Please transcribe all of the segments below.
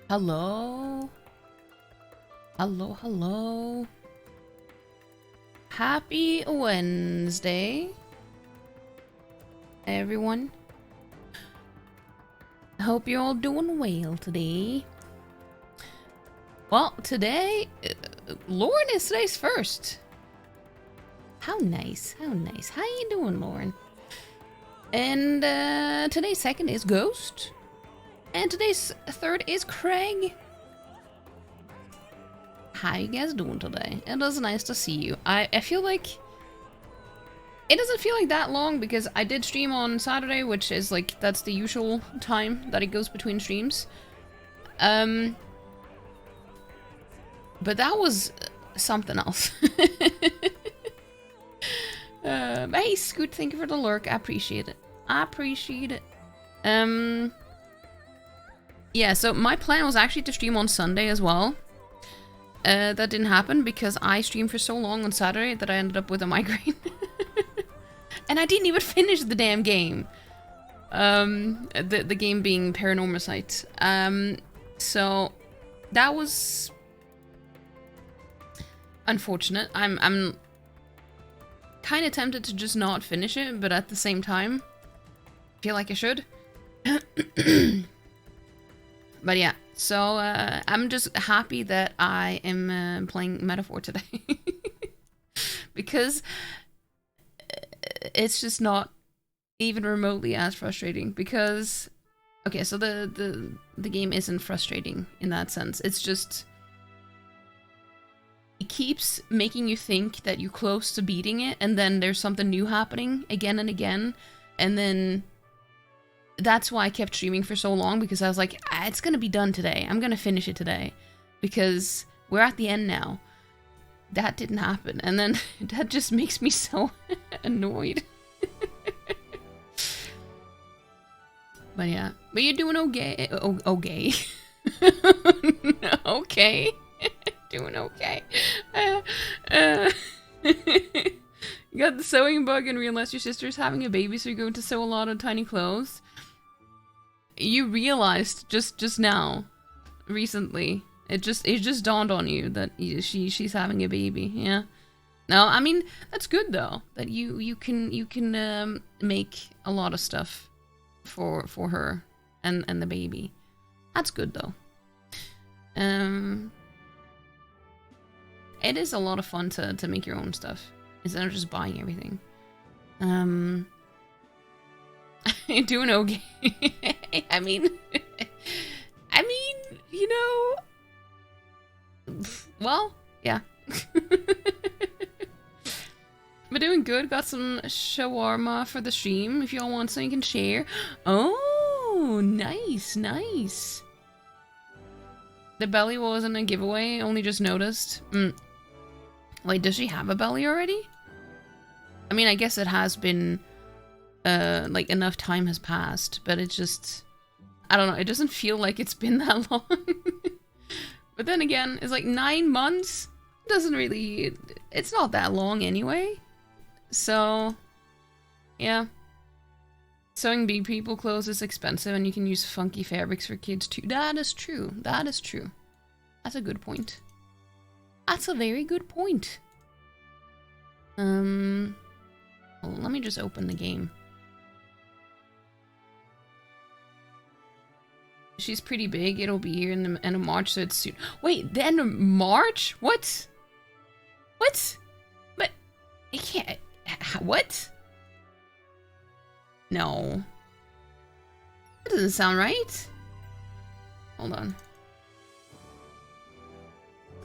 Hello? Hello, hello. Happy Wednesday, everyone. I hope you're all doing well today. Well, today, Lauren is today's first. How nice, how nice. How you doing, Lauren? And today's second is Ghost. And today's third is Craig. How you guys doing today? It was nice to see you. I feel like it doesn't feel like that long because I did stream on Saturday, which is like that's the usual time that it goes between streams. But that was something else. Hey Scoot, thank you for the lurk. I appreciate it. I appreciate it. Yeah, so my plan was actually to stream on Sunday as well. That didn't happen because I streamed for so long on Saturday that I ended up with a migraine. And I didn't even finish the damn game. The game being Paranormal Sight. So that was unfortunate. I'm kind of tempted to just not finish it, but at the same time, feel like I should. But yeah, so I'm just happy that I am playing Metaphor today. Because it's just not even remotely as frustrating. Because, okay, so the game isn't frustrating in that sense. It's just, it keeps making you think that you're close to beating it, and then there's something new happening again and again, and then that's why I kept streaming for so long, because I was like, it's gonna be done today. I'm gonna finish it today. Because we're at the end now. That didn't happen. And then that just makes me so annoyed. But yeah. But you're doing okay. Okay. Okay. Doing okay. You got the sewing bug and realize your sister's having a baby, so you're going to sew a lot of tiny clothes. You realized just now, recently, it just dawned on you that she's having a baby. Yeah. No, I mean that's good though that you can make a lot of stuff for her and the baby. That's good though. It is a lot of fun to make your own stuff instead of just buying everything. You're doing okay. I mean, you know, well, yeah. We're doing good. Got some shawarma for the stream. If y'all want some, you can share. Oh, nice, nice. The belly wasn't a giveaway. Only just noticed. Wait, does she have a belly already? I mean, I guess it has been. Like enough time has passed, but it just, I don't know, it doesn't feel like it's been that long. But then again, it's like 9 months, doesn't really, it's not that long anyway. So, yeah. Sewing big people clothes is expensive and you can use funky fabrics for kids too. That is true, that is true. That's a good point. That's a very good point. Well, let me just open the game. She's pretty big. It'll be here in the end of March, so it's soon. Wait, the end of March? What? What? But it can't. What? No. That doesn't sound right. Hold on.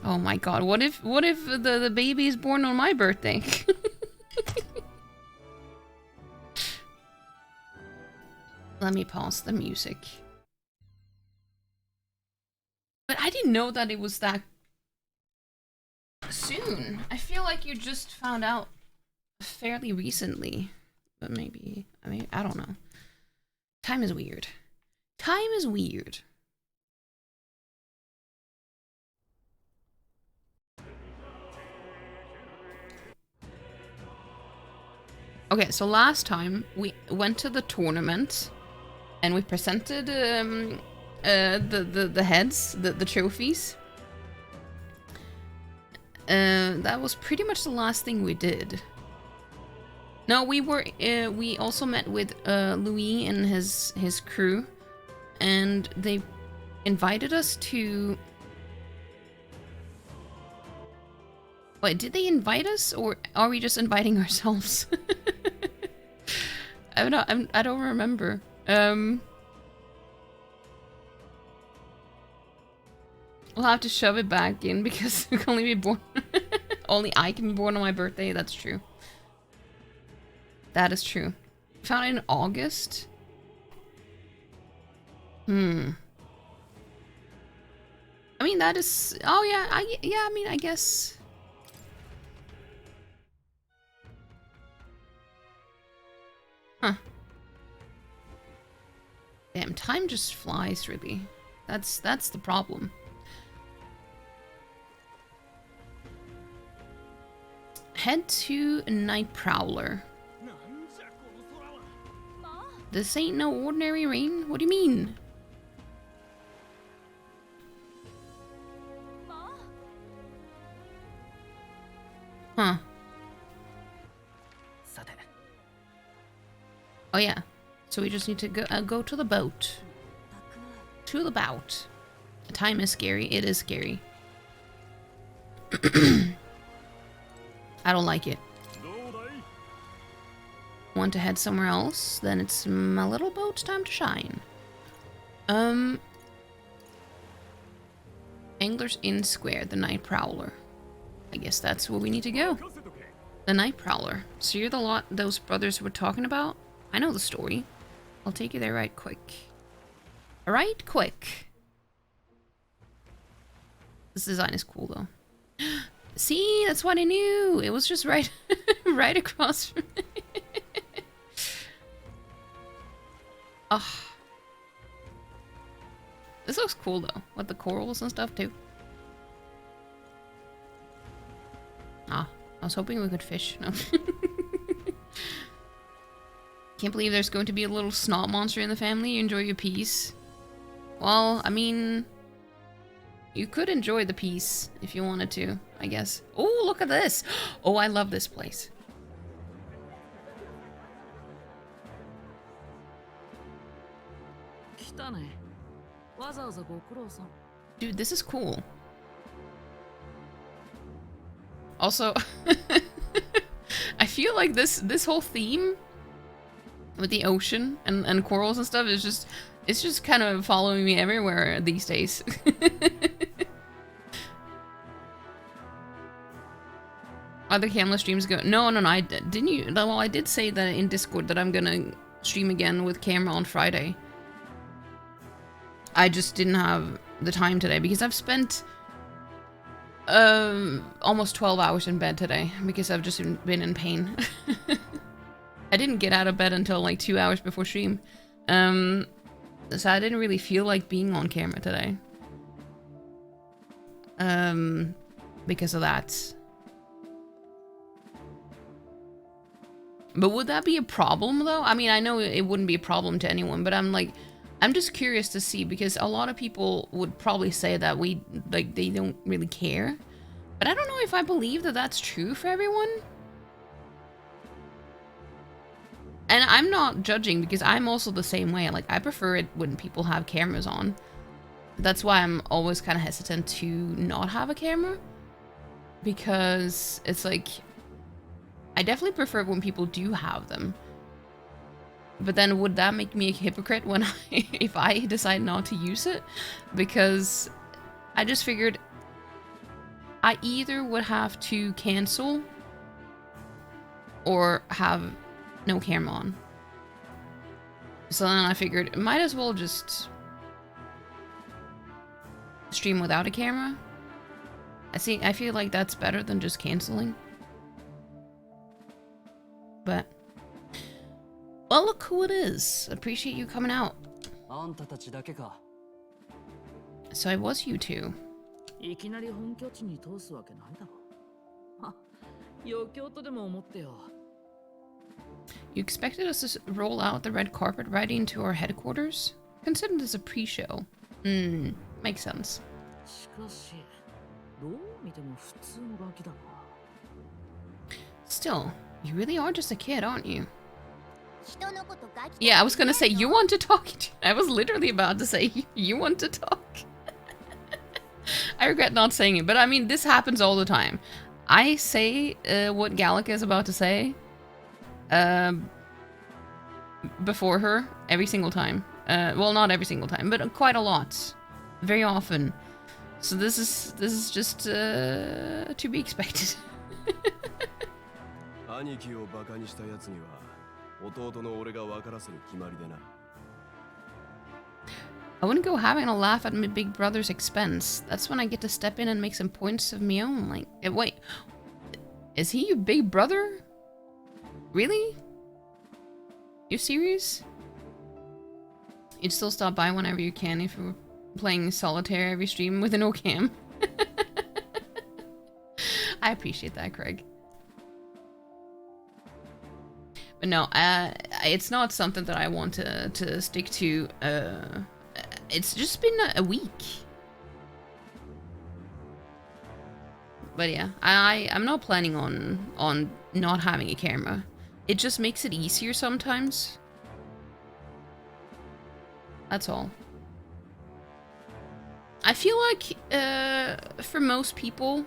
Oh my god! What if the baby is born on my birthday? Let me pause the music. But I didn't know that it was that soon. I feel like you just found out fairly recently. But maybe, I mean, I don't know. Time is weird. Time is weird. Okay, so last time we went to the tournament and we presented the heads, the trophies. That was pretty much the last thing we did. No, we also met with Louis and his crew, and they invited us to... Wait, did they invite us, or are we just inviting ourselves? I don't remember. We'll have to shove it back in because we can only be born. Only I can be born on my birthday. That's true. That is true. Found it in August. I mean, that is. Oh yeah. I mean, I guess. Huh. Damn, time just flies, really. That's the problem. Head to Night Prowler. This ain't no ordinary rain. What do you mean? Huh. Oh yeah. So we just need to go to the boat. To the boat. Time is scary. It is scary. I don't like it. Want to head somewhere else? Then it's my little boat's time to shine. Anglers Inn Square, the Night Prowler. I guess that's where we need to go. The Night Prowler. So you're the lot those brothers were talking about? I know the story. I'll take you there right quick. Right quick. This design is cool though. See, that's what I knew. It was just right, right across from me. Oh. This looks cool though, with the corals and stuff too. Ah, I was hoping we could fish. No. Can't believe there's going to be a little snot monster in the family. You enjoy your peace. Well, I mean, you could enjoy the peace if you wanted to, I guess. Oh, look at this. Oh, I love this place. Dude, this is cool. Also, I feel like this whole theme with the ocean and corals and stuff is just, it's just kind of following me everywhere these days. Other camera streams go? No, I didn't. You? Well, I did say that in Discord that I'm gonna stream again with camera on Friday. I just didn't have the time today because I've spent almost 12 hours in bed today because I've just been in pain. I didn't get out of bed until like 2 hours before stream. So I didn't really feel like being on camera today. Because of that. But would that be a problem though? I mean, I know it wouldn't be a problem to anyone, but I'm just curious to see because a lot of people would probably say that they don't really care. But I don't know if I believe that that's true for everyone. And I'm not judging because I'm also the same way. Like, I prefer it when people have cameras on. That's why I'm always kind of hesitant to not have a camera. Because it's like, I definitely prefer when people do have them. But then would that make me a hypocrite when if I decide not to use it? Because I just figured I either would have to cancel or have no camera on. So then I figured might as well just stream without a camera. I feel like that's better than just canceling. But well, look who it is. Appreciate you coming out. So it was you two. You expected us to roll out the red carpet right into our headquarters? Consider this a pre-show. Makes sense. Still, you really are just a kid, aren't you? Yeah, I was gonna say, you want to talk? I was literally about to say, you want to talk? I regret not saying it, but I mean, this happens all the time. I say what Gallica is about to say before her every single time. Well, not every single time, but quite a lot. Very often. So this is just to be expected. I wouldn't go having a laugh at my big brother's expense. That's when I get to step in and make some points of my own. Like, wait, is he your big brother? Really? You serious? You'd still stop by whenever you can if you were playing solitaire every stream with an OCam. I appreciate that, Craig. But no, it's not something that I want to stick to. It's just been a week. But yeah, I'm not planning on not having a camera. It just makes it easier sometimes. That's all. I feel like for most people,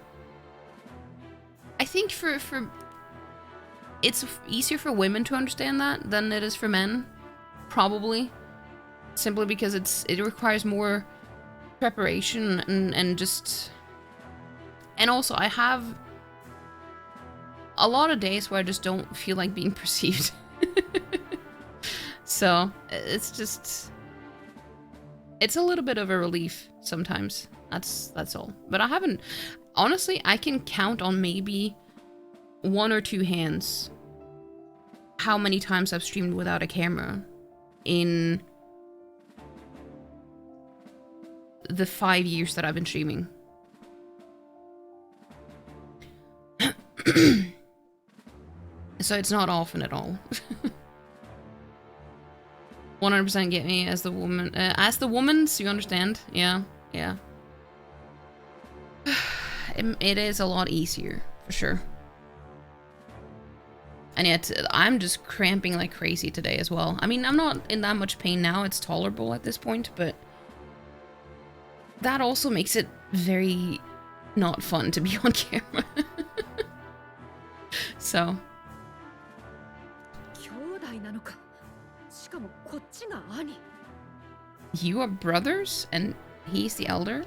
I think for it's easier for women to understand that than it is for men, probably. Simply because it requires more preparation and just... And also, I have a lot of days where I just don't feel like being perceived. So, it's just... It's a little bit of a relief sometimes. That's all. But I haven't... Honestly, I can count on maybe 1 or 2 hands how many times I've streamed without a camera in the 5 years that I've been streaming. So it's not often at all. 100% get me as the woman. As the woman, so you understand? Yeah, yeah. It is a lot easier, for sure. And yet, I'm just cramping like crazy today as well. I mean, I'm not in that much pain now. It's tolerable at this point, but... That also makes it very not fun to be on camera. So... You are brothers? And he's the elder?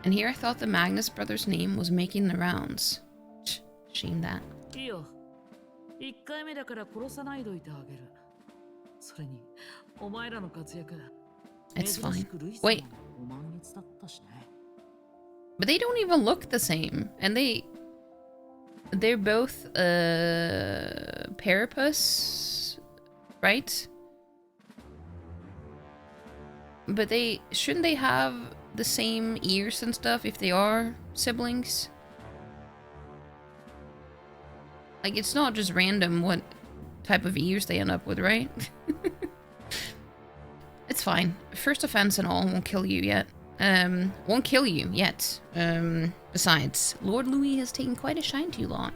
And here I thought the Magnus brothers' name was making the rounds. Shame that. It's fine. Wait. But they don't even look the same. And they're both Parapus, right? But shouldn't they have the same ears and stuff if they are siblings? Like, it's not just random what type of ears they end up with, right? It's fine. First offense and all won't kill you yet. Won't kill you yet. Besides, Lord Louis has taken quite a shine to you lot.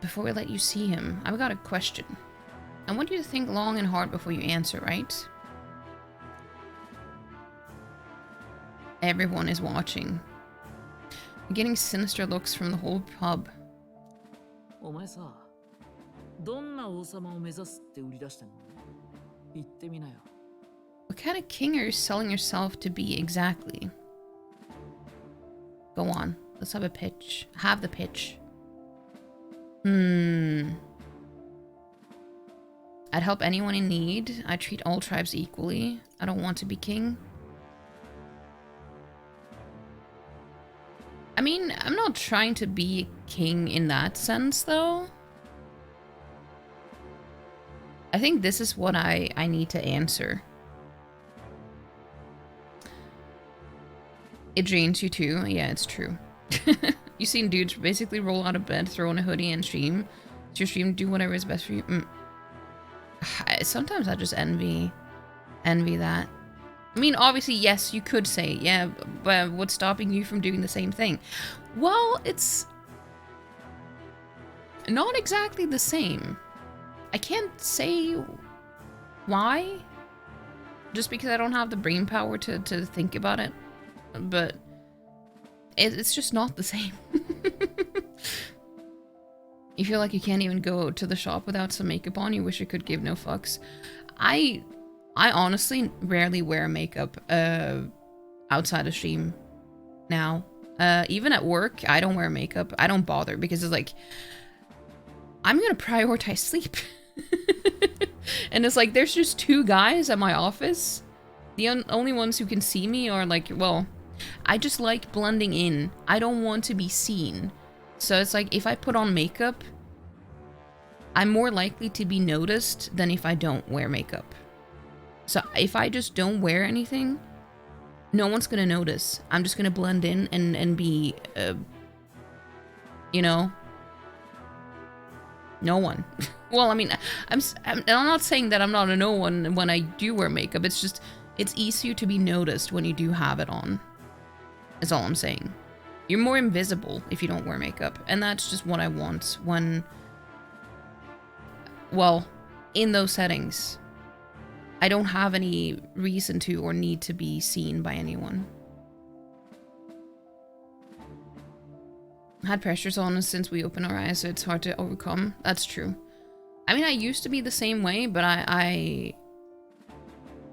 Before we let you see him, I've got a question. I want you to think long and hard before you answer, right? Everyone is watching. I'm getting sinister looks from the whole pub. What kind of king are you selling yourself to be exactly? Go on, let's have a pitch. Have the pitch. I'd help anyone in need. I treat all tribes equally. I don't want to be king. I mean, I'm not trying to be a king in that sense, though. I think this is what I need to answer. It drains you too. Yeah, it's true. You seen dudes basically roll out of bed, throw on a hoodie, and stream. So your stream, do whatever is best for you. Sometimes I just envy that. I mean, obviously, yes, you could say, yeah, but what's stopping you from doing the same thing? Well, it's not exactly the same. I can't say why, just because I don't have the brain power to think about it, but it's just not the same. You feel like you can't even go to the shop without some makeup on, you wish you could give no fucks. I honestly rarely wear makeup outside of stream now. Even at work, I don't wear makeup. I don't bother because it's like, I'm gonna prioritize sleep. And it's like, there's just 2 guys at my office. The only ones who can see me are like, well, I just like blending in. I don't want to be seen. So it's like, if I put on makeup, I'm more likely to be noticed than if I don't wear makeup. So if I just don't wear anything, no one's gonna notice. I'm just gonna blend in and be, you know, no one. Well, I mean, I'm not saying that I'm not a no one when I do wear makeup. It's just, it's easier to be noticed when you do have it on. Is all I'm saying. You're more invisible if you don't wear makeup. And that's just what I want when, well, in those settings. I don't have any reason to or need to be seen by anyone. Had pressures on us since we opened our eyes, so it's hard to overcome. That's true. I mean, I used to be the same way, but I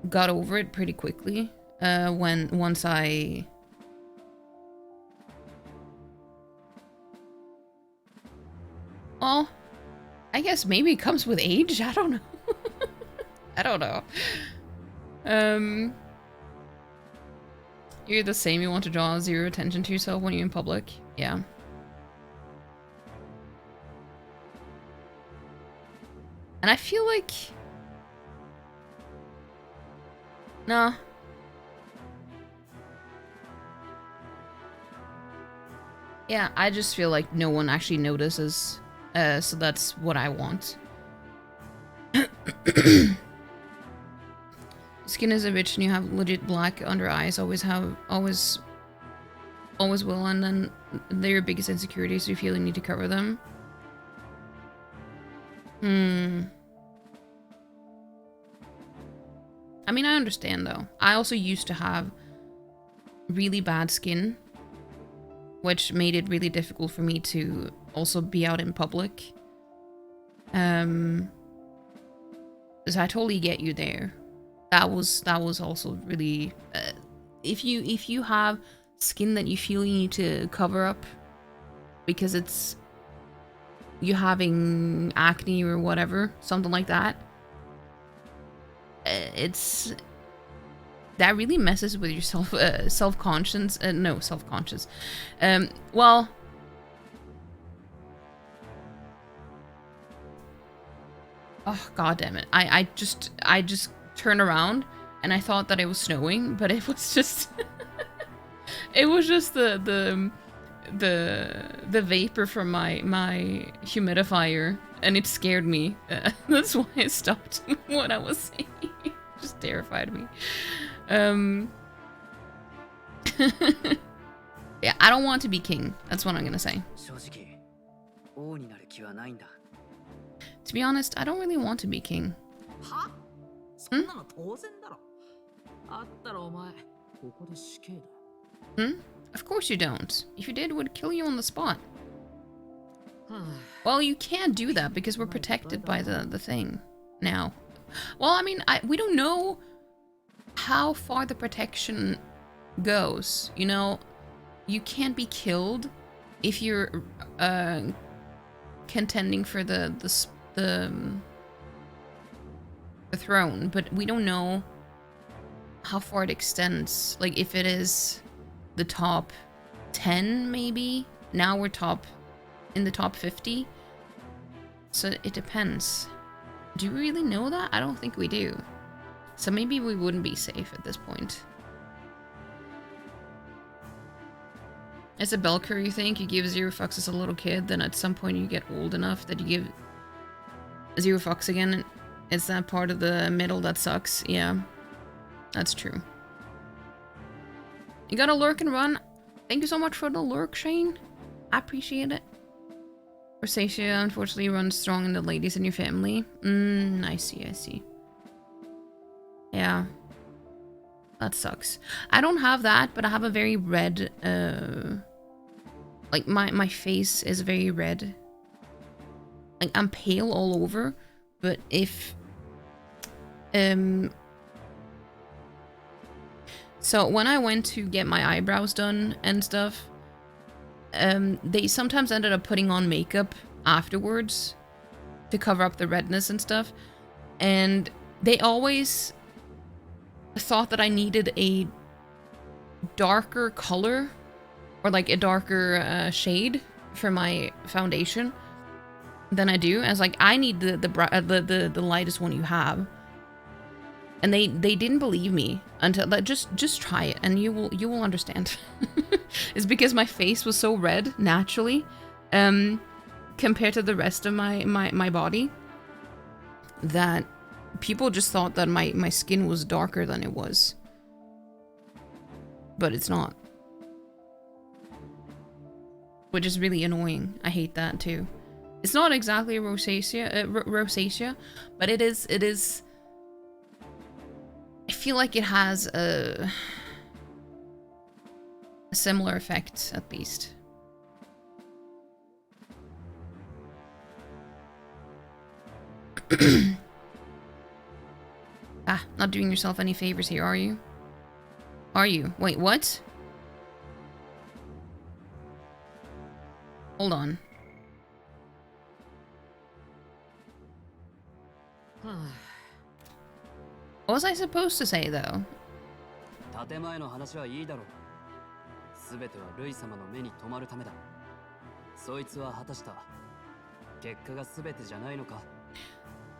got over it pretty quickly. Once I... Well, I guess maybe it comes with age. I don't know. I don't know. You're the same. You want to draw zero attention to yourself when you're in public. Yeah. And I feel like... Nah. Yeah, I just feel like no one actually notices. So that's what I want. Skin is a bitch and you have legit black under eyes. Always will, and then they're your biggest insecurities, so you feel you need to cover them. I mean, I understand though. I also used to have really bad skin, which made it really difficult for me to also be out in public. So I totally get you there. That was also really if you have skin that you feel you need to cover up because it's you having acne or whatever, something like that, it's that really messes with your self-conscious. No, self-conscious. Well, oh god damn it! I just turned around and I thought that it was snowing, but it was just it was just the vapor from my humidifier, and it scared me. That's why I stopped what I was saying. It just terrified me. Yeah, I don't want to be king. That's what I'm gonna say. To be honest, I don't really want to be king. Of course you don't. If you did, it would kill you on the spot. Well, you can't do that because we're protected by the thing now. Well, I mean, we don't know how far the protection goes. You know, you can't be killed if you're contending for the throne, but we don't know how far it extends. Like, if it is the top 10, maybe. Now we're in the top 50. So it depends. Do we really know that? I don't think we do. So maybe we wouldn't be safe at this point. It's a bell curve, you think? You give 0 fucks as a little kid, then at some point you get old enough that you give 0 fucks again. It's that part of the middle that sucks. Yeah, that's true. You got a lurk and run. Thank you so much for the lurk, Shane. I appreciate it. Rosacea unfortunately runs strong in the ladies in your family. I see, I see. Yeah. That sucks. I don't have that, but I have a very red, like my face is very red. Like I'm pale all over, but if, so when I went to get my eyebrows done and stuff, they sometimes ended up putting on makeup afterwards to cover up the redness and stuff. And they always thought that I needed a darker color or like a darker shade for my foundation than I do. I was like, I need the lightest one you have. And they didn't believe me until like just try it and you will understand. It's because my face was so red naturally, compared to the rest of my body, that people just thought that my skin was darker than it was. But it's not. Which is really annoying. I hate that too. It's not exactly rosacea, but it is. I feel like it has a similar effect, at least. Not doing yourself any favors here, are you? Are you? Wait, what? Hold on. What was I supposed to say, though?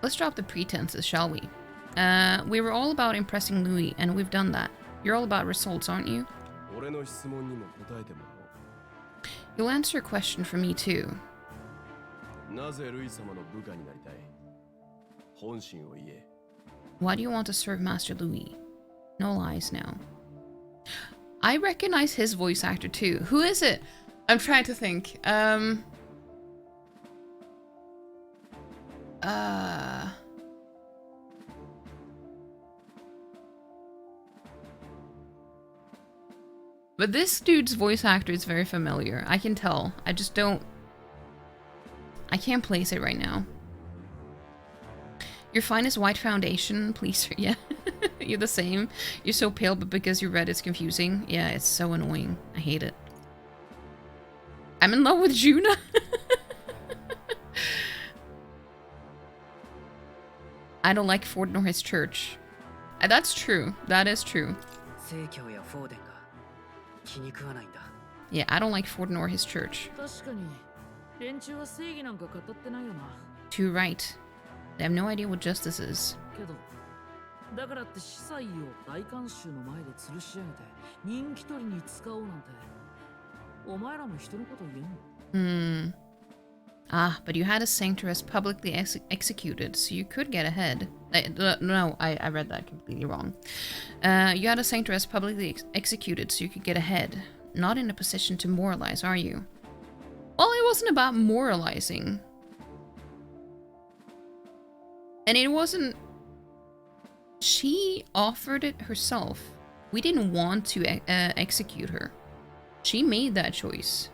Let's drop the pretenses, shall we? We were all about impressing Louis, and we've done that. You're all about results, aren't you? You'll answer a question for me, too. Why do you want to serve Master Louis? No lies now. I recognize his voice actor, too. Who is it? I'm trying to think. But this dude's voice actor is very familiar. I can tell. I just don't... I can't place it right now. Your finest white foundation, please. Yeah, you're the same. You're so pale, but because you're red, it's confusing. Yeah, it's so annoying. I hate it. I'm in love with Juna. I don't like Ford nor his church. That's true. That is true. Yeah, I don't like Ford nor his church. Too right. They have no idea what justice is. But you had a sanctuaress publicly executed, so you could get ahead. No, I read that completely wrong. You had a sanctuaress publicly executed, so you could get ahead. Not in a position to moralize, are you? Well, it wasn't about moralizing. And it wasn't... She offered it herself. We didn't want to execute her. She made that choice.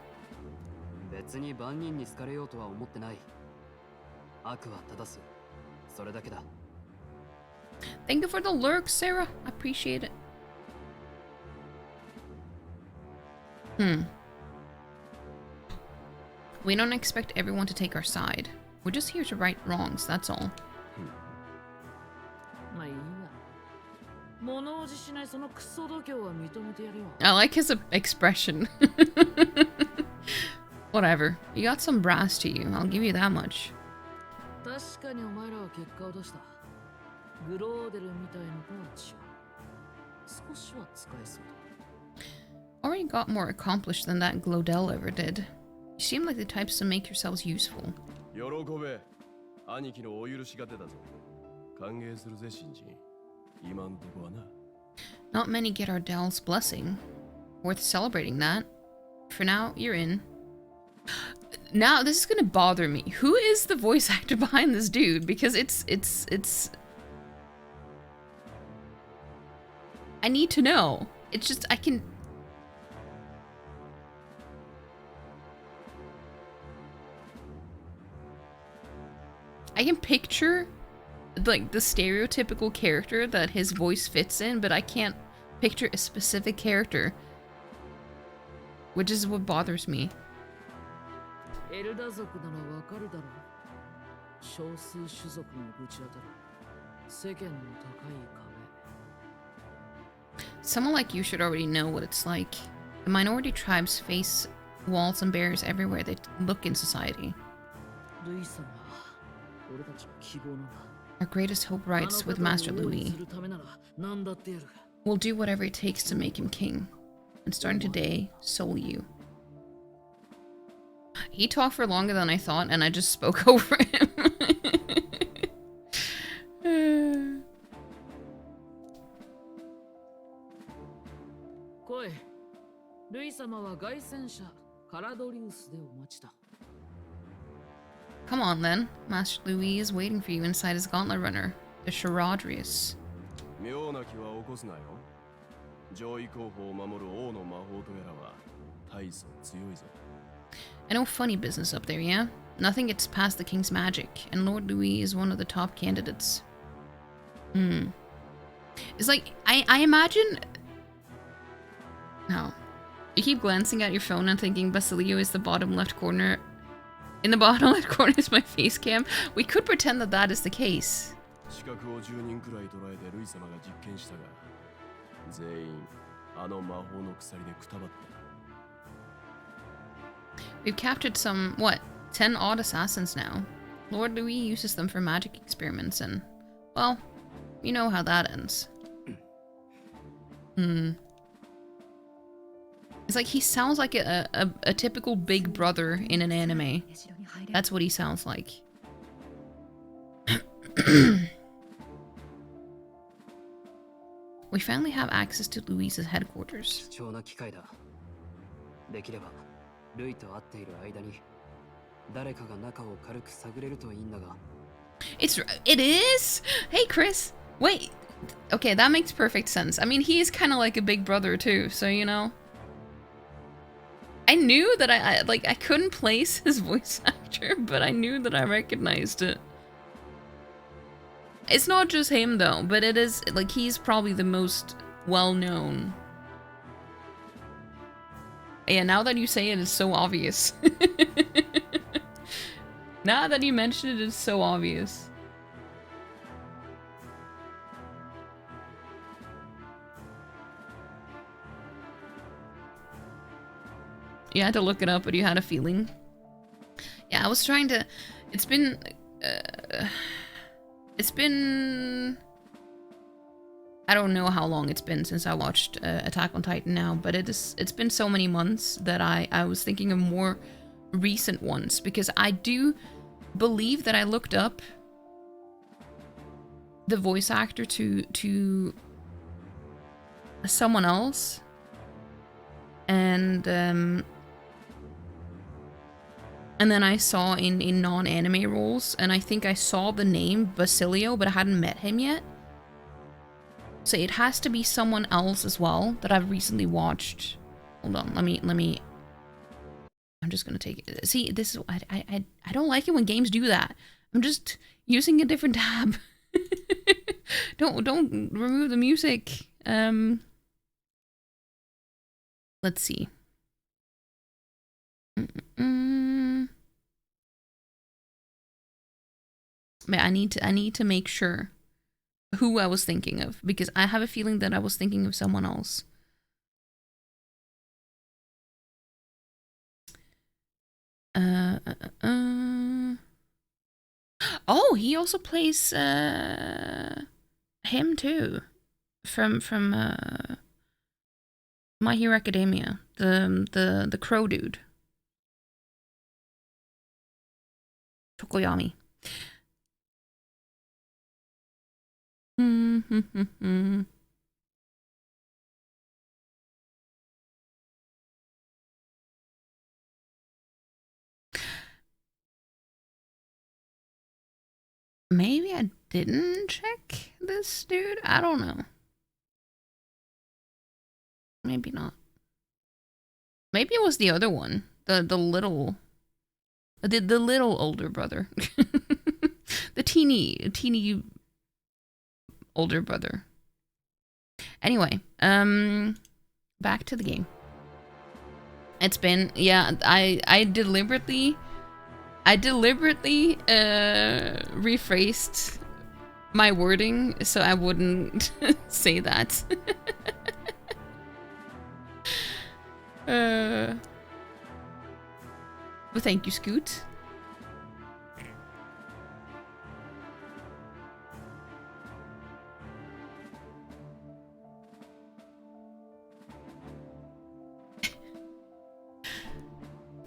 Thank you for the lurk, Sarah. I appreciate it. We don't expect everyone to take our side. We're just here to right wrongs, that's all. I like his expression. Whatever. You got some brass to you, I'll give you that much. Already got more accomplished than that Glodell ever did. You seem like the types to make yourselves useful. Not many get Ardell's blessing. Worth celebrating that. For now, you're in. Now, this is gonna bother me. Who is the voice actor behind this dude? Because it's... I need to know. It's just, I can... picture, like, the stereotypical character that his voice fits in, but I can't picture a specific character. Which is what bothers me. Someone like you should already know what it's like. The minority tribes face walls and barriers everywhere they look in society. Our greatest hope rides with Master Louis. We'll do whatever it takes to make him king. And starting today, so will you. He talked for longer than I thought, and I just spoke over him. Come on then. Master Louis is waiting for you inside his gauntlet runner, the Charadrius. I know funny business up there, yeah? Nothing gets past the king's magic, and Lord Louis is one of the top candidates. It's like, I imagine... No. You keep glancing at your phone and thinking Basilio is the bottom left corner. In the bottom left corner is my face cam. We could pretend that that is the case. We've captured some, what, 10 odd assassins now. Lord Louis uses them for magic experiments and, well, you know how that ends. It's like he sounds like a typical big brother in an anime. That's what he sounds like. We finally have access to Louise's headquarters. It is? Hey Chris, wait. Okay, that makes perfect sense. I mean, he is kind of like a big brother too, so you know. I knew that I couldn't place his voice actor, but I knew that I recognized it. It's not just him though, but it is, like, he's probably the most well-known. Yeah, now that you say it, it's so obvious. Now that you mention it, it's so obvious. You had to look it up, but you had a feeling. Yeah, I was trying to... It's been... I don't know how long it's been since I watched Attack on Titan now, but it's been so many months that I was thinking of more recent ones, because I do believe that I looked up the voice actor to someone else, and then I saw in non-anime roles, and I think I saw the name Basilio, but I hadn't met him yet. So it has to be someone else as well that I've recently watched. Hold on, let me. I'm just gonna take it. See, this is I don't like it when games do that. I'm just using a different tab. Don't remove the music. Let's see. I need to make sure who I was thinking of, because I have a feeling that I was thinking of someone else. Oh, he also plays him too, from My Hero Academia. The crow dude. Tokoyami. Maybe I didn't check this dude? I don't know. Maybe not. Maybe it was the other one. The little older brother. the teeny older brother. Anyway, back to the game. It's been, yeah, I deliberately rephrased my wording so I wouldn't say that. But thank you, Scoot.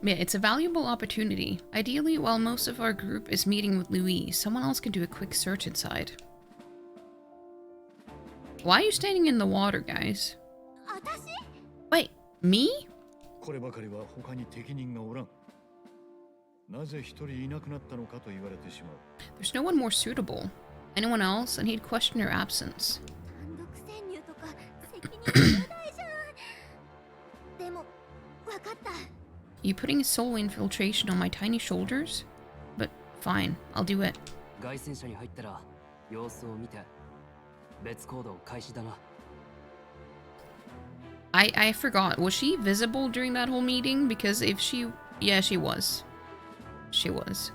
Yeah, it's a valuable opportunity. Ideally, while most of our group is meeting with Louis, someone else can do a quick search inside. Why are you standing in the water, guys? Wait, me? There's no one more suitable. Anyone else, and he'd question your absence. You putting soul infiltration on my tiny shoulders? But fine, I'll do it. I forgot, was she visible during that whole meeting? Because if she... yeah, she was. She was.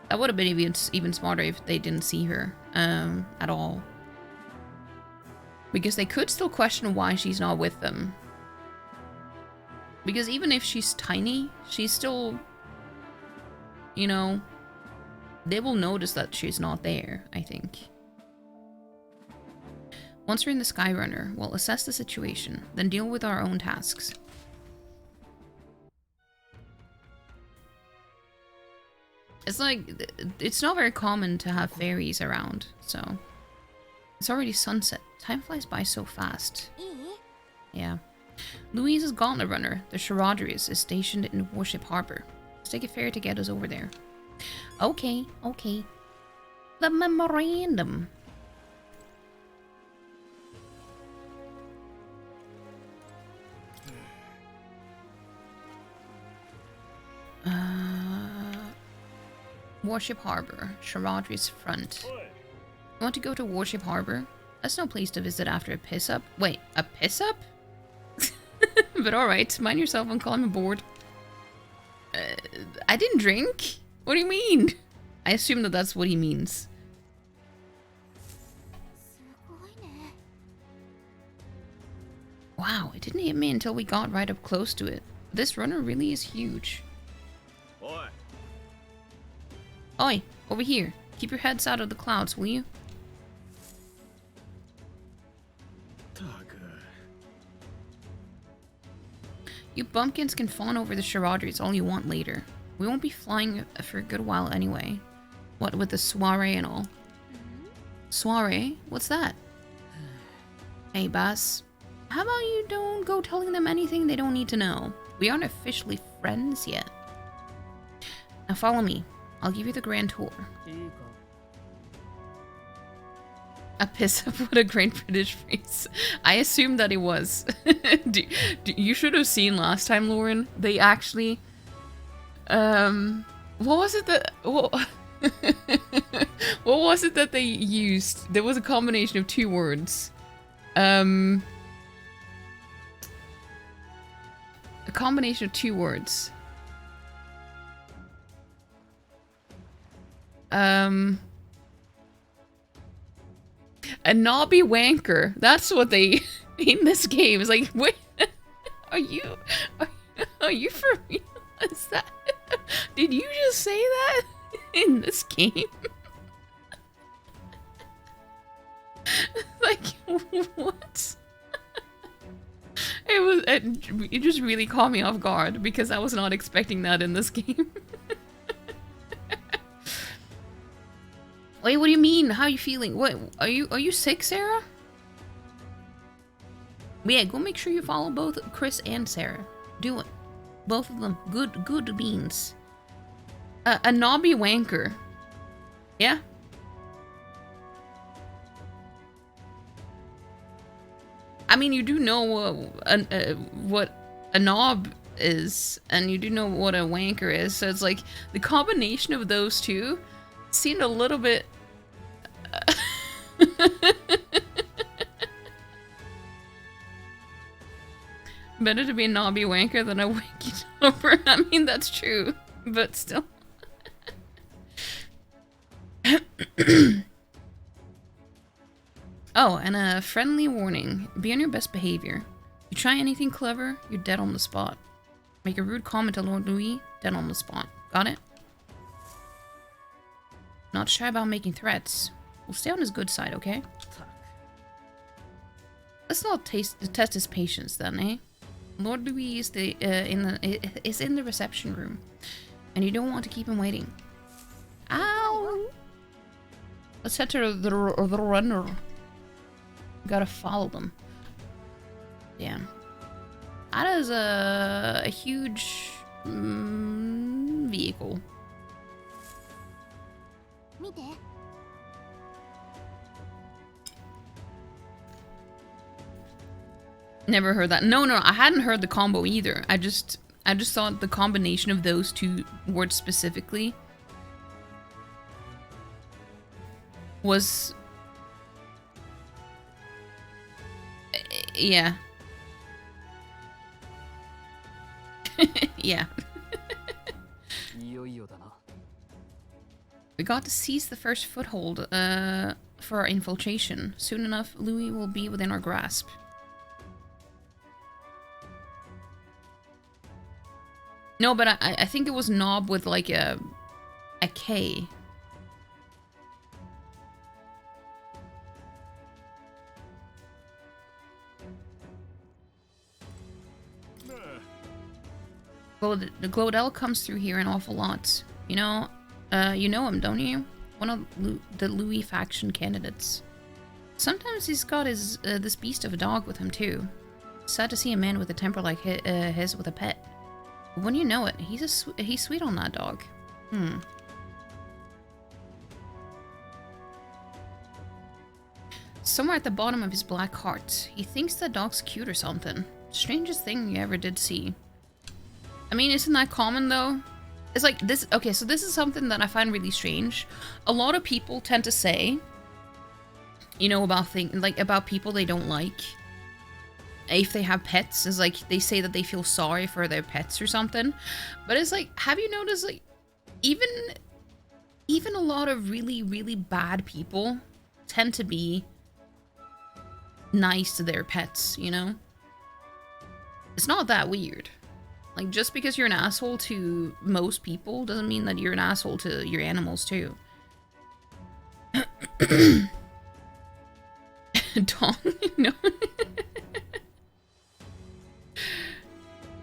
That would have been even smarter if they didn't see her at all. Because they could still question why she's not with them. Because even if she's tiny, she's still, you know, they will notice that she's not there, I think. Once we're in the Skyrunner, we'll assess the situation, then deal with our own tasks. It's like, it's not very common to have fairies around, so. It's already sunset. Time flies by so fast. Yeah. Louise's gauntlet runner, the Charadrius, is stationed in Warship Harbor. Let's take a ferry to get us over there. Okay, okay. The memorandum. Warship Harbor, Charadrius front. You want to go to Warship Harbor? That's no place to visit after a piss-up. Wait, a piss-up? But alright, mind yourself and climb aboard. I didn't drink? What do you mean? I assume that that's what he means. Wow, it didn't hit me until we got right up close to it. This runner really is huge. Oi! Oi, over here. Keep your heads out of the clouds, will you? You bumpkins can fawn over the Charadrius all you want later. We won't be flying for a good while anyway. What with the soiree and all. Soiree? What's that? Hey, boss. How about you don't go telling them anything they don't need to know? We aren't officially friends yet. Now follow me. I'll give you the grand tour. A piss up, what a great British phrase. I assumed that it was. You should have seen last time, Lauren. They actually... what was it that... What was it that they used? There was a combination of two words. A combination of two words. A knobby wanker. That's what they in this game. It's like, wait, are you for real? Is that? Did you just say that in this game? Like, what? It it just really caught me off guard because I was not expecting that in this game. Wait, what do you mean? How are you feeling? What are you sick, Sarah? Yeah, go make sure you follow both Chris and Sarah. Do it. Both of them. Good beans. A knobby wanker. Yeah? I mean, you do know what a knob is, and you do know what a wanker is, so it's like, the combination of those two seemed a little bit... Better to be a knobby wanker than a wanky topper. I mean, that's true, but still. Oh, and a friendly warning. Be on your best behavior. You try anything clever, you're dead on the spot. Make a rude comment to Lord Louis, dead on the spot. Got it? Not shy about making threats. We'll stay on his good side, okay? Let's not test his patience then, eh? Lord Louis is in the reception room, and you don't want to keep him waiting. Ow! Let's head to the runner. Gotta follow them. Damn. That is a huge vehicle. Never heard that. No, I hadn't heard the combo either. I just thought the combination of those two words specifically was... Yeah. Yeah. We got to seize the first foothold for our infiltration. Soon enough, Louis will be within our grasp. No, but I think it was knob with like a K. Glodell comes through here an awful lot. You know him, don't you? One of the Louis faction candidates. Sometimes he's got this beast of a dog with him too. Sad to see a man with a temper like his with a pet. But when you know it, he's sweet on that dog. Somewhere at the bottom of his black heart, he thinks the dog's cute or something. Strangest thing you ever did see. I mean, isn't that common though? It's like this. Okay, so this is something that I find really strange. A lot of people tend to say, you know, about people they don't like. If they have pets, is like they say that they feel sorry for their pets or something. But it's like, have you noticed, like, even a lot of really, really bad people tend to be nice to their pets, you know? It's not that weird. Like, just because you're an asshole to most people doesn't mean that you're an asshole to your animals too. Dong? No.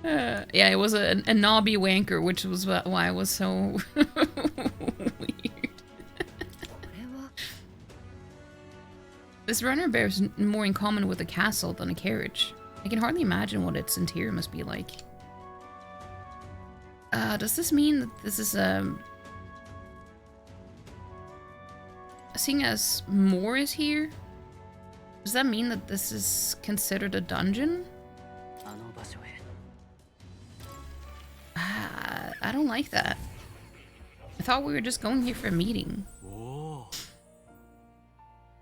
Yeah, it was a knobby wanker, which was why I was so weird. This runner bears more in common with a castle than a carriage. I can hardly imagine what its interior must be like. Does this mean that this is seeing as more is here? Does that mean that this is considered a dungeon? I don't like that. I thought we were just going here for a meeting.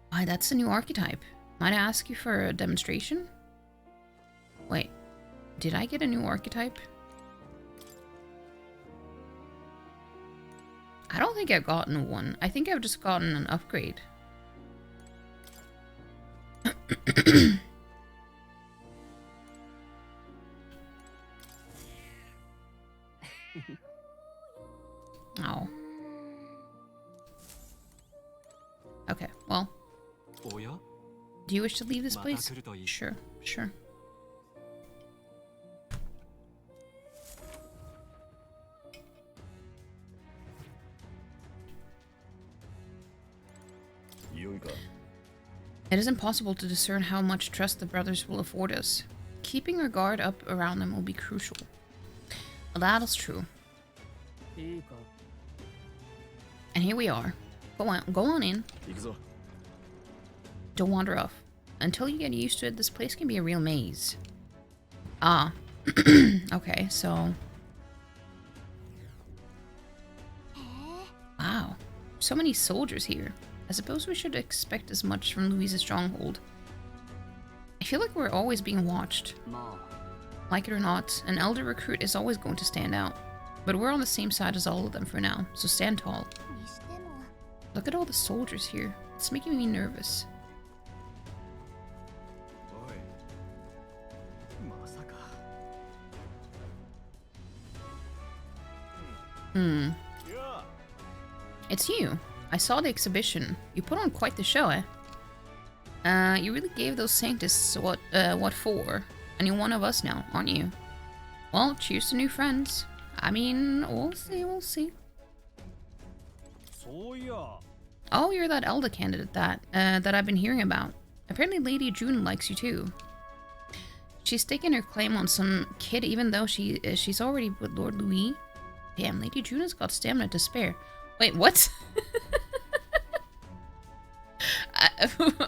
Why, that's a new archetype. Might I ask you for a demonstration? Wait, did I get a new archetype? I don't think I've gotten one. I think I've just gotten an upgrade. Oh. Okay, well. Do you wish to leave this place? Sure, sure. It is impossible to discern how much trust the brothers will afford us. Keeping our guard up around them will be crucial. Well, that is true. And here we are. Go on in. Don't wander off. Until you get used to it, this place can be a real maze. Ah. Okay, so... Wow. So many soldiers here. I suppose we should expect as much from Louise's stronghold. I feel like we're always being watched. Like it or not, an elder recruit is always going to stand out. But we're on the same side as all of them for now, so stand tall. Look at all the soldiers here. It's making me nervous. It's you. I saw the exhibition. You put on quite the show, eh? You really gave those scientists what for. And you're one of us now, aren't you? Well, cheers to new friends. I mean, we'll see. Oh, you're that elder candidate that I've been hearing about. Apparently Lady June likes you too. She's taken her claim on some kid even though she's already with Lord Louis. Damn, Lady June has got stamina to spare. Wait, what?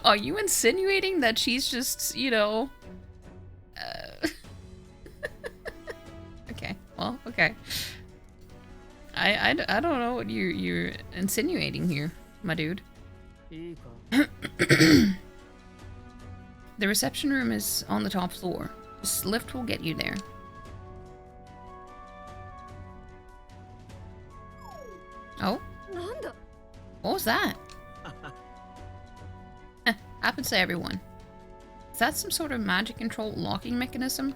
Are you insinuating that she's just, you know... Okay, well, okay. I don't know what you're insinuating here, my dude. The reception room is on the top floor. This lift will get you there. Oh? What was that? Happens to everyone. Is that some sort of magic control locking mechanism?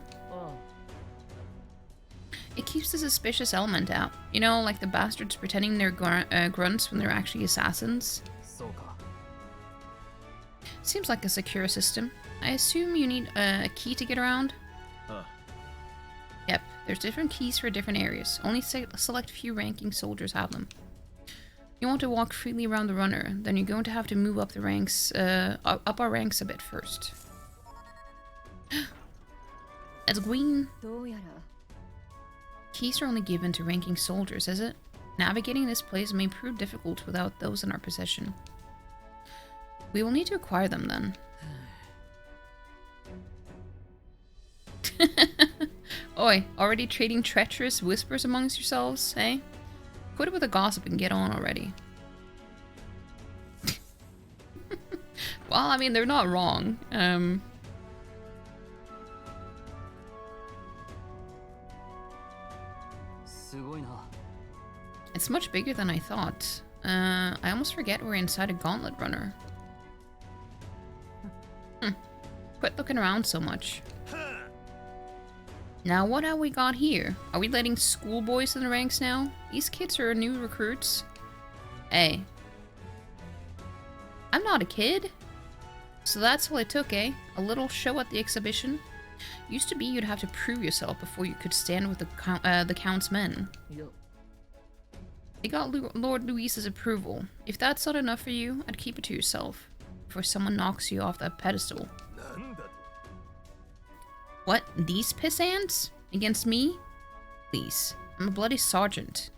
It keeps the suspicious element out. You know, like the bastards pretending they're grunts when they're actually assassins. Seems like a secure system. I assume you need a key to get around? Yep, there's different keys for different areas. Only select few ranking soldiers have them. You want to walk freely around the runner, then you're going to have to move up the ranks, up our ranks a bit first. It's green. Keys are only given to ranking soldiers, is it? Navigating this place may prove difficult without those in our possession. We will need to acquire them then. Oi, already trading treacherous whispers amongst yourselves, eh? Quit it with the gossip and get on already. Well, I mean, they're not wrong. It's much bigger than I thought. I almost forget we're inside a gauntlet runner. Quit looking around so much. Now, what have we got here? Are we letting schoolboys in the ranks now? These kids are new recruits. Hey. I'm not a kid. So that's all it took, eh? A little show at the exhibition. Used to be you'd have to prove yourself before you could stand with the Count's men. They got Lord Louise's approval. If that's not enough for you, I'd keep it to yourself. Before someone knocks you off that pedestal. What? These piss ants? Against me? Please. I'm a bloody sergeant.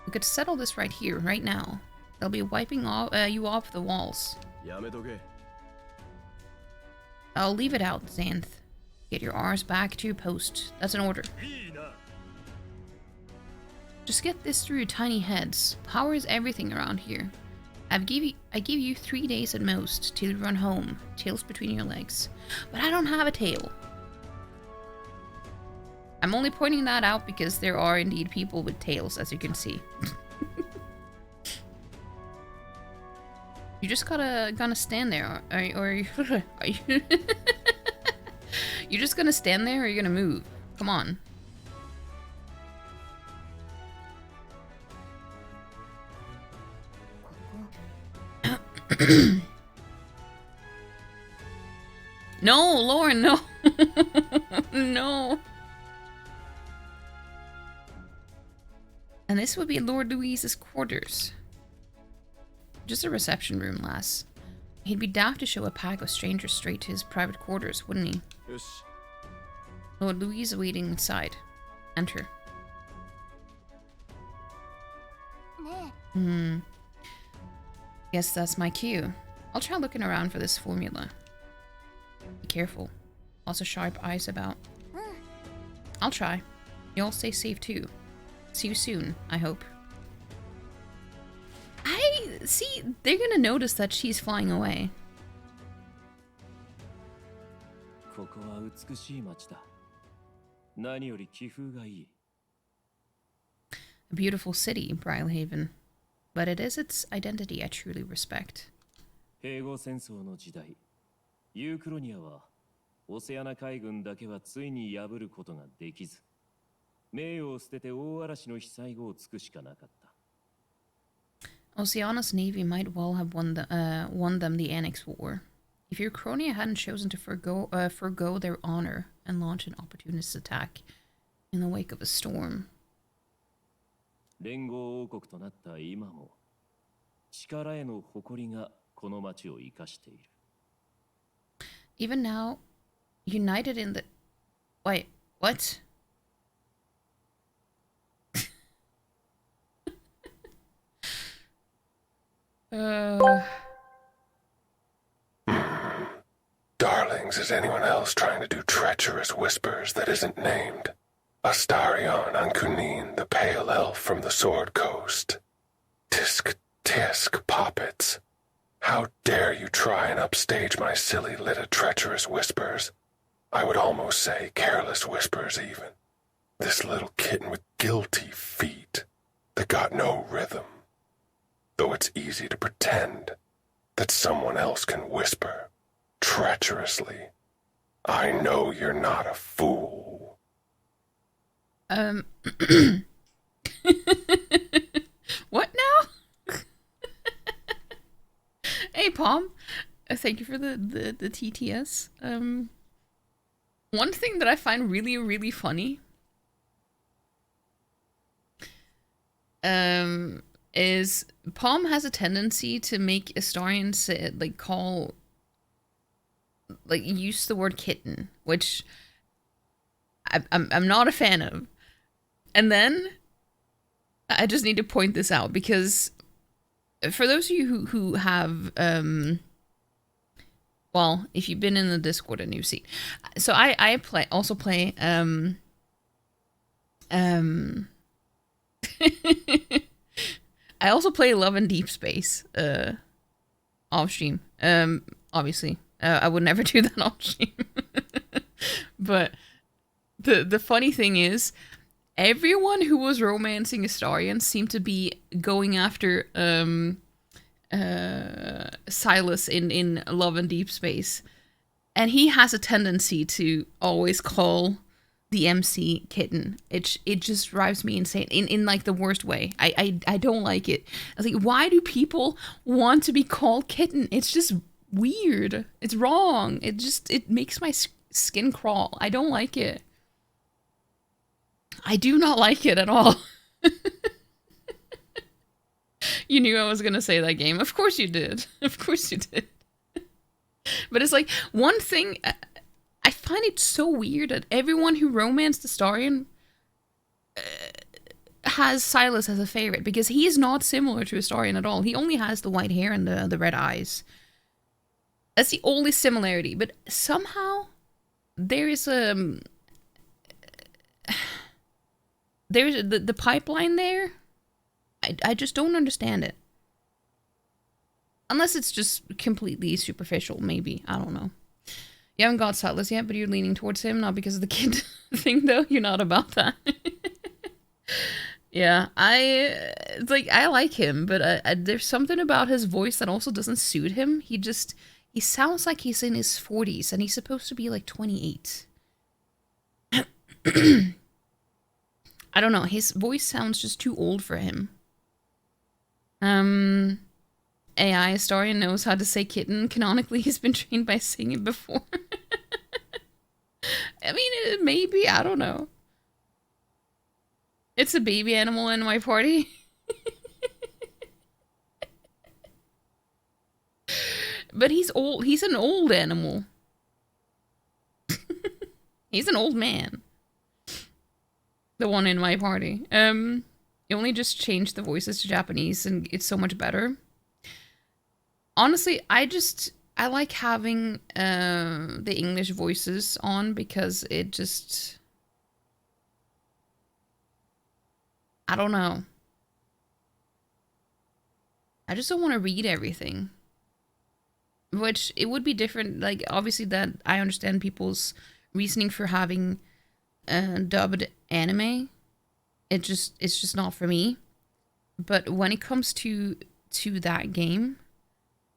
We could settle this right here, right now. They'll be wiping you off the walls. I'll leave it out, Xanth. Get your R's back to your post. That's an order. Just get this through your tiny heads. Power is everything around here. I give you 3 days at most till you run home, tails between your legs. But I don't have a tail. I'm only pointing that out because there are indeed people with tails, as you can see. You just gonna stand there, or are you? You're just gonna stand there, or you're gonna move? Come on. No, Lauren, no. No. And this would be Lord Louise's quarters. Just a reception room, lass. He'd be daft to show a pack of strangers straight to his private quarters, wouldn't he? Yes. Lord Louis is waiting inside. Enter. Guess that's my cue. I'll try looking around for this formula. Be careful. Lots of sharp eyes about. I'll try. You all stay safe too. See you soon, I hope. See, they're gonna notice that she's flying away. A beautiful city, Brylehaven. But it is its identity I truly respect. 併合戦争の時代、ユークロニアはオセアナ海軍だけはついに破ることができず、名誉を捨てて大嵐の被災後を尽くしかなかった。Oceana's navy might well have won them the Annex War, if Ukrainia hadn't chosen to forgo their honor and launch an opportunist attack in the wake of a storm. 連合王国となった今も、力への誇りがこの町を生かしている。Even now, united in the... Wait, what? Darlings, is anyone else trying to do treacherous whispers that isn't named? Astarion Ankunin, the pale elf from the Sword Coast. Tisk, tisk, poppets. How dare you try and upstage my silly little treacherous whispers? I would almost say careless whispers even. This little kitten with guilty feet that got no rhythm. Though it's easy to pretend that someone else can whisper treacherously. I know you're not a fool. What now? Hey, Palm. Thank you for the TTS. One thing that I find really, really funny is Palm has a tendency to make Astarion say, use the word kitten, which I'm not a fan of. And then I just need to point this out because for those of you who have well, if you've been in the Discord and you've seen, so I also play I also play Love and Deep Space off stream. Obviously, I would never do that off stream. But the funny thing is, everyone who was romancing Astarion seemed to be going after Silas in Love and Deep Space, and he has a tendency to always call the MC kitten. It just drives me insane in like the worst way. I don't like it. I was like, why do people want to be called kitten? It's just weird. It's wrong. It makes my skin crawl. I don't like it. I do not like it at all. You knew I was gonna say that game. Of course you did. Of course you did. But it's like, one thing, I find it so weird that everyone who romanced Astarion has Silas as a favorite, because he is not similar to Astarion at all. He only has the white hair and the red eyes. That's the only similarity. But somehow there is there's the pipeline there. I just don't understand it. Unless it's just completely superficial, maybe. I don't know. You haven't got Silas yet, but you're leaning towards him, not because of the kid thing, though. You're not about that. Yeah, I like him, but there's something about his voice that also doesn't suit him. He sounds like he's in his 40s, and he's supposed to be like 28. I don't know, his voice sounds just too old for him. AI Astarion knows how to say kitten. Canonically, he's been trained by saying it before. I mean, maybe, I don't know. It's a baby animal in my party. But he's old. He's an old animal. He's an old man. The one in my party. You only just changed the voices to Japanese and it's so much better. Honestly, I like having the English voices on because it just... I don't know. I just don't want to read everything. Which, it would be different, like, obviously that I understand people's reasoning for having dubbed anime. It's just not for me. But when it comes to that game,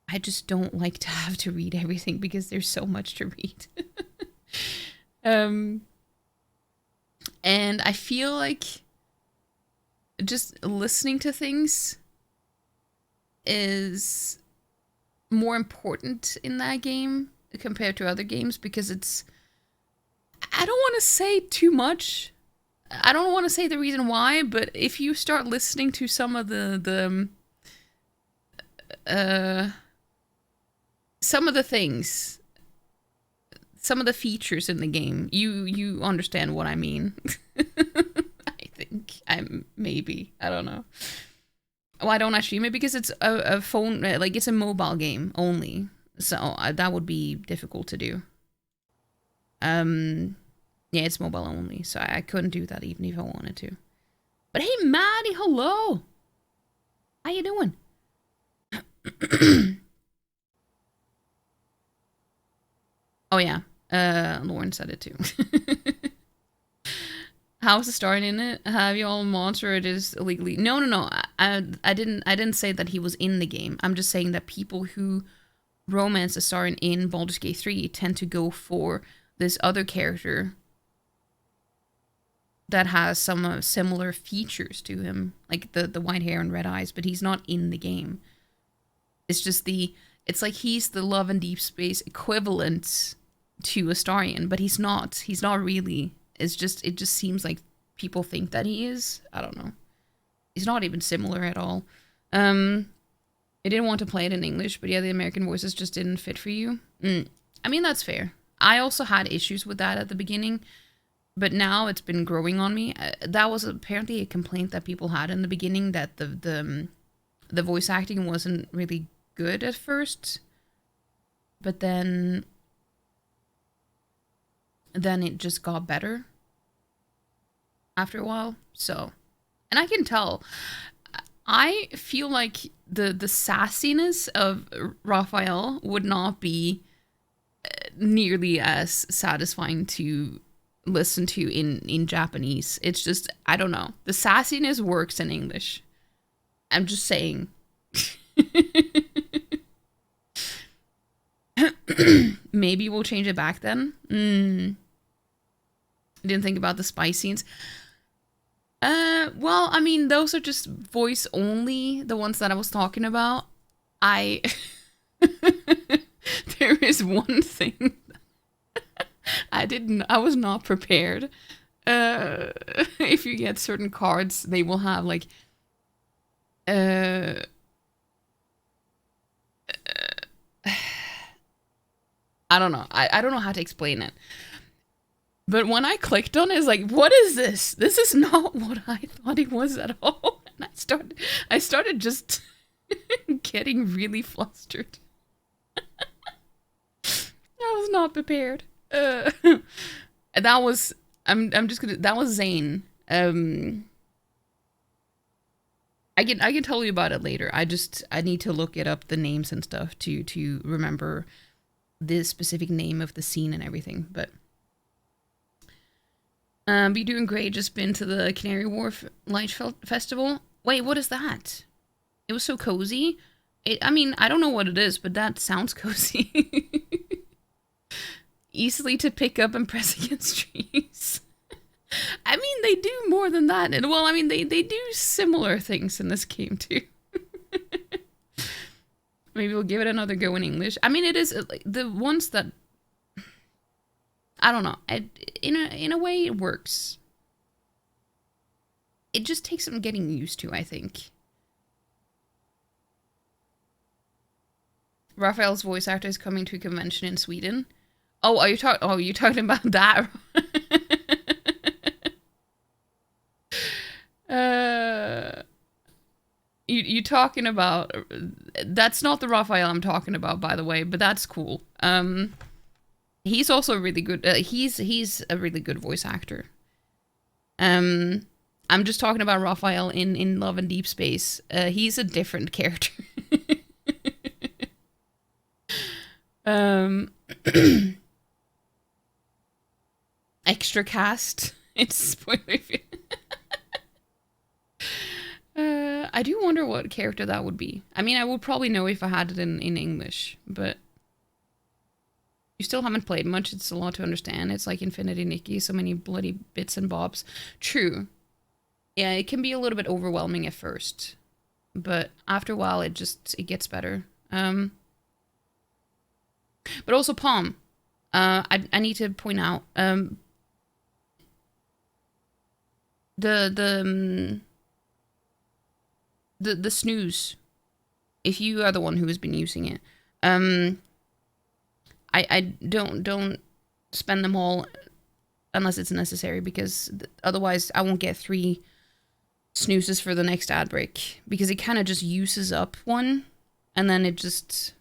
I just don't like to have to read everything because there's so much to read. And I feel like just listening to things is more important in that game compared to other games because it's... I don't want to say too much. I don't want to say the reason why, but if you start listening to some of the things, some of the features in the game, you understand what I mean. I think maybe, I don't know. Why don't I stream it? Because it's a phone, like it's a mobile game only, so that would be difficult to do. Yeah, it's mobile only, so I couldn't do that even if I wanted to. But hey, Maddie, hello! How you doing? Oh yeah, Lauren said it too. How's the starting in it? Have you all mods or it is illegally? No. I didn't say that he was in the game. I'm just saying that people who romance a starring in Baldur's Gate 3 tend to go for this other character that has some similar features to him, like the white hair and red eyes, but he's not in the game. It's just it's like he's the Love and Deep Space equivalent to Astarion, but he's not. He's not really. It just seems like people think that he is. I don't know. He's not even similar at all. I didn't want to play it in English, but yeah, the American voices just didn't fit for you. I mean, that's fair. I also had issues with that at the beginning, but now it's been growing on me. That was apparently a complaint that people had in the beginning, that the voice acting wasn't really good at first, but then it just got better after a while. So, and I can tell, I feel like the sassiness of Raphael would not be nearly as satisfying to listen to in Japanese. It's just, I don't know. The sassiness works in English. I'm just saying. Maybe we'll change it back then. Didn't think about the spy scenes. Well, I mean, those are just voice only, the ones that I was talking about. There is one thing I was not prepared. If you get certain cards, they will have like I don't know. I don't know how to explain it. But when I clicked on it, it's like, what is this? This is not what I thought it was at all. And I started just getting really flustered. I was not prepared. That was Zane. I can tell you about it later. I need to look it up, the names and stuff, to remember the specific name of the scene and everything. But be doing great. Just been to the Canary Wharf Light Festival. Wait, what is that? It was so cozy. I mean, I don't know what it is, but that sounds cozy. Easily to pick up and press against trees. I mean, they do more than that. And well, I mean, they do similar things in this game too. Maybe we'll give it another go in English. I mean, it is the ones that, I don't know. In a way, it works. It just takes some getting used to, I think. Raphael's voice actor is coming to a convention in Sweden. Oh, are you talking? Oh, you're talking about that? You talking about? That's not the Raphael I'm talking about, by the way. But that's cool. He's also really good. He's a really good voice actor. I'm just talking about Raphael in Love and Deep Space. He's a different character. Extra cast. It's spoiler. I do wonder what character that would be. I mean, I would probably know if I had it in English, but you still haven't played much. It's a lot to understand. It's like Infinity Nikki, so many bloody bits and bobs. True. Yeah, it can be a little bit overwhelming at first, but after a while, it gets better. But also Palm. I need to point out the snooze, if you are the one who has been using it, I don't spend them all unless it's necessary, because otherwise I won't get 3 snoozes for the next ad break, because it kind of just uses up one, and then it just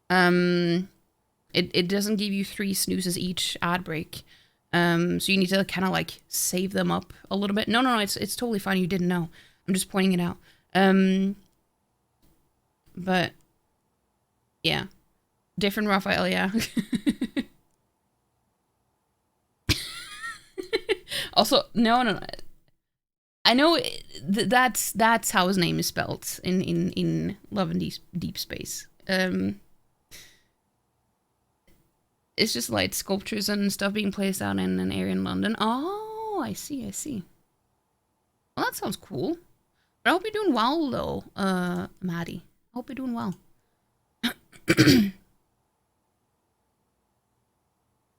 it doesn't give you 3 snoozes each ad break. So you need to kind of like save them up a little bit. No, it's totally fine. You didn't know. I'm just pointing it out. But yeah, different Raphael, yeah. Also, no. I know that's how his name is spelled in Love and Deep Space. It's just like sculptures and stuff being placed out in an area in London. Oh, I see. Well, that sounds cool. But I hope you're doing well, though, Maddie. I hope you're doing well.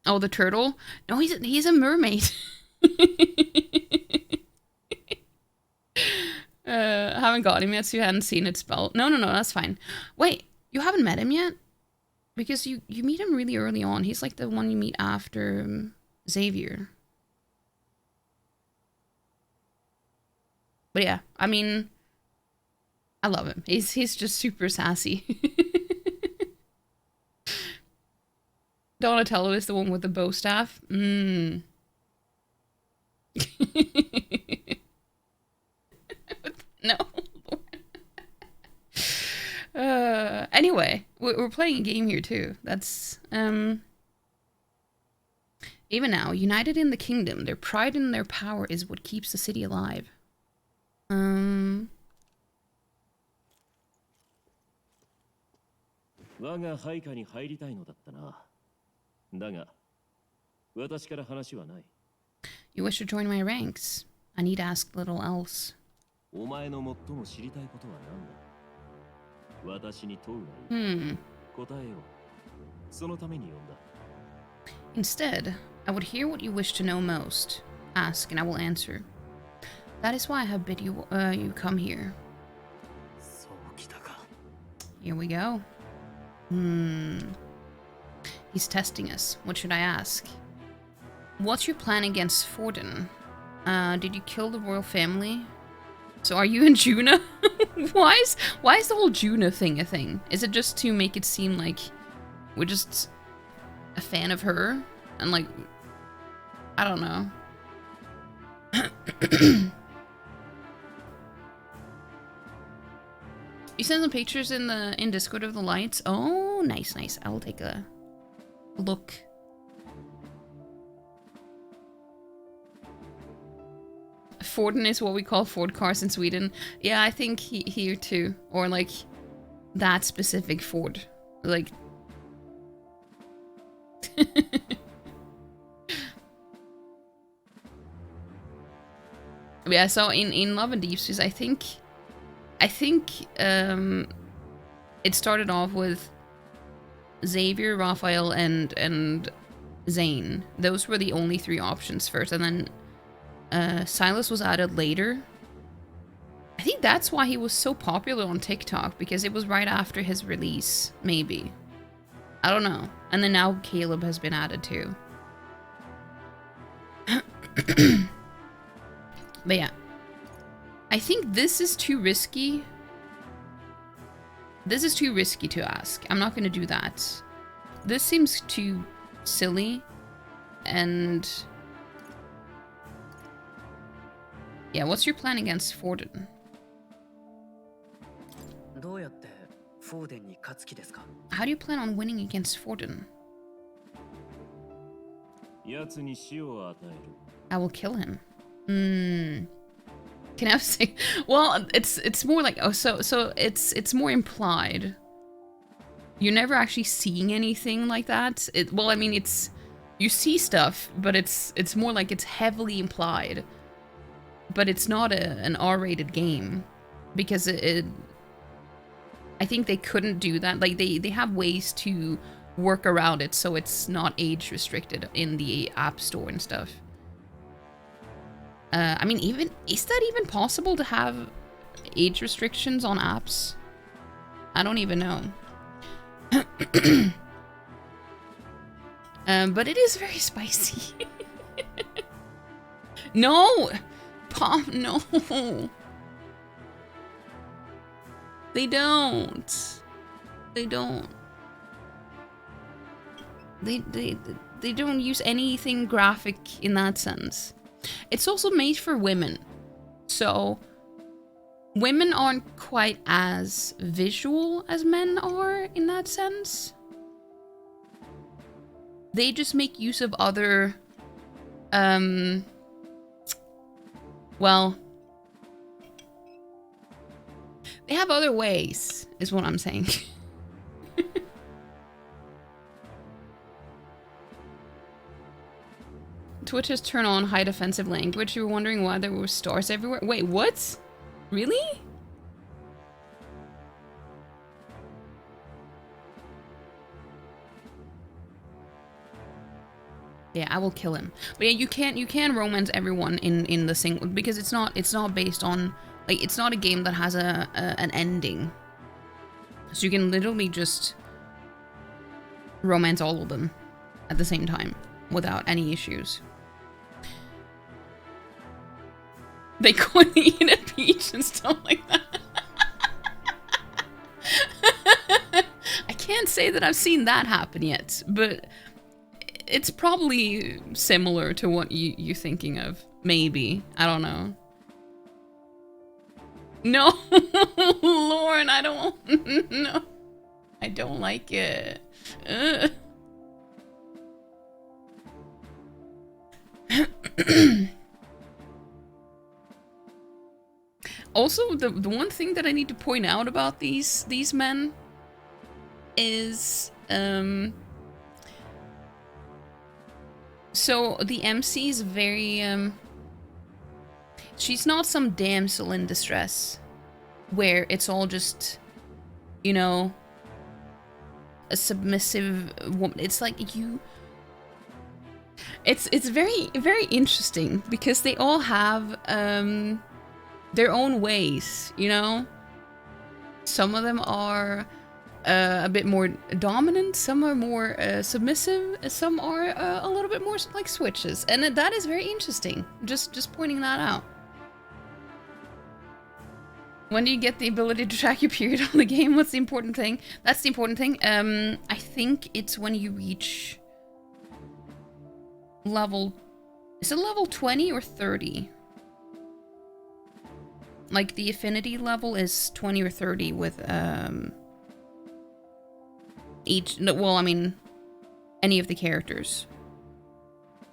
Oh, the turtle? No, he's a mermaid. I haven't got him yet, so you hadn't seen it spelled. No, that's fine. Wait, you haven't met him yet? Because you meet him really early on. He's like the one you meet after Xavier. But yeah, I mean, I love him. He's just super sassy. Donatello is the one with the bow staff. No. Anyway, we're playing a game here too. That's even now, united in the kingdom, their pride and their power is what keeps the city alive. 我が配下に入りたいのだったな。だが、私から話はない。You wish to join my ranks? I need to ask little else. お前の最も知りたいことは何だ？私に問うがいい。答えよう。そのために呼んだ。Instead, I would hear what you wish to know most. Ask, and I will answer. That is why I have bid you come here. Here we go. He's testing us. What should I ask? What's your plan against Forden? Did you kill the royal family? So are you and Juna? why is the whole Juna thing a thing? Is it just to make it seem like we're just a fan of her? And like, I don't know. You send some pictures in Discord of the lights. Oh, nice. I will take a look. Forden is what we call Ford cars in Sweden. Yeah, I think here too, or like that specific Ford, like. Yeah, so in Love and Deep Space, I think it started off with Xavier, Raphael, and Zane. Those were the only 3 options first, and then Silas was added later. I think that's why he was so popular on TikTok, because it was right after his release, maybe. I don't know. And then now Caleb has been added too. But yeah. I think this is too risky. This is too risky to ask. I'm not going to do that. This seems too silly. And... yeah, what's your plan against Forden? How do you plan on winning against Forden? I will kill him. Can I say? Well, it's more like, oh, so it's more implied. You're never actually seeing anything like that. Well, I mean, you see stuff, but it's more like it's heavily implied. But it's not an R-rated game, because I think they couldn't do that. Like they have ways to work around it so it's not age restricted in the App Store and stuff. I mean, is that even possible to have age restrictions on apps? I don't even know. But it is very spicy. No! Pom, no! They don't. They don't. They don't use anything graphic in that sense. It's also made for women. So women aren't quite as visual as men are in that sense. They just make use of other well, they have other ways, is what I'm saying. Twitch has turned on high defensive language. You were wondering why there were stars everywhere. Wait, what? Really? Yeah, I will kill him. But yeah, you can romance everyone in the single, because it's not based on, like, it's not a game that has an ending. So you can literally just romance all of them at the same time without any issues. They couldn't eat a peach and stuff like that. I can't say that I've seen that happen yet, but it's probably similar to what you're thinking of. Maybe. I don't know. No! Lauren, I don't... No. I don't like it. Ugh. Also, the one thing that I need to point out about these men is so the MC is very she's not some damsel in distress where it's all just, you know, a submissive woman. It's like it's very, very interesting because they all have their own ways, you know? Some of them are a bit more dominant, some are more submissive, some are a little bit more like switches. And that is very interesting. Just pointing that out. When do you get the ability to track your period on the game? What's the important thing? That's the important thing. I think it's when you reach level... Is it level 20 or 30? Like, the affinity level is 20 or 30 with, well, I mean, any of the characters.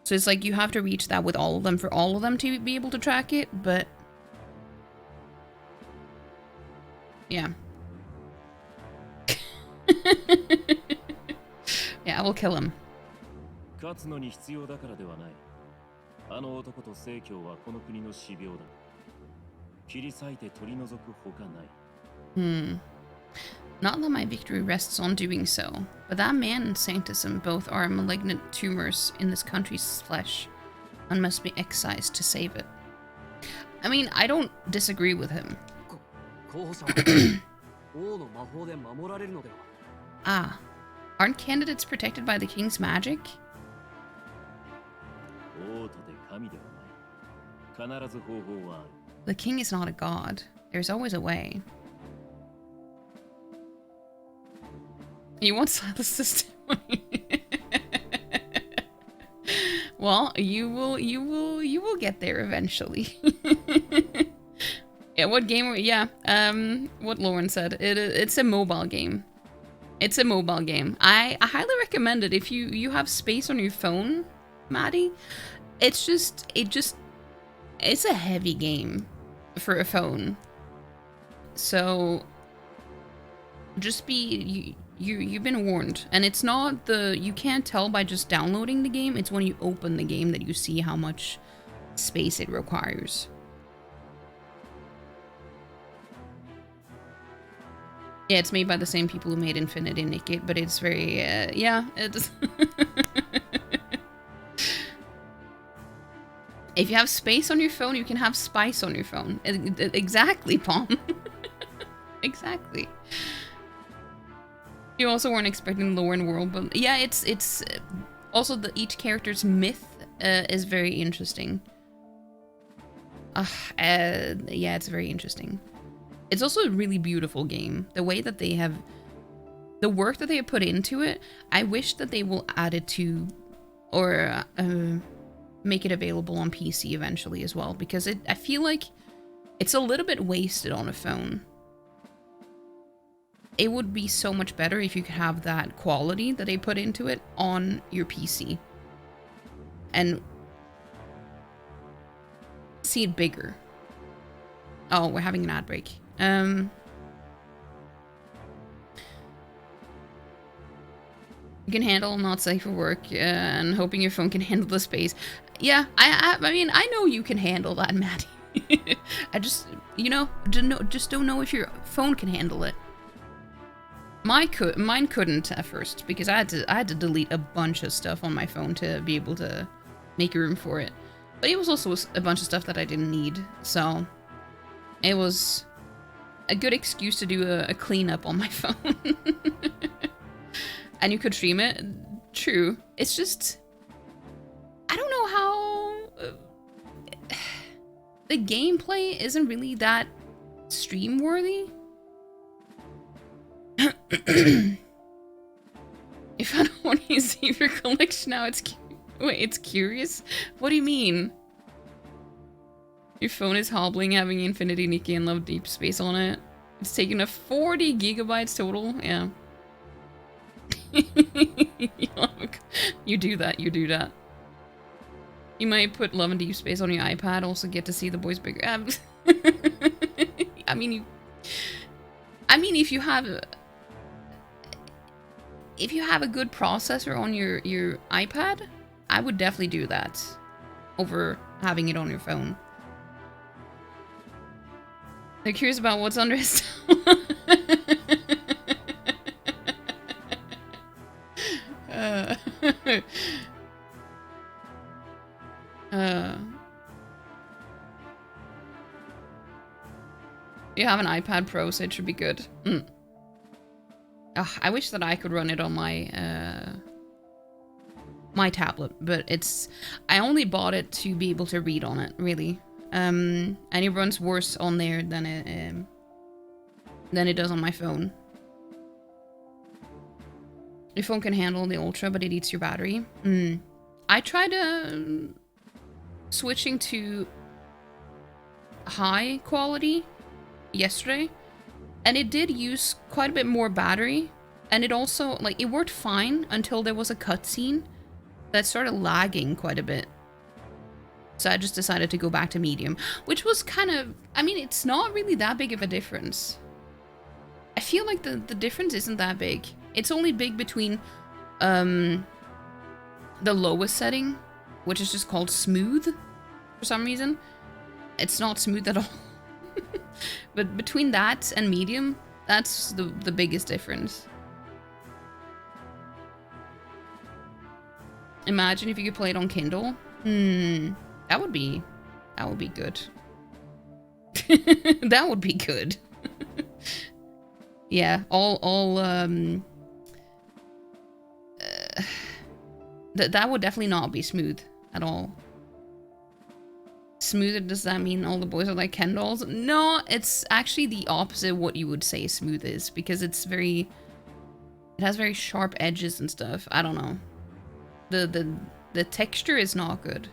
So it's like you have to reach that with all of them for all of them to be able to track it, but... Yeah. Yeah, I will kill him. Not that my victory rests on doing so, but that man and sanctism both are malignant tumors in this country's flesh and must be excised to save it. I mean, I don't disagree with him. Ah. Aren't candidates protected by the king's magic? 王とて神ではない。必ず方法はある。The king is not a god. There's always a way. You want Silas system? Well, you will get there eventually. Yeah, what game? Yeah, what Lauren said. It's a mobile game. It's a mobile game. I highly recommend it if you have space on your phone, Maddie. It's a heavy game for a phone. So just you've been warned. And it's not you can't tell by just downloading the game. It's when you open the game that you see how much space it requires. Yeah, it's made by the same people who made Infinity Nikit, but it's very, yeah, it's... If you have space on your phone, you can have spice on your phone. Exactly, Palm. Exactly. You also weren't expecting the Lauren world, but yeah, it's also each character's myth is very interesting. Yeah, it's very interesting. It's also a really beautiful game. The way that they have... The work that they have put into it, I wish that they will add it to... Or make it available on PC eventually as well. Because I feel like it's a little bit wasted on a phone. It would be so much better if you could have that quality that they put into it on your PC. And see it bigger. Oh, we're having an ad break. You can handle not safe for work and hoping your phone can handle the space. Yeah, I mean, I know you can handle that, Maddie. I just, you know, just don't know if your phone can handle it. Mine couldn't at first because I had to delete a bunch of stuff on my phone to be able to make room for it. But it was also a bunch of stuff that I didn't need, so it was a good excuse to do a cleanup on my phone. And you could stream it. True. It's just... I don't know how... the gameplay isn't really that stream-worthy. If I don't want to save your collection now, it's... Wait, it's curious? What do you mean? Your phone is hobbling, having Infinity Nikki and Love Deep Space on it. It's taking up 40 gigabytes total. Yeah. You do that, you do that. You might put Love and Deep Space on your iPad, also get to see the boys bigger. I mean, if you have a good processor on your iPad, I would definitely do that over having it on your phone. They're curious about what's under his You have an iPad Pro, so it should be good. I wish that I could run it on my my tablet, but I only bought it to be able to read on it, really. And it runs worse on there than it does on my phone. Your phone can handle the Ultra, but it eats your battery. I tried switching to high quality yesterday, and it did use quite a bit more battery, and it also, like, it worked fine until there was a cutscene that started lagging quite a bit. So I just decided to go back to medium, which was kind of, I mean, it's not really that big of a difference. I feel like the difference isn't that big. It's only big between the lowest setting, which is just called smooth for some reason. It's not smooth at all. But between that and medium, that's the biggest difference. Imagine if you could play it on Kindle. That would be good. That would be good. Yeah, that would definitely not be smooth at all. Smoother, does that mean all the boys are like Ken dolls? No, it's actually the opposite of what you would say smooth is, because it has very sharp edges and stuff. I don't know. The texture is not good.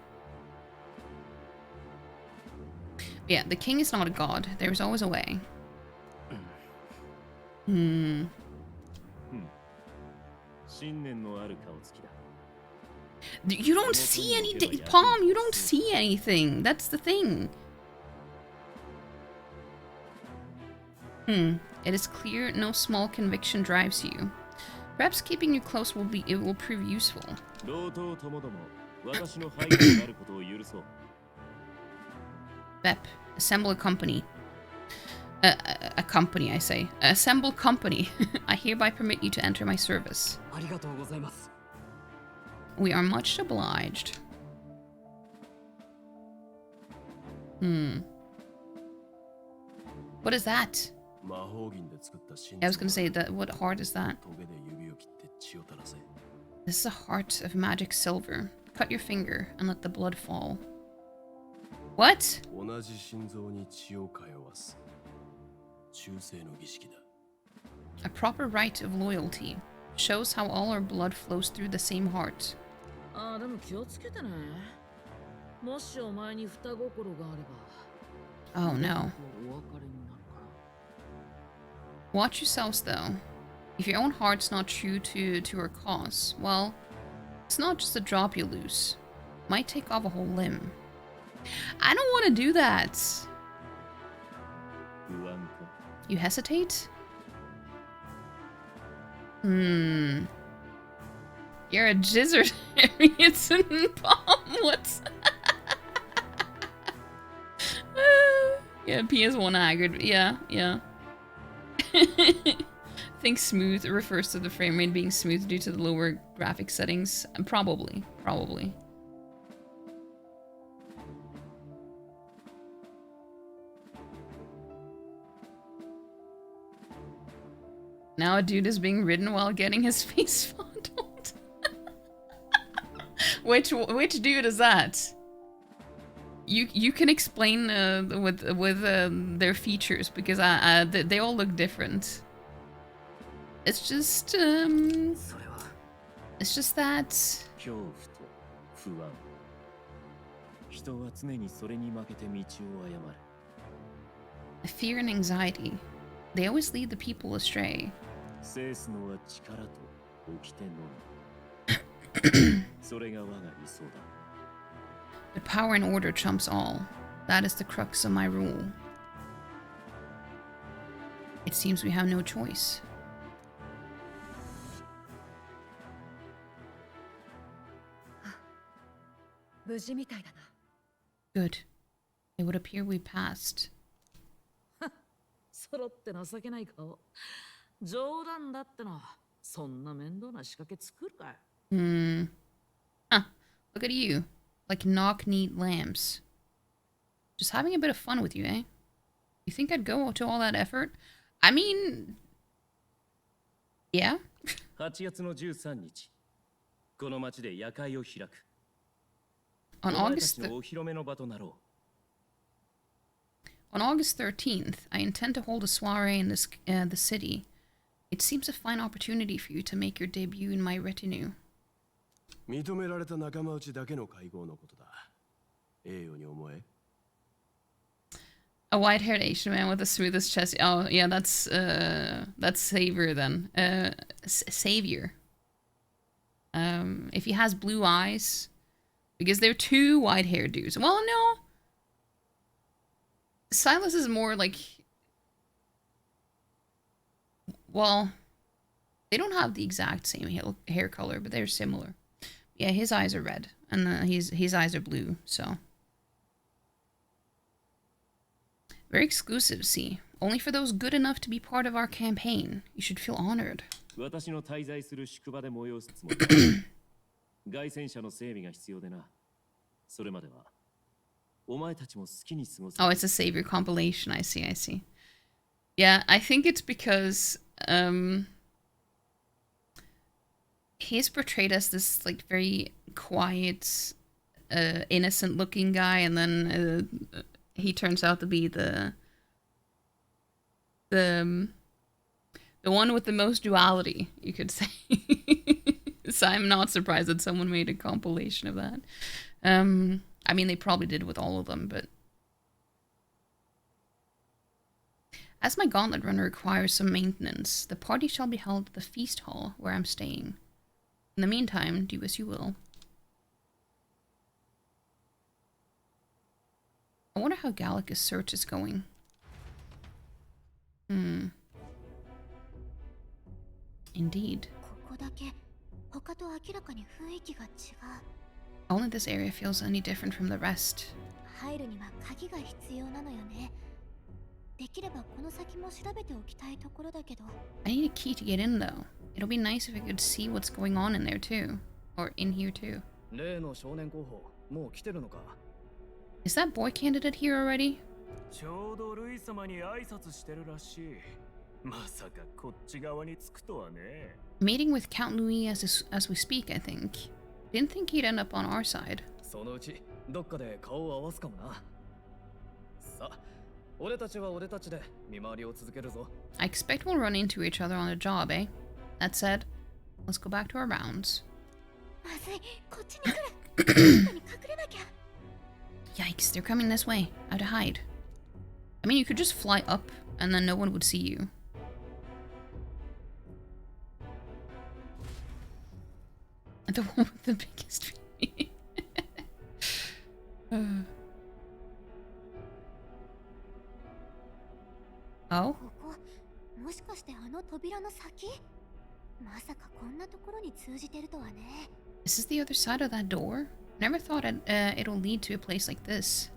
Yeah, the king is not a god. There's always a way. You don't see anything, Palm. You don't see anything. That's the thing. It is clear no small conviction drives you. Perhaps keeping you close will prove useful. Bep, assemble a company. A company, I say. Assemble company. I hereby permit you to enter my service. We are much obliged. What is that? I was gonna say that. What heart is that? This is a heart of magic silver. Cut your finger and let the blood fall. What? A proper rite of loyalty. Shows how all our blood flows through the same heart. Oh no. Watch yourselves though. If your own heart's not true to her cause, well, it's not just a drop you lose. Might take off a whole limb. I don't want to do that. You hesitate? You're a gizzard, Harriet's in palm. What's yeah, PS1 haggard. Yeah. Think smooth refers to the frame rate being smooth due to the lower graphic settings. Probably. Now a dude is being ridden while getting his face fondled. Which dude is that? You can explain with their features, because they all look different. It's just that fear and anxiety, they always lead the people astray. But power and order trumps all. That is the crux of my rule. It seems we have no choice. Good. It would appear we passed. Huh. Look at you. Like knock-kneed lambs. Just having a bit of fun with you, eh? You think I'd go to all that effort? I mean... yeah? On August 13th, I intend to hold a soiree in the city. It seems a fine opportunity for you to make your debut in my retinue. A white-haired Asian man with the smoothest chest. Oh, yeah, that's Savior then. Savior. If he has blue eyes, because they're two white-haired dudes. Well, no. Silas is more like... well, they don't have the exact same hair color, but they're similar. Yeah, his eyes are red, and his eyes are blue, so... very exclusive, see. Only for those good enough to be part of our campaign. You should feel honored. Oh, it's a Savior compilation. I see. Yeah, I think it's because he's portrayed as this like very quiet, innocent looking guy, and then he turns out to be the one with the most duality, you could say. So I'm not surprised that someone made a compilation of that. I mean, they probably did with all of them, but as my gauntlet run requires some maintenance, the party shall be held at the feast hall where I'm staying. In the meantime, do as you will. I wonder how Gallicus' search is going. Indeed. Only this area feels any different from the rest. I need a key to get in though. It'll be nice if I could see what's going on in there too. Or in here too. Is that boy candidate here already? Meeting with Count Louis as we speak, I think. Didn't think he'd end up on our side. I expect we'll run into each other on the job, eh? That said, let's go back to our rounds. Yikes, they're coming this way. How to hide? I mean, you could just fly up and then no one would see you. The one with the biggest feet. Oh? Is this the other side of that door? Never thought it'll lead to a place like this.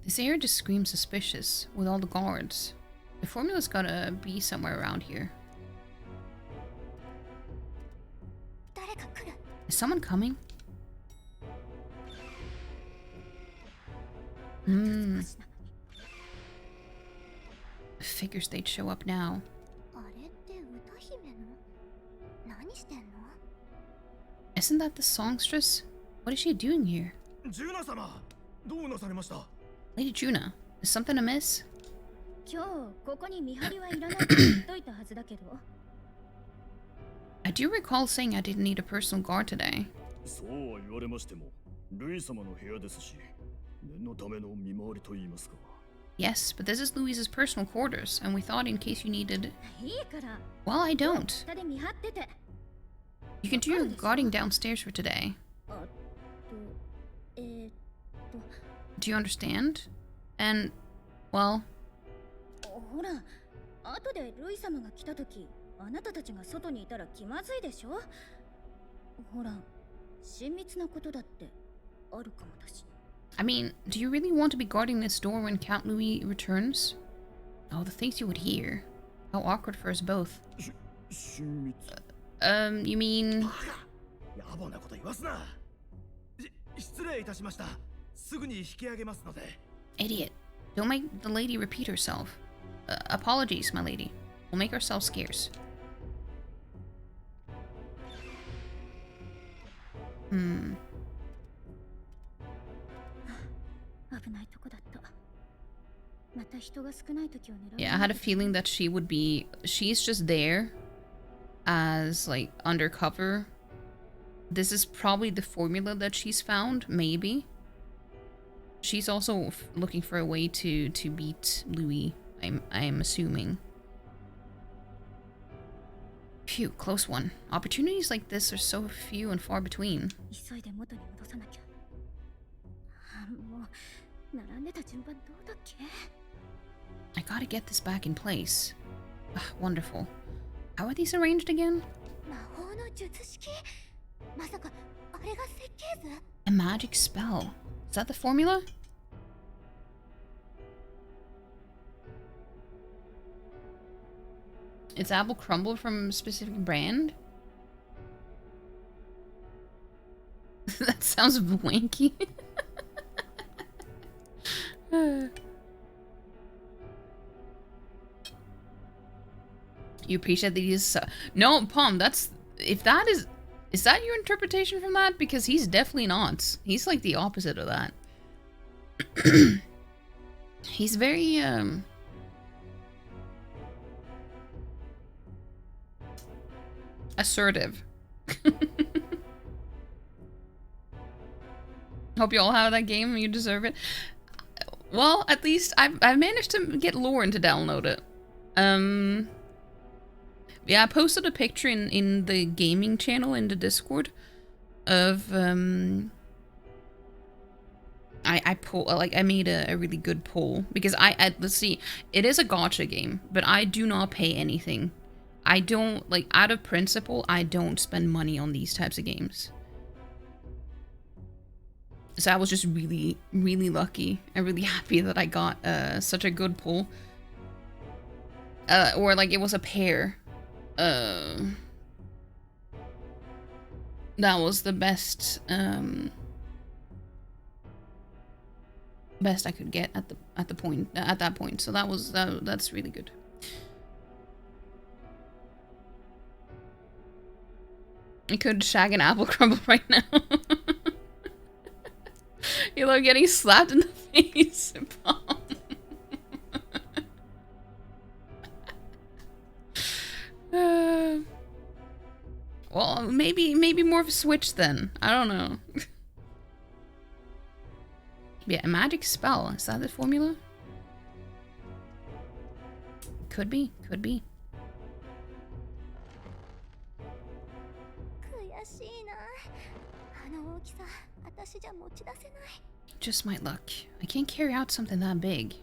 This area just screams suspicious, with all the guards. The formula's gotta be somewhere around here. Is someone coming? Figures they'd show up now. Isn't that the songstress? What is she doing here? Lady Juna, is something amiss? I do recall saying I didn't need a personal guard today. Yes, but this is Louise's personal quarters, and we thought in case you needed... Well, I don't. You can do your guarding downstairs for today. Do you understand? And, well... I mean, do you really want to be guarding this door when Count Louis returns? Oh, the things you would hear. How awkward for us both. You mean... Idiot. Don't make the lady repeat herself. Apologies, my lady. We'll make ourselves scarce. Yeah, I had a feeling that she would be... She's just there as, like, undercover. This is probably the formula that she's found, maybe. She's also looking for a way to beat Louis, I'm assuming. Phew, close one. Opportunities like this are so few and far between. I gotta get this back in place. Ah, wonderful. How are these arranged again? A magic spell. Is that the formula? It's apple crumble from a specific brand? That sounds wanky. You appreciate that he's no, Palm, that's if that is that your interpretation from that? Because he's definitely not. He's like the opposite of that. He's very assertive. Hope you all have that game. You deserve it. Well, at least I've managed to get Lauren to download it. Yeah, I posted a picture in the gaming channel in the Discord of I made a really good poll because let's see, it is a gacha game, but I do not pay anything. I don't, like, out of principle, I don't spend money on these types of games. So I was just really, really lucky and really happy that I got such a good poll. Or like it was a pair. That was the best best I could get at that point. So that's really good. I could shag an apple crumble right now. You love getting slapped in the face. Well, maybe more of a Switch then. I don't know. Yeah, a magic spell. Is that the formula? Could be. Could be. Just my luck. I can't carry out something that big.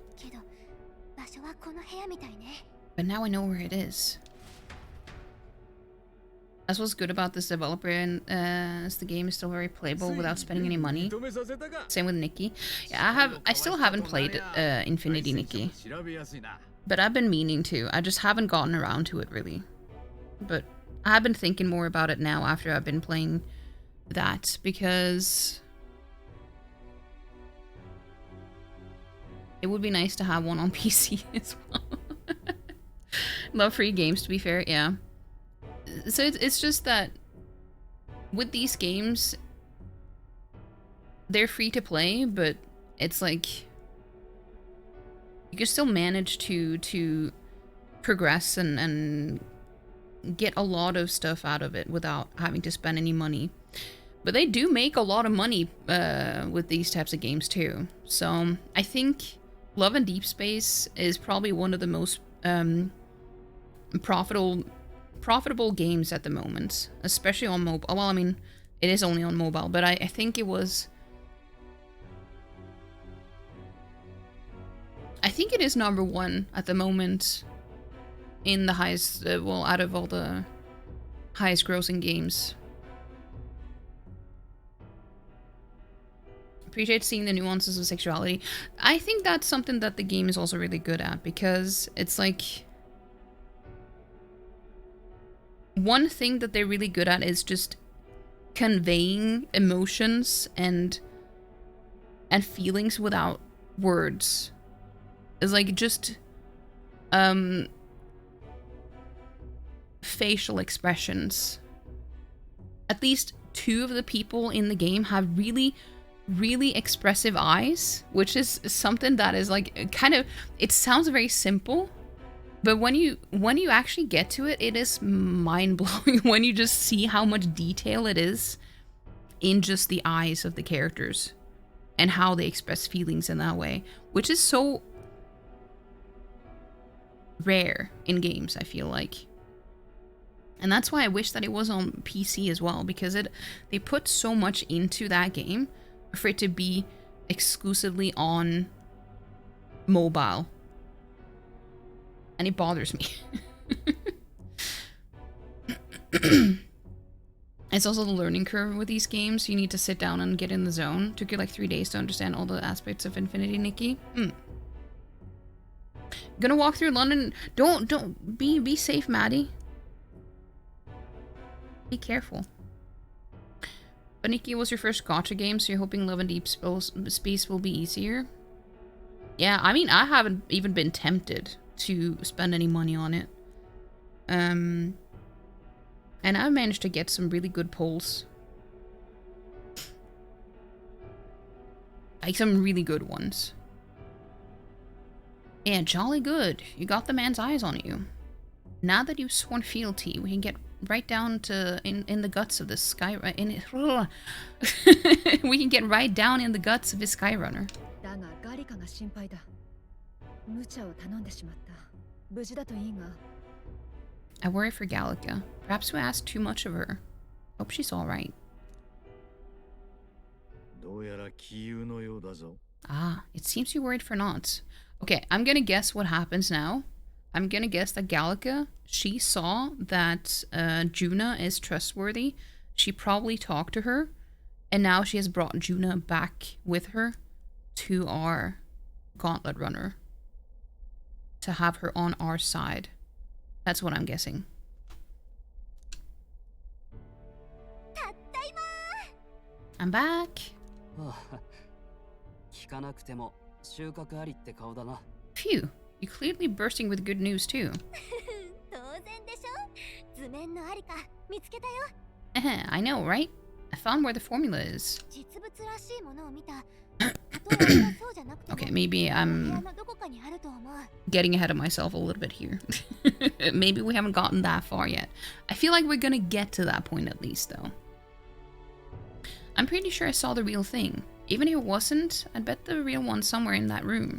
But now I know where it is. That's what's good about this developer, and as the game is still very playable without spending any money. Same with Nikki. Yeah, I still haven't played Infinity Nikki, but I've been meaning to. I just haven't gotten around to it really. But I have been thinking more about it now after I've been playing that, because it would be nice to have one on PC as well. Love free games, to be fair, yeah. So it's just that with these games, they're free to play, but it's like you can still manage to progress and get a lot of stuff out of it without having to spend any money. But they do make a lot of money with these types of games too. So I think Love and Deep Space is probably one of the most profitable games at the moment, especially on mobile. Well, I mean, it is only on mobile, but I think it was... I think it is #1 at the moment in the highest, well, out of all the highest grossing games. Appreciate seeing the nuances of sexuality. I think that's something that the game is also really good at, because it's like... One thing that they're really good at is just conveying emotions and feelings without words. It's like just facial expressions. At least 2 of the people in the game have really, really expressive eyes, which is something that is like kind of, it sounds very simple, but when you actually get to it, it is mind-blowing when you just see how much detail it is in just the eyes of the characters and how they express feelings in that way, which is so rare in games, I feel like. And that's why I wish that it was on PC as well, because they put so much into that game for it to be exclusively on mobile. And it bothers me. It's also the learning curve with these games. You need to sit down and get in the zone. Took you like 3 days to understand all the aspects of Infinity Nikki. Gonna walk through London. Don't be safe, Maddie. Be careful. But Nikki was your first gacha game, so you're hoping Love and Deep Space will be easier? Yeah, I mean, I haven't even been tempted to spend any money on it. And I managed to get some really good pulls. Like some really good ones. Yeah, jolly good. You got the man's eyes on you. Now that you've sworn fealty, we can get right down to in the guts of the sky. We can get right down in the guts of his Skyrunner. I worry for Gallica. Perhaps we asked too much of her. Hope she's all right. Ah, it seems you worried for naught. Okay, I'm gonna guess what happens now. I'm gonna guess that Gallica, she saw that Juna is trustworthy. She probably talked to her, and now she has brought Juna back with her to our gauntlet runner to have her on our side. That's what I'm guessing. I'm back. Phew, you're clearly bursting with good news too. I know, right? I found where the formula is. Okay, maybe I'm getting ahead of myself a little bit here. Maybe we haven't gotten that far yet. I feel like we're gonna get to that point at least, though. I'm pretty sure I saw the real thing. Even if it wasn't, I'd bet the real one's somewhere in that room.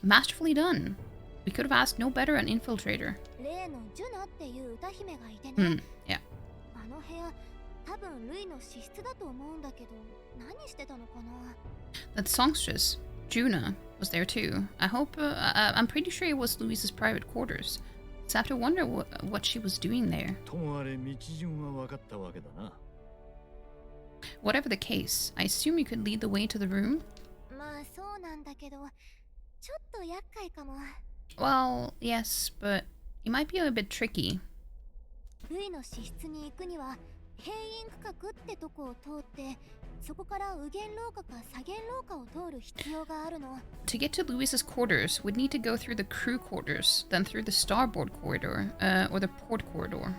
Masterfully done. We could have asked no better an infiltrator. Yeah. That songstress, Juna, was there too. I'm pretty sure it was Louise's private quarters. So I have to wonder what she was doing there. Whatever the case, I assume you could lead the way to the room? Well, yes, but it might be a bit tricky. To get to Louise's quarters, we'd need to go through the crew quarters, then through the starboard corridor, or the port corridor.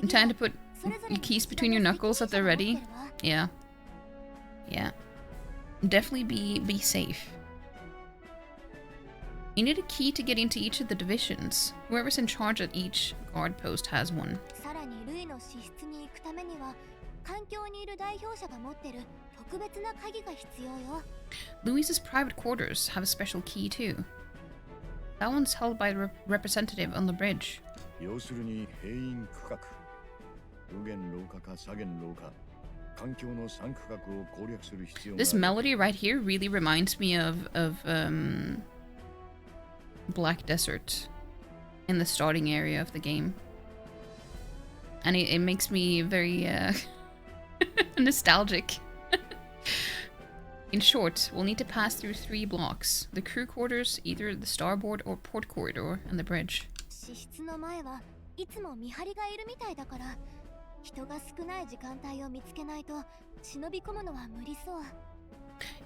Time to put your keys between your knuckles at the ready. Yeah. Yeah. Definitely be safe. You need a key to get into each of the divisions. Whoever's in charge at each guard post has one. Louise's private quarters have a special key too. That one's held by the representative on the bridge. This melody right here really reminds me of Black Desert in the starting area of the game. And it makes me very nostalgic. In short, we'll need to pass through 3 blocks. The crew quarters, either the starboard or port corridor, and the bridge.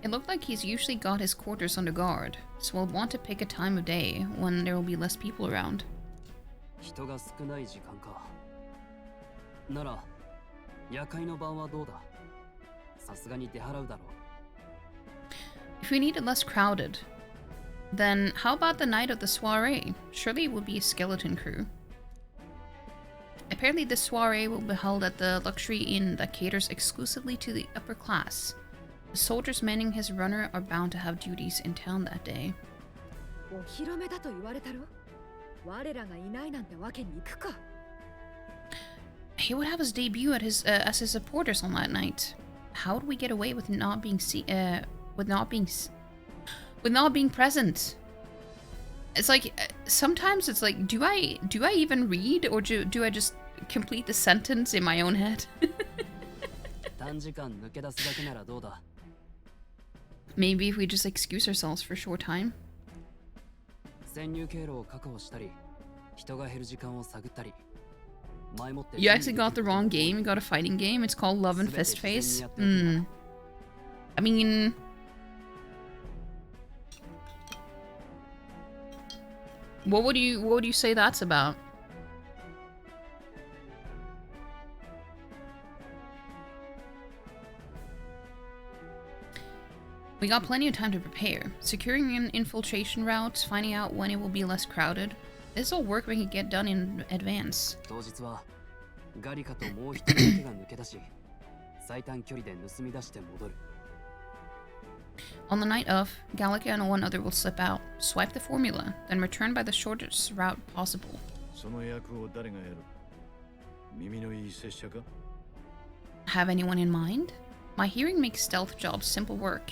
It looked like he's usually got his quarters under guard, so we'll want to pick a time of day when there will be less people around. If we need it less crowded, then how about the night of the soiree? Surely it will be a skeleton crew. Apparently the soiree will be held at the luxury inn that caters exclusively to the upper class. The soldiers manning his runner are bound to have duties in town that day. He would have his debut at as his supporters on that night. How would we get away with not being present? It's like sometimes it's like, do I even read, or do I just complete the sentence in my own head? Maybe if we just excuse ourselves for a short time. You actually got the wrong game. You got a fighting game. It's called Love and Fist Face. Hmm. I mean... What would you say that's about? We got plenty of time to prepare. Securing an infiltration route, finding out when it will be less crowded. This will work when you get done in advance. On the night of, Gallica and one other will slip out, swipe the formula, then return by the shortest route possible. Have anyone in mind? My hearing makes stealth jobs simple work.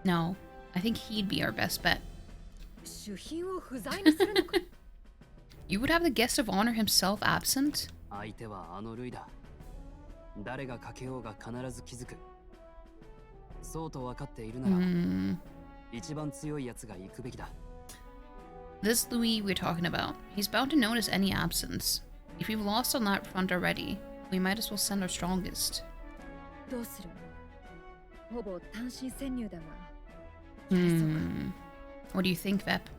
No, I think he'd be our best bet. You would have the guest of honor himself absent? This Louis we're talking about, he's bound to notice any absence. If we've lost on that front already, we might as well send our strongest. What do you think, Vep?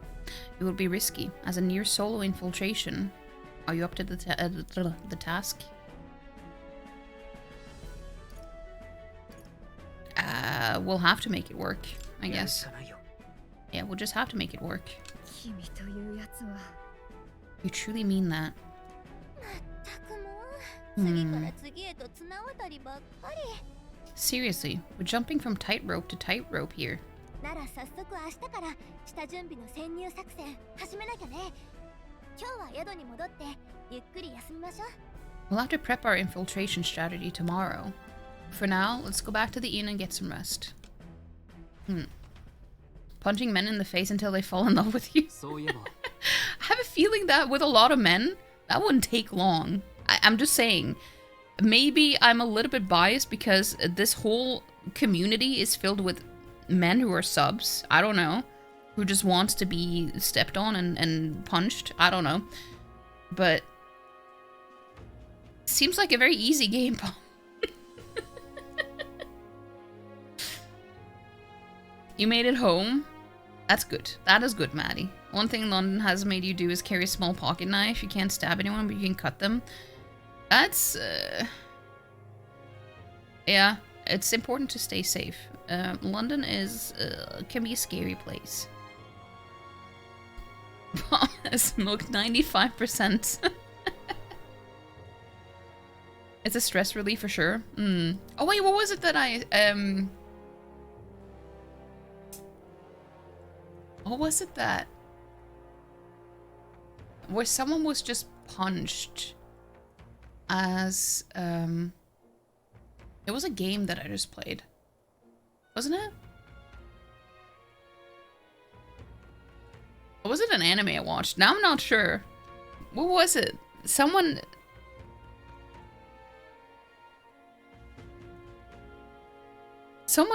It would be risky, as a near solo infiltration. Are you up to the task? We'll have to make it work, I guess. Yeah, we'll just have to make it work. You truly mean that? Seriously, we're jumping from tightrope to tightrope here. We'll have to prep our infiltration strategy tomorrow. For now, let's go back to the inn and get some rest. Punching men in the face until they fall in love with you. I have a feeling that with a lot of men, that wouldn't take long. I'm just saying, maybe I'm a little bit biased because this whole community is filled with men who are subs. I don't know. Who just wants to be stepped on and punched. I don't know. But seems like a very easy game, Paul. You made it home? That's good. That is good, Maddie. One thing London has made you do is carry a small pocket knife. You can't stab anyone, but you can cut them. That's, yeah, it's important to stay safe. London is, can be a scary place. Bomb has milked 95%. It's a stress relief for sure. Oh wait, what was it that what was it that... where someone was just punched as, it was a game that I just played. Wasn't it? Or was it an anime I watched? Now I'm not sure. What was it? Someone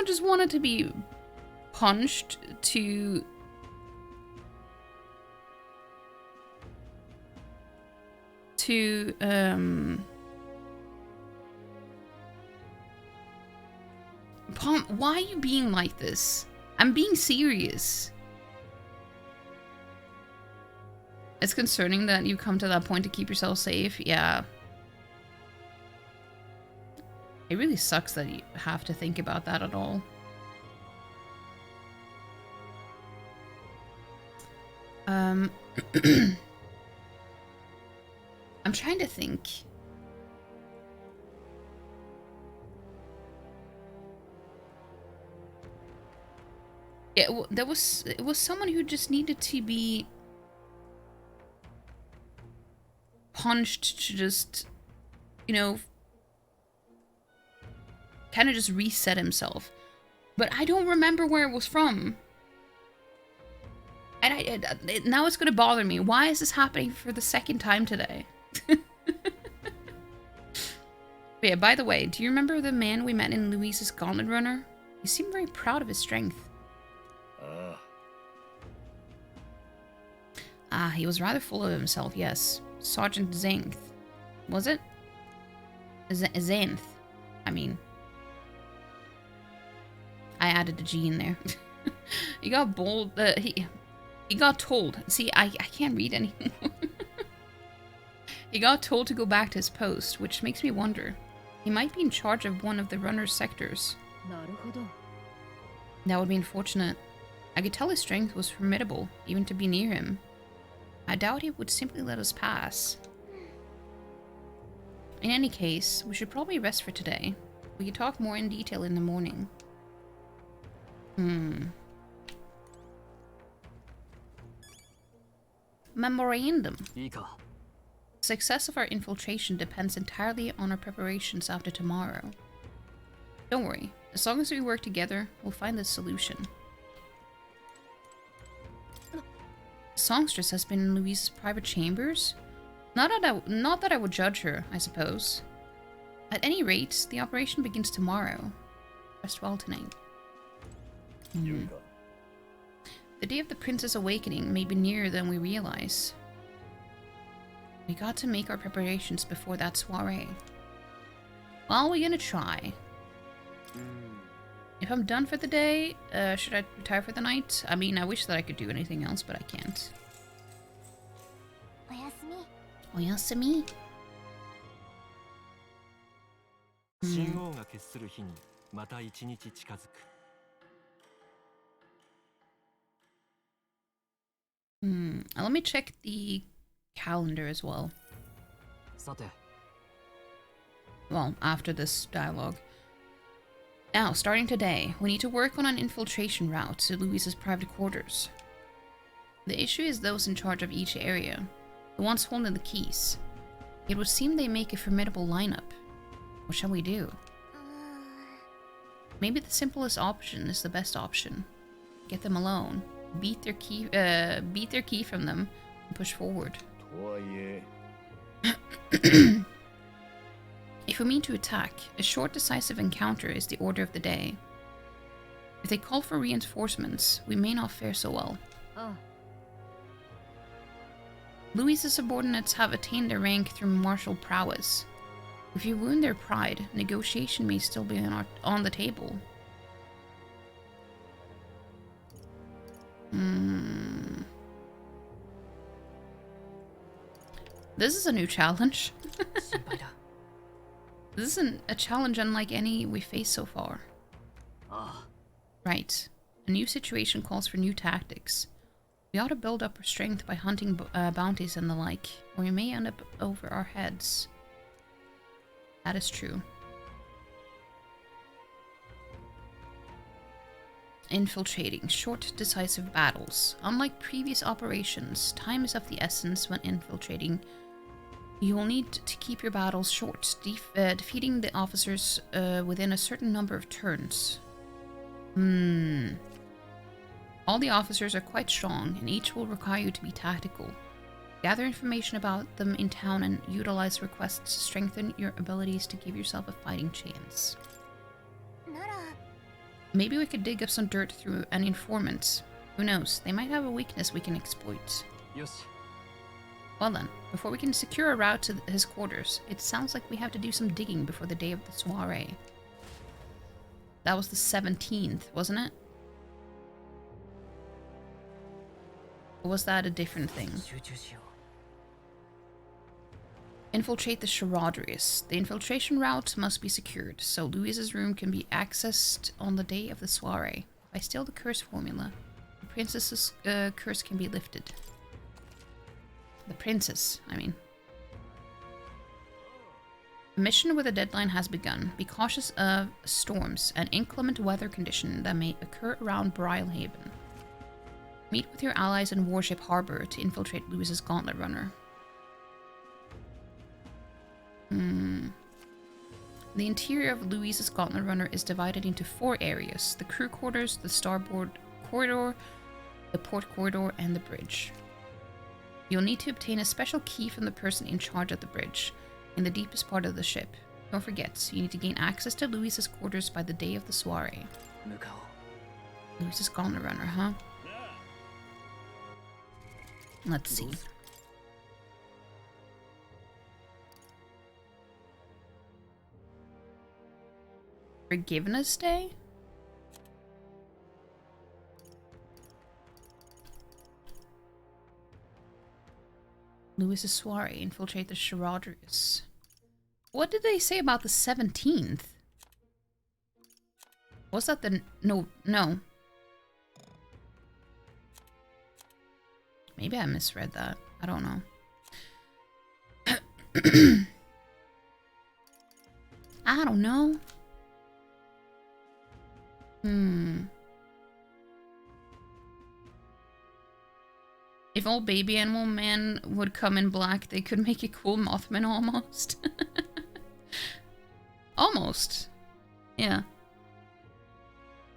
just wanted to be punched to... Pom, why are you being like this? I'm being serious. It's concerning that you come to that point to keep yourself safe. Yeah. It really sucks that you have to think about that at all. I'm trying to think. Yeah, well, it was someone who just needed to be punched to just, you know, kind of just reset himself. But I don't remember where it was from. And now it's going to bother me. Why is this happening for the second time today? But yeah, by the way, do you remember the man we met in Louise's Gauntlet Runner? He seemed very proud of his strength. Ah, he was rather full of himself, yes. Sergeant Zenth. Was it? Zenth. I mean. I added a G in there. He got bold. He got told. See, I can't read anymore. He got told to go back to his post, which makes me wonder. He might be in charge of one of the runner's sectors. That would be unfortunate. I could tell his strength was formidable, even to be near him. I doubt he would simply let us pass. In any case, we should probably rest for today. We can talk more in detail in the morning. Memorandum. Success of our infiltration depends entirely on our preparations after tomorrow. Don't worry, as long as we work together, we'll find the solution. Songstress has been in Louise's private chambers? Not that I would judge her, I suppose. At any rate, the operation begins tomorrow. Rest well tonight. The day of the Princess Awakening may be nearer than we realize. We got to make our preparations before that soiree. Well, we're gonna try. If I'm done for the day, should I retire for the night? I mean, I wish that I could do anything else, but I can't. Oyasumi. Let me check the calendar as well. Well, after this dialogue. Now, starting today, we need to work on an infiltration route to Louise's private quarters. The issue is those in charge of each area, the ones holding the keys. It would seem they make a formidable lineup. What shall we do? Maybe the simplest option is the best option. Get them alone, beat their key from them, and push forward. If we mean to attack, a short decisive encounter is the order of the day. If they call for reinforcements, we may not fare so well. Louise's subordinates have attained their rank through martial prowess. If you wound their pride, negotiation may still be on the table. This is a new challenge. This isn't a challenge unlike any we faced so far. Right. A new situation calls for new tactics. We ought to build up our strength by hunting bounties and the like, or we may end up over our heads. That is true. Infiltrating. Short, decisive battles. Unlike previous operations, time is of the essence when infiltrating. You will need to keep your battles short, defeating the officers within a certain number of turns. All the officers are quite strong, and each will require you to be tactical. Gather information about them in town and utilize requests to strengthen your abilities to give yourself a fighting chance. Maybe we could dig up some dirt through an informant. Who knows, they might have a weakness we can exploit. Well then, before we can secure a route to his quarters, it sounds like we have to do some digging before the day of the soiree. That was the 17th, wasn't it? Or was that a different thing? Infiltrate the Charaderies. The infiltration route must be secured, so Louise's room can be accessed on the day of the soiree. If I steal the curse formula, the princess's curse can be lifted. The princess, I mean. A mission with a deadline has begun. Be cautious of storms and inclement weather conditions that may occur around Brylehaven. Meet with your allies in Warship Harbor to infiltrate Louise's gauntlet runner. The interior of Louise's gauntlet runner is divided into 4 areas: the crew quarters, the starboard corridor, the port corridor, and the bridge. You'll need to obtain a special key from the person in charge of the bridge, in the deepest part of the ship. Don't forget, you need to gain access to Louise's quarters by the day of the soiree. Who's this gauntlet runner, huh? Let's see. Forgiveness Day? Lewis's soiree. Infiltrate the Charadrius. What did they say about the 17th? Was that the... No. Maybe I misread that. I don't know. I don't know. If all baby animal men would come in black, they could make a cool Mothman almost. Almost. Yeah.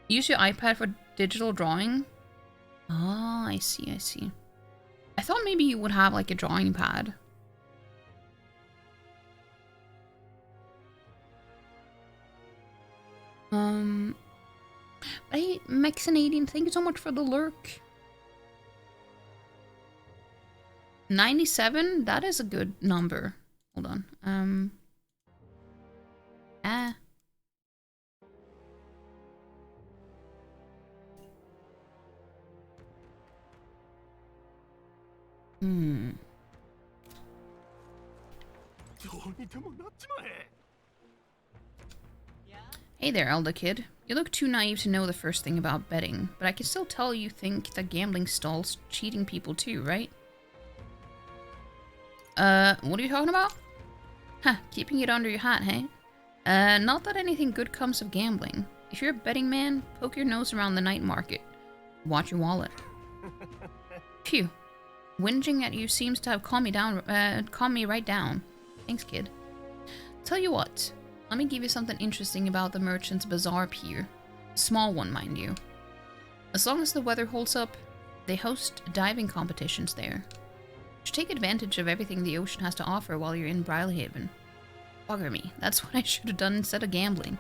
Use your iPad for digital drawing? Oh, I see, I see. I thought maybe you would have like a drawing pad. Hey, Mexinadian, thank you so much for the lurk. 97? That is a good number. Hold on. Hey there, Elder Kid. You look too naive to know the first thing about betting, but I can still tell you think that gambling stalls cheating people too, right? What are you talking about? Huh, keeping it under your hat, hey? Not that anything good comes of gambling. If you're a betting man, poke your nose around the night market. Watch your wallet. Phew. Whinging at you seems to have calmed me right down. Thanks, kid. Tell you what. Let me give you something interesting about the Merchant's Bazaar Pier. Small one, mind you. As long as the weather holds up, they host diving competitions there. You should take advantage of everything the ocean has to offer while you're in Brylehaven. Bugger me, that's what I should have done instead of gambling.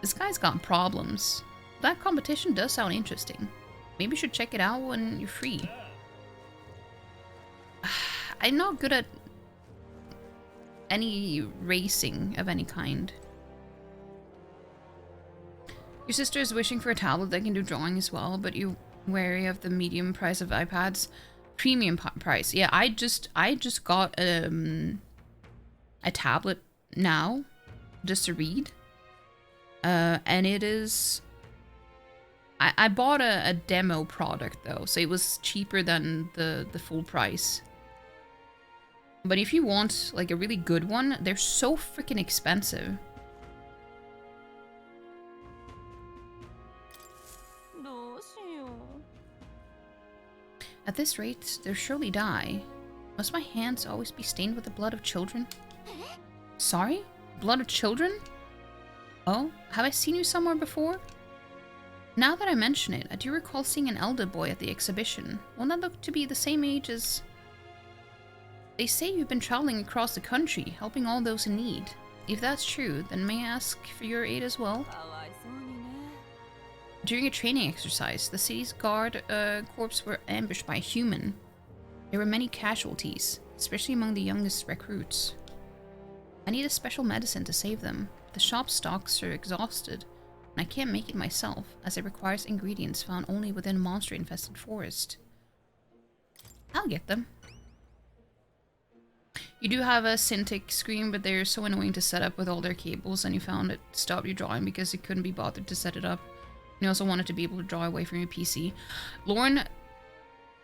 This guy's got problems. That competition does sound interesting. Maybe you should check it out when you're free. I'm not good at any racing of any kind. Your sister is wishing for a tablet that can do drawing as well, but you're wary of the medium price of iPads. Premium price. Yeah, I just got a tablet now just to read. And it is... I bought a demo product though, so it was cheaper than the full price. But if you want like a really good one, they're so freaking expensive. At this rate, they'll surely die. Must my hands always be stained with the blood of children? Sorry? Blood of children? Oh, have I seen you somewhere before? Now that I mention it, I do recall seeing an elder boy at the exhibition. One that looked to be the same age as... They say you've been traveling across the country, helping all those in need. If that's true, then may I ask for your aid as well? During a training exercise, the city's guard corps were ambushed by a human. There were many casualties, especially among the youngest recruits. I need a special medicine to save them. The shop stocks are exhausted, and I can't make it myself, as it requires ingredients found only within a monster-infested forest. I'll get them. You do have a Cintiq screen, but they're so annoying to set up with all their cables, and you found it stopped you drawing because you couldn't be bothered to set it up. You also wanted to be able to draw away from your PC. Lauren,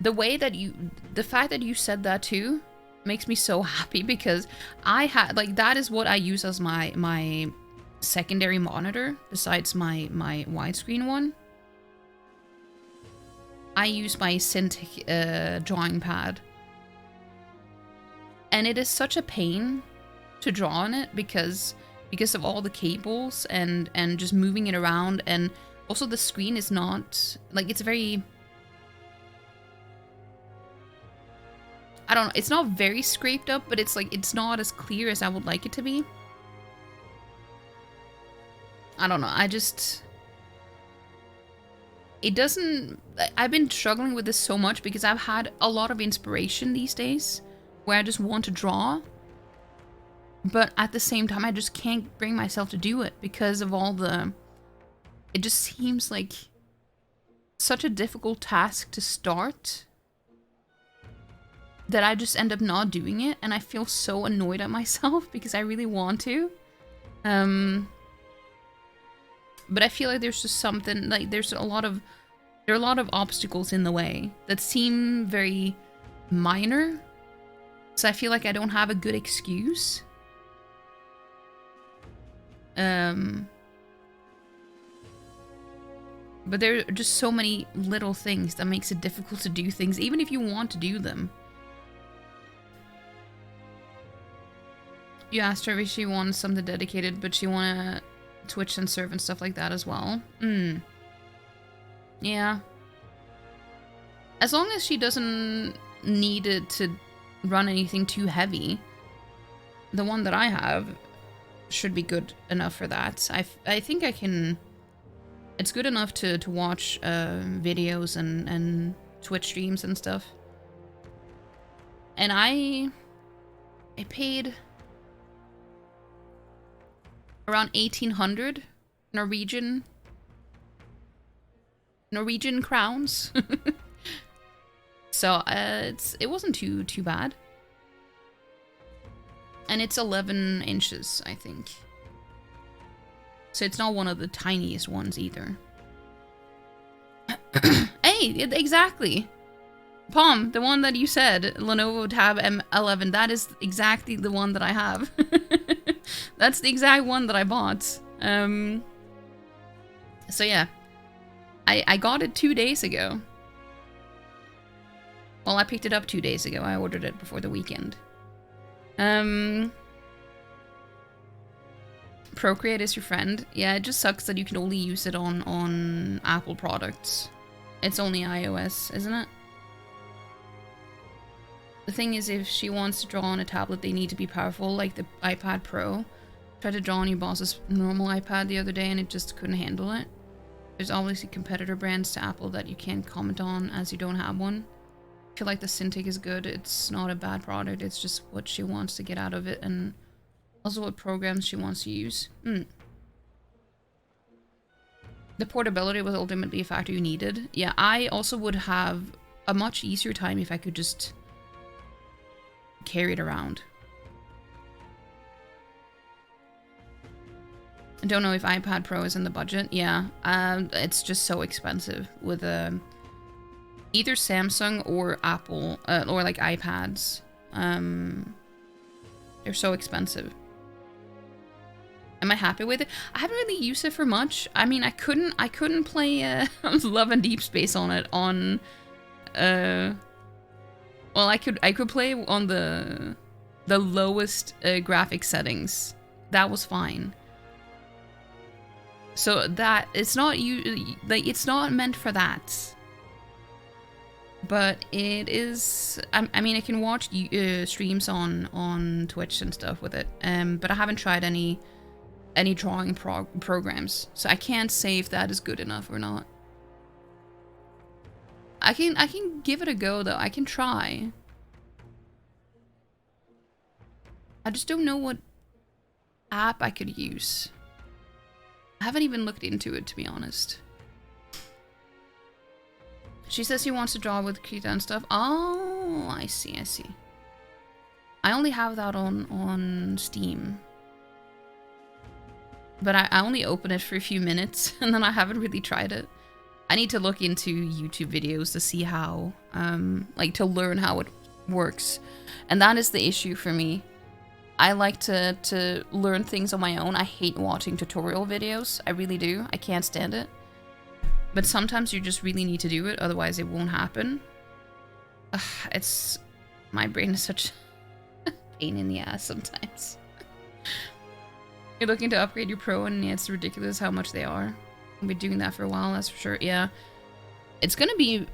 the fact that you said that too makes me so happy, because I had, like, that is what I use as my secondary monitor, besides my widescreen one. I use my Cintiq drawing pad. And it is such a pain to draw on it because of all the cables and just moving it around, and also the screen is not, like, it's very... I don't know, it's not very scraped up, but it's like, it's not as clear as I would like it to be. I don't know, it doesn't... I've been struggling with this so much because I've had a lot of inspiration these days where I just want to draw. But at the same time, I just can't bring myself to do it because of all the... It just seems like such a difficult task to start that I just end up not doing it, and I feel so annoyed at myself because I really want to. But I feel like there's just something, like there are a lot of obstacles in the way that seem very minor. So I feel like I don't have a good excuse. But there are just so many little things that makes it difficult to do things, even if you want to do them. You asked her if she wants something dedicated, but she wanna Twitch and serve and stuff like that as well. Yeah. As long as she doesn't need it to run anything too heavy, the one that I have should be good enough for that. I think I can... It's good enough to watch videos and Twitch streams and stuff. And I paid around 1,800 Norwegian crowns. So it wasn't too bad. And it's 11 inches, I think. So it's not one of the tiniest ones either. Hey, exactly. Palm, the one that you said, Lenovo Tab M11, that is exactly the one that I have. That's the exact one that I bought. So yeah. I got it 2 days ago. Well, I picked it up 2 days ago. I ordered it before the weekend. Procreate is your friend. Yeah, it just sucks that you can only use it on Apple products. It's only iOS, isn't it? The thing is, if she wants to draw on a tablet, they need to be powerful, like the iPad Pro. Tried to draw on your boss's normal iPad the other day and it just couldn't handle it. There's obviously competitor brands to Apple that you can't comment on as you don't have one. I feel like the Cintiq is good. It's not a bad product. It's just what she wants to get out of it and also what programs she wants to use. The portability was ultimately a factor you needed. Yeah, I also would have a much easier time if I could just carry it around. I don't know if iPad Pro is in the budget. Yeah, it's just so expensive with either Samsung or Apple, or like iPads. They're so expensive. Am I happy with it? I haven't really used it for much. I mean, I couldn't play Love and Deep Space on it on. Well, I could play on the lowest graphic settings. That was fine. So that it's not it's not meant for that. But it is. I mean, I can watch streams on Twitch and stuff with it. But I haven't tried any drawing programs, so I can't say if that is good enough or not. I can give it a go though. I can try. I just don't know what app I could use. I haven't even looked into it, to be honest. She says she wants to draw with Krita and stuff. Oh, I see. I only have that on Steam. But I only open it for a few minutes, and then I haven't really tried it. I need to look into YouTube videos to see how, like, to learn how it works. And that is the issue for me. I like to learn things on my own. I hate watching tutorial videos. I really do. I can't stand it. But sometimes you just really need to do it, otherwise it won't happen. My brain is such a pain in the ass sometimes. You're looking to upgrade your Pro, and it's ridiculous how much they are. I've been doing that for a while, that's for sure. Yeah. It's gonna be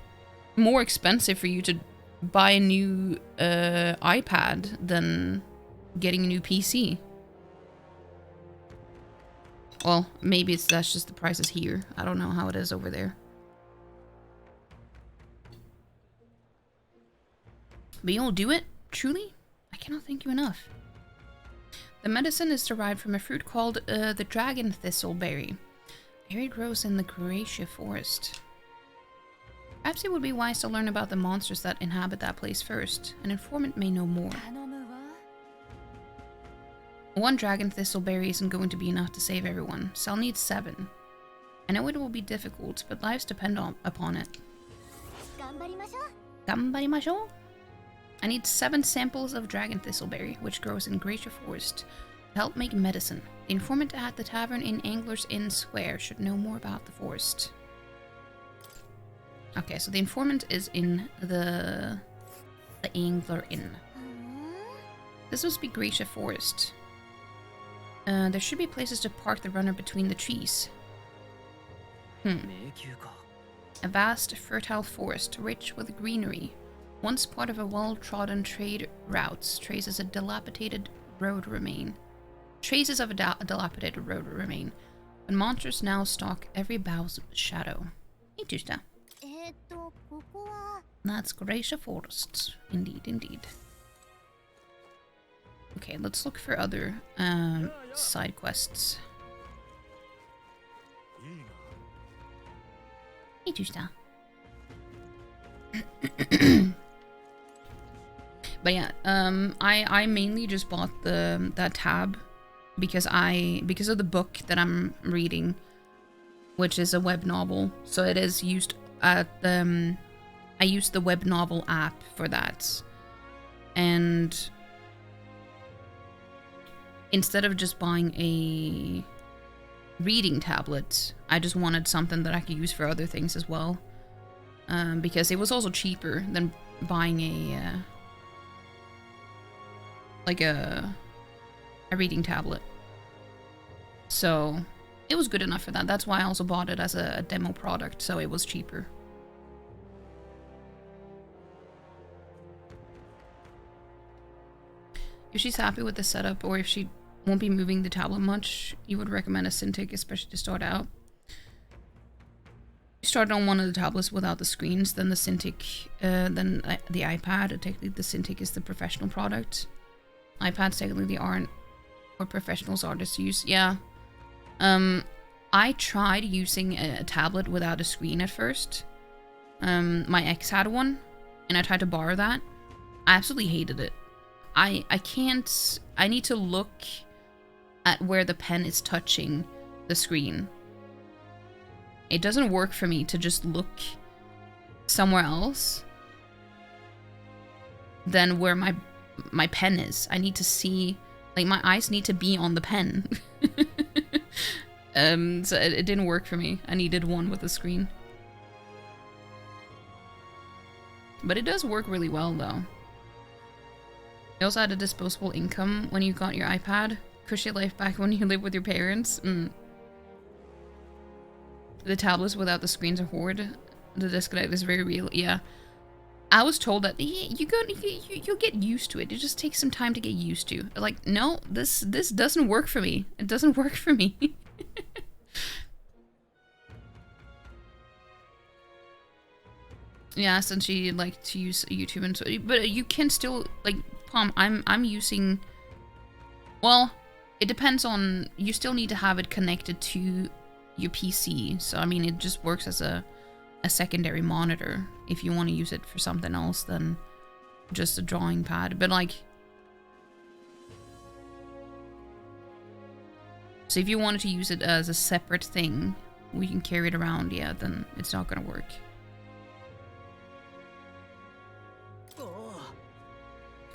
more expensive for you to buy a new iPad than getting a new PC. Well, maybe that's just the prices here. I don't know how it is over there. But you'll do it? Truly? I cannot thank you enough. The medicine is derived from a fruit called the dragon thistleberry. Berry grows in the Gracia forest. Perhaps it would be wise to learn about the monsters that inhabit that place first. An informant may know more. One dragon thistleberry isn't going to be enough to save everyone, so I'll need 7. I know it will be difficult, but lives depend upon it. Gambarimashou? I need 7 samples of dragon thistleberry, which grows in Gracia Forest, to help make medicine. The informant at the tavern in Angler's Inn Square should know more about the forest. Okay, so the informant is in the Angler Inn. This must be Gracia Forest. There should be places to park the runner between the trees. A vast, fertile forest, rich with greenery. Once part of a well-trodden trade routes, traces of a dilapidated road remain. But monsters now stalk every bough's shadow. Interesting. That's Gracia Forest. Indeed, indeed. Okay, let's look for other side quests. Interesting. But yeah, I mainly just bought that tab because of the book that I'm reading, which is a web novel. So it is used at I used the web novel app for that, and instead of just buying a reading tablet, I just wanted something that I could use for other things as well, because it was also cheaper than buying a reading tablet. So it was good enough for that. That's why I also bought it as a demo product, so it was cheaper. If she's happy with the setup, or if she won't be moving the tablet much, you would recommend a Cintiq, especially to start out. You start on one of the tablets without the screens, then the Cintiq, then the iPad. Technically, the Cintiq is the professional product. iPads technically aren't, or professionals are just use. Yeah. I tried using a tablet without a screen at first. My ex had one, and I tried to borrow that. I absolutely hated it. I can't. I need to look at where the pen is touching the screen. It doesn't work for me to just look somewhere else than where my pen is. I need to see, like, my eyes need to be on the pen. So it didn't work for me. I needed one with a screen. But it does work really well, though. You also had a disposable income when you got your iPad. Cushy life back when you lived with your parents. The tablets without the screens are horrid. The disconnect is very real. Yeah. I was told that you'll get used to it. It just takes some time to get used to. Like, no, this doesn't work for me. It doesn't work for me. Yeah, since she liked to use YouTube and so, but you can still, like, Palm, I'm using, well, it depends on, you still need to have it connected to your PC. So I mean, it just works as a secondary monitor. If you want to use it for something else than just a drawing pad. But like, so if you wanted to use it as a separate thing, we can carry it around, yeah, then it's not gonna work.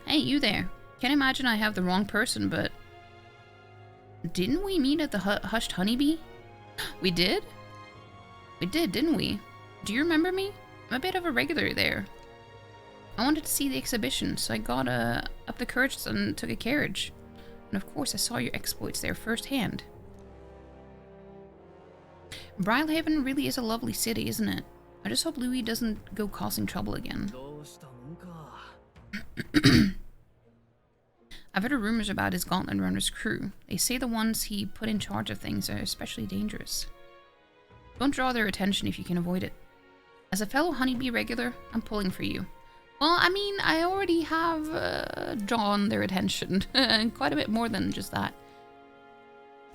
Hey, you there. Can't imagine I have the wrong person, but didn't we meet at the Hushed Honeybee? We did? We did, didn't we? Do you remember me? I'm a bit of a regular there. I wanted to see the exhibition, so I got up the courage and took a carriage. And of course I saw your exploits there firsthand. Brylehaven really is a lovely city, isn't it? I just hope Louis doesn't go causing trouble again. I've heard rumors about his gauntlet runner's crew. They say the ones he put in charge of things are especially dangerous. Don't draw their attention if you can avoid it. As a fellow honeybee regular, I'm pulling for you. Well, I mean, I already have drawn their attention, and quite a bit more than just that.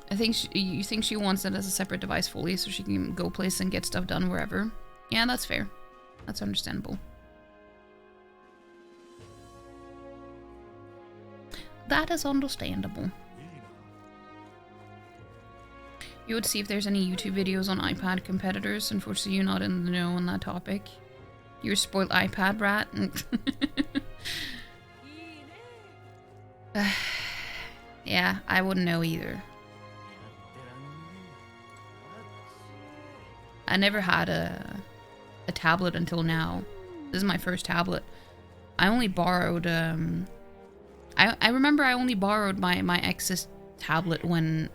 I think you think she wants it as a separate device fully, so she can go place and get stuff done wherever. Yeah, that's fair. That's understandable. That is understandable. You would see if there's any YouTube videos on iPad competitors. Unfortunately, you're not in the know on that topic. You're a spoiled iPad rat. Yeah, I wouldn't know either. I never had a tablet until now. This is my first tablet. I only borrowed, I remember I only borrowed my ex's tablet when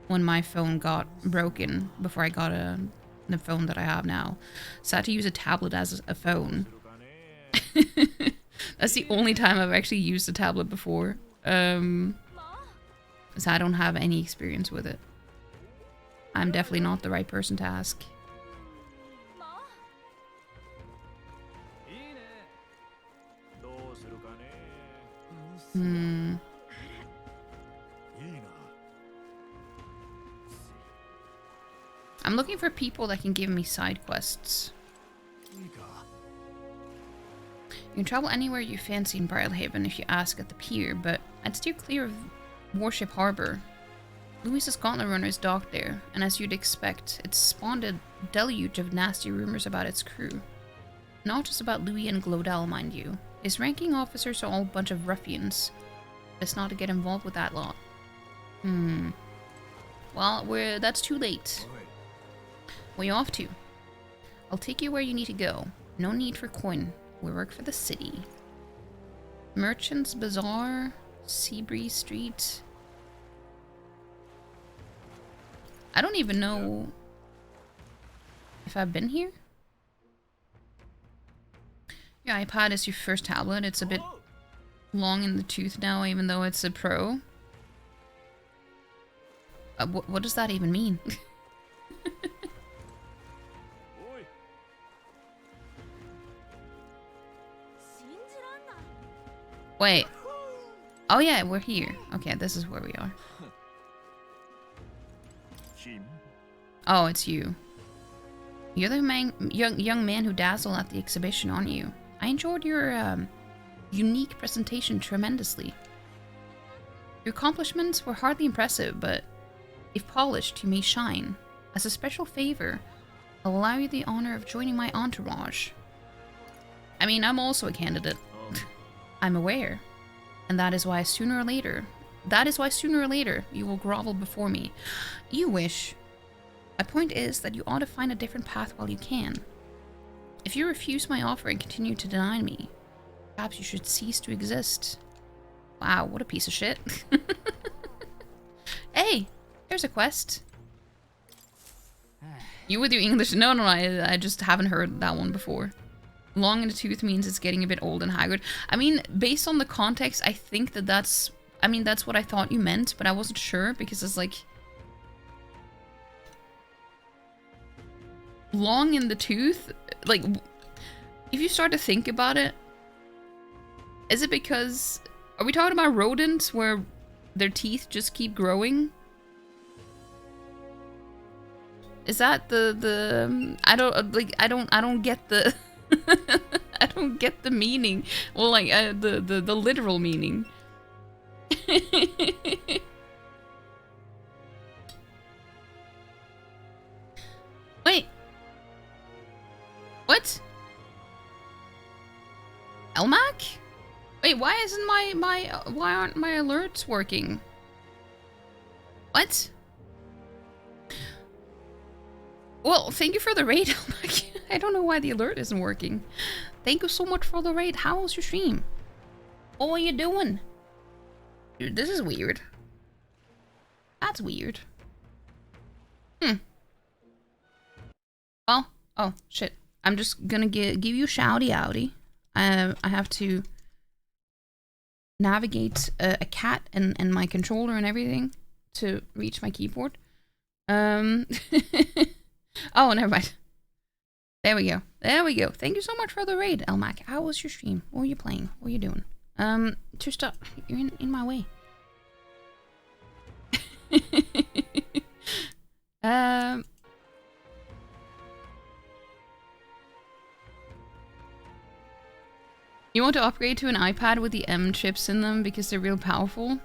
my phone got broken, before I got the phone that I have now. So I had to use a tablet as a phone. That's the only time I've actually used a tablet before. So I don't have any experience with it. I'm definitely not the right person to ask. I'm looking for people that can give me side quests. You can travel anywhere you fancy in Bridlehaven if you ask at the pier, but I'd steer clear of Warship Harbor. Louis's Gauntlet Runner is docked there, and as you'd expect, it's spawned a deluge of nasty rumors about its crew. Not just about Louis and Glodell, mind you. His ranking officers are all a bunch of ruffians. Best not to get involved with that lot. Well, that's too late. Where you off to? I'll take you where you need to go. No need for coin. We work for the city. Merchants Bazaar, Seabree Street. I don't even know if I've been here. Your iPad is your first tablet. It's a bit long in the tooth now, even though it's a Pro. What does that even mean? Wait. Oh yeah, we're here. Okay, this is where we are. Oh, it's you. You're the young man who dazzled at the exhibition, aren't you? I enjoyed your unique presentation tremendously. Your accomplishments were hardly impressive, but if polished, you may shine. As a special favor, I'll allow you the honor of joining my entourage. I mean, I'm also a candidate. I'm aware. And that is why sooner or later, you will grovel before me. You wish. My point is that you ought to find a different path while you can. If you refuse my offer and continue to deny me, perhaps you should cease to exist. Wow, what a piece of shit. Hey, there's a quest. You with your English? No, I just haven't heard that one before. Long in the tooth means it's getting a bit old and haggard. I mean, based on the context, I think that's what I thought you meant, but I wasn't sure because it's like... long in the tooth? Like, if you start to think about it, is it because... are we talking about rodents where their teeth just keep growing? Is that the I don't get the I don't get the meaning. Well, like the literal meaning. Wait. What? Elmac? Wait, why isn't why aren't my alerts working? What? Well, thank you for the raid, Elmac. I don't know why the alert isn't working. Thank you so much for the raid. How was your stream? What are you doing? Dude, this is weird. That's weird. Well, oh, shit. I'm just gonna give you a shouty outy. I have to navigate a cat and my controller and everything to reach my keyboard. Oh, never mind. There we go. There we go. Thank you so much for the raid, Elmac. How was your stream? What were you playing? What were you doing? Just you're in my way. You want to upgrade to an iPad with the M chips in them because they're real powerful? You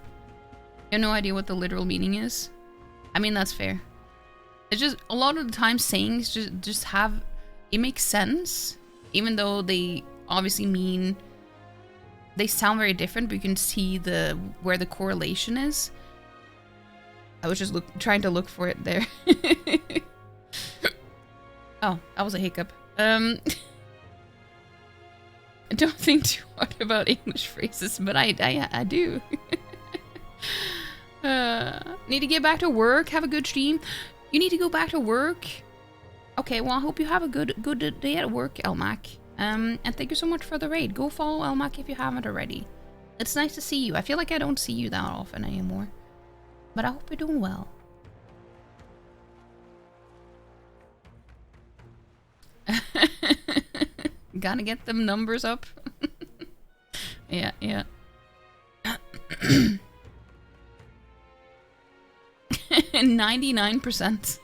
have no idea what the literal meaning is. I mean, that's fair. It's just a lot of the time sayings just have, it makes sense, even though they obviously mean, they sound very different, but you can see where the correlation is. I was just trying to look for it there. Oh, that was a hiccup. I don't think too hard about English phrases, but I do. Need to get back to work, have a good stream. You need to go back to work. Okay, well, I hope you have a good day at work, Elmac. And thank you so much for the raid. Go follow Elmac if you haven't already. It's nice to see you. I feel like I don't see you that often anymore. But I hope you're doing well. Gotta get them numbers up. Yeah. 99%.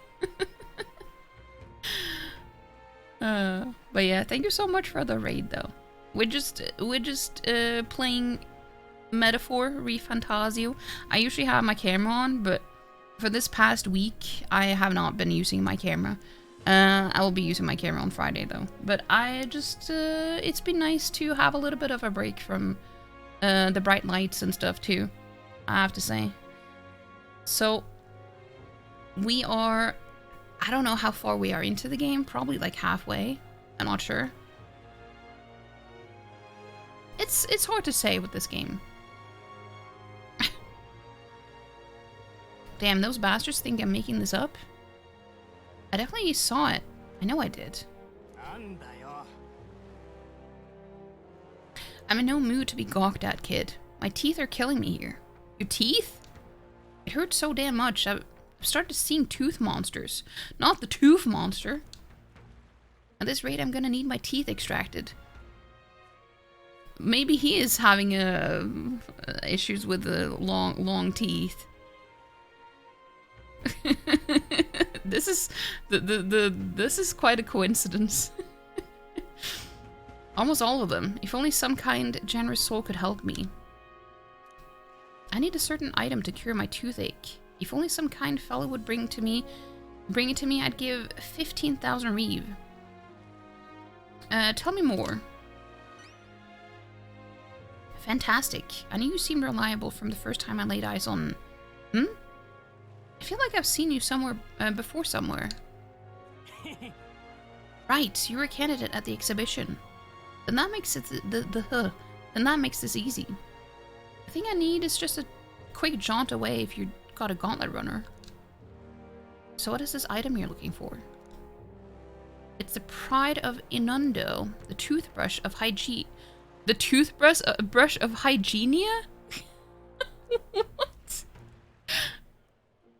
But yeah, thank you so much for the raid though. We're just playing Metaphor ReFantazio. I usually have my camera on, but for this past week I have not been using my camera. I will be using my camera on Friday though. But I just it's been nice to have a little bit of a break from the bright lights and stuff too, I have to say. So we are, I don't know how far we are into the game, probably like halfway. I'm not sure. It's hard to say with this game. Damn, those bastards think I'm making this up. I definitely saw it. I know I did. I'm in no mood to be gawked at, kid. My teeth are killing me here. Your teeth? It hurts so damn much. I've started seeing tooth monsters. Not the tooth monster. At this rate, I'm gonna need my teeth extracted. Maybe he is having issues with the long teeth. This is this is quite a coincidence. Almost all of them. If only some kind, generous soul could help me. I need a certain item to cure my toothache. If only some kind fellow would bring it to me, I'd give 15,000 reeve. Tell me more. Fantastic. I knew you seemed reliable from the first time I laid eyes on... I feel like I've seen you somewhere, before somewhere. Right, you were a candidate at the exhibition. Then that makes it then that makes this easy. The thing I need is just a quick jaunt away if you got a gauntlet runner. So what is this item you're looking for? It's the pride of Inundo, the toothbrush of hygiene. The toothbrush brush of Hygienia? What?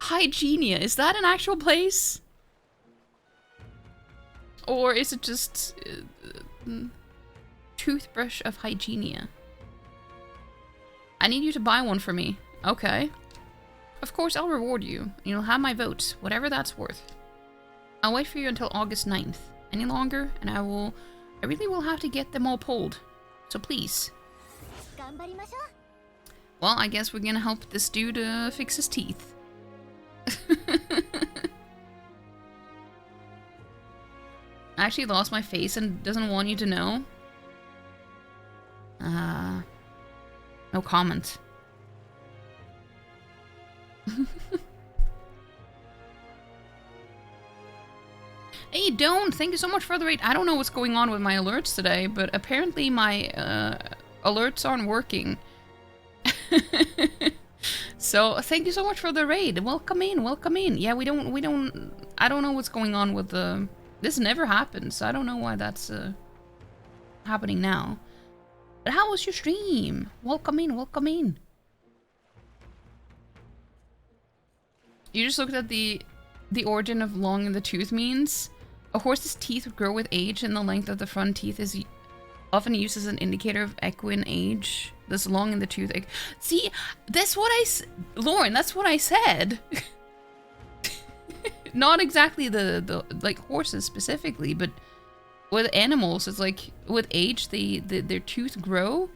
Hygienia, is that an actual place? Or is it just toothbrush of Hygienia? I need you to buy one for me. Okay. Of course, I'll reward you. You'll have my vote, whatever that's worth. I'll wait for you until August 9th. Any longer, and I really will have to get them all pulled. So please. Well, I guess we're gonna help this dude fix his teeth. I actually lost my face and doesn't want you to know. No comment. Hey, don't! Thank you so much for the raid. I don't know what's going on with my alerts today, but apparently my alerts aren't working. So thank you so much for the raid. Welcome in, welcome in. Yeah, we don't. I don't know what's going on with the. This never happens, so I don't know why that's happening now. But how was your stream? Welcome in, welcome in. You just looked at the origin of long in the tooth means. A horse's teeth would grow with age, and the length of the front teeth is often used as an indicator of equine age. This long in the tooth. See, that's what Lauren, that's what I said. Not exactly the like horses specifically, but with animals, it's like with age, their teeth grow.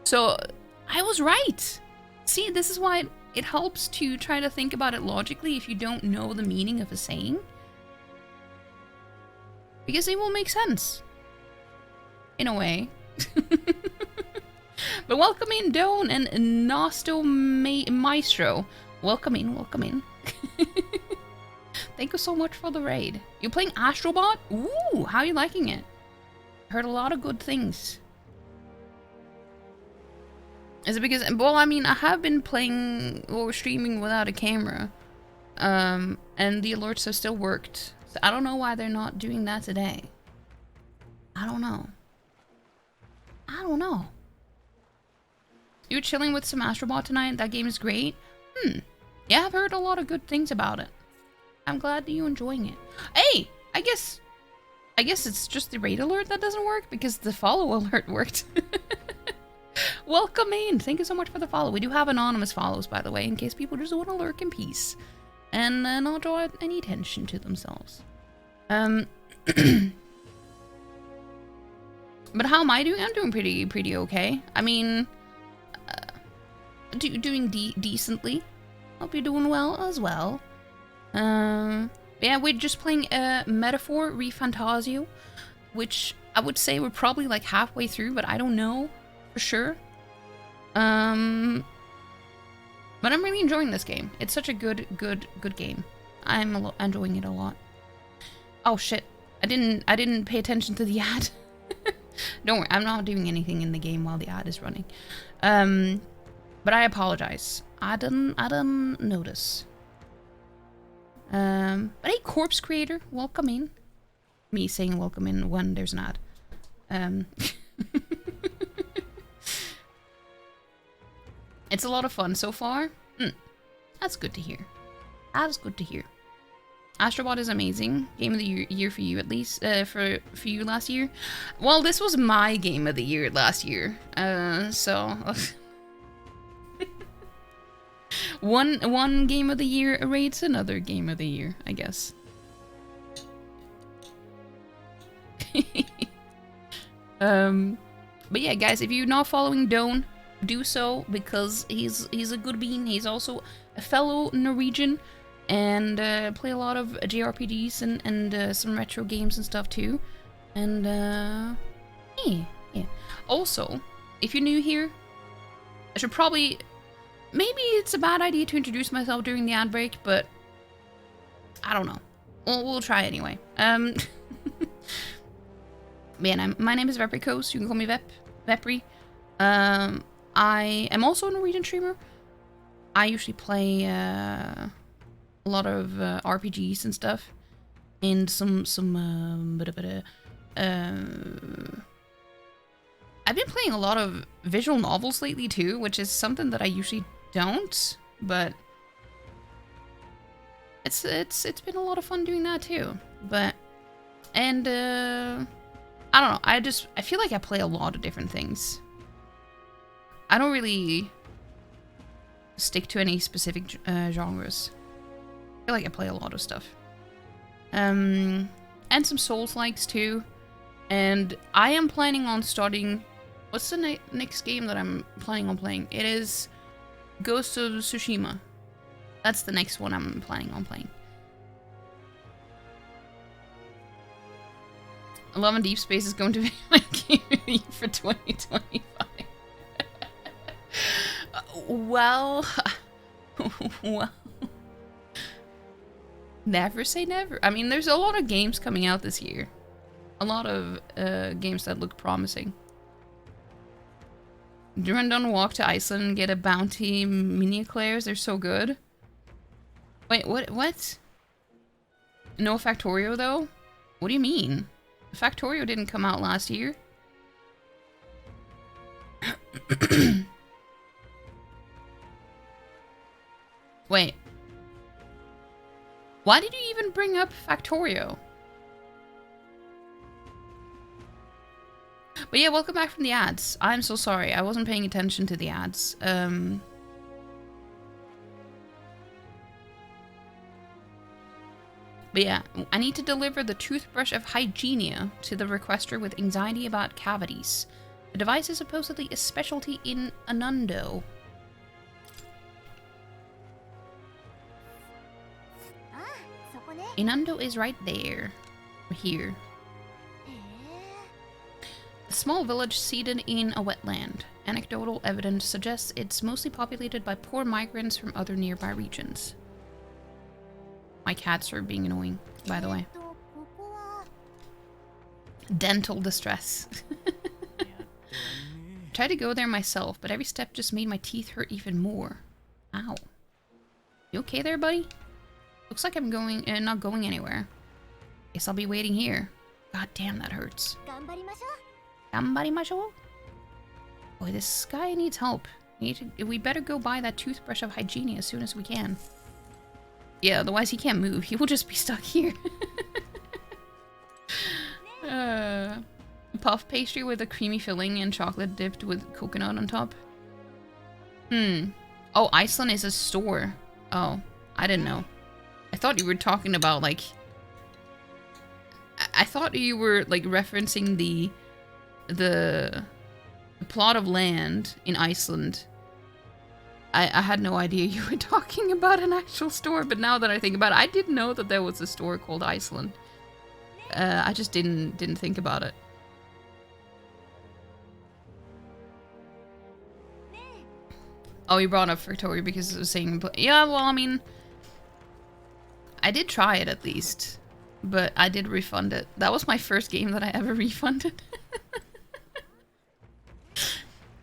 So I was right. See, this is why it helps to try to think about it logically if you don't know the meaning of a saying. Because it will make sense. In a way. But welcome in, Doan and Nosto Maestro. Welcome in, welcome in. Thank you so much for the raid. You playing Astrobot? Ooh, how are you liking it? Heard a lot of good things. Is it because, well, I mean, I have been playing or streaming without a camera. And the alerts have still worked. So I don't know why they're not doing that today. I don't know. I don't know. You were chilling with some Astrobot tonight? That game is great? Yeah, I've heard a lot of good things about it. I'm glad that you're enjoying it. Hey! I guess it's just the raid alert that doesn't work because the follow alert worked. Welcome in! Thank you so much for the follow. We do have anonymous follows, by the way, in case people just want to lurk in peace. And not draw any attention to themselves. But how am I doing? I'm doing pretty okay. I mean, doing decently. Hope you're doing well as well. Yeah, we're just playing Metaphor ReFantazio, which I would say we're probably like halfway through, but I don't know for sure. But I'm really enjoying this game. It's such a good game. I'm enjoying it a lot. Oh shit! I didn't pay attention to the ad. Don't worry, I'm not doing anything in the game while the ad is running. But I apologize. I didn't notice. But hey, Corpse Creator, welcome in. Me saying welcome in when there's an ad. It's a lot of fun so far. That's good to hear. That is good to hear. Astrobot is amazing. Game of the year for you, at least. For you last year. Well, this was my game of the year last year. So... one game of the year rates another game of the year, I guess. But yeah, guys, if you're not following Doan, do so because he's a good bean. He's also a fellow Norwegian and play a lot of JRPGs and some retro games and stuff too. And yeah. Also, if you're new here, I should probably. Maybe it's a bad idea to introduce myself during the ad break, but I don't know. We'll try anyway. Man, my name is Vepricos. You can call me Vepri. I am also a Norwegian streamer. I usually play a lot of RPGs and stuff, and some I've been playing a lot of visual novels lately too, which is something that I usually don't, but it's been a lot of fun doing that too. But I don't know, I feel like I play a lot of different things. I don't really stick to any specific genres. I feel like I play a lot of stuff. And some Souls-likes too. And I am planning on starting. What's the next game that I'm planning on playing? It is Ghost of Tsushima. That's the next one I'm planning on playing. Love and Deep Space is going to be my game of the year for 2025. Well, never say never. I mean, there's a lot of games coming out this year. A lot of games that look promising. Durandon walk to Iceland and get a bounty mini eclairs. They're so good. Wait, what? No Factorio though? What do you mean? Factorio didn't come out last year. Wait. Why did you even bring up Factorio? But yeah, welcome back from the ads. I'm so sorry. I wasn't paying attention to the ads. But yeah, I need to deliver the toothbrush of Hygienia to the requester with anxiety about cavities. The device is supposedly a specialty in Anundo. Anundo is right there. Or here. A small village seated in a wetland. Anecdotal evidence suggests it's mostly populated by poor migrants from other nearby regions. My cats are being annoying, by the way. Dental distress. Tried to go there myself, but every step just made my teeth hurt even more. Ow. You okay there, buddy? Looks like I'm going, not going anywhere. Guess I'll be waiting here. God damn, that hurts. Ganbarimashou? Boy, this guy needs help. We better go buy that toothbrush of Hygienia as soon as we can. Yeah, otherwise he can't move. He will just be stuck here. Puff pastry with a creamy filling and chocolate dipped with coconut on top. Oh, Iceland is a store. Oh, I didn't know. I thought you were talking about, like... I thought you were, like, referencing the plot of land in Iceland. I had no idea you were talking about an actual store, but now that I think about it, I didn't know that there was a store called Iceland. I just didn't think about it. Oh, you brought up Victoria because it was saying... Yeah, well, I mean... I did try it at least, but I did refund it. That was my first game that I ever refunded.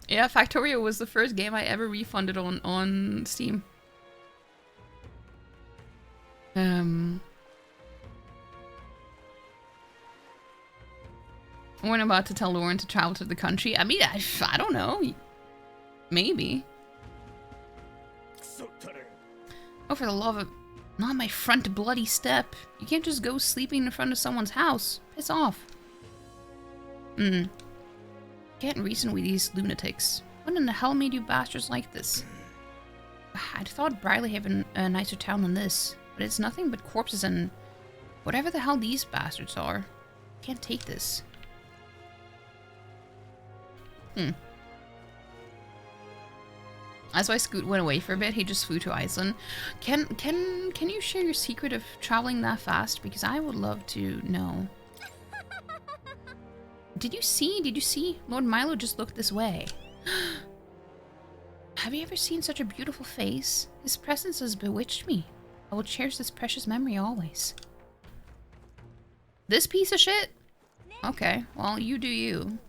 Yeah, Factorio was the first game I ever refunded on Steam. We're about to tell Lauren to travel to the country. I mean, I don't know. Maybe. Oh, for the love of... Not my front bloody step. You can't just go sleeping in front of someone's house. Piss off. Can't reason with these lunatics. What in the hell made you bastards like this? I'd thought Briley had been a nicer town than this, but it's nothing but corpses and whatever the hell these bastards are. Can't take this. That's why Scoot went away for a bit. He just flew to Iceland. Can you share your secret of traveling that fast? Because I would love to know. Did you see? Lord Milo just looked this way. Have you ever seen such a beautiful face? His presence has bewitched me. I will cherish this precious memory always. This piece of shit? Okay, well, you do you.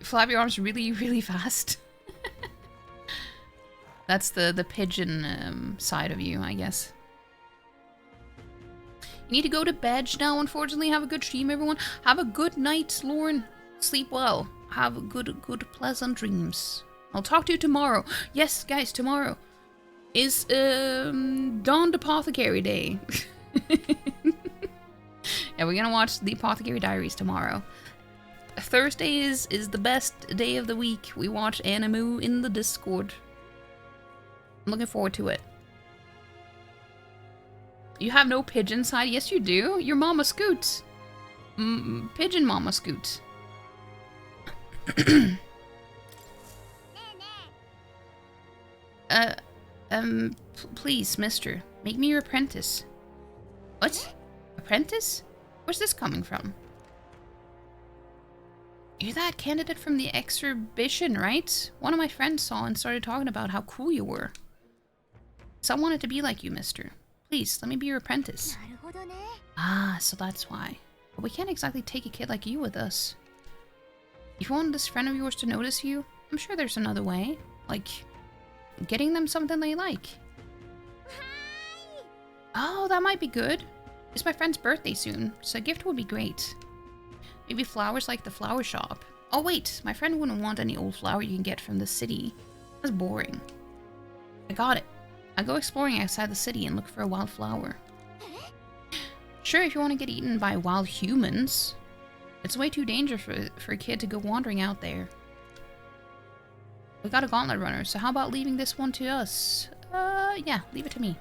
Flap your arms really, really fast. That's the pigeon side of you, I guess. You need to go to bed now, unfortunately. Have a good stream, everyone. Have a good night, Lauren. Sleep well. Have good, pleasant dreams. I'll talk to you tomorrow. Yes, guys, tomorrow is Dawned Apothecary Day. Yeah, we're gonna watch the Apothecary Diaries tomorrow. Thursday is the best day of the week. We watch Animu in the Discord. I'm looking forward to it. You have no pigeon side? Yes, you do. Your Mama Scoot. Pigeon Mama Scoot. Please, mister. Make me your apprentice. What? Apprentice? Where's this coming from? You're that candidate from the exhibition, right? One of my friends saw and started talking about how cool you were. So I wanted to be like you, mister. Please, let me be your apprentice. Ah, so that's why. But we can't exactly take a kid like you with us. If you want this friend of yours to notice you, I'm sure there's another way. Like, getting them something they like. Oh, that might be good. It's my friend's birthday soon, so a gift would be great. Maybe flowers like the flower shop. Oh wait, my friend wouldn't want any old flower you can get from the city. That's boring. I got it. I go exploring outside the city and look for a wild flower. Sure, if you want to get eaten by wild humans. It's way too dangerous for a kid to go wandering out there. We got a gauntlet runner, so how about leaving this one to us? Yeah, leave it to me.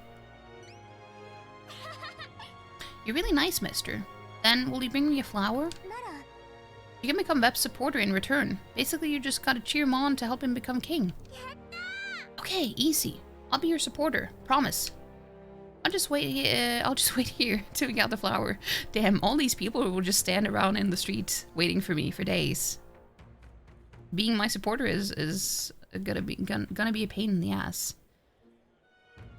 You're really nice, mister. Then, will you bring me a flower? You can become Vep's supporter in return. Basically, you just gotta cheer him on to help him become king. Okay, easy. I'll be your supporter. Promise. I'll just wait here till we got the flower. Damn, all these people will just stand around in the street waiting for me for days. Being my supporter is gonna be a pain in the ass.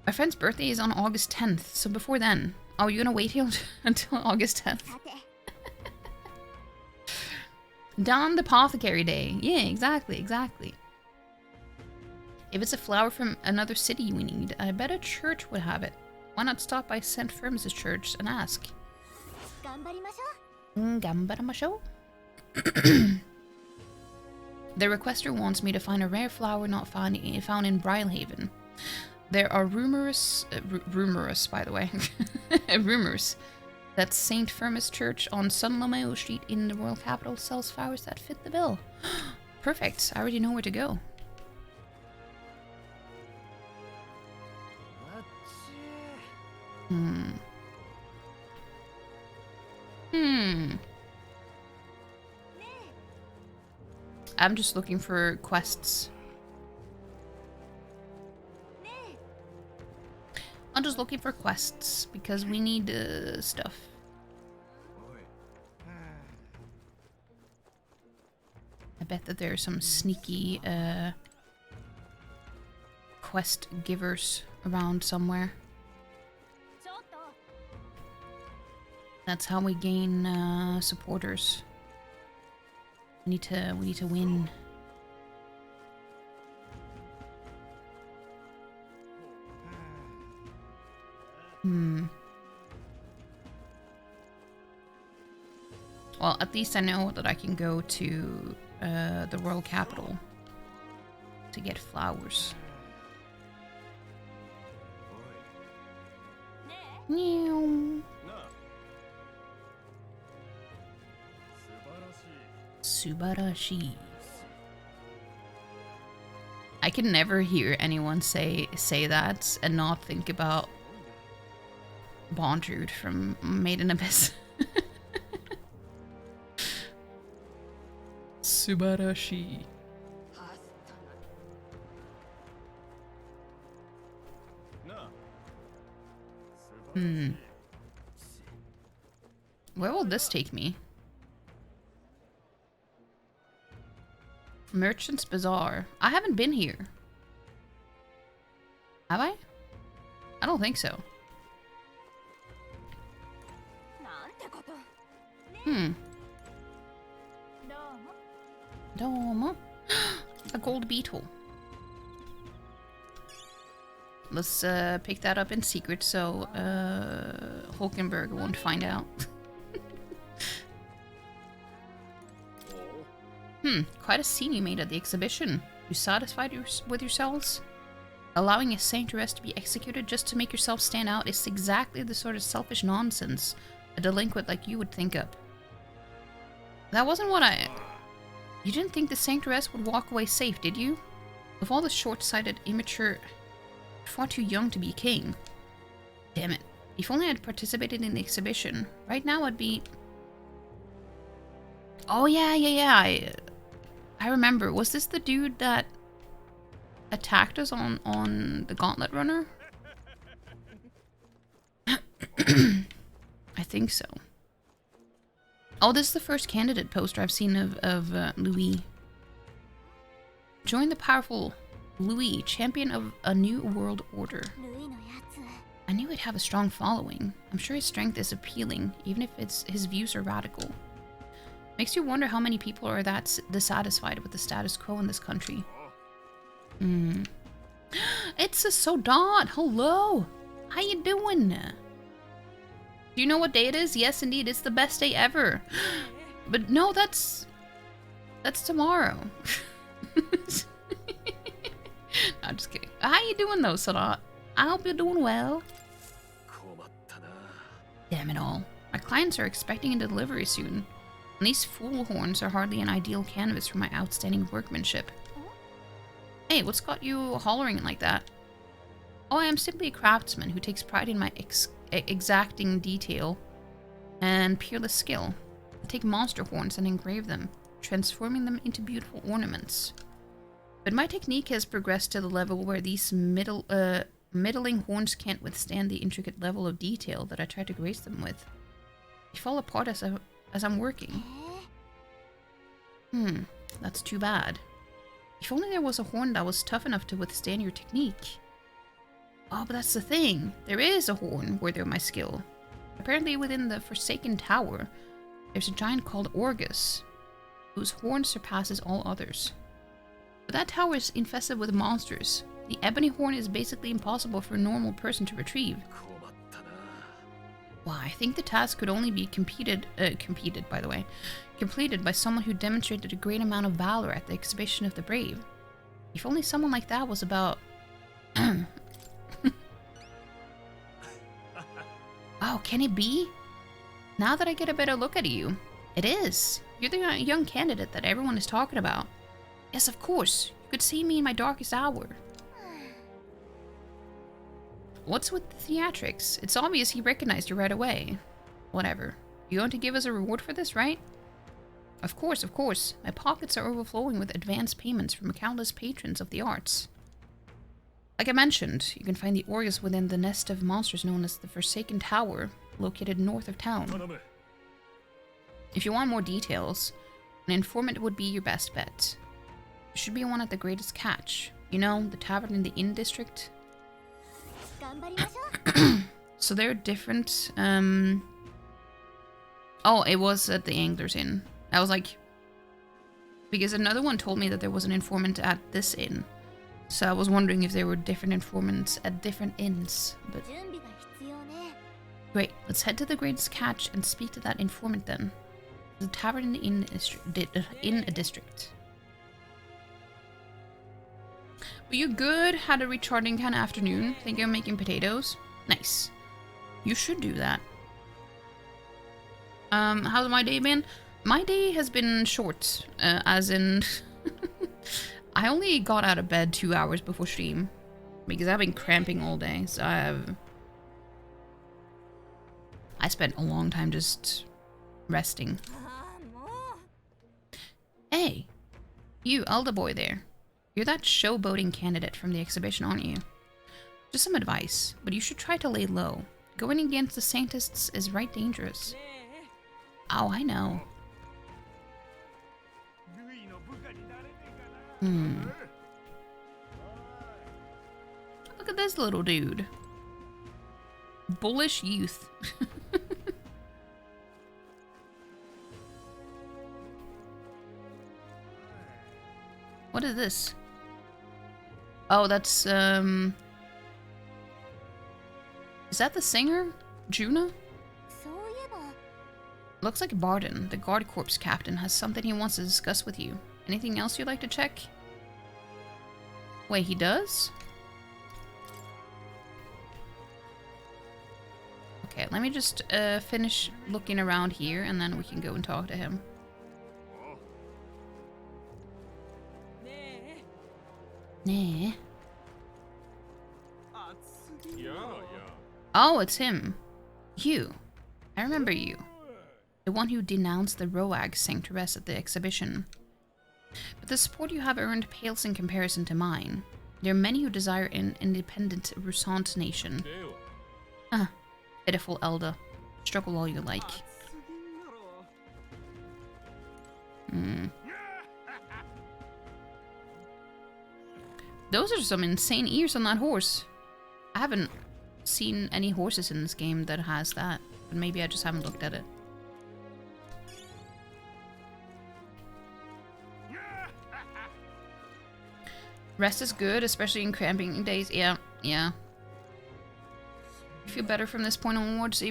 My friend's birthday is on August 10th, so before then. Oh, you're gonna wait here until August 10th? Down the apothecary day. Yeah, exactly. If it's a flower from another city we need, I bet a church would have it. Why not stop by St. Firmus' church and ask? Gambaramashou? The requester wants me to find a rare flower not found in Brylehaven. There are rumors, by the way, rumors that St. Firmus Church on Sunlomeo Street in the royal capital sells flowers that fit the bill. Perfect, I already know where to go. I'm just looking for quests. I'm just looking for quests because we need stuff. I bet that there are some sneaky quest givers around somewhere. That's how we gain supporters. We need to win. Well, at least I know that I can go to the royal capital to get flowers. Meow. Subarashi. I can never hear anyone say that and not think about Bondrude from Made in Abyss. Subarashi. Where will this take me? Merchant's Bazaar. I haven't been here. Have I? I don't think so. Domo. A gold beetle. Let's pick that up in secret so Hulkenberg won't find out. Quite a scene you made at the exhibition. You satisfied with yourselves? Allowing a saintress to be executed just to make yourself stand out is exactly the sort of selfish nonsense a delinquent like you would think up. That wasn't what I... You didn't think the saintress would walk away safe, did you? Of all the short-sighted, immature... Far too young to be king. Damn it. If only I'd participated in the exhibition. Right now I'd be... Oh yeah. I remember. Was this the dude that attacked us on the gauntlet runner? I think so. Oh, this is the first candidate poster I've seen of Louis. Join the powerful Louis, champion of a new world order. I knew he'd have a strong following. I'm sure his strength is appealing, even if his views are radical. Makes you wonder how many people are that dissatisfied with the status quo in this country. It's a Sodat! Hello! How you doing? Do you know what day it is? Yes, indeed, it's the best day ever. But no, that's tomorrow. No, I'm just kidding. How you doing though, Sadat? I hope you're doing well. Damn it all. My clients are expecting a delivery soon. And these fool horns are hardly an ideal canvas for my outstanding workmanship. Hey, what's got you hollering like that? Oh, I am simply a craftsman who takes pride in my exacting detail and peerless skill. I take monster horns and engrave them, transforming them into beautiful ornaments. But my technique has progressed to the level where these middling horns can't withstand the intricate level of detail that I try to grace them with. They fall apart as I'm working. That's too bad. If only there was a horn that was tough enough to withstand your technique. Oh, but that's the thing. There is a horn worthy of my skill. Apparently within the Forsaken Tower, there's a giant called Orgus, whose horn surpasses all others. But that tower is infested with monsters. The ebony horn is basically impossible for a normal person to retrieve. Well, I think the task could only be completed by someone who demonstrated a great amount of valor at the exhibition of the brave. If only someone like that was about... Wow, can it be? Now that I get a better look at you, it is. You're the young candidate that everyone is talking about. Yes, of course. You could see me in my darkest hour. What's with the theatrics? It's obvious he recognized you right away. Whatever. You're going to give us a reward for this, right? Of course, of course. My pockets are overflowing with advance payments from countless patrons of the arts. Like I mentioned, you can find the Orgus within the nest of monsters known as the Forsaken Tower, located north of town. If you want more details, an informant would be your best bet. There should be one at the Greatest Catch. You know, the tavern in the Inn District. So they're different. Oh, it was at the Angler's Inn. I was like... Because another one told me that there was an informant at this inn. So I was wondering if there were different informants at different inns. But... Great, let's head to the Greatest Catch and speak to that informant then. The tavern in the Inn District. Were you good? Had a recharging kind of afternoon? Think you're making potatoes? Nice. You should do that. How's my day been? My day has been short, as in... I only got out of bed 2 hours before stream. Because I've been cramping all day, so I spent a long time just resting. Hey! You, elder boy there. You're that showboating candidate from the exhibition, aren't you? Just some advice, but you should try to lay low. Going against the Saintists is right dangerous. Oh, I know. Look at this little dude. Bullish youth. What is this? Oh, that's, is that the singer? Juna? Looks like Barden, the guard corps captain, has something he wants to discuss with you. Anything else you'd like to check? Wait, he does? Okay, let me just finish looking around here and then we can go and talk to him. Nah. Oh, it's him. You. I remember you. The one who denounced the Roag sanctuaress at the exhibition. But the support you have earned pales in comparison to mine. There are many who desire an independent Rusant nation. Pitiful elder. Struggle all you like. Those are some insane ears on that horse. I haven't seen any horses in this game that has that. But maybe I just haven't looked at it. Rest is good, especially in cramping days. Yeah. You feel better from this point onwards,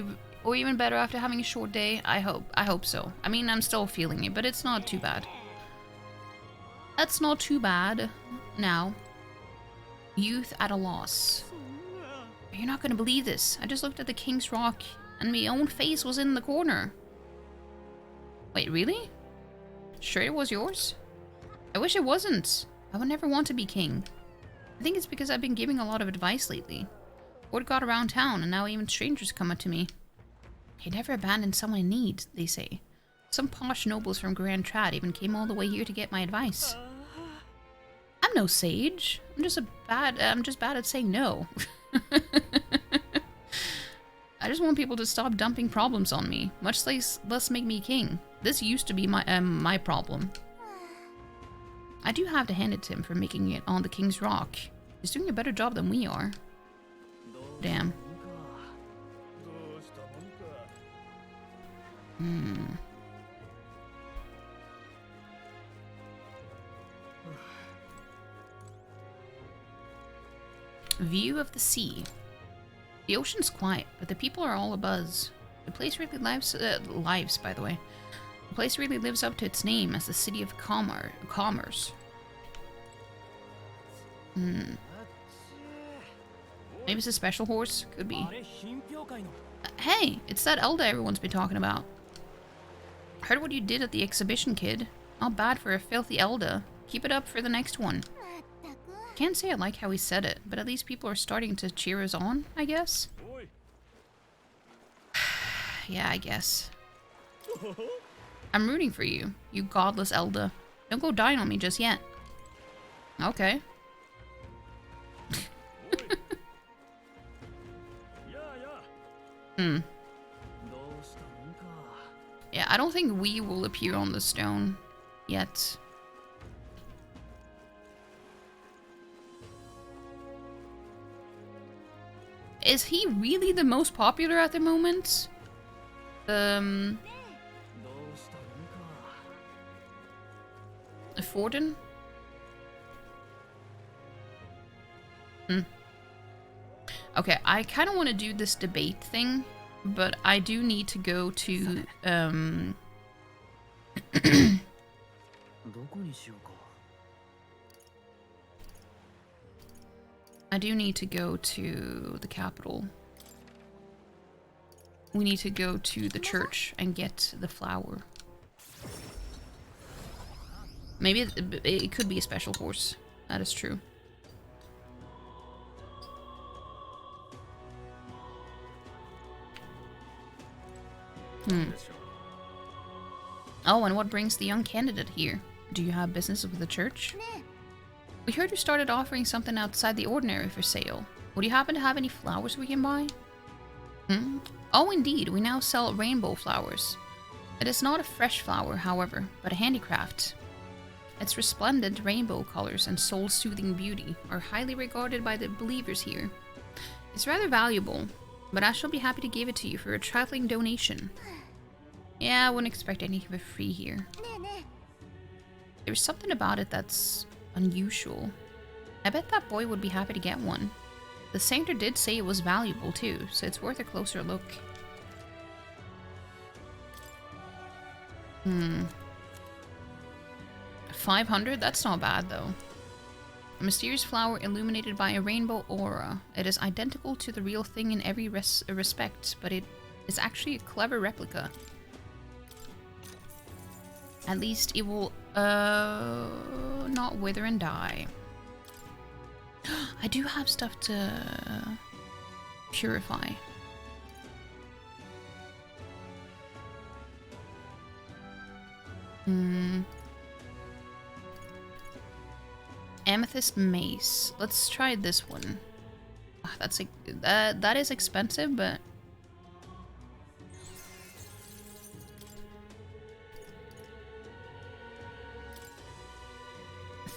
or even better after having a short day? I hope so. I mean, I'm still feeling it, but it's not too bad. That's not too bad now. Youth at a loss. You're not gonna believe this. I just looked at the King's Rock and my own face was in the corner. Wait, really? Sure it was yours? I wish it wasn't. I would never want to be king. I think it's because I've been giving a lot of advice lately. Word got around town and now even strangers come up to me. You never abandon someone in need, they say. Some posh nobles from Grand Trad even came all the way here to get my advice. I'm no sage. I'm just bad at saying no. I just want people to stop dumping problems on me, much less make me king. This used to be my problem. I do have to hand it to him for making it on the King's Rock. He's doing a better job than we are. Damn. View of the sea. The ocean's quiet, but the people are all abuzz. The place really lives, by the way. The place really lives up to its name as the city of commerce. Maybe it's a special horse? Could be. Hey, it's that Elda everyone's been talking about. Heard what you did at the exhibition, kid. Not bad for a filthy Elda. Keep it up for the next one. Can't say I like how he said it, but at least people are starting to cheer us on, I guess. Yeah, I guess. I'm rooting for you, you godless Elda. Don't go dying on me just yet. Okay. Yeah, I don't think we will appear on the stone yet. Is he really the most popular at the moment? Forden? Okay, I kind of want to do this debate thing, but I do need to go to, I do need to go to the capital. We need to go to the church and get the flower. Maybe it could be a special horse. That is true. Oh, and what brings the young candidate here? Do you have business with the church? We heard you started offering something outside the ordinary for sale. Would you happen to have any flowers we can buy? Oh, indeed. We now sell rainbow flowers. It is not a fresh flower, however, but a handicraft. Its resplendent rainbow colors and soul-soothing beauty are highly regarded by the believers here. It's rather valuable, but I shall be happy to give it to you for a trifling donation. Yeah, I wouldn't expect anything for free here. There's something about it that's unusual. I bet that boy would be happy to get one. The sainter did say it was valuable too, so it's worth a closer look. 500? That's not bad though. A mysterious flower illuminated by a rainbow aura. It is identical to the real thing in every respect, but it is actually a clever replica. At least it will not wither and die. I do have stuff to purify. Amethyst mace. Let's try this one. That's that is expensive, but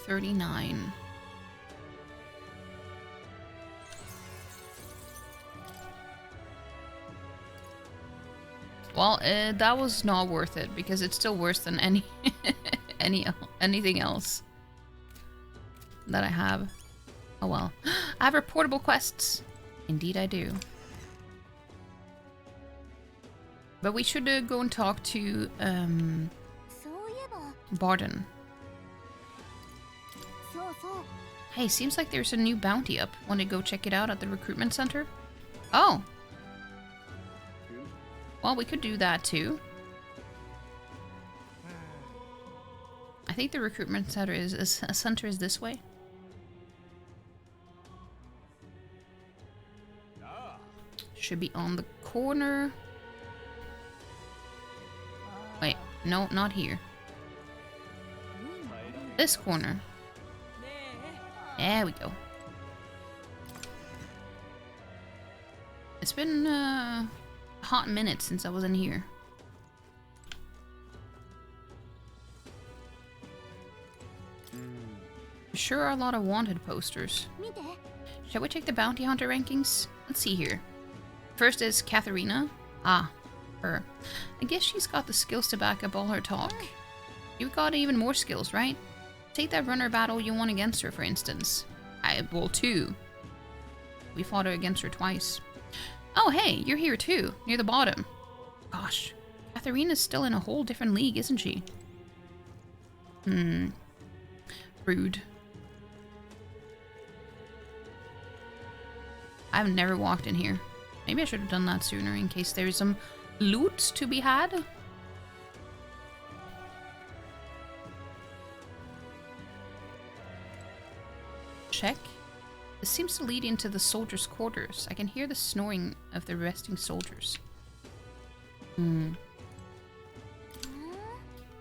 39. Well, that was not worth it because it's still worse than anything else that I have. Oh well. I have reportable quests. Indeed I do. But we should go and talk to Barden. Hey, seems like there's a new bounty up. Want to go check it out at the recruitment center? Oh. Well, we could do that too. I think the recruitment center is this way. Should be on the corner. Wait, no, not here. This corner. There we go. It's been a hot minute since I was in here. Sure are a lot of wanted posters. Shall we check the bounty hunter rankings? Let's see here. First is Katharina. Ah, her. I guess she's got the skills to back up all her talk. You've got even more skills, right? Take that runner battle you won against her, for instance. Well, 2. We fought her against her twice. Oh, hey, you're here too, near the bottom. Gosh, Katharina's still in a whole different league, isn't she? Rude. I've never walked in here. Maybe I should have done that sooner in case there's some loot to be had. Check. This seems to lead into the soldiers' quarters. I can hear the snoring of the resting soldiers.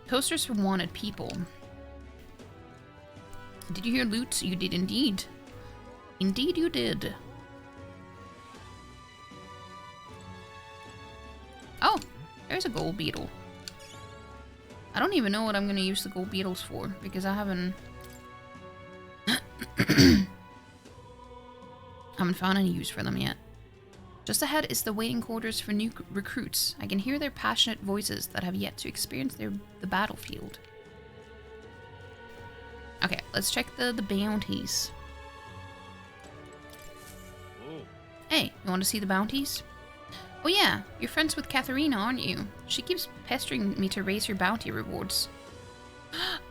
Posters for wanted people. Did you hear loot? You did indeed. Indeed you did. Oh, there's a gold beetle. I don't even know what I'm going to use the gold beetles for, because I haven't found any use for them yet. Just ahead is the waiting quarters for new recruits. I can hear their passionate voices that have yet to experience the battlefield. Okay, let's check the bounties. Hey, you want to see the bounties? Oh yeah, you're friends with Katharina, aren't you? She keeps pestering me to raise your bounty rewards.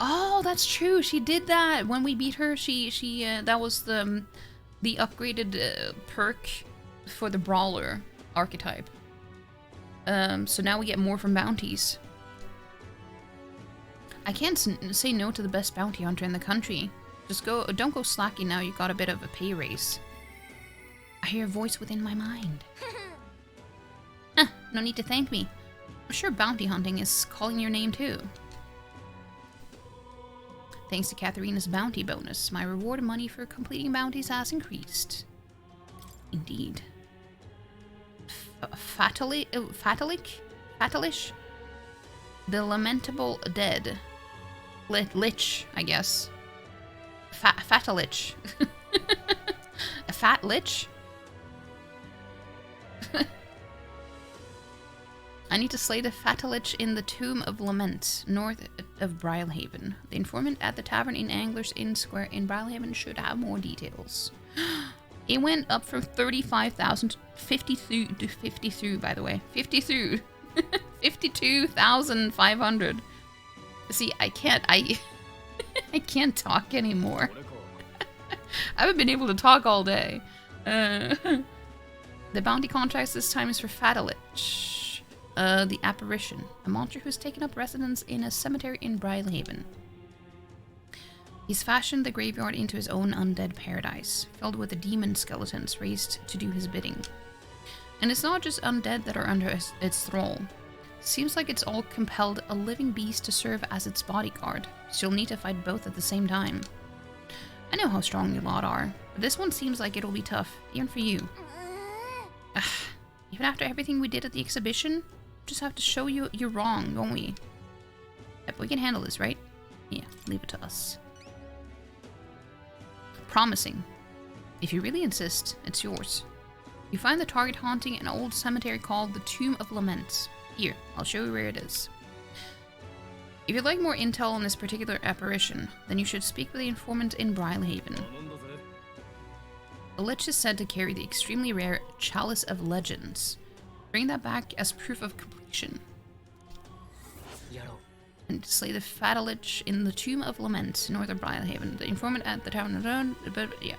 Oh, that's true. She did that when we beat her. That was the upgraded perk for the brawler archetype. So now we get more from bounties. I can't say no to the best bounty hunter in the country. Don't go slacking now. You got a bit of a pay raise. I hear a voice within my mind. No need to thank me. I'm sure bounty hunting is calling your name too. Thanks to Katharina's bounty bonus, my reward money for completing bounties has increased. Indeed. Fatalish? The lamentable dead. Lich, I guess. Fatalich. A fat lich? I need to slay the Fatalich in the Tomb of Lament, north of Brylehaven. The informant at the tavern in Anglers Inn Square in Brylehaven should have more details. It went up from 35,000 to 52, by the way. 52. 52,500. See, I can't talk anymore. I haven't been able to talk all day. The bounty contracts this time is for Fatalich. The apparition, a monster who's taken up residence in a cemetery in Brylehaven. He's fashioned the graveyard into his own undead paradise, filled with the demon skeletons raised to do his bidding. And it's not just undead that are under its thrall. Seems like it's all compelled a living beast to serve as its bodyguard, so you'll need to fight both at the same time. I know how strong you lot are, but this one seems like it'll be tough, even for you. Even after everything we did at the exhibition, just have to show you you're wrong, don't we? Yep, we can handle this, right? Yeah, leave it to us. Promising. If you really insist, it's yours. You find the target haunting an old cemetery called the Tomb of Laments. Here, I'll show you where it is. If you'd like more intel on this particular apparition, then you should speak with the informant in Brylehaven. The Lich is said to carry the extremely rare Chalice of Legends. Bring that back as proof of completion. And to slay the Fatalich in the Tomb of Lament, north of Brylehaven. The informant at the town of Roan, but yeah.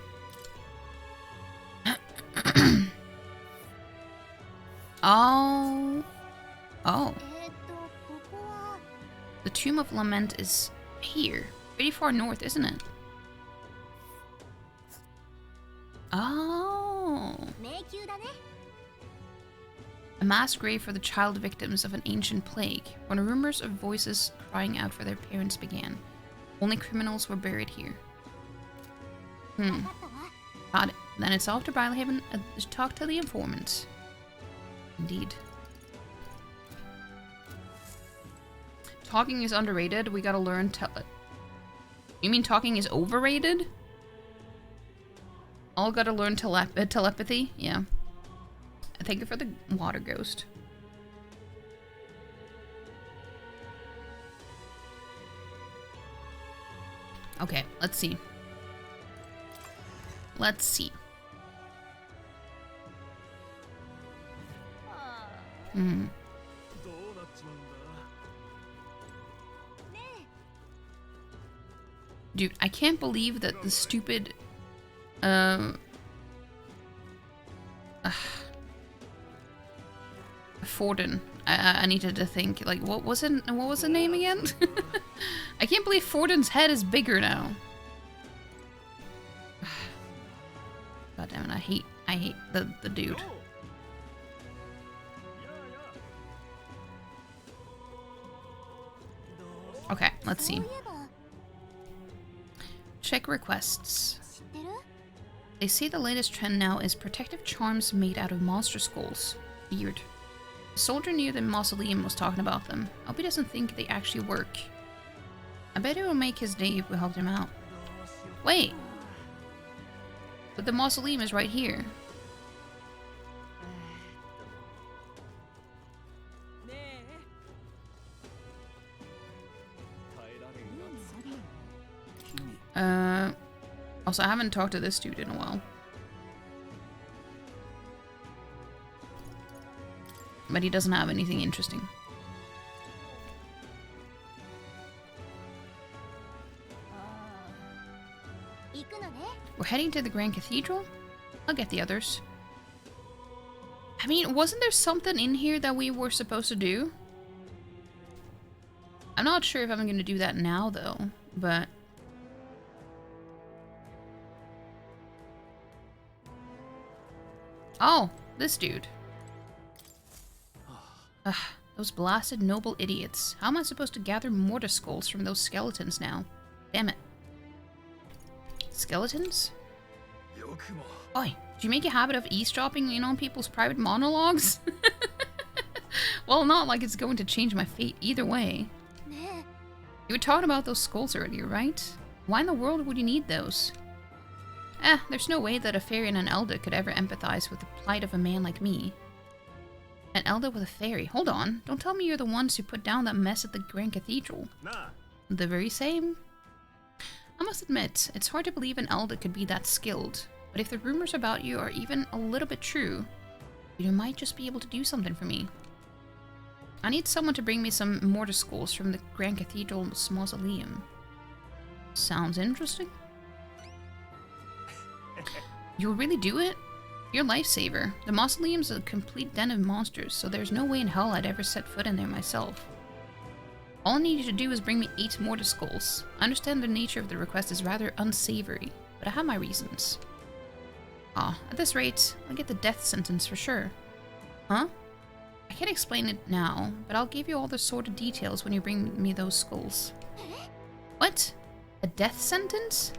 Oh. Oh. The Tomb of Lament is here. Pretty far north, isn't it? Oh. A mass grave for the child victims of an ancient plague, when rumors of voices crying out for their parents began. Only criminals were buried here. Got it. Then it's off to Brylehaven to talk to the informant. Indeed. Talking is underrated. We gotta learn You mean talking is overrated? All gotta learn telepathy? Yeah. Thank you for the water ghost. Okay, let's see. Let's see. Dude, I can't believe that the stupid Forden. I needed to think. Like, what was the name again? I can't believe Forden's head is bigger now. God damn it! I hate the dude. Okay, let's see. Check requests. They say the latest trend now is protective charms made out of monster skulls. Weird. The soldier near the mausoleum was talking about them. I hope he doesn't think they actually work. I bet it will make his day if we helped him out. Wait! But the mausoleum is right here. Also, I haven't talked to this dude in a while. But he doesn't have anything interesting. We're heading to the Grand Cathedral? I'll get the others. I mean, wasn't there something in here that we were supposed to do? I'm not sure if I'm going to do that now, though, but... Oh, this dude. Ugh, those blasted noble idiots. How am I supposed to gather mortar skulls from those skeletons now? Damn it. Skeletons? Oi, do you make a habit of eavesdropping in on people's private monologues? Well, not like it's going to change my fate either way. You were talking about those skulls earlier, right? Why in the world would you need those? There's no way that a fairy and an elder could ever empathize with the plight of a man like me. An elder with a fairy? Hold on. Don't tell me you're the ones who put down that mess at the Grand Cathedral. Nah. The very same? I must admit, it's hard to believe an elder could be that skilled. But if the rumors about you are even a little bit true, you might just be able to do something for me. I need someone to bring me some mortar skulls from the Grand Cathedral's mausoleum. Sounds interesting. You'll really do it? You're a lifesaver. The mausoleum's a complete den of monsters, so there's no way in hell I'd ever set foot in there myself. All I need you to do is bring me 8 mortar skulls. I understand the nature of the request is rather unsavory, but I have my reasons. At this rate, I'll get the death sentence for sure. Huh? I can't explain it now, but I'll give you all the sordid details when you bring me those skulls. What? A death sentence?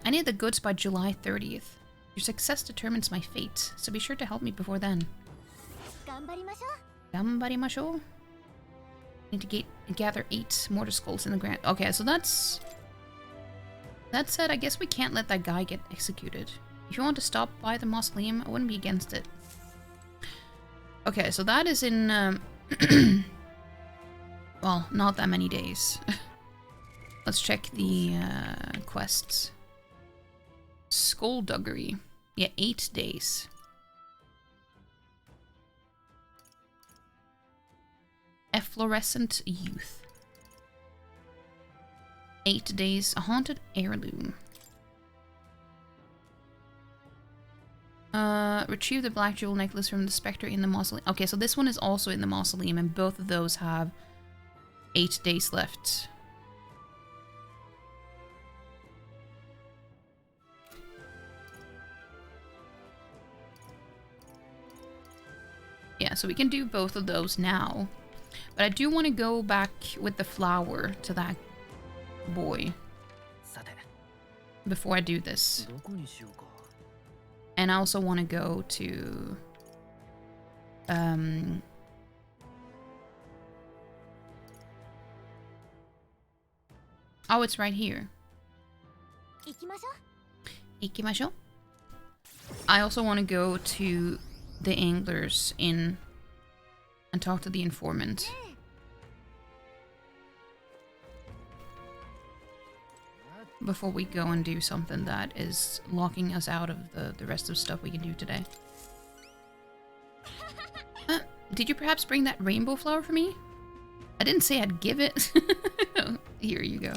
I need the goods by July 30th. Your success determines my fate, so be sure to help me before then. Gambarimashou? Need to gather 8 mortar skulls in the Grand... Okay, so that's... That said, I guess we can't let that guy get executed. If you want to stop by the mausoleum, I wouldn't be against it. Okay, so that is in... well, not that many days. Let's check the quests. Skullduggery. Yeah, 8 days. Efflorescent Youth. 8 days, a haunted heirloom. Retrieve the black jewel necklace from the spectre in the mausoleum. Okay, so this one is also in the mausoleum, and both of those have 8 days left. Yeah, so we can do both of those now. But I do want to go back with the flower to that boy before I do this. And I also want to go to... Oh, it's right here. Ikimashou. I also want to go to the Angler's Inn and talk to the informant. Before we go and do something that is locking us out of the rest of stuff we can do today. Did you perhaps bring that rainbow flower for me? I didn't say I'd give it. Here you go.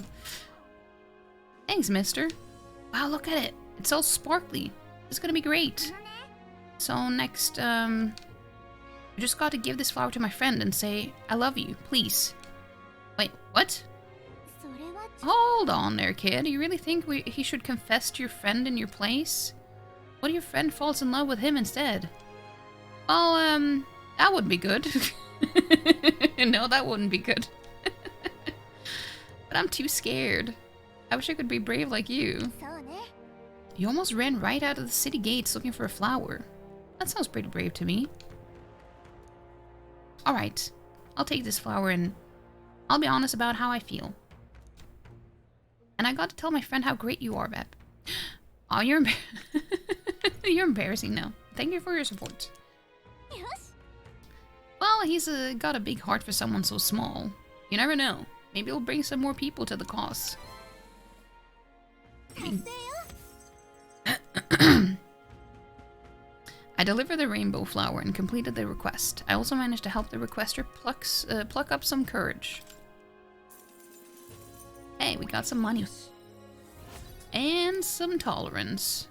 Thanks, mister. Wow, look at it. It's all sparkly. It's gonna be great. So next, I just got to give this flower to my friend and say, I love you, please. Wait, what? Hold on there, kid. You really think he should confess to your friend in your place? What if your friend falls in love with him instead? Well, that wouldn't be good. No, that wouldn't be good. But I'm too scared. I wish I could be brave like you. You almost ran right out of the city gates looking for a flower. That sounds pretty brave to me. Alright, I'll take this flower and I'll be honest about how I feel. And I got to tell my friend how great you are, Bep. Oh, you're you're embarrassing now. Thank you for your support. Well, he's got a big heart for someone so small. You never know. Maybe it'll bring some more people to the cause. I delivered the rainbow flower and completed the request. I also managed to help the requester pluck up some courage. Hey, we got some money. And some tolerance.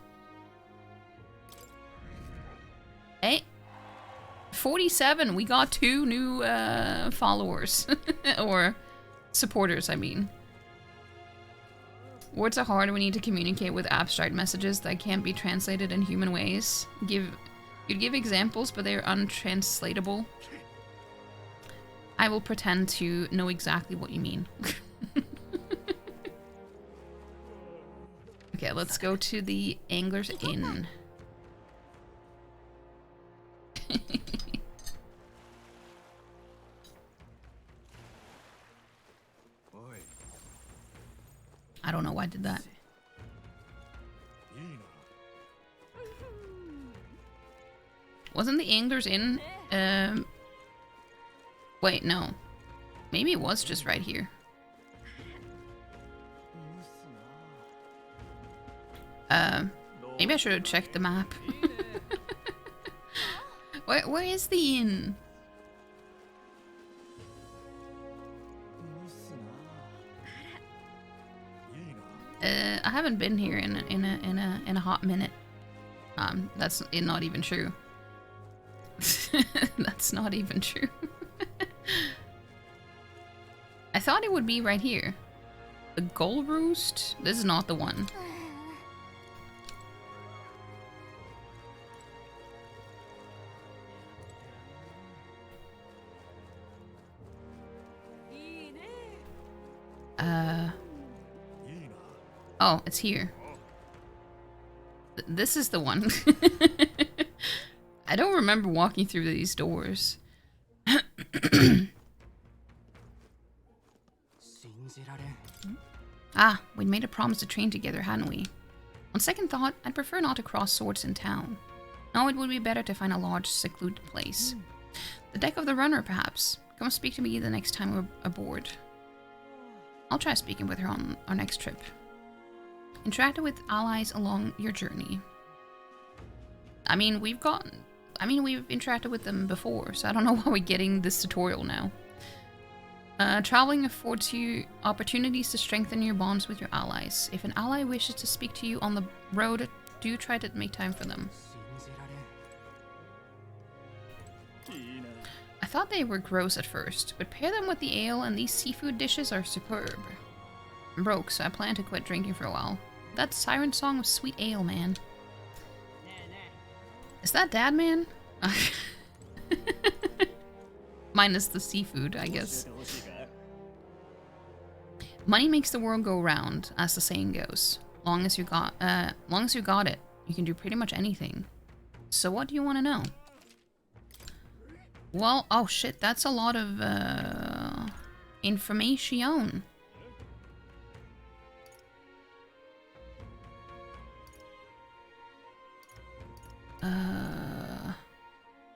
Hey. 47, we got 2 new followers. Or supporters, I mean. Words are hard when we need to communicate with abstract messages that can't be translated in human ways. You'd give examples, but they're untranslatable. I will pretend to know exactly what you mean. Okay, let's go to the Angler's Inn. I don't know why I did that. Wasn't the Angler's Inn? Wait, no. Maybe it was just right here. Maybe I should have checked the map. Where is the inn? I haven't been here in a hot minute. That's not even true. That's not even true. I thought it would be right here. The Gull Roost? This is not the one. Oh, it's here. This is the one. I don't remember walking through these doors. Ah, we'd made a promise to train together, hadn't we? On second thought, I'd prefer not to cross swords in town. No, it would be better to find a large, secluded place. The deck of the runner, perhaps. Come speak to me the next time we're aboard. I'll try speaking with her on our next trip. Interacted with allies along your journey. I mean, we've interacted with them before, so I don't know why we're getting this tutorial now. Traveling affords you opportunities to strengthen your bonds with your allies. If an ally wishes to speak to you on the road, do try to make time for them. I thought they were gross at first, but pair them with the ale and these seafood dishes are superb. I'm broke, so I plan to quit drinking for a while. That siren song of sweet ale, man. Is that Dad, man? Minus the seafood, I guess. Money makes the world go round, as the saying goes. Long as you got it, you can do pretty much anything. So what do you want to know? Well, oh shit, that's a lot of information.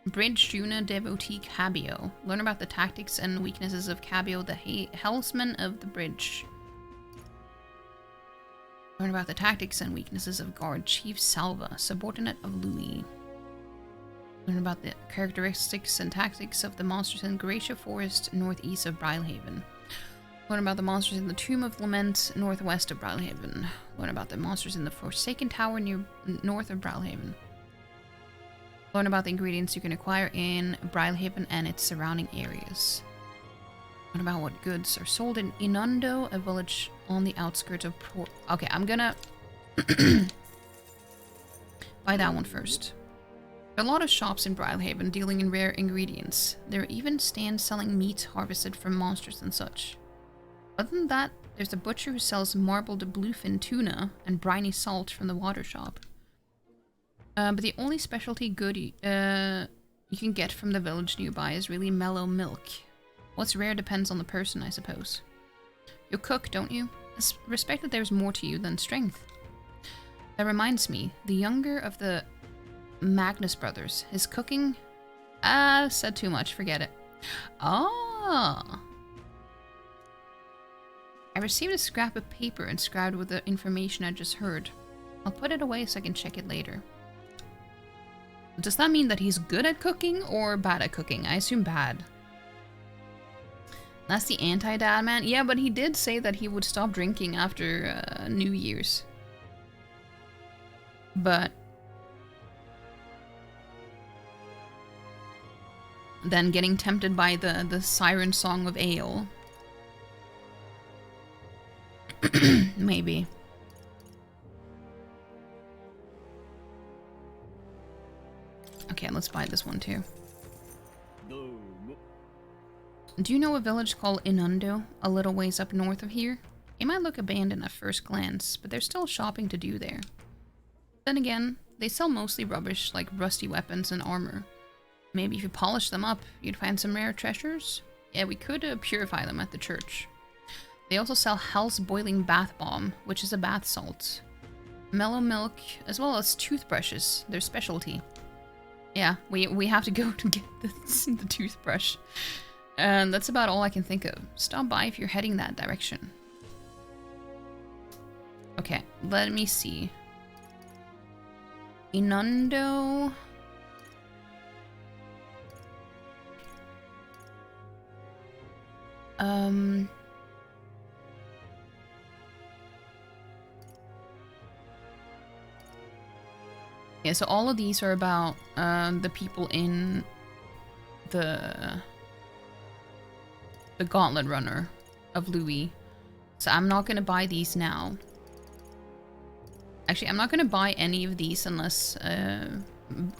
Bridge Juna Devotee Cabio. Learn about the tactics and weaknesses of Cabio, the helmsman of the bridge. Learn about the tactics and weaknesses of Guard Chief Salva, subordinate of Louis. Learn about the characteristics and tactics of the monsters in Gracia Forest, northeast of Brylehaven. Learn about the monsters in the Tomb of Lament, northwest of Brylehaven. Learn about the monsters in the Forsaken Tower near north of Brylehaven. Learn about the ingredients you can acquire in Brylehaven and its surrounding areas. Learn about what goods are sold in Inundo, a village on the outskirts of Port. Okay, I'm gonna buy that one first. There are a lot of shops in Brylehaven dealing in rare ingredients. There are even stands selling meat harvested from monsters and such. Other than that, there's a butcher who sells marbled bluefin tuna and briny salt from the water shop. But the only specialty good you can get from the village nearby is really mellow milk. What's rare depends on the person, I suppose. You cook, don't you? I respect that there's more to you than strength. That reminds me, the younger of the Magnus brothers, his cooking... said too much, forget it. Ah! I received a scrap of paper inscribed with the information I just heard. I'll put it away so I can check it later. Does that mean that he's good at cooking or bad at cooking? I assume bad. That's the anti-dad man? Yeah, but he did say that he would stop drinking after New Year's. But then getting tempted by the siren song of ale. Maybe. Okay, let's buy this one too. Do you know a village called Inundo, a little ways up north of here? It might look abandoned at first glance, but there's still shopping to do there. Then again, they sell mostly rubbish like rusty weapons and armor. Maybe if you polish them up, you'd find some rare treasures? Yeah, we could purify them at the church. They also sell Hell's Boiling Bath Bomb, which is a bath salt. Mellow milk, as well as toothbrushes, their specialty. Yeah, we have to go to get the toothbrush. And that's about all I can think of. Stop by if you're heading that direction. Okay, let me see. Inundo. Yeah, so all of these are about the people in the gauntlet runner of Louis. So I'm not going to buy these now. Actually, I'm not going to buy any of these unless,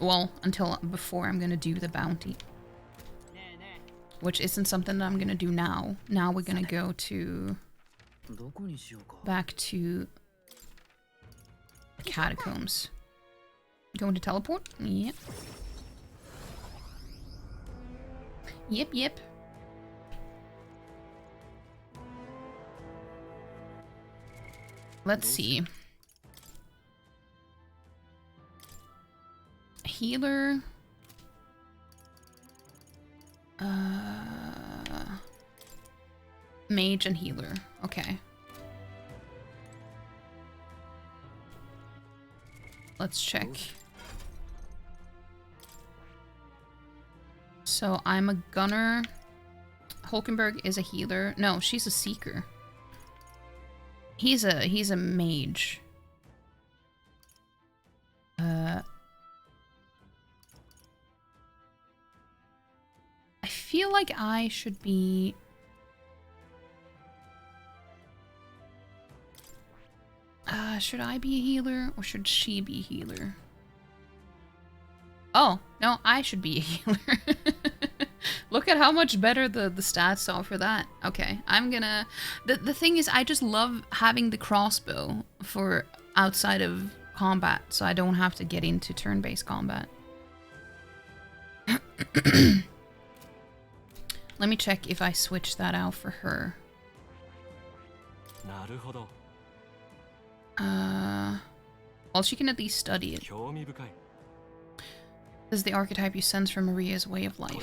well, until before I'm going to do the bounty. Which isn't something that I'm going to do now. Now we're going to go to... back to the catacombs. Going to teleport? Yep. Yep. Let's see. Healer. Mage and healer. Okay. Let's check. So I'm a gunner. Hulkenberg is a healer. No, she's a seeker. He's a mage. I feel like I should be... should I be a healer or should she be a healer? Oh, no, I should be a healer. Look at how much better the stats are for that. Okay, I'm gonna... The thing is, I just love having the crossbow for outside of combat, so I don't have to get into turn-based combat. Let me check if I switch that out for her. Well, she can at least study it. This is the archetype you sense from Maria's way of life.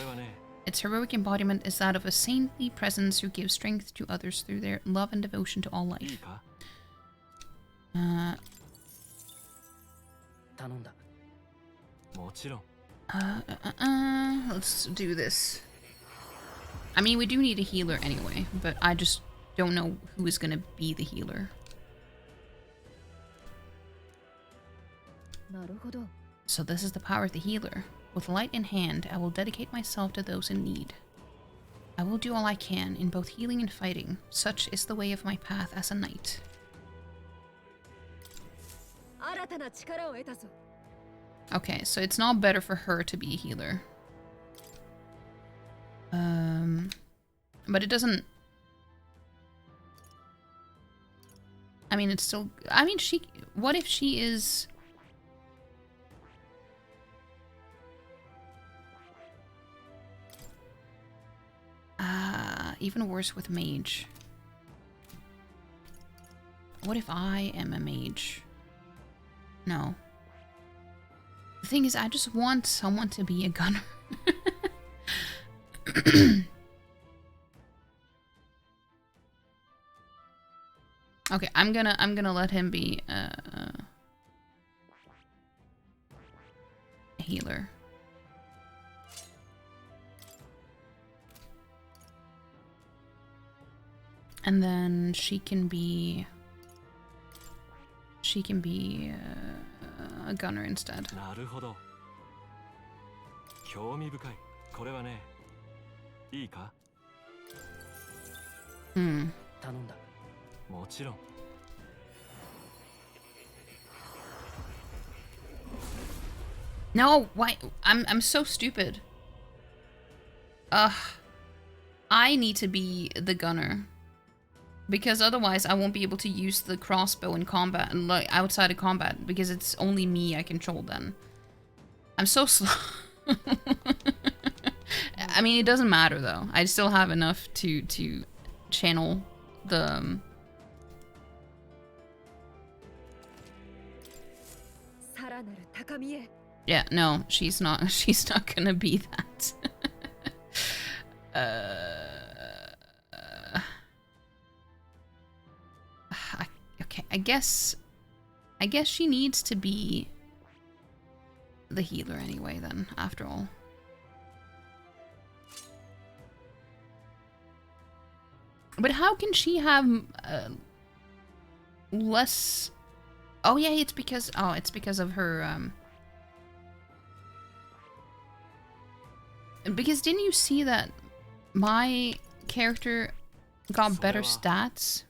Its heroic embodiment is that of a saintly presence who gives strength to others through their love and devotion to all life. Let's do this. I mean, we do need a healer anyway, but I just don't know who is gonna be the healer. So this is the power of the healer. With light in hand, I will dedicate myself to those in need. I will do all I can in both healing and fighting. Such is the way of my path as a knight. Okay, so it's not better for her to be a healer. But it doesn't... I mean, it's still... I mean, she... What if she is... Even worse with mage. What if I am a mage? No. The thing is, I just want someone to be a gunner. Okay, I'm gonna let him be a healer. And then she can be a gunner instead. No, why? I'm so stupid. I need to be the gunner. Because otherwise I won't be able to use the crossbow in combat and like outside of combat because it's only me I control then. I'm so slow. I mean, it doesn't matter though. I still have enough to channel the Yeah, no, she's not gonna be that. Okay, I guess she needs to be the healer anyway then, after all. But how can she have less... Oh yeah, it's because of her because didn't you see that my character got better stats?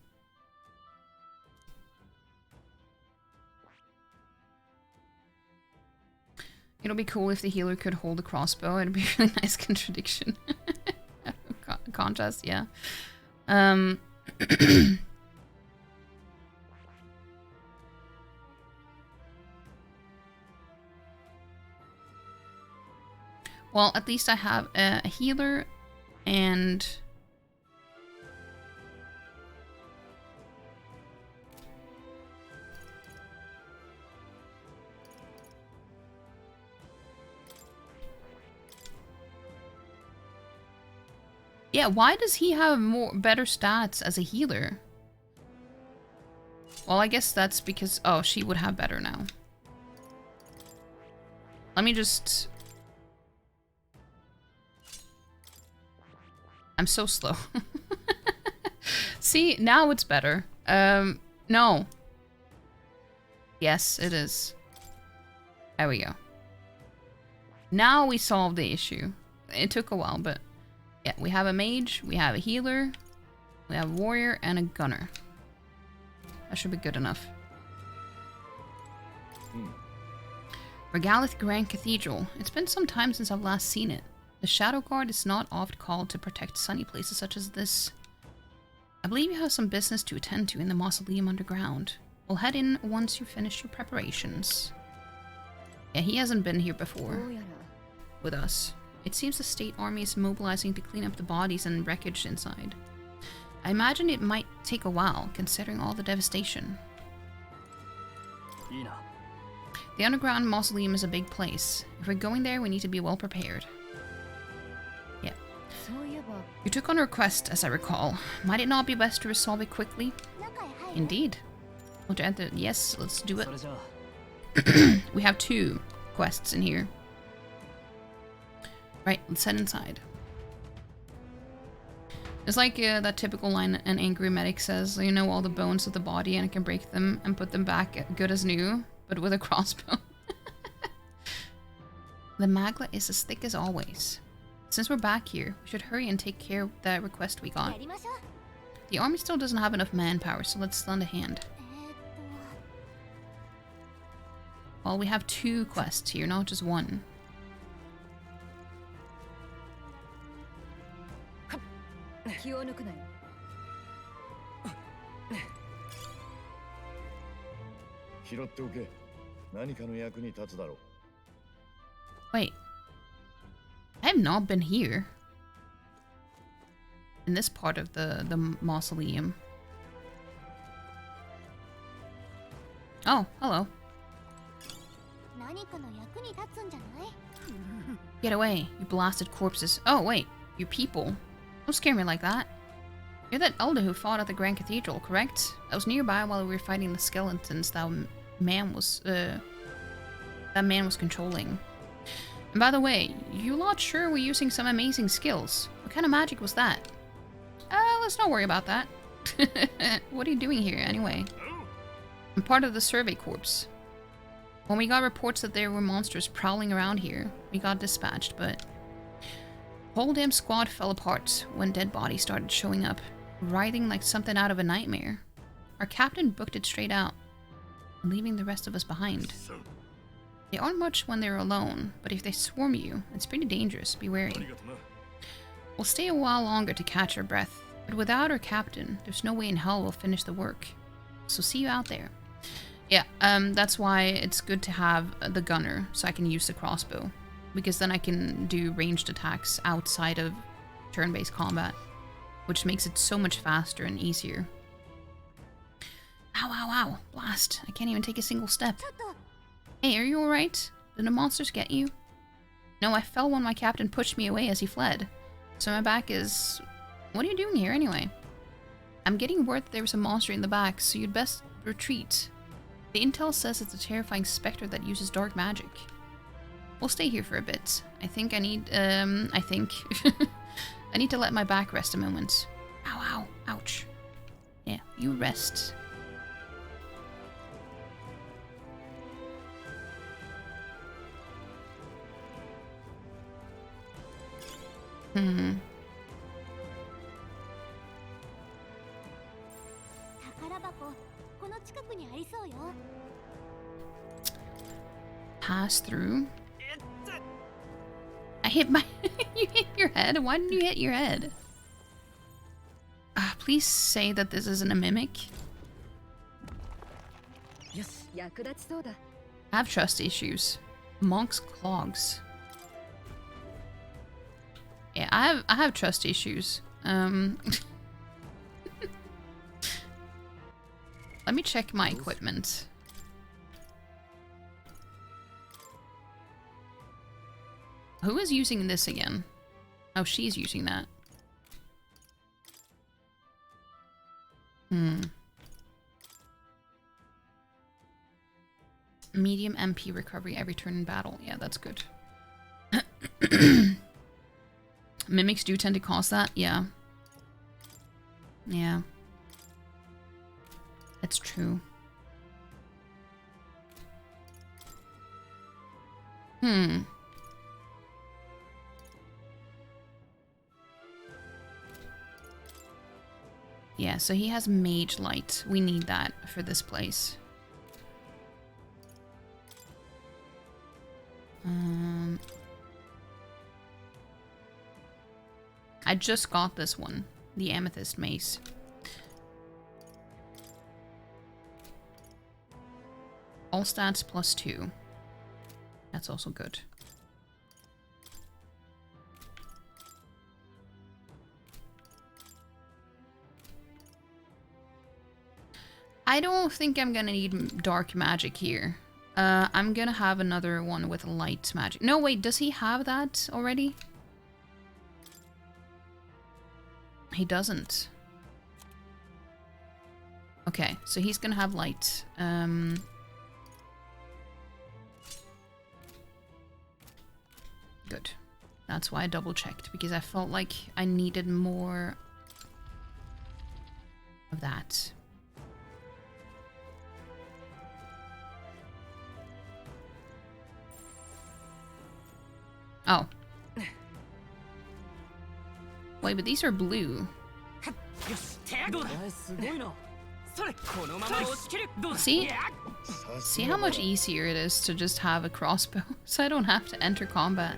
It'll be cool if the healer could hold a crossbow. It'd be a really nice contradiction. Contrast, yeah. Well, at least I have a healer and... Yeah, why does he have better stats as a healer? Well, I guess that's because... Oh, she would have better now. Let me just... I'm so slow. See, now it's better. No. Yes, it is. There we go. Now we solved the issue. It took a while, but yeah, we have a mage, we have a healer, we have a warrior, and a gunner. That should be good enough. Regalith Grand Cathedral. It's been some time since I've last seen it. The Shadow Guard is not oft called to protect sunny places such as this. I believe you have some business to attend to in the mausoleum underground. We'll head in once you finish your preparations. Yeah, he hasn't been here before with us. It seems the state army is mobilizing to clean up the bodies and wreckage inside. I imagine it might take a while, considering all the devastation. The underground mausoleum is a big place. If we're going there, we need to be well prepared. Yeah. You took on a request, as I recall. Might it not be best to resolve it quickly? Indeed. Yes, let's do it. We have 2 quests in here. Right, let's head inside. It's like that typical line an angry medic says, you know, all the bones of the body and I can break them and put them back good as new, but with a crossbow. The magla is as thick as always. Since we're back here, we should hurry and take care of that request we got. The army still doesn't have enough manpower, so let's lend a hand. Well, we have 2 quests here, not just 1. Wait. I have not been here. In this part of the mausoleum. Oh, hello. Get away, you blasted corpses. Oh, wait, you people. Don't scare me like that. You're that elder who fought at the Grand Cathedral, correct? I was nearby while we were fighting the skeletons that man was controlling. And by the way, you lot sure were using some amazing skills. What kind of magic was that? Let's not worry about that. What are you doing here, anyway? I'm part of the survey corps. When we got reports that there were monsters prowling around here, we got dispatched, but the whole damn squad fell apart when dead bodies started showing up, writhing like something out of a nightmare. Our captain booked it straight out, leaving the rest of us behind. They aren't much when they're alone, but if they swarm you, it's pretty dangerous. Be wary. We'll stay a while longer to catch our breath, but without our captain, there's no way in hell we'll finish the work. So see you out there. Yeah, that's why it's good to have the gunner, so I can use the crossbow. Because then I can do ranged attacks outside of turn-based combat, which makes it so much faster and easier. Ow, ow, ow. Blast. I can't even take a single step. Hey, are you alright? Did the monsters get you? No, I fell when my captain pushed me away as he fled. So my back is... What are you doing here, anyway? I'm getting word that there was a monster in the back, so you'd best retreat. The intel says it's a terrifying specter that uses dark magic. We'll stay here for a bit. I think I need, I need to let my back rest a moment. Ow, ow, ouch. Yeah, you rest. Pass through. I hit my... You hit your head? Why didn't you hit your head? Please say that this isn't a mimic. I have trust issues. Monk's clogs. Yeah, I have trust issues. Let me check my equipment. Who is using this again? Oh, she's using that. Medium MP recovery every turn in battle. Yeah, that's good. Mimics do tend to cause that, yeah. Yeah. That's true. Yeah, so he has Mage Light. We need that for this place. I just got this one, the Amethyst Mace. All stats +2. That's also good. I don't think I'm gonna need dark magic here. I'm gonna have another one with light magic. No, wait, does he have that already? He doesn't. Okay, so he's gonna have light. Good. That's why I double checked, because I felt like I needed more of that. Oh. Wait, but these are blue. See? See how much easier it is to just have a crossbow, so I don't have to enter combat.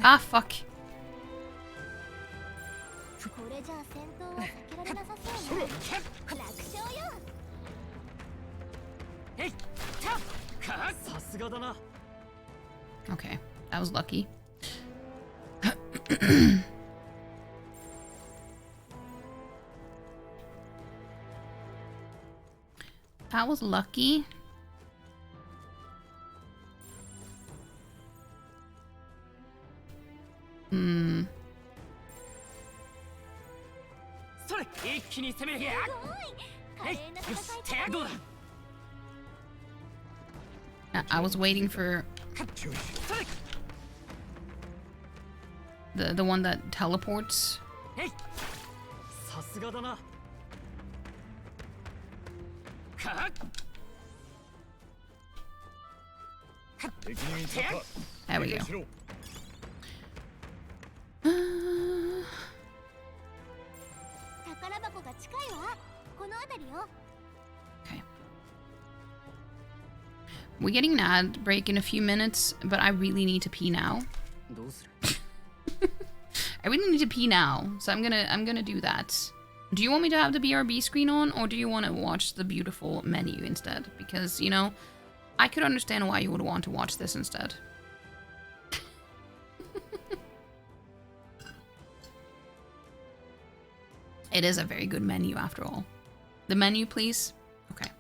Ah, fuck. Okay, that was lucky. That was lucky. I was waiting for the one that teleports. There we go. Okay. We're getting an ad break in a few minutes, but I really need to pee now. I really need to pee now, so I'm gonna do that. Do you want me to have the BRB screen on, or do you want to watch the beautiful menu instead? Because, you know, I could understand why you would want to watch this instead. It is a very good menu after all. The menu, please. Okay.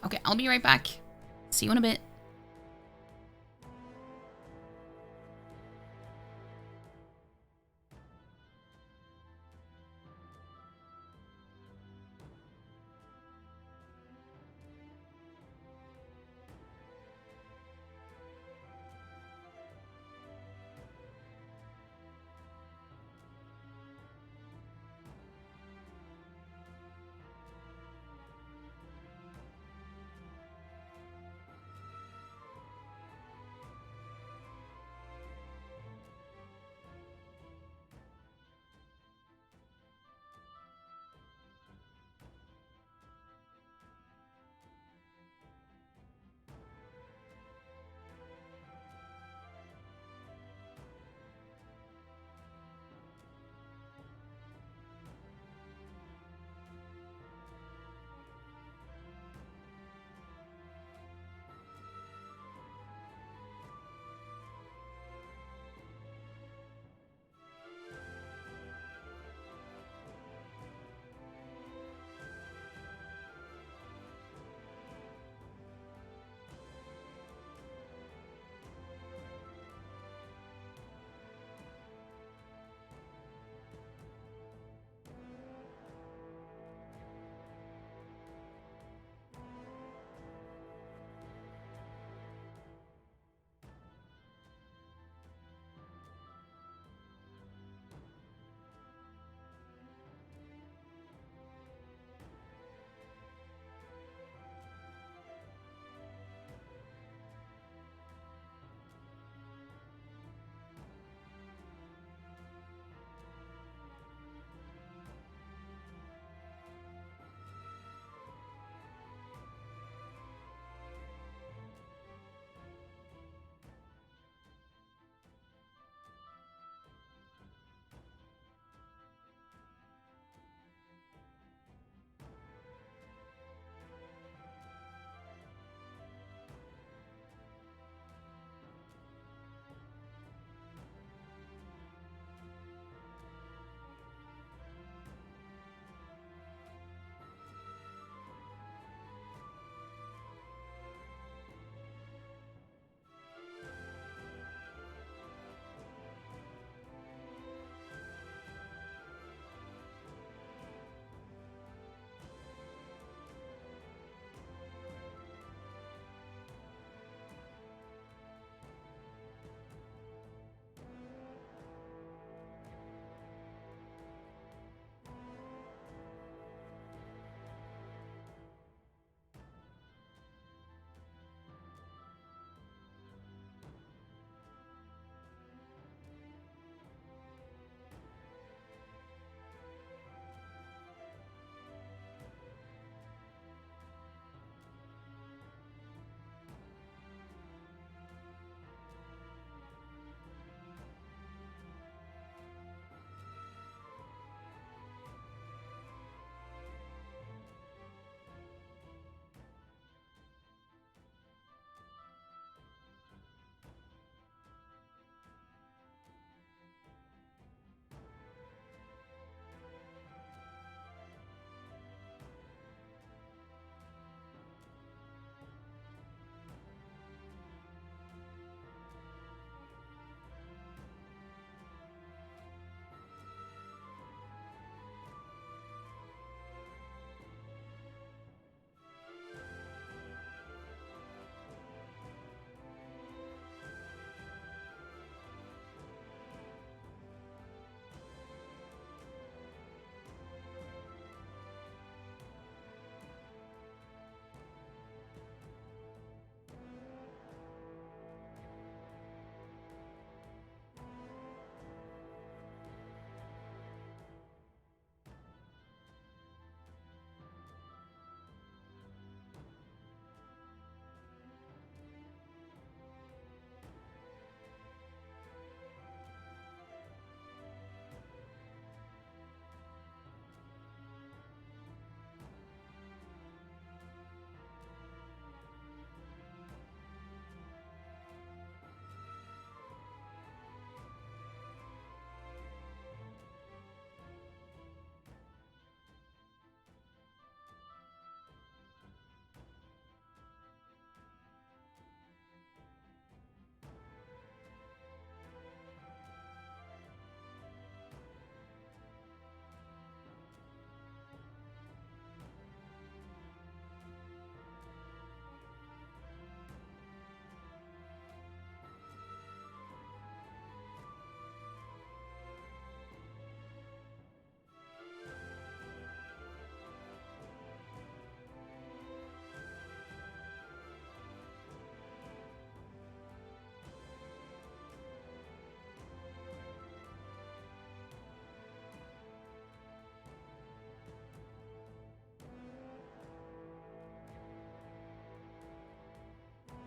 Okay, I'll be right back. See you in a bit.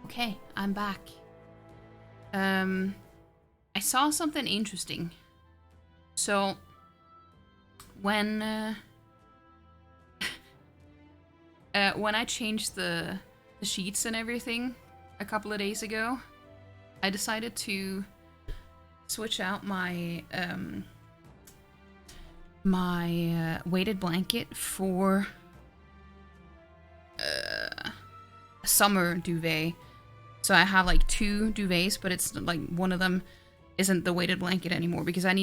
Okay, I'm back. I saw something interesting. So, when I changed the sheets and everything a couple of days ago, I decided to switch out my weighted blanket for a summer duvet. So I have like 2 duvets, but it's like one of them isn't the weighted blanket anymore because I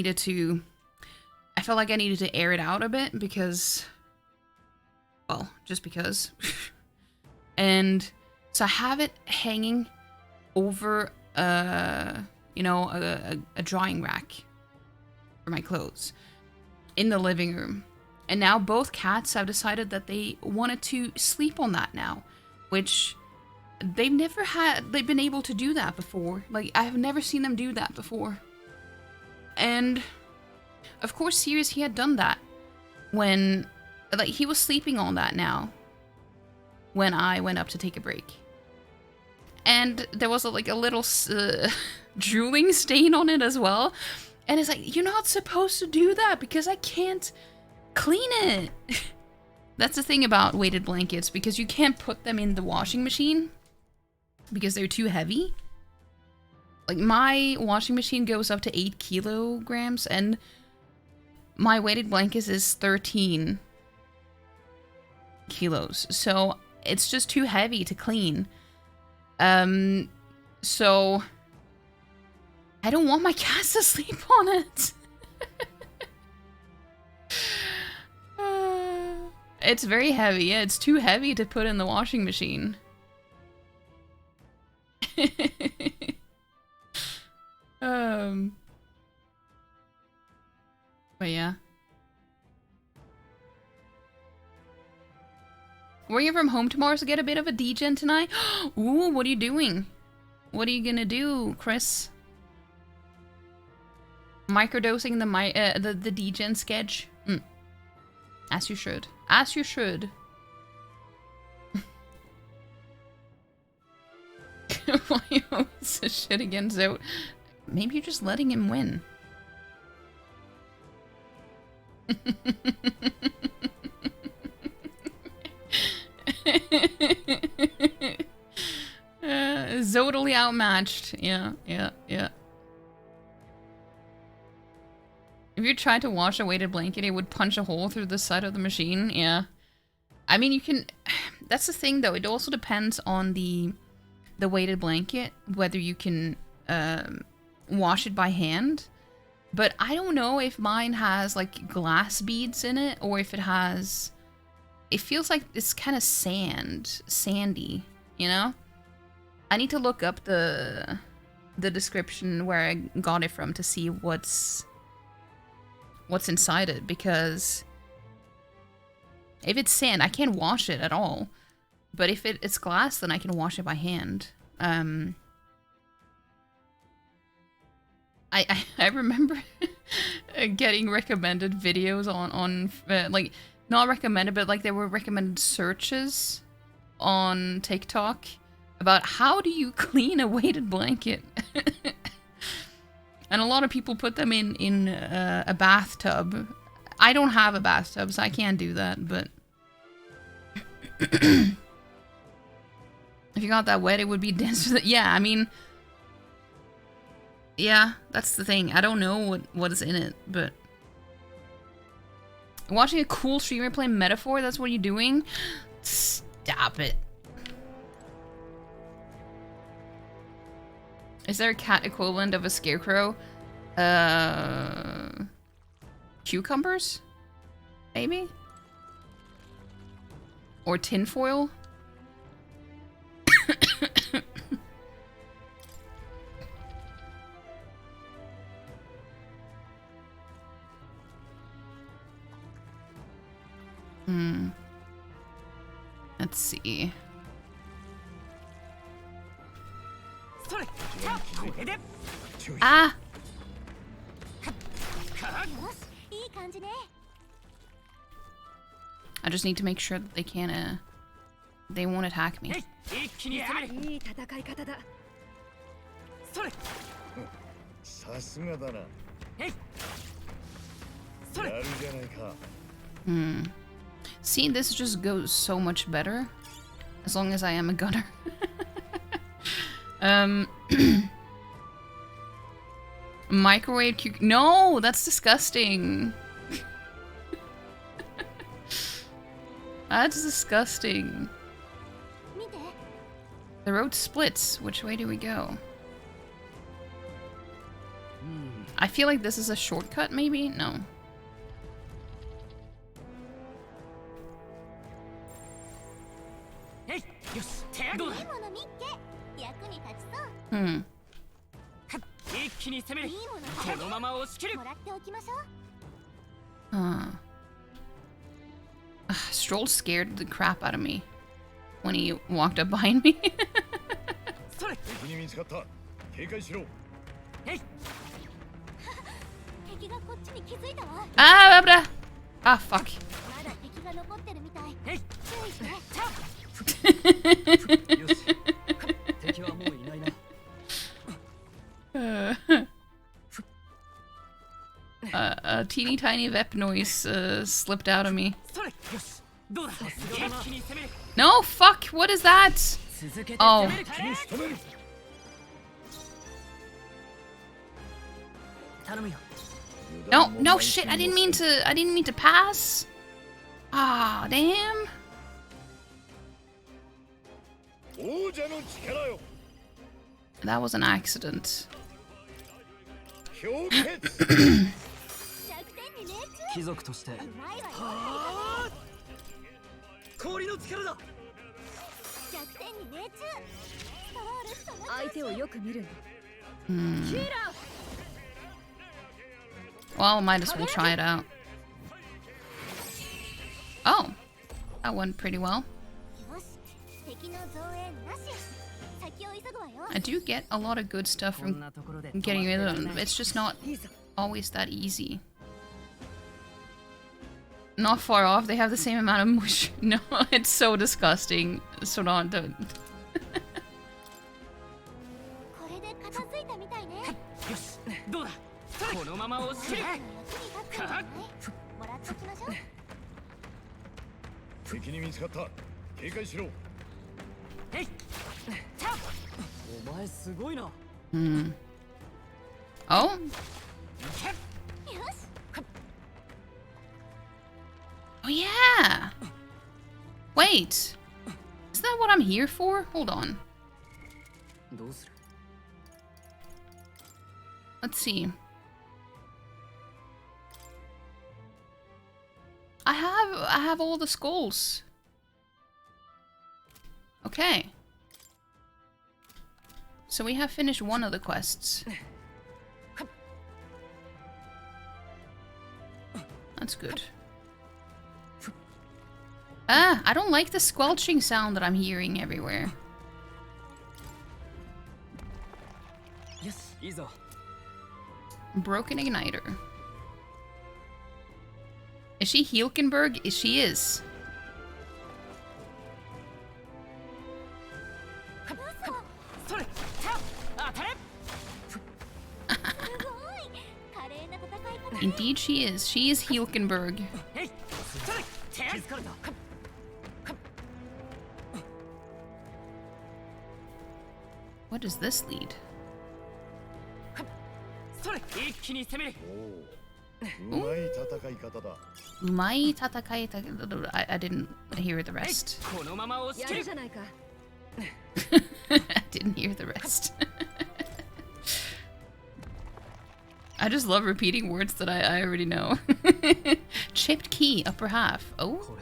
felt like I needed to air it out a bit because, well, just because. And so I have it hanging over a drying rack for my clothes in the living room. And now both cats have decided that they wanted to sleep on that now, which they've been able to do that before. Like, I have never seen them do that before. And of course Sirius, he had done that when, like, he was sleeping on that now when I went up to take a break. And there was a little drooling stain on it as well. And it's like, you're not supposed to do that because I can't clean it. That's the thing about weighted blankets, because you can't put them in the washing machine because they're too heavy. Like, my washing machine goes up to 8 kilograms and my weighted blanket is 13 kilos. So it's just too heavy to clean. So I don't want my cats to sleep on it. It's very heavy. Yeah, it's too heavy to put in the washing machine. But yeah. Working from home tomorrow, so get a bit of a degen tonight. Ooh, what are you doing? What are you gonna do, Chris? Microdosing the degen sketch? As you should. As you should. Why you always say shit against Zote? Maybe you're just letting him win. Zotally outmatched. Yeah. If you tried to wash a weighted blanket, it would punch a hole through the side of the machine. Yeah. I mean, you can... That's the thing, though. It also depends on the weighted blanket, whether you can wash it by hand. But I don't know if mine has, like, glass beads in it, or if it has... It feels like it's kind of sandy, you know? I need to look up the description where I got it from to see what's inside it, because if it's sand, I can't wash it at all. But if it's glass, then I can wash it by hand. I remember getting recommended videos on like, not recommended, but like, there were recommended searches on TikTok about how do you clean a weighted blanket. And a lot of people put them in a bathtub. I don't have a bathtub, so I can't do that, but... If you got that wet, it would be dense. Yeah, I mean... Yeah, that's the thing. I don't know what is in it, but... Watching a cool streamer play Metaphor, that's what you're doing? Stop it. Is there a cat equivalent of a scarecrow? Cucumbers? Maybe? Or tinfoil? Let's see. Ah! I just need to make sure that they can't they won't attack me. いい戦い方だ。それ。さすがだな。えい。それ。やるじゃないか。See, this just goes so much better as long as I am a gunner. Microwave cucumber. No, that's disgusting. That's disgusting. The road splits. Which way do we go? I feel like this is a shortcut, maybe? No. Stroll scared the crap out of me when he walked up behind me. Ah, fuck. A teeny tiny Vep noise slipped out of me. No, fuck! What is that? Oh. No, no shit! I didn't mean to pass. Ah, damn. That was an accident. 貴族として氷の力だ相手をよく見る Well, might as well try it out. Oh, that went pretty well. I do get a lot of good stuff from getting rid of them. It's just not always that easy. Not far off, they have the same amount of mush. No, it's so disgusting. So don't. Oh? Oh yeah! Wait! Is that what I'm here for? Hold on. Let's see. I have all the skulls. Okay. So we have finished one of the quests. That's good. Ah, I don't like the squelching sound that I'm hearing everywhere. Yes, Izo. Broken igniter. Is she Hilkenberg? She is. Indeed she is. She is Hilkenberg. What does this lead? Umai tatakai. I didn't hear the rest. I didn't hear the rest. I just love repeating words that I already know. Chipped key, upper half. Oh?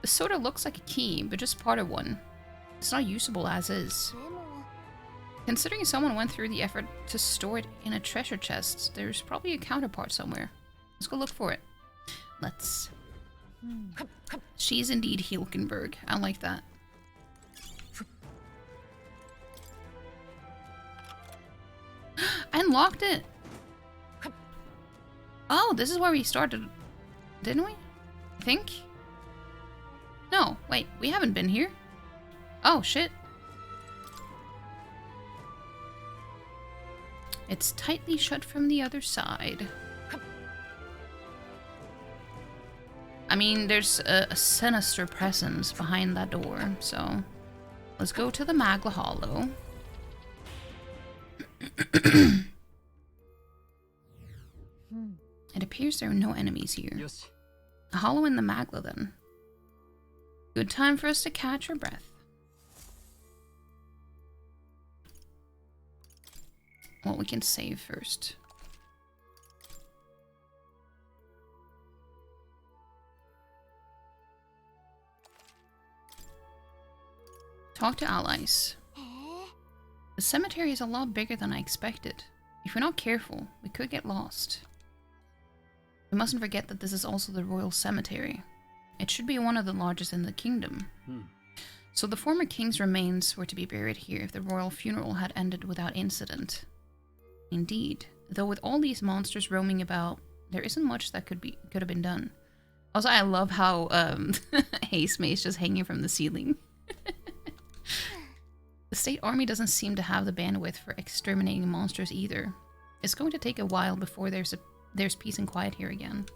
This sort of looks like a key, but just part of one. It's not usable as is. Considering someone went through the effort to store it in a treasure chest, there's probably a counterpart somewhere. Let's go look for it. Let's. She's indeed Hilkenberg. I like that. I unlocked it! Oh, this is where we started, didn't we? I think? No, wait, we haven't been here. Oh, shit. It's tightly shut from the other side. I mean, there's a sinister presence behind that door, so let's go to the Magla Hollow. It appears there are no enemies here. A hollow in the Magla, then. Good time for us to catch our breath. Well, we can save first. Talk to allies. The cemetery is a lot bigger than I expected. If we're not careful, we could get lost. We mustn't forget that this is also the royal cemetery. It should be one of the largest in the kingdom. So the former king's remains were to be buried here if the royal funeral had ended without incident. Indeed, though with all these monsters roaming about, there isn't much that could have been done. Also, I love how Haste May is just hanging from the ceiling. The state army doesn't seem to have the bandwidth for exterminating monsters either. It's going to take a while before there's peace and quiet here again.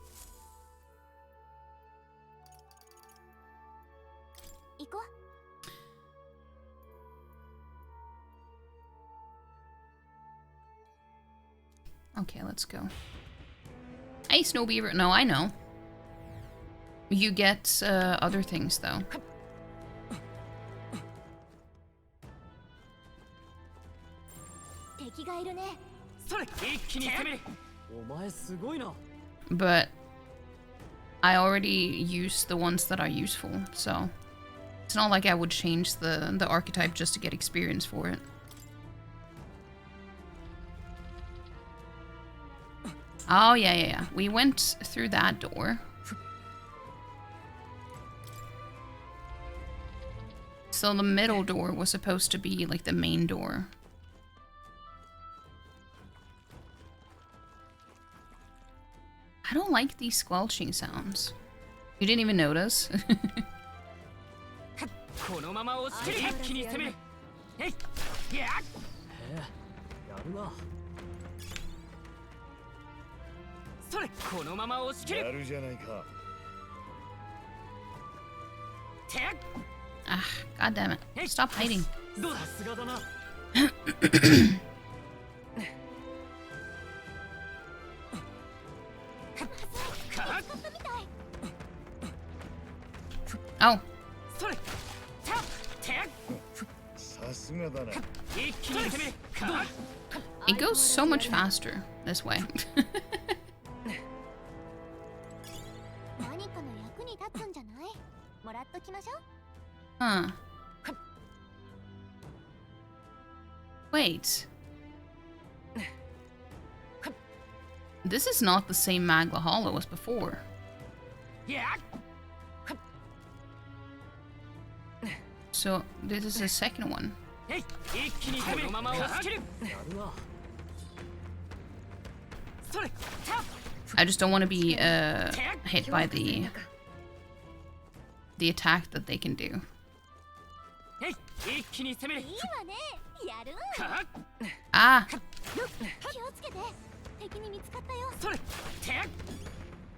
Okay, let's go. Hey, Snow Beaver. No, I know. You get other things, though. But I already use the ones that are useful, so it's not like I would change the archetype just to get experience for it. Oh, yeah. We went through that door. So the middle door was supposed to be like the main door. I don't like these squelching sounds. You didn't even notice? Ah, god damn it. Stop hiding. Oh. It goes so much faster this way. Huh. Wait. This is not the same Magla Hollow as before. So, this is the second one. I just don't want to be hit by the attack that they can do. Ah!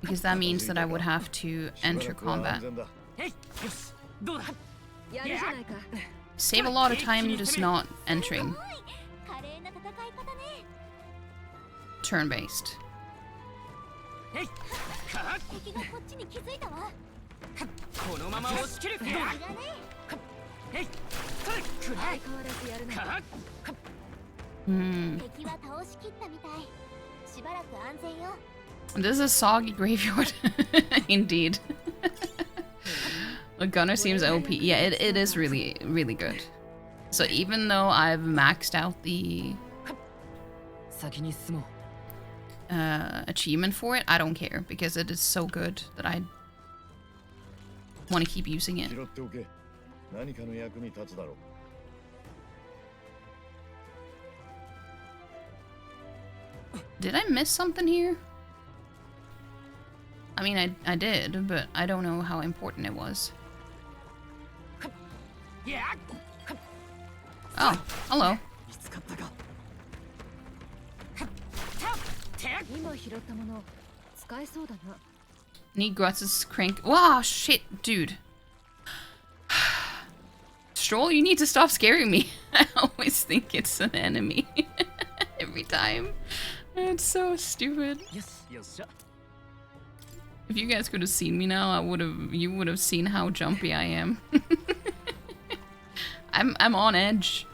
Because that means that I would have to enter combat. Save a lot of time just not entering. Turn-based. This is a soggy graveyard. Indeed. The gunner seems OP. Yeah, it is really, really good. So even though I've maxed out the achievement for it, I don't care because it is so good that I want to keep using it. Did I miss something here? I mean, I did, but I don't know how important it was. Oh, hello. 見つかったか今拾ったもの使えそうだな Need Grutz's crank. Wow, shit, dude. Stroll, you need to stop scaring me. I always think it's an enemy. Every time. It's so stupid. If you guys could have seen me now, you would have seen how jumpy I am. I'm on edge.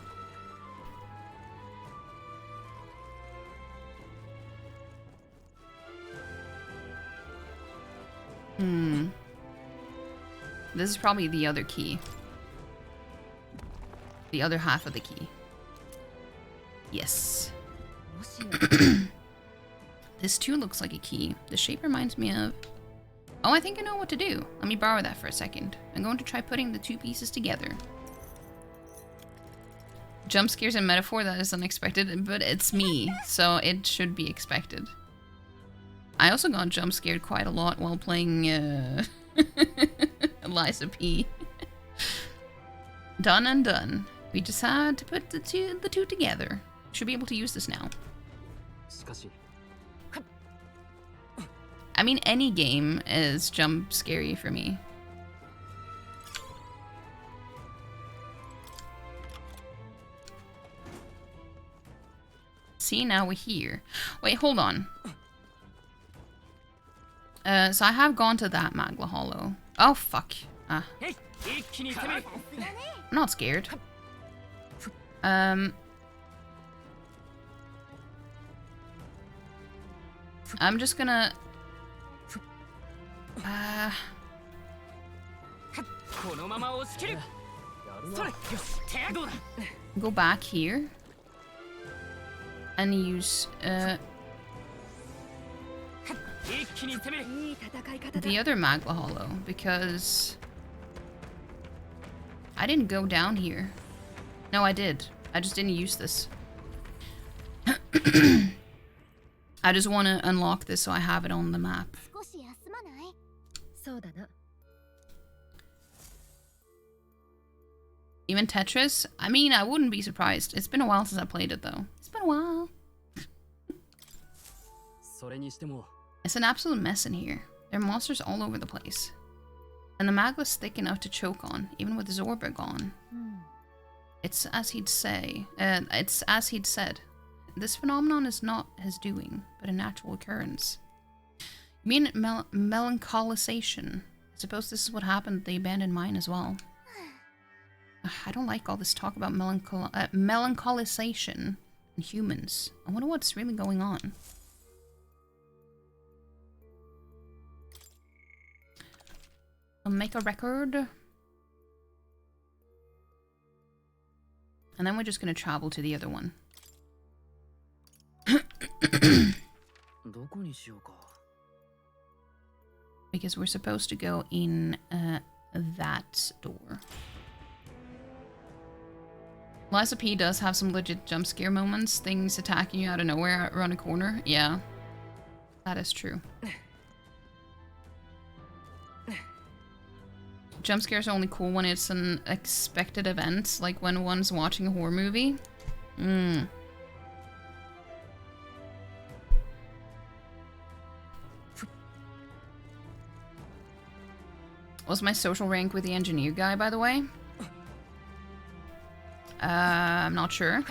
This is probably the other key. The other half of the key. Yes. This too looks like a key. The shape reminds me of... Oh, I think I know what to do. Let me borrow that for a second. I'm going to try putting the two pieces together. Jump scares a metaphor that is unexpected, but it's me, so it should be expected. I also got jump scared quite a lot while playing Eliza P. Done and done. We just had to put the two together. Should be able to use this now. I mean, any game is jump scary for me. See, now we're here. Wait, hold on. So I have gone to that Magla Hollow. Oh, fuck. I'm not scared. I'm just gonna... go back here. And use, the other Magla Hollow, because I didn't go down here. No, I did. I just didn't use this. I just want to unlock this so I have it on the map. Even Tetris? I mean, I wouldn't be surprised. It's been a while since I played it, though. It's been a while. It's an absolute mess in here. There are monsters all over the place. And the Magla's thick enough to choke on, even with Zorba gone. It's as he'd say. It's as he'd said. This phenomenon is not his doing, but a natural occurrence. You mean melancholisation? I suppose this is what happened at the abandoned mine as well. I don't like all this talk about melancholisation in humans. I wonder what's really going on. I'll make a record. And then we're just going to travel to the other one. Because we're supposed to go in that door. Liza P does have some legit jump scare moments. Things attacking you out of nowhere around a corner. Yeah. That is true. Jump scares are only cool when it's an expected event, like when one's watching a horror movie. What's my social rank with the engineer guy, by the way? I'm not sure.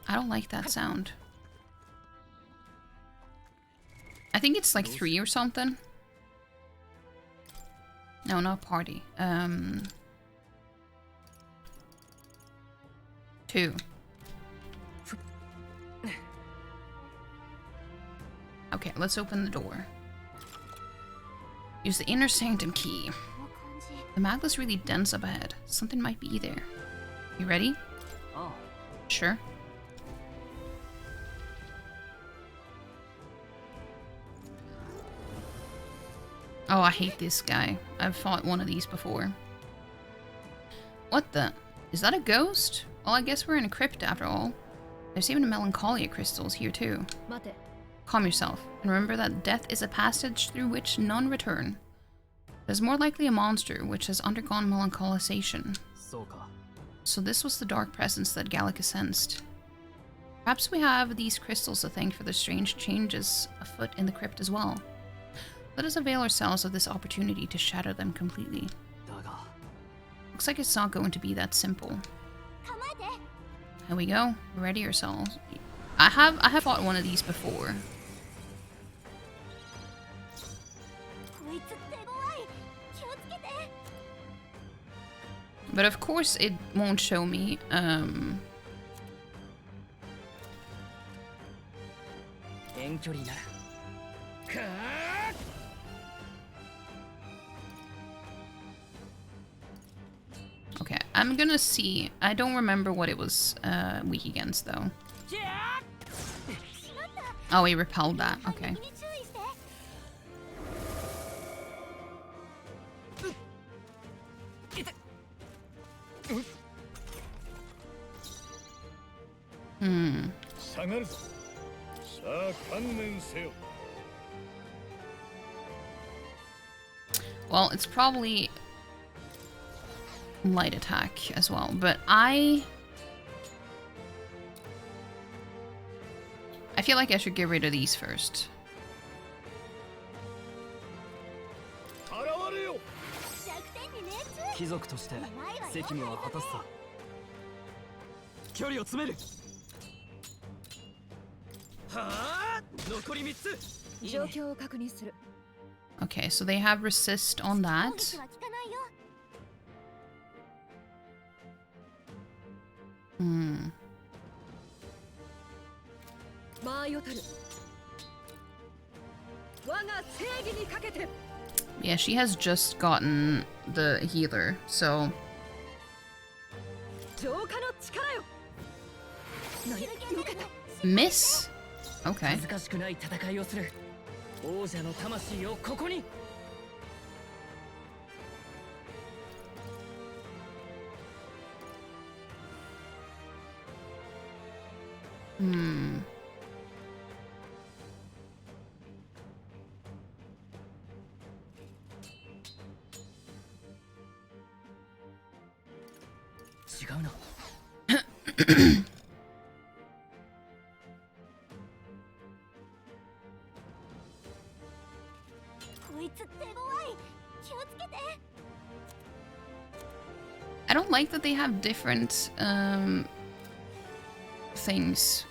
I don't like that sound. I think it's like 3 or something. No, not party. 2. Okay, let's open the door. Use the inner sanctum key. The Magla's really dense up ahead. Something might be there. You ready? Oh. Sure. Oh, I hate this guy. I've fought one of these before. What the? Is that a ghost? Well, I guess we're in a crypt after all. There's even melancholia crystals here too. Calm yourself, and remember that death is a passage through which none return. It is more likely a monster which has undergone melancholisation. So this was the dark presence that Gallica sensed. Perhaps we have these crystals to thank for the strange changes afoot in the crypt as well. Let us avail ourselves of this opportunity to shatter them completely. Looks like it's not going to be that simple. Here we go. Ready yourselves. I have fought one of these before. But of course it won't show me okay, I'm gonna see. I don't remember what it was weak against though. Oh, he repelled that. Okay. Well, it's probably light attack as well, but I feel like I should get rid of these first. Okay, so they have resist on that. Yeah, she has just gotten the healer, so... Miss? Okay. I don't like that they have different things.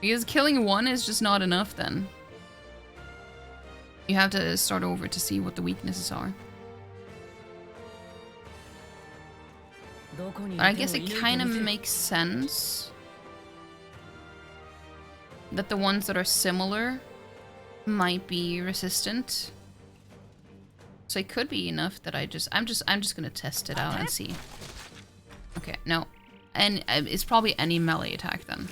Because killing one is just not enough then. You have to start over to see what the weaknesses are. But I guess it kind of makes sense that the ones that are similar might be resistant. So it could be enough that I'm just gonna test it out and see. Okay, no. And it's probably any melee attack then.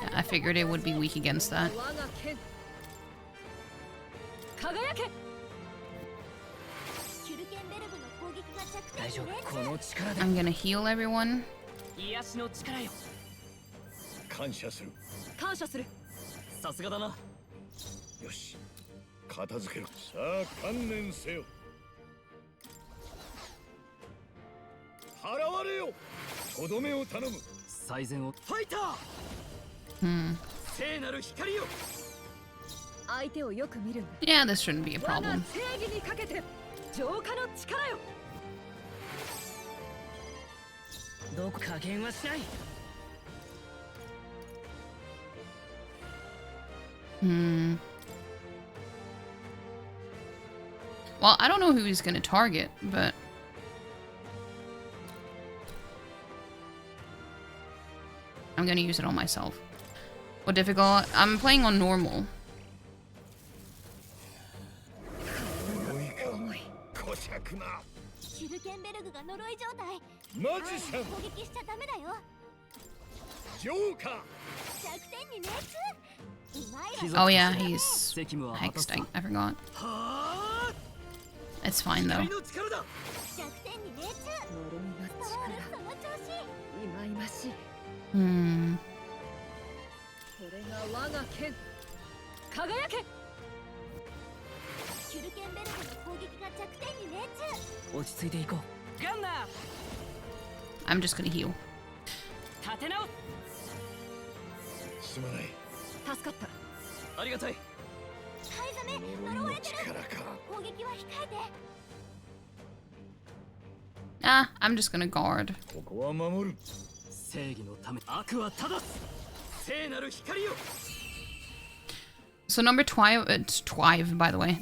Yeah, I figured it would be weak against that. I'm gonna heal everyone. Yeah, this shouldn't be a problem. Well, I don't know who he's gonna target, but... I'm gonna use it on myself. What difficult? I'm playing on normal. くな。シュルケンベルグが呪い状態。マジシャン攻撃しちゃダメだよ。ジョーカー。弱点に熱。うまいわ。 Oh yeah, he's hexed. I forgot. It's fine though. 弱点に熱。呪いの力。その調子。いまいましい。Hmm. これが我が剣。輝け。シュルケンベルグの攻撃が弱点に熱。落ち着いていこう。ガンナー。 I'm just gonna heal. 立て直す。すまない。助かった。ありがたい。ハイザメ、呪われてる。力か。攻撃は控えて。Ah, I'm just gonna guard. ここは守る。正義のため悪は正す。聖なる光よ。 So number 12, it's 12 by the way.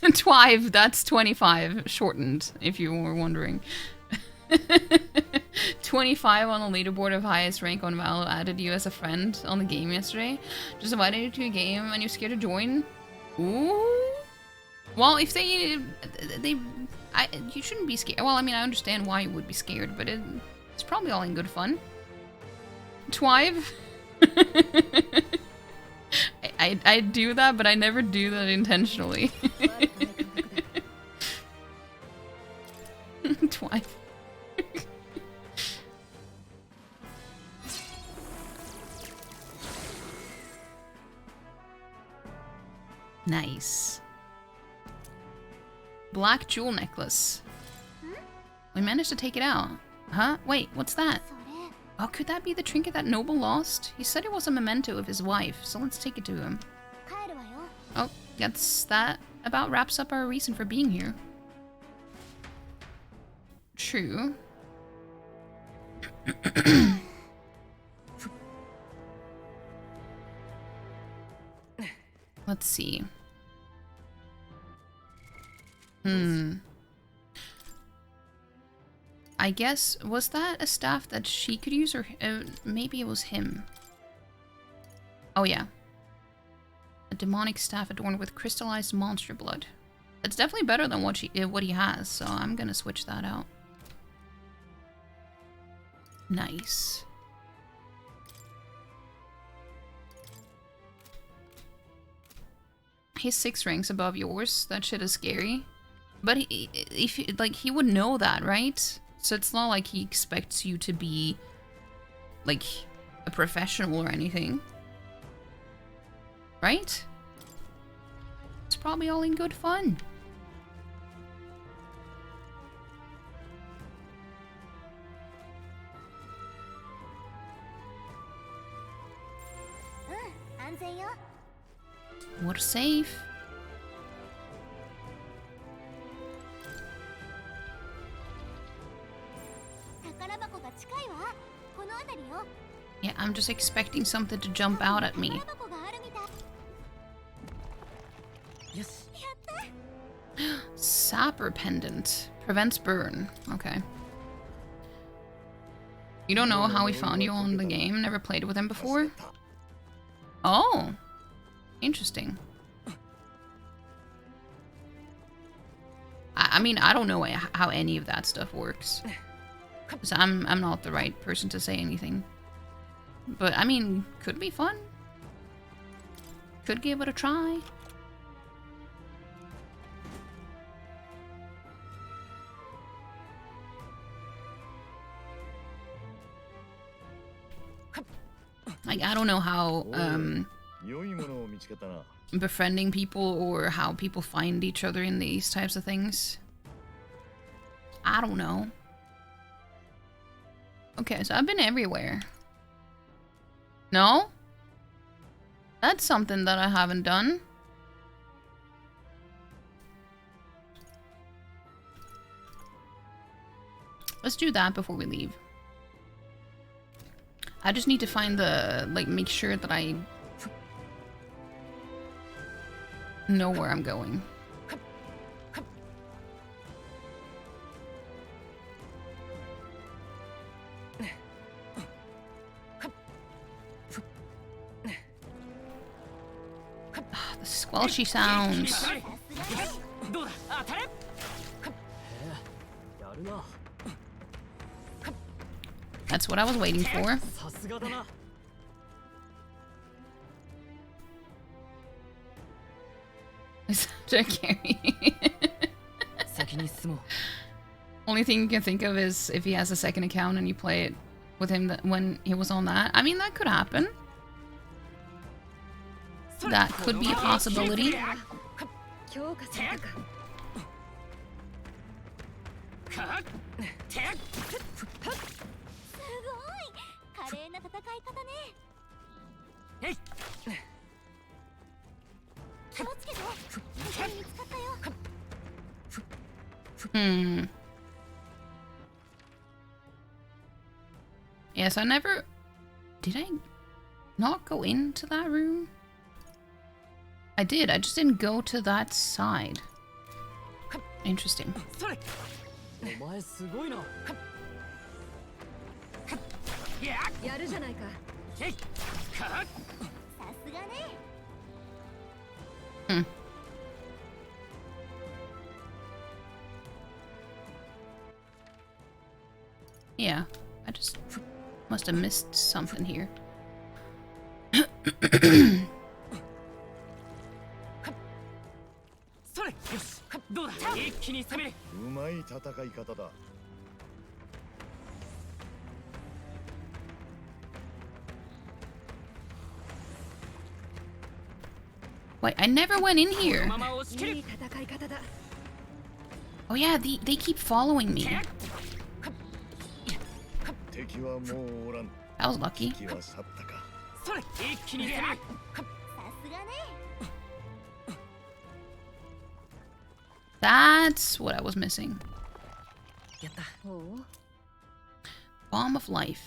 12, that's 25, shortened, if you were wondering. 25 on the leaderboard of highest rank on Valor added you as a friend on the game yesterday. Just invited you to a game and you're scared to join? Ooh. Well, if you shouldn't be scared. Well, I mean, I understand why you would be scared, but it's probably all in good fun. 12? I do that, but I never do that intentionally. Twice. Nice. Black jewel necklace. We managed to take it out. Huh? Wait, what's that? それ。 Oh, could that be the trinket that Noble lost? He said it was a memento of his wife, so let's take it to him. 帰るわよ。 Oh, that about wraps up our reason for being here. True. Let's see. I guess, was that a staff that she could use, or maybe it was him? Oh yeah. A demonic staff adorned with crystallized monster blood. It's definitely better than what he has, so I'm gonna switch that out. Nice. He's 6 ranks above yours. That shit is scary. But he would know that, right? So it's not like he expects you to be like a professional or anything. Right? It's probably all in good fun. We're safe. Yeah, I'm just expecting something to jump out at me. Sapper pendant. Prevents burn. Okay. You don't know how we found you on the game? Never played with him before? Oh. Interesting. I mean, I don't know how any of that stuff works. So I'm not the right person to say anything. But, I mean, could be fun. Could give it a try. Like, I don't know how, befriending people or how people find each other in these types of things. I don't know. Okay, so I've been everywhere. No? That's something that I haven't done. Let's do that before we leave. I just need to find the, like, make sure that I know where I'm going. The squelchy sounds. るな。 That's what I was waiting for. さすがだな。 Such a carry. 先に進もう。 Only thing you can think of is if he has a second account and you play it with him when he was on that. I mean, that could happen. That could be a possibility. 強化されたか。すごい華麗な戦い方ね。えい。気をつけて。敵に見つかったよ。 Hmm. Yes, I never... Did I not go into that room? I did, I just didn't go to that side. Interesting. お前すごいな。やるじゃないか。えい。さすがね。 Hmm. Yeah, I just must have missed something here. それ。よし。どうだ。一気に攻める。うまい戦い方だ。 Wait, I never went in この here. まま押し切る。いい戦い方だ。 Oh yeah, they keep following me. 敵はもうおらん。 That was lucky. 敵は去ったか。それ。一気に攻める。さすがね。 That's what I was missing. やった。 おう。 Bomb of life.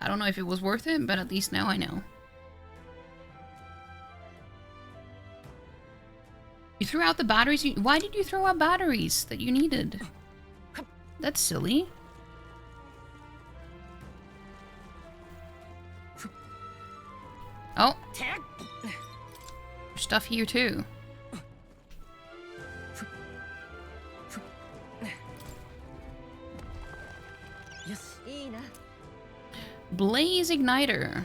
I don't know if it was worth it, but at least now I know. You threw out the batteries? Why did you throw out batteries that you needed? That's silly. Oh. There's stuff here too. Yes. いいな。 Blaze Igniter.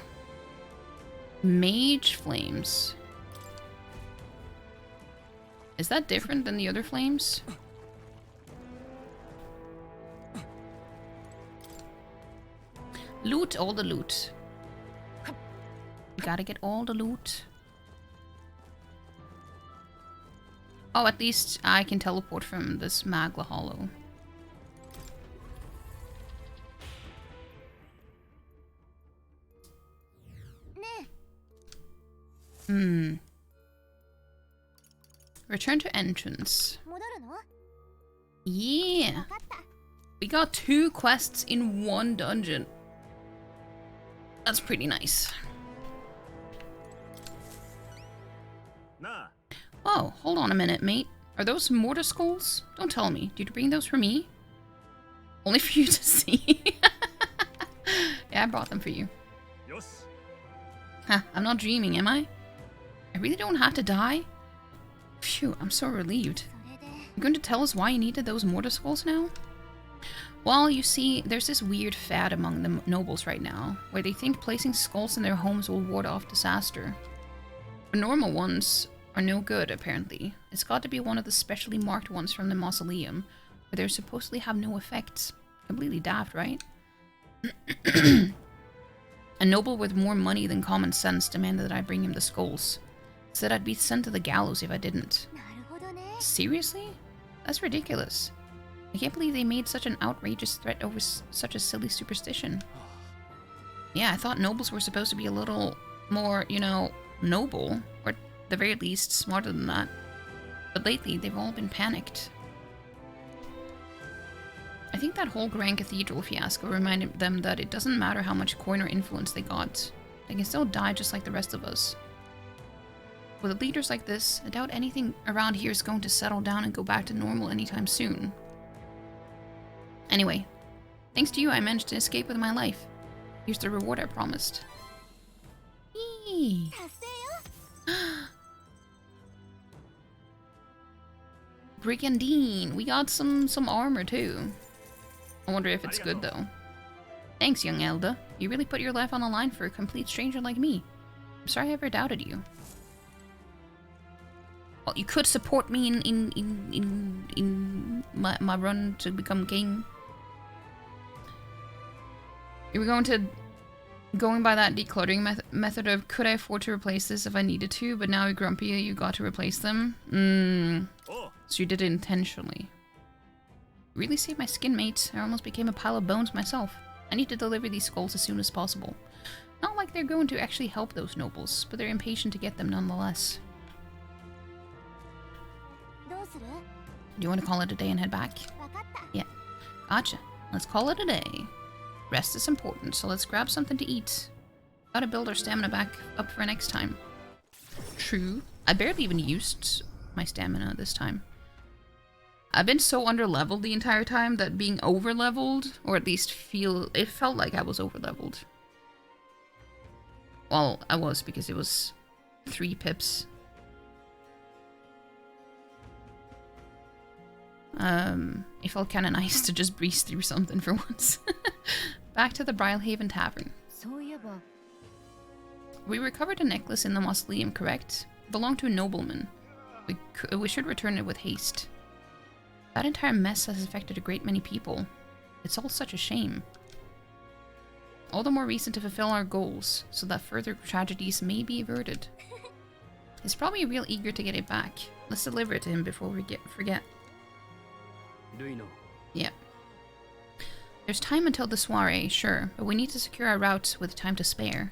Mage Flames. Is that different than the other flames? Loot all the loot. You gotta get all the loot. Oh, at least I can teleport from this Magla Hollow. Hmm. Return to entrance. 戻るの？ Yeah. わかった。 We got 2 quests in 1 dungeon. That's pretty nice. なあ。 Oh, hold on a minute, mate. Are those mortar skulls? Don't tell me. Did you bring those for me? Only for you to see. Yeah, I brought them for you. よし。 Huh, I'm not dreaming, am I? I really don't have to die? Phew, I'm so relieved. それで。 You're going to tell us why you needed those mortar skulls now? Well, you see, there's this weird fad among the nobles right now, where they think placing skulls in their homes will ward off disaster. The normal ones are no good, apparently. It's got to be one of the specially marked ones from the mausoleum, where they supposedly have no effects. Completely daft, right? A noble with more money than common sense demanded that I bring him the skulls. Said I'd be sent to the gallows if I didn't. なるほどね。 Seriously? That's ridiculous. I can't believe they made such an outrageous threat over such a silly superstition. Yeah, I thought nobles were supposed to be a little more, you know, noble, or at the very least smarter than that. But lately, they've all been panicked. I think that whole Grand Cathedral fiasco reminded them that it doesn't matter how much coin or influence they got. They can still die just like the rest of us. With leaders like this, I doubt anything around here is going to settle down and go back to normal anytime soon. Anyway, thanks to you, I managed to escape with my life. Here's the reward I promised. Yee. 達成よ。 Brigandine, we got some armor too. I wonder if it's good though. Thanks, young Elda. You really put your life on the line for a complete stranger like me. I'm sorry I ever doubted you. Well, you could support me in my run to become king. You were going by that decluttering method of could I afford to replace this if I needed to, but now you're grumpy you got to replace them. So you did it intentionally. Really saved my skin, mate. I almost became a pile of bones myself. I need to deliver these skulls as soon as possible. Not like they're going to actually help those nobles, but they're impatient to get them nonetheless. Do you want to call it a day and head back? Yeah. Gotcha. Let's call it a day. Rest is important, so let's grab something to eat. Gotta build our stamina back up for next time. True. I barely even used my stamina this time. I've been so under-leveled the entire time that being over-leveled, or at least it felt like I was over-leveled. Well, I was, because it was 3 pips. It felt kind of nice to just breeze through something for once. Back to the Brylehaven Tavern. We recovered a necklace in the mausoleum, correct? It belonged to a nobleman. We should return it with haste. That entire mess has affected a great many people. It's all such a shame. All the more reason to fulfill our goals, so that further tragedies may be averted. He's probably real eager to get it back. Let's deliver it to him before we forget. Do you know? Yeah. There's time until the soiree, sure, but we need to secure our route with time to spare.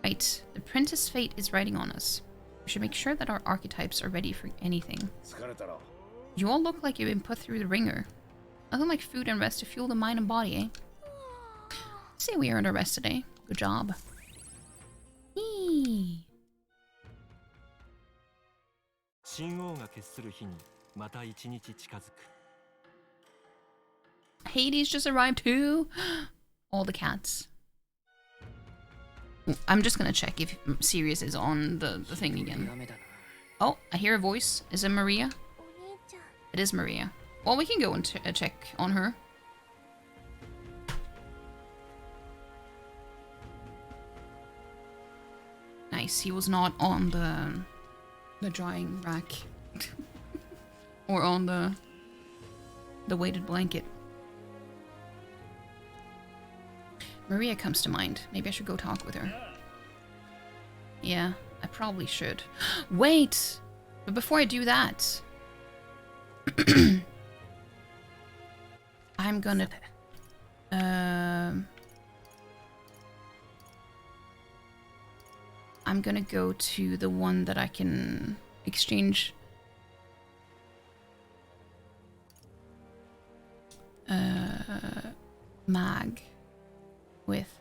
Right, the Princess Fate is riding on us. We should make sure that our archetypes are ready for anything. You all look like you've been put through the ringer. Nothing like food and rest to fuel the mind and body, eh? Say we earned our rest today. Good job. Eee. Hades just arrived too. All the cats. I'm just gonna check if Sirius is on the thing again. Oh, I hear a voice. Is it Maria? It is Maria. Well, we can go and check on her. Nice. He was not on the drying rack. Or on the weighted blanket. Maria comes to mind. Maybe I should go talk with her. Yeah, I probably should. Wait! But before I do that... I'm gonna... I'm gonna go to the one that I can exchange... mag with.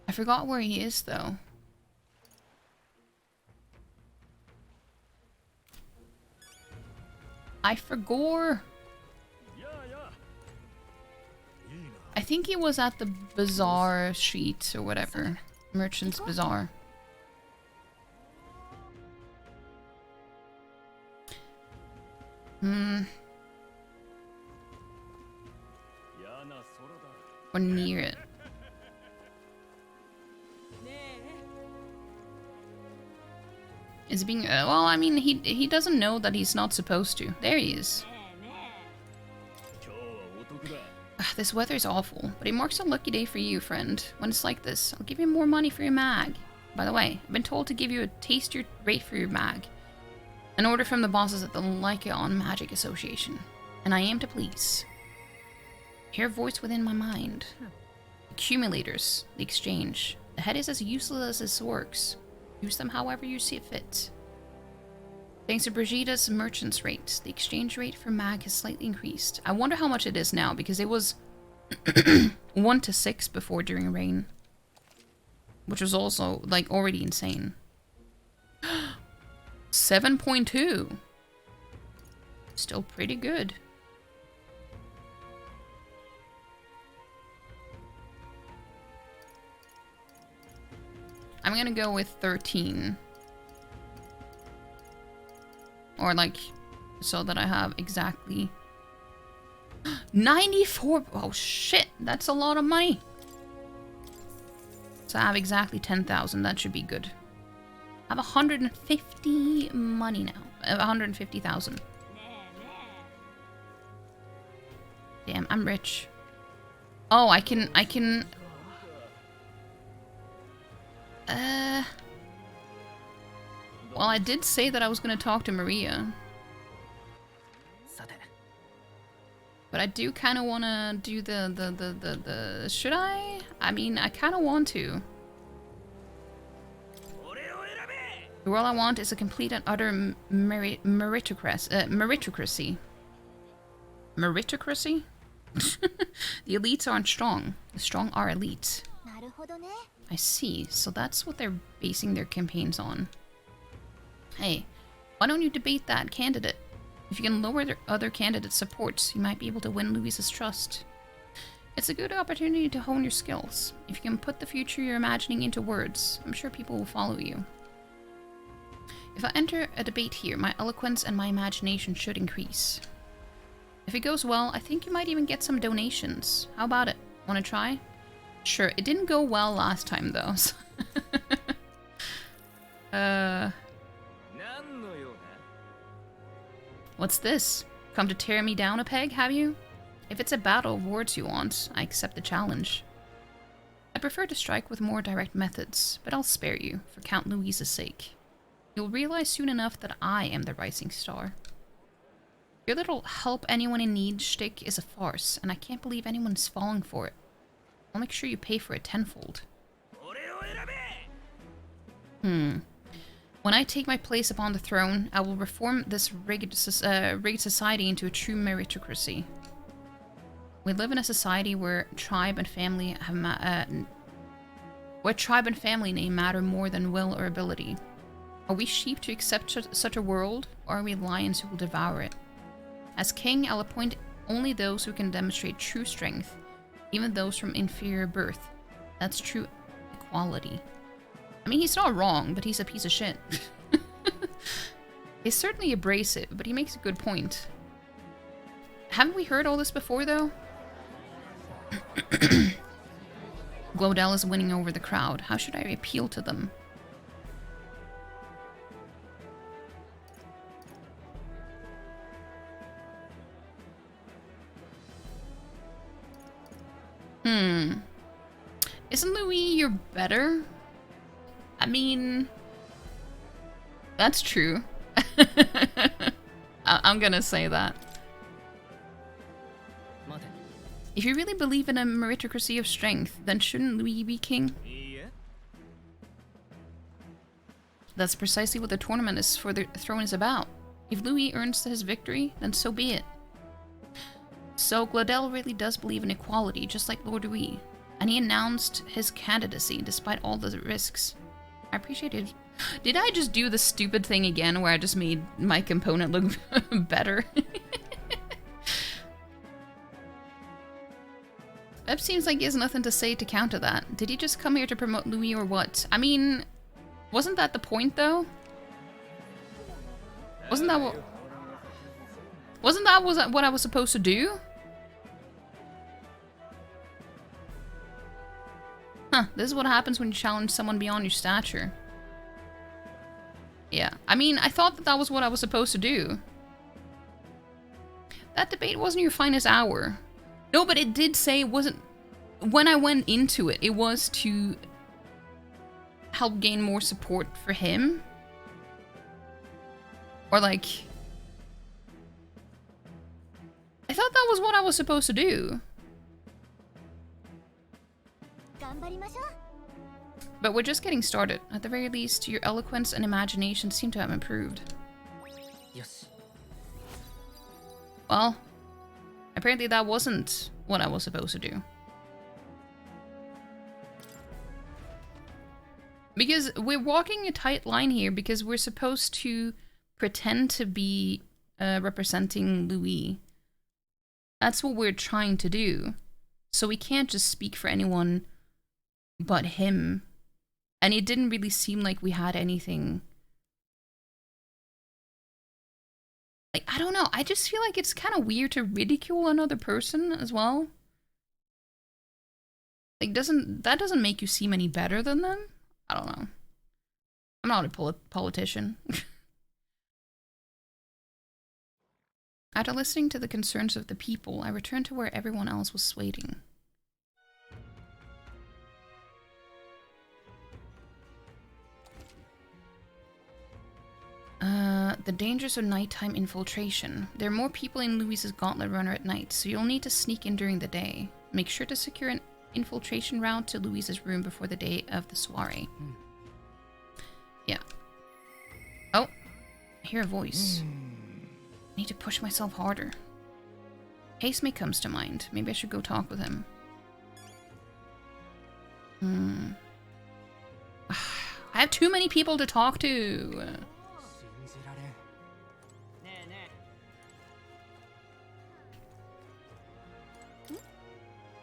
I forgot where he is though. I forgot. I think he was at the bazaar street or whatever. Merchant's Bazaar. Or near it. Is being well, I mean, he doesn't know that he's not supposed to. There he is. This weather is awful, but it marks a lucky day for you, friend. When it's like this, I'll give you more money for your mag. By the way, I've been told to give you a tastier rate for your mag. An order from the bosses at the Lycaon Magic Association. And I am to please. Hear a voice within my mind. Accumulators, the exchange. The head is as useless as its works. Use them however you see fit. Thanks to Brigitte's merchant's rate, the exchange rate for mag has slightly increased. I wonder how much it is now, because it was 1 to 6 before during rain. Which was also, like, already insane. 7.2. Still pretty good. I'm gonna go with 13. Or like, so that I have exactly 94. Oh shit, that's a lot of money. So I have exactly 10,000. That should be good. I have 150 money now. 150,000. Damn, I'm rich. Oh, I can. Well, I did say that I was gonna talk to Maria. But I do kind of want to do the... Should I? I mean, I kind of want to. The world I want is a complete and utter meritocracy. Meritocracy? The elites aren't strong. The strong are elite. I see. So that's what they're basing their campaigns on. Hey, why don't you debate that candidate? If you can lower their other candidates' supports, you might be able to win Louise's trust. It's a good opportunity to hone your skills. If you can put the future you're imagining into words, I'm sure people will follow you. If I enter a debate here, my eloquence and my imagination should increase. If it goes well, I think you might even get some donations. How about it? Want to try? Sure, it didn't go well last time though. So What's this? Come to tear me down a peg, have you? If it's a battle of words you want, I accept the challenge. I prefer to strike with more direct methods, but I'll spare you, for Count Louise's sake. You'll realize soon enough that I am the rising star. Your little help anyone in need shtick is a farce, and I can't believe anyone's falling for it. I'll make sure you pay for it tenfold. When I take my place upon the throne, I will reform this rigged society into a true meritocracy. We live in a society where tribe and family name matter more than will or ability. Are we sheep to accept such a world, or are we lions who will devour it? As king, I'll appoint only those who can demonstrate true strength, even those from inferior birth. That's true equality. I mean, he's not wrong, but he's a piece of shit. He's certainly abrasive, but he makes a good point. Haven't we heard all this before, though? Glodell is winning over the crowd. How should I appeal to them? Isn't Louis your better? I mean, that's true. I'm gonna say that. If you really believe in a meritocracy of strength, then shouldn't Louis be king? That's precisely what the tournament is for the throne is about. If Louis earns his victory, then so be it. So Glodell really does believe in equality, just like Lord Louis. And he announced his candidacy despite all the risks. I appreciate it. Did I just do the stupid thing again where I just made my component look better? That seems like he has nothing to say to counter that. Did he just come here to promote Louis or what? I mean, wasn't that the point though? Wasn't that what I was supposed to do? Huh, this is what happens when you challenge someone beyond your stature. Yeah, I mean, I thought that was what I was supposed to do. That debate wasn't your finest hour. No, but it did say it wasn't... When I went into it, it was to help gain more support for him. Or like... I thought that was what I was supposed to do. But we're just getting started. At the very least, your eloquence and imagination seem to have improved. Yes. Well, apparently that wasn't what I was supposed to do. Because we're walking a tight line here because we're supposed to pretend to be representing Louis. That's what we're trying to do. So we can't just speak for anyone but him. And it didn't really seem like we had anything Like, I don't know. I just feel like it's kind of weird to ridicule another person as well. Like, that doesn't make you seem any better than them? I don't know. I'm not a politician. After listening to the concerns of the people, I returned to where everyone else was waiting. The dangers of nighttime infiltration. There are more people in Louise's gauntlet runner at night, so you'll need to sneak in during the day. Make sure to secure an infiltration route to Louise's room before the day of the soiree. Yeah. Oh, I hear a voice. I need to push myself harder. Hasemate comes to mind. Maybe I should go talk with him. I have too many people to talk to.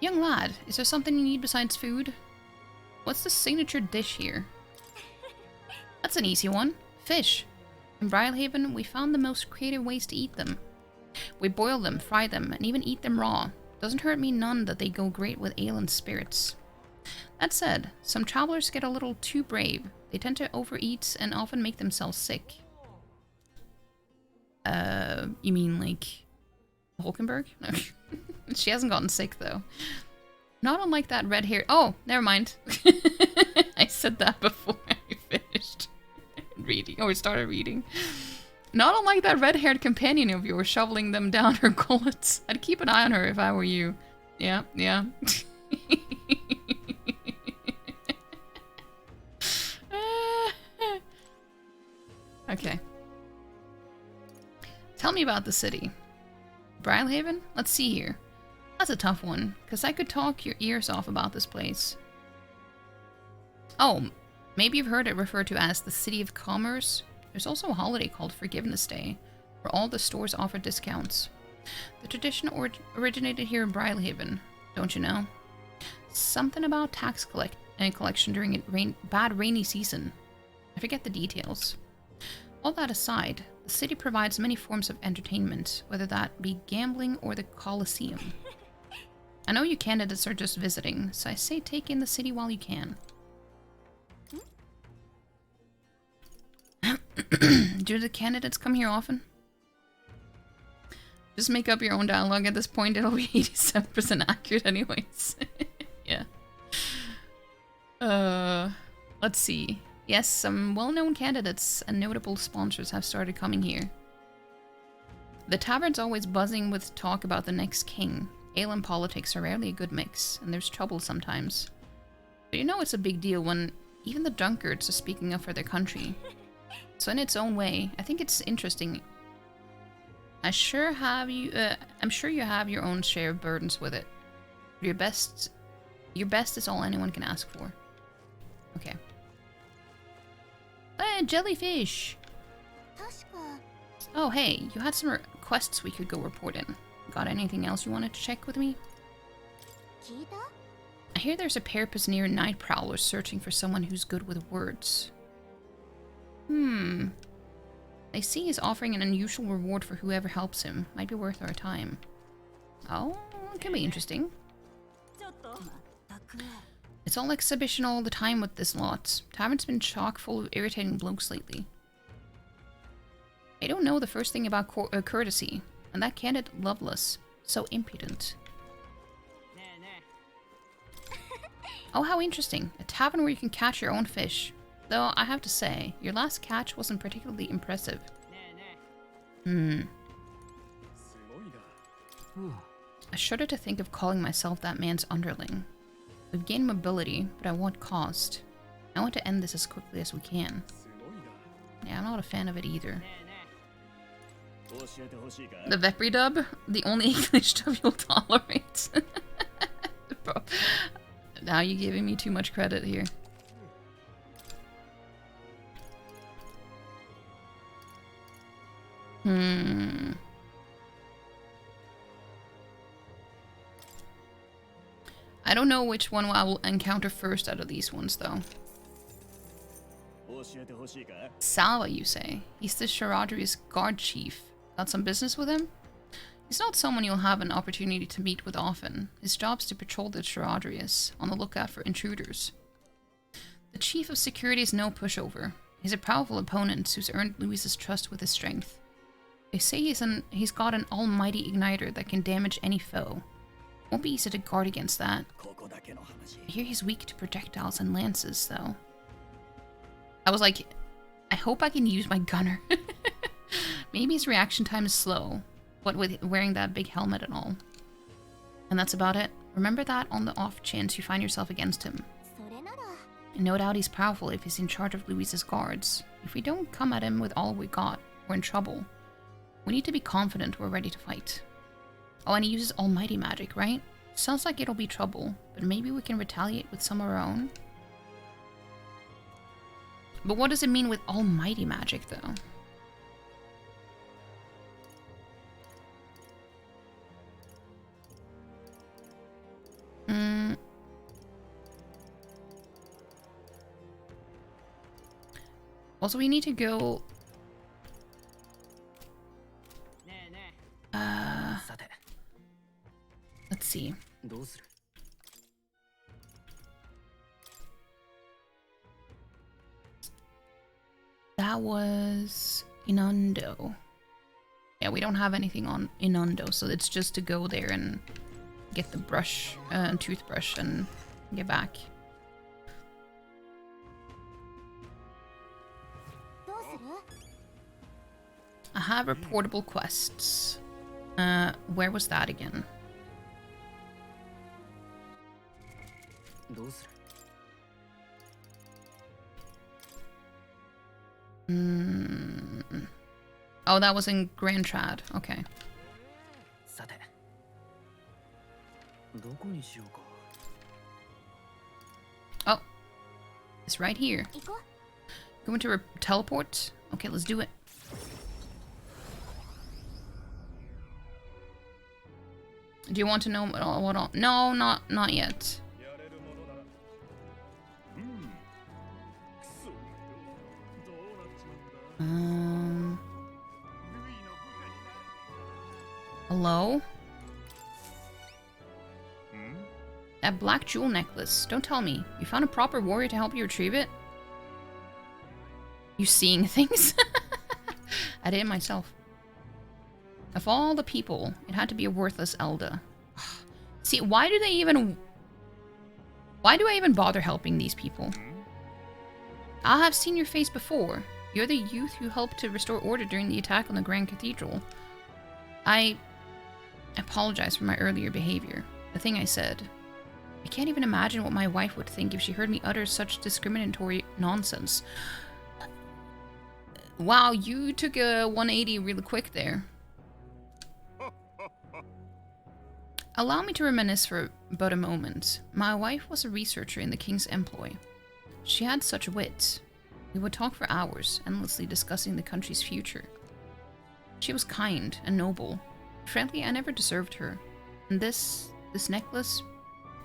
Young lad, is there something you need besides food? What's the signature dish here? That's an easy one. Fish. In Brialhaven, we found the most creative ways to eat them. We boil them, fry them, and even eat them raw. Doesn't hurt me none that they go great with ale and spirits. That said, some travelers get a little too brave. They tend to overeat and often make themselves sick. You mean like Hulkenberg? No. She hasn't gotten sick though. Not unlike that red hair. Oh, never mind. I said that before I finished reading or started reading. Not unlike that red-haired companion of yours shoveling them down her gullets. I'd keep an eye on her if I were you. Yeah, yeah. Okay. Tell me about the city. Brialhaven? Let's see here. That's a tough one, because I could talk your ears off about this place. Oh, maybe you've heard it referred to as the City of Commerce. There's also a holiday called Forgiveness Day, where all the stores offer discounts. The tradition originated here in Brialhaven, don't you know? Something about tax collection during a bad rainy season. I forget the details. All that aside, the city provides many forms of entertainment, whether that be gambling or the Colosseum. I know you candidates are just visiting, so I say take in the city while you can. Do the candidates come here often? Just make up your own dialogue at this point, it'll be 87% accurate anyways. Yeah. Let's see. Yes, some well-known candidates and notable sponsors have started coming here. The tavern's always buzzing with talk about the next king. Ale and politics are rarely a good mix, and there's trouble sometimes. But you know it's a big deal when even the drunkards are speaking up for their country. So in its own way, I think it's interesting. I'm sure you have your own share of burdens with it. Your best is all anyone can ask for. Okay. Jellyfish! Oh hey, you had some quests we could go report in. Got anything else you wanted to check with me? I hear there's a purpose near night prowlers searching for someone who's good with words. I see he's offering an unusual reward for whoever helps him. Might be worth our time. Oh, it can be interesting. It's all exhibition all the time with this lot. Tavern's been chock full of irritating blokes lately. I don't know the first thing about courtesy, and that candidate Loveless. So impudent. Oh, how interesting. A tavern where you can catch your own fish. Though, I have to say, your last catch wasn't particularly impressive. I shudder to think of calling myself that man's underling. We've gained mobility, but at what cost? I want to end this as quickly as we can. Yeah, I'm not a fan of it either. The Vepri dub? The only English dub you'll tolerate. Bro, now you're giving me too much credit here. I don't know which one I will encounter first out of these ones, though. Salva, you say? He's the Sharadri's guard chief. Got some business with him? He's not someone you'll have an opportunity to meet with often. His job's to patrol the Sheradrius, on the lookout for intruders. The chief of security is no pushover. He's a powerful opponent who's earned Louise's trust with his strength. They say he's got an almighty igniter that can damage any foe. Won't be easy to guard against that. I hear he's weak to projectiles and lances, though. I was like, I hope I can use my gunner. Maybe his reaction time is slow, what with wearing that big helmet and all. And that's about it. Remember that on the off chance you find yourself against him. And no doubt he's powerful if he's in charge of Louise's guards. If we don't come at him with all we got, we're in trouble. We need to be confident we're ready to fight. Oh, and he uses almighty magic, right? Sounds like it'll be trouble, but maybe we can retaliate with some of our own. But what does it mean with almighty magic, though? Also, we need to go... let's see. That was Inundo. Yeah, we don't have anything on Inundo, so it's just to go there and get the brush, toothbrush and get back. I have reportable quests. Where was that again? Oh, that was in Grand Trad. Okay. Oh, it's right here. Going to teleport? Okay, let's do it. Do you want to know what all? No, not yet. Hello? That black jewel necklace. Don't tell me. You found a proper warrior to help you retrieve it? You seeing things? I did it myself. Of all the people, it had to be a worthless Elda. See, why do I even bother helping these people? I have seen your face before. You're the youth who helped to restore order during the attack on the Grand Cathedral. I apologize for my earlier behavior. The thing I said. I can't even imagine what my wife would think if she heard me utter such discriminatory nonsense. Wow, you took a 180 really quick there. Allow me to reminisce for but a moment. My wife was a researcher in the king's employ. She had such wit. We would talk for hours, endlessly discussing the country's future. She was kind and noble. Frankly, I never deserved her. And this necklace,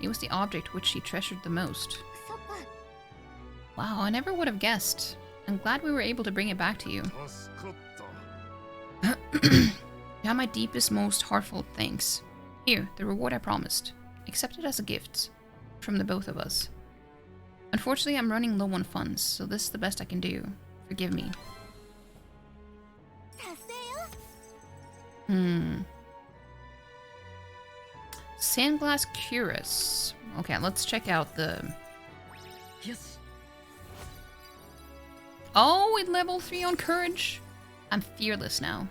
it was the object which she treasured the most. Wow, I never would have guessed. I'm glad we were able to bring it back to you. You have my deepest, most heartfelt thanks. Here, the reward I promised. Accept it as a gift from the both of us. Unfortunately, I'm running low on funds, so this is the best I can do. Forgive me. Sandglass Cuirass. Okay, let's check out the... Yes. Oh, with level 3 on courage. I'm fearless now.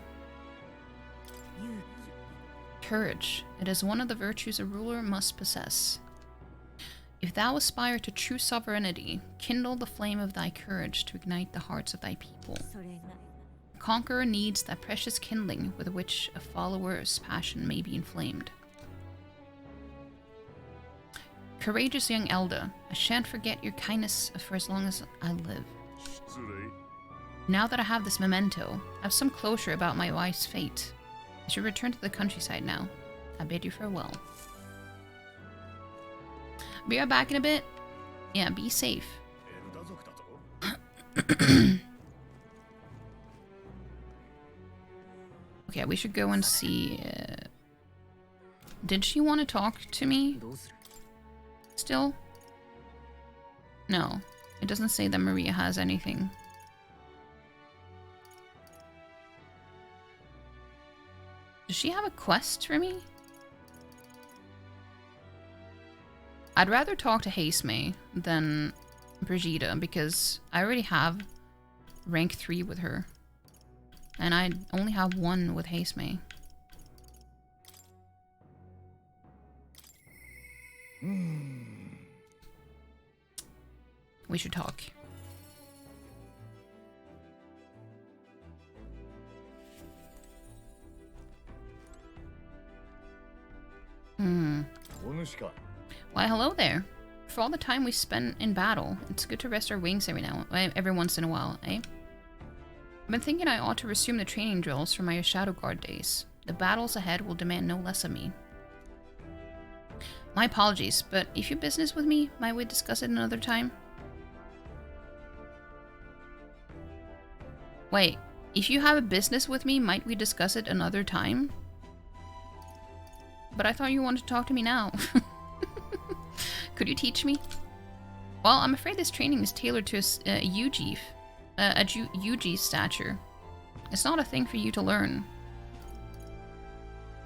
Courage. It is one of the virtues a ruler must possess. If thou aspire to true sovereignty, kindle the flame of thy courage to ignite the hearts of thy people. A conqueror needs that precious kindling with which a follower's passion may be inflamed. Courageous young Elda, I shan't forget your kindness for as long as I live. Now that I have this memento, I have some closure about my wife's fate. I should return to the countryside now. I bid you farewell. Be right back in a bit. Yeah, be safe. Okay, we should go and see... Did she want to talk to me? Still? No. It doesn't say that Maria has anything. Does she have a quest for me? I'd rather talk to Hasme than Brigitte because I already have rank 3 with her. And I only have 1 with Hasme. We should talk. Why, hello there. For all the time we spent in battle, it's good to rest our wings every once in a while, eh? I've been thinking I ought to resume the training drills from my Shadow Guard days. The battles ahead will demand no less of me. My apologies, but if you have business with me, might we discuss it another time? Wait, if you have a business with me, might we discuss it another time? But I thought you wanted to talk to me now. Could you teach me? Well, I'm afraid this training is tailored to a Yuji's stature. It's not a thing for you to learn.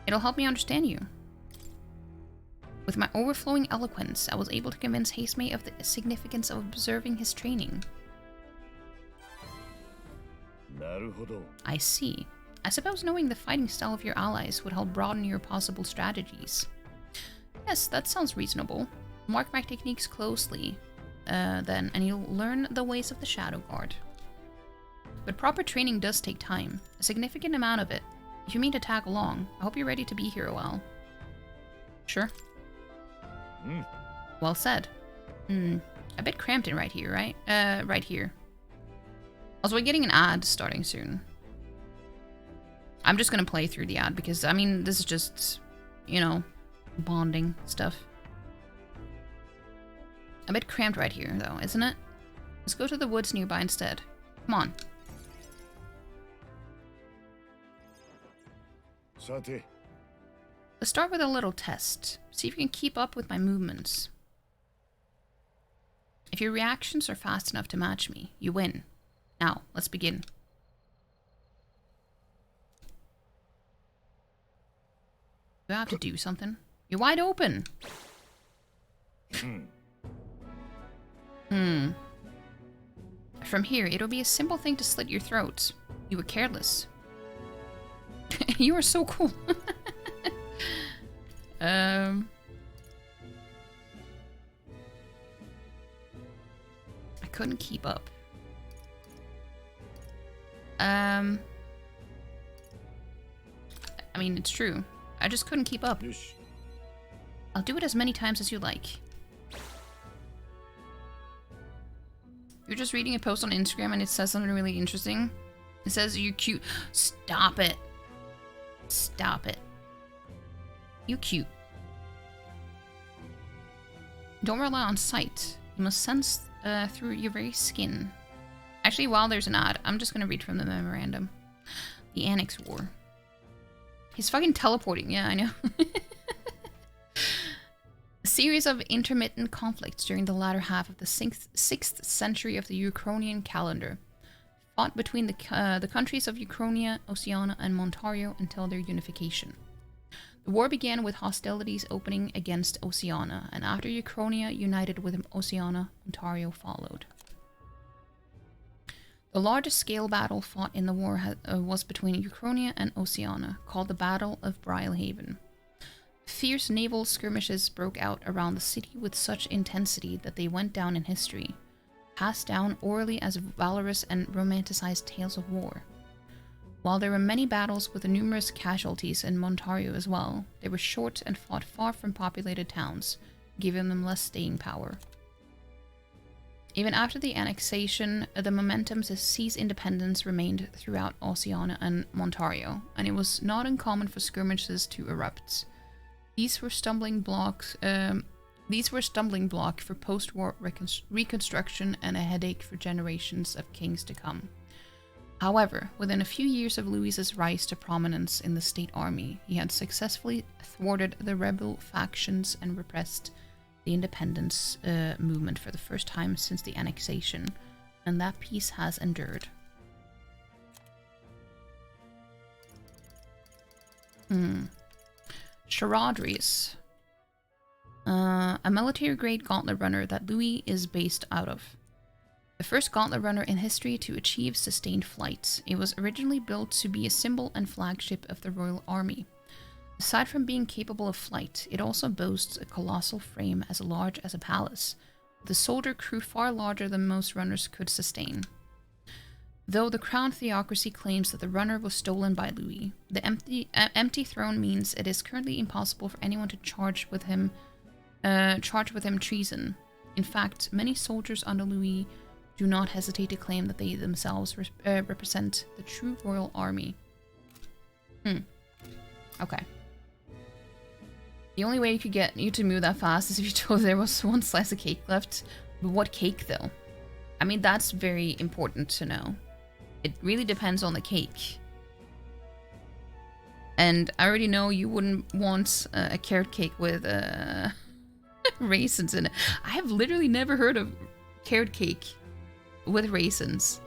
It'll help me understand you. With my overflowing eloquence, I was able to convince Hasme of the significance of observing his training. I see. I suppose knowing the fighting style of your allies would help broaden your possible strategies. Yes, that sounds reasonable. Mark my techniques closely, then, and you'll learn the ways of the Shadow Guard. But proper training does take time, a significant amount of it. If you mean to tag along, I hope you're ready to be here a while. Sure. Well said. A bit cramped in right here, right? Right here. Also, we're getting an ad starting soon. I'm just gonna play through the ad because, I mean, this is just, you know, bonding stuff. A bit cramped right here, though, isn't it? Let's go to the woods nearby instead. Come on. Let's start with a little test. See if you can keep up with my movements. If your reactions are fast enough to match me, you win. Now, let's begin. Do I have to do something? You're wide open. From here, it'll be a simple thing to slit your throat. You were careless. You are so cool. I couldn't keep up. I mean, it's true. I just couldn't keep up. I'll do it as many times as you like. You're just reading a post on Instagram and it says something really interesting. It says you're cute. Stop it. Stop it. You cute. Don't rely on sight. You must sense through your very skin. Actually, while there's an ad, I'm just gonna read from the memorandum. The Annex War. He's fucking teleporting. Yeah, I know. A series of intermittent conflicts during the latter half of the 6th century of the Ukrainian calendar fought between the countries of Ukrainia, Oceania, and Montario until their unification. The war began with hostilities opening against Oceania, and after Ukrainia united with Oceania, Ontario followed. The largest scale battle fought in the war was between Ukrainia and Oceania, called the Battle of Brylehaven. Fierce naval skirmishes broke out around the city with such intensity that they went down in history, passed down orally as valorous and romanticized tales of war. While there were many battles with numerous casualties in Montario as well, they were short and fought far from populated towns, giving them less staying power. Even after the annexation, the momentum to seize independence remained throughout Oceania and Montario, and it was not uncommon for skirmishes to erupt. These were stumbling block for post-war reconstruction and a headache for generations of kings to come. However, within a few years of Louis's rise to prominence in the state army, he had successfully thwarted the rebel factions and repressed the independence movement for the first time since the annexation, and that peace has endured. Charadrius. A military-grade gauntlet runner that Louis is based out of. The first gauntlet runner in history to achieve sustained flight. It was originally built to be a symbol and flagship of the Royal Army. Aside from being capable of flight, it also boasts a colossal frame as large as a palace, with a soldier crew far larger than most runners could sustain. Though the Crown Theocracy claims that the runner was stolen by Louis, the empty throne means it is currently impossible for anyone to charge with him treason. In fact, many soldiers under Louis do not hesitate to claim that they themselves represent the true royal army. Okay. The only way you could get you to move that fast is if you told there was one slice of cake left. But what cake, though? I mean, that's very important to know. It really depends on the cake. And I already know you wouldn't want a carrot cake with raisins in it. I have literally never heard of carrot cake with raisins.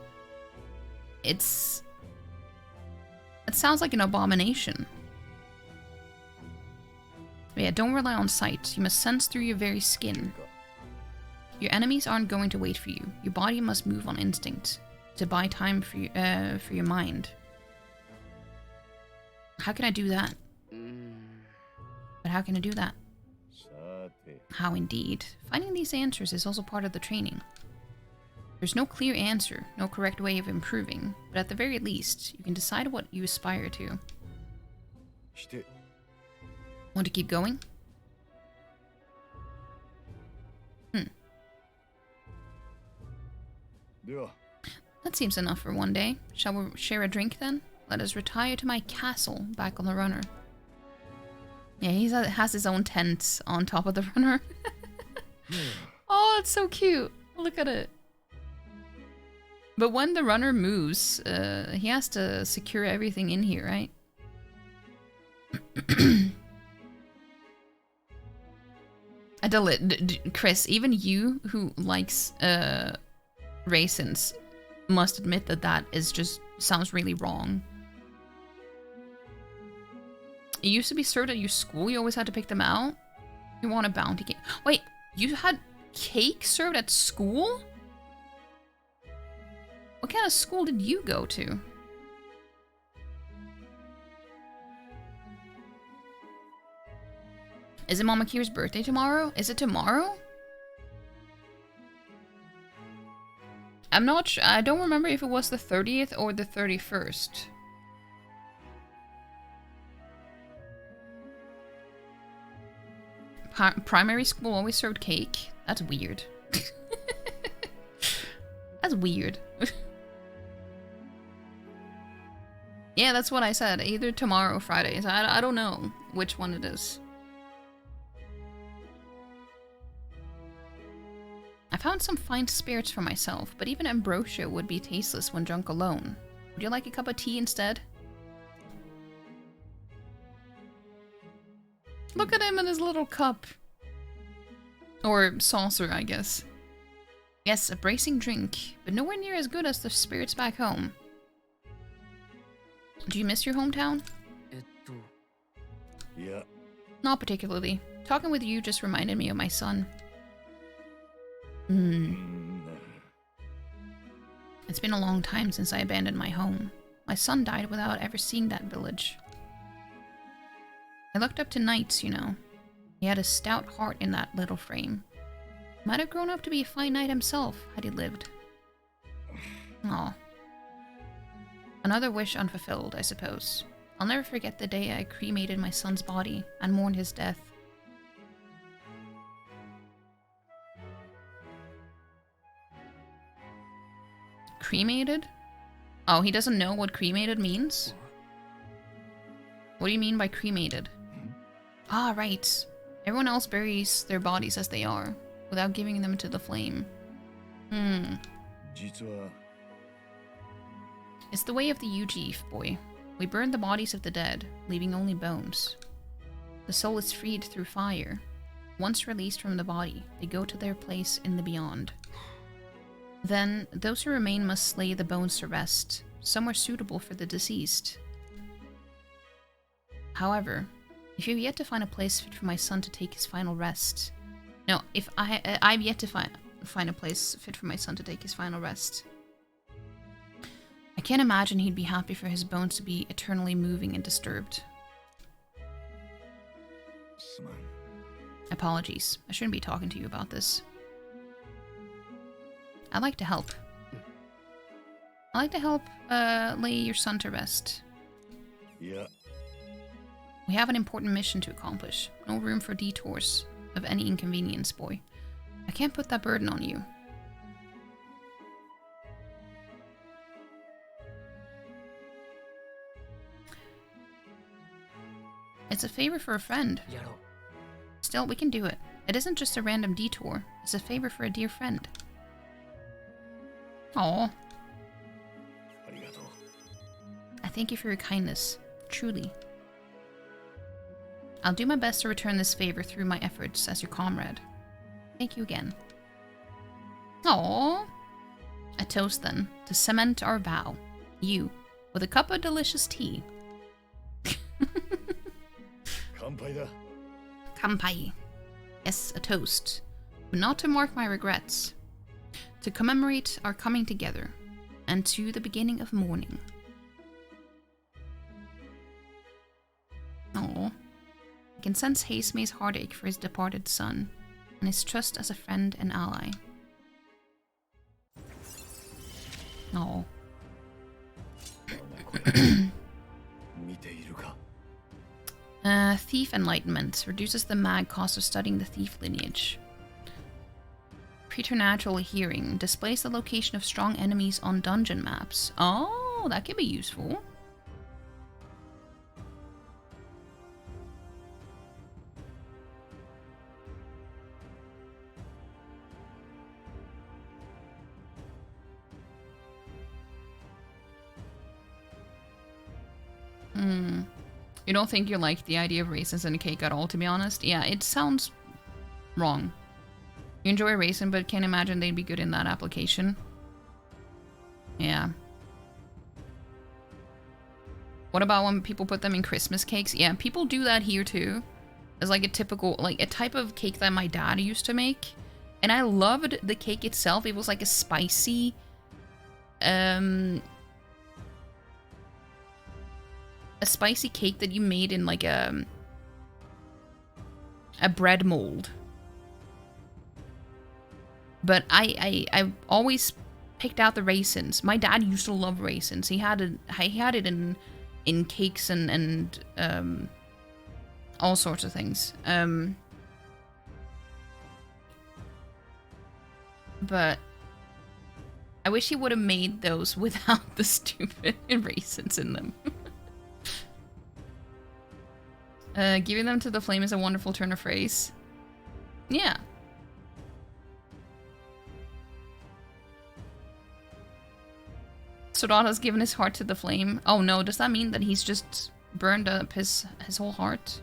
It sounds like an abomination. But yeah, don't rely on sight. You must sense through your very skin. Your enemies aren't going to wait for you. Your body must move on instinct to buy time for your mind. How can I do that? But how can I do that? How indeed. Finding these answers is also part of the training. There's no clear answer, no correct way of improving, but at the very least, you can decide what you aspire to. Want to keep going? That seems enough for one day. Shall we share a drink then? Let us retire to my castle back on the runner. Yeah, he has his own tent on top of the runner. Oh, it's so cute. Look at it. But when the runner moves, he has to secure everything in here, right? Chris, even you who likes raisins must admit that that is just sounds really wrong. It used to be served at your school. You always had to pick them out. You want a bounty cake? Wait, you had cake served at school? What kind of school did you go to? Is it Mama Kira's birthday tomorrow? Is it tomorrow? I'm not sure. I don't remember if it was the 30th or the 31st. Primary school always served cake? That's weird. That's weird. Yeah, that's what I said. Either tomorrow or Friday. So I don't know which one it is. I found some fine spirits for myself, but even ambrosia would be tasteless when drunk alone. Would you like a cup of tea instead? Look at him in his little cup. Or saucer, I guess. Yes, a bracing drink, but nowhere near as good as the spirits back home. Do you miss your hometown? Yeah. Not particularly. Talking with you just reminded me of my son. It's been a long time since I abandoned my home. My son died without ever seeing that village. I looked up to knights, you know. He had a stout heart in that little frame. Might have grown up to be a fine knight himself, had he lived. Aw. Another wish unfulfilled, I suppose. I'll never forget the day I cremated my son's body and mourned his death. Cremated? Oh, he doesn't know what cremated means? What do you mean by cremated? Ah, right. Everyone else buries their bodies as they are, without giving them to the flame. It's the way of the Yuji, boy. We burn the bodies of the dead, leaving only bones. The soul is freed through fire. Once released from the body, they go to their place in the beyond. Then, those who remain must slay the bones to rest, somewhere suitable for the deceased. However, if you have yet to find a place fit for my son to take his final rest... No, if I've yet to find a place fit for my son to take his final rest. I can't imagine he'd be happy for his bones to be eternally moving and disturbed. Apologies, I shouldn't be talking to you about this. I'd like to help. I'd like to help lay your son to rest. Yeah. We have an important mission to accomplish. No room for detours of any inconvenience, boy. I can't put that burden on you. It's a favor for a friend. Still, we can do it. It isn't just a random detour. It's a favor for a dear friend. Aww. I thank you for your kindness. Truly. I'll do my best to return this favor through my efforts as your comrade. Thank you again. Aww. A toast then, to cement our vow. You, with a cup of delicious tea. Kampai. Yes, a toast. But not to mark my regrets. To commemorate our coming together. And to the beginning of mourning. Aww. I can sense Haseme's heartache for his departed son, and his trust as a friend and ally. Aww. Thief Enlightenment reduces the mag cost of studying the thief lineage. Preternatural Hearing displays the location of strong enemies on dungeon maps. Oh, that could be useful. You don't think you like the idea of raisins in a cake at all, to be honest? Yeah, it sounds wrong. You enjoy raisin, but can't imagine they'd be good in that application. Yeah. What about when people put them in Christmas cakes? Yeah, people do that here too. It's like a typical, like a type of cake that my dad used to make. And I loved the cake itself. It was like a spicy, a spicy cake that you made in like a bread mold. But I always picked out the raisins. My dad used to love raisins. He had it in cakes and all sorts of things. But I wish he would have made those without the stupid raisins in them. Giving them to the flame is a wonderful turn of phrase. Yeah. Sodata's given his heart to the flame. Oh no, does that mean that he's just burned up his whole heart?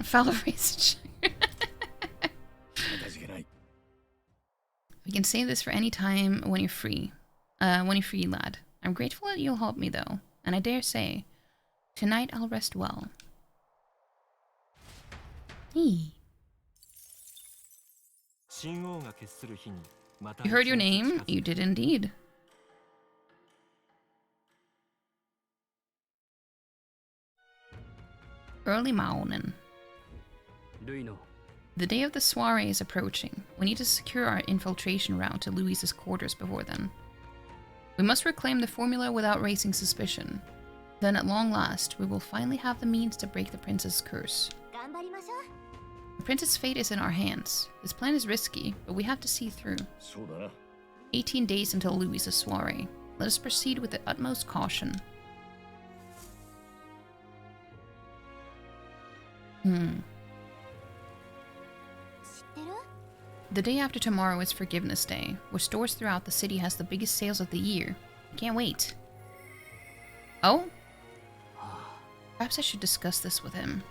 Fellow raisin. We can say this for any time when you're free. Lad. I'm grateful that you'll help me, though. And I dare say, tonight I'll rest well. You heard your name? You did indeed. Early morning. The day of the soiree is approaching. We need to secure our infiltration route to Louise's quarters before then. We must reclaim the formula without raising suspicion. Then at long last, we will finally have the means to break the prince's curse. The prince's fate is in our hands. This plan is risky, but we have to see through. 18 days until Louise's soiree. Let us proceed with the utmost caution. The day after tomorrow is Forgiveness Day, where stores throughout the city has the biggest sales of the year. Can't wait. Oh? Perhaps I should discuss this with him.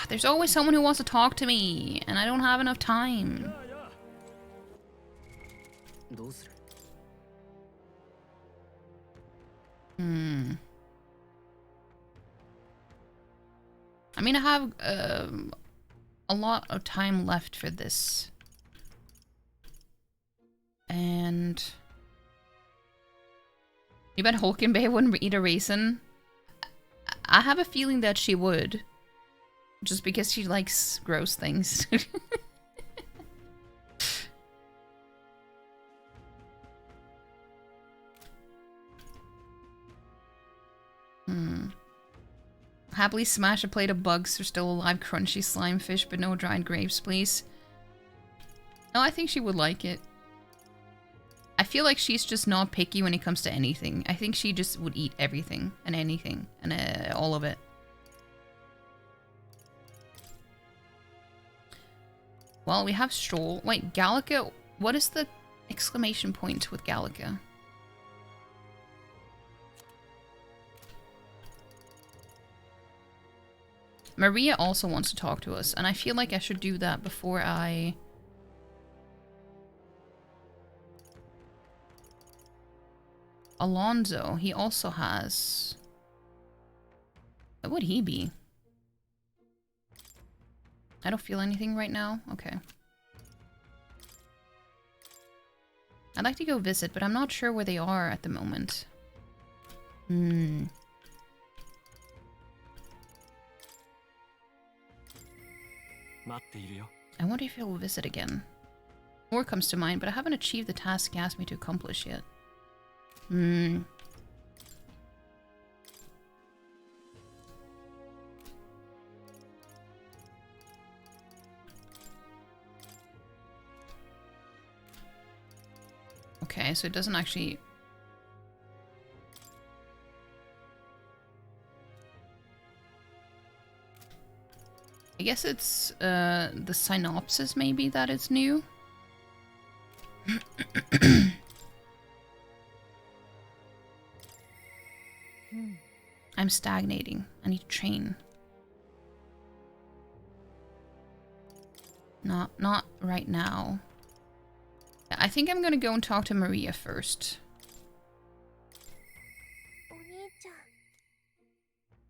There's always someone who wants to talk to me, and I don't have enough time. I mean, I have a lot of time left for this. And you bet Hulkin Bay wouldn't eat a raisin? I have a feeling that she would. Just because she likes gross things. Happily smash a plate of bugs. They're still alive, crunchy slime fish, but no dried grapes, please. No, I think she would like it. I feel like she's just not picky when it comes to anything. I think she just would eat everything and anything and all of it. Well, we have Stroll. Wait, Gallica? What is the exclamation point with Gallica? Maria also wants to talk to us, and I feel like I should do that before I... Alonso, he also has... What would he be? I don't feel anything right now? Okay. I'd like to go visit, but I'm not sure where they are at the moment. I wonder if he'll visit again. More comes to mind, but I haven't achieved the task he asked me to accomplish yet. Okay, so it doesn't actually... I guess it's the synopsis maybe that is new. I'm stagnating. I need to train. Not right now. I think I'm gonna go and talk to Maria first.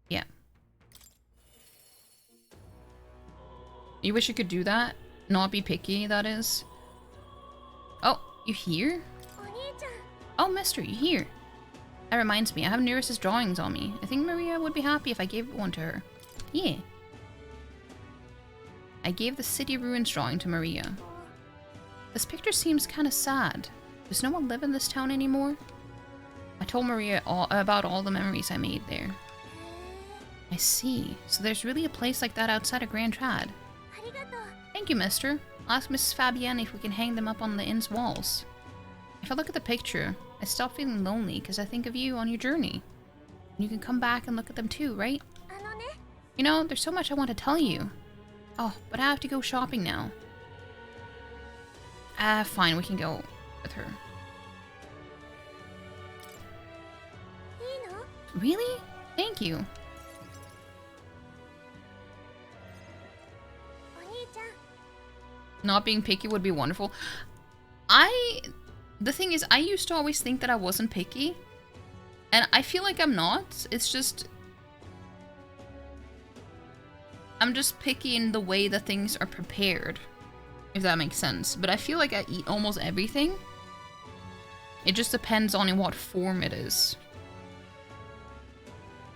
Yeah. You wish you could do that? Not be picky, that is. Oh, you here? Oh, mister, you here? That reminds me, I have Neris's drawings on me. I think Maria would be happy if I gave one to her. Yeah. I gave the city ruins drawing to Maria. This picture seems kind of sad. Does no one live in this town anymore? I told Maria about all the memories I made there. I see. So there's really a place like that outside of Grand Trad. Thank you, mister. I'll ask Mrs. Fabienne if we can hang them up on the inn's walls. If I look at the picture, I stop feeling lonely because I think of you on your journey. And you can come back and look at them too, right? You know, there's so much I want to tell you. Oh, but I have to go shopping now. Fine, we can go with her. Really? Thank you. Not being picky would be wonderful. The thing is, I used to always think that I wasn't picky. And I feel like I'm not. It's just... I'm just picky in the way that things are prepared. If that makes sense. But I feel like I eat almost everything. It just depends on in what form it is.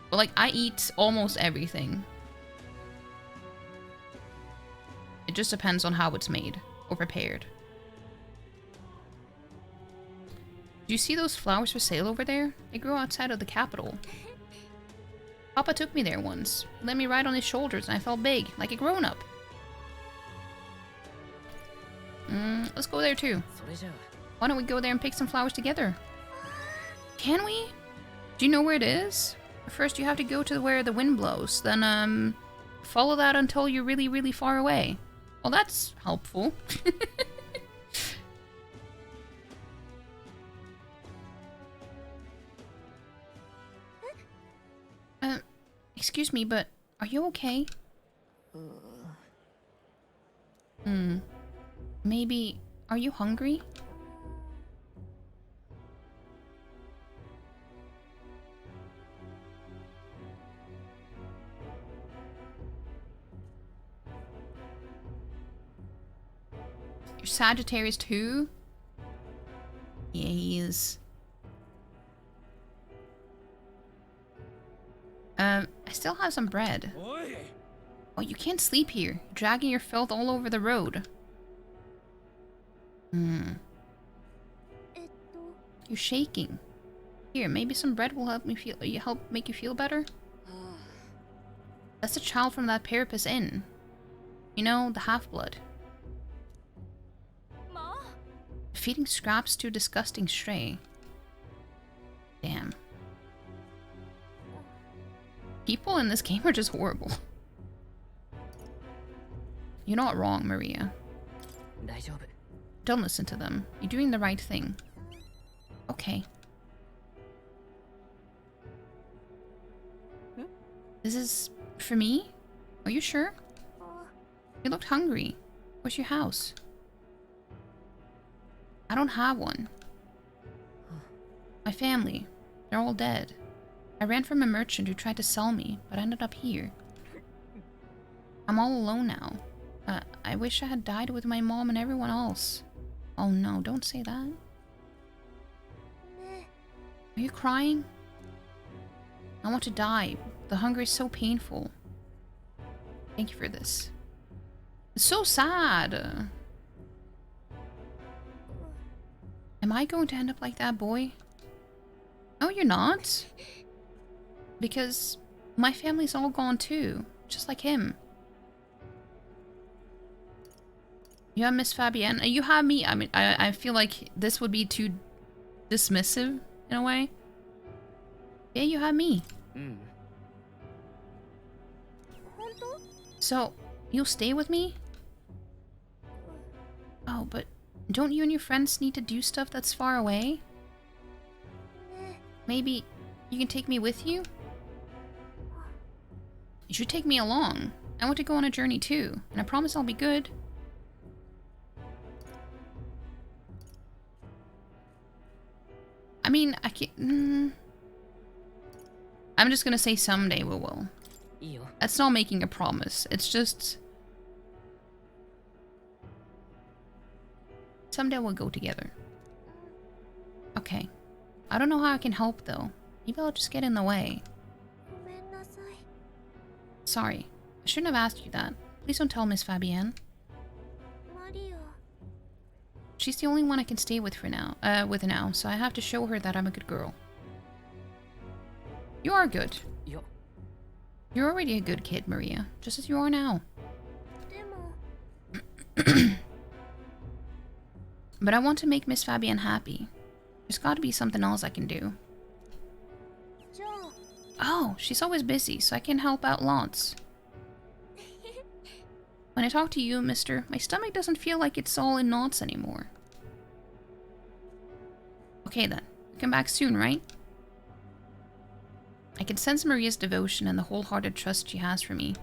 But like, I eat almost everything. It just depends on how it's made or prepared. Do you see those flowers for sale over there? They grow outside of the capital. Papa took me there once. He let me ride on his shoulders and I felt big, like a grown-up. Let's go there too. Why don't we go there and pick some flowers together? Can we? Do you know where it is? First you have to go to where the wind blows. Then, follow that until you're really, really far away. Well, that's helpful. Excuse me, but are you okay? Maybe... Are you hungry? You're Sagittarius too? Yeah, he is. I still have some bread. Oh, you can't sleep here. You're dragging your filth all over the road. You're shaking. Here, maybe some bread will help make you feel better. That's a child from that Parapus Inn. You know, the half-blood. Feeding scraps to a disgusting stray. Damn. People in this game are just horrible. You're not wrong, Maria. Don't listen to them. You're doing the right thing. Okay. This is for me? Are you sure? You looked hungry. Where's your house? I don't have one. My family. They're all dead. I ran from a merchant who tried to sell me, but I ended up here. I'm all alone now. I wish I had died with my mom and everyone else. Oh no, don't say that. Are you crying? I want to die. The hunger is so painful. Thank you for this. It's so sad. Am I going to end up like that boy? No, you're not. Because my family's all gone too. Just like him. You have Miss Fabienne. You have me. I mean, I feel like this would be too dismissive in a way. Yeah, you have me. So, you'll stay with me? Oh, but don't you and your friends need to do stuff that's far away? Maybe you can take me with you? You should take me along. I want to go on a journey too, and I promise I'll be good. I mean, I can't... I'm just gonna say someday we will. That's not making a promise. It's just... Someday we'll go together. Okay. I don't know how I can help though. Maybe I'll just get in the way. Sorry. I shouldn't have asked you that. Please don't tell Miss Fabienne. She's the only one I can stay with for now. So I have to show her that I'm a good girl. You are good. You're already a good kid, Maria. Just as you are now. But I want to make Miss Fabienne happy. There's gotta be something else I can do. Oh, she's always busy, so I can help out lots. When I talk to you, mister, my stomach doesn't feel like it's all in knots anymore. Okay then, come back soon, right? I can sense Maria's devotion and the wholehearted trust she has for me.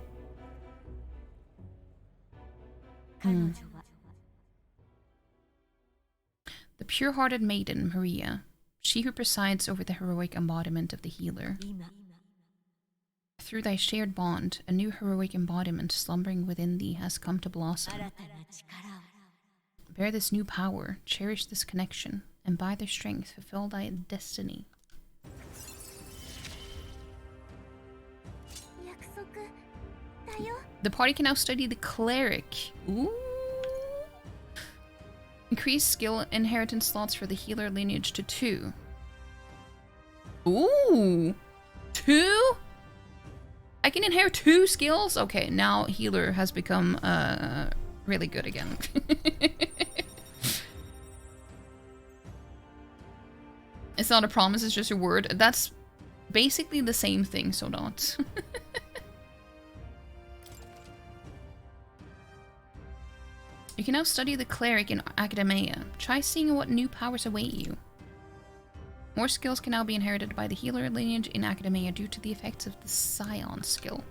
The pure-hearted maiden, Maria, she who presides over the heroic embodiment of the healer. Through thy shared bond, a new heroic embodiment slumbering within thee has come to blossom. Bear this new power, cherish this connection, and by their strength fulfill thy destiny. The party can now study the cleric. Ooh. Increase skill inheritance slots for the healer lineage to 2. Ooh! 2? I can inherit 2 skills? Okay, now healer has become really good again. It's not a promise, it's just a word. That's basically the same thing, so not. can now study the cleric in academia. Try seeing what new powers await you. More skills can now be inherited by the healer lineage in academia due to the effects of the Scion skill.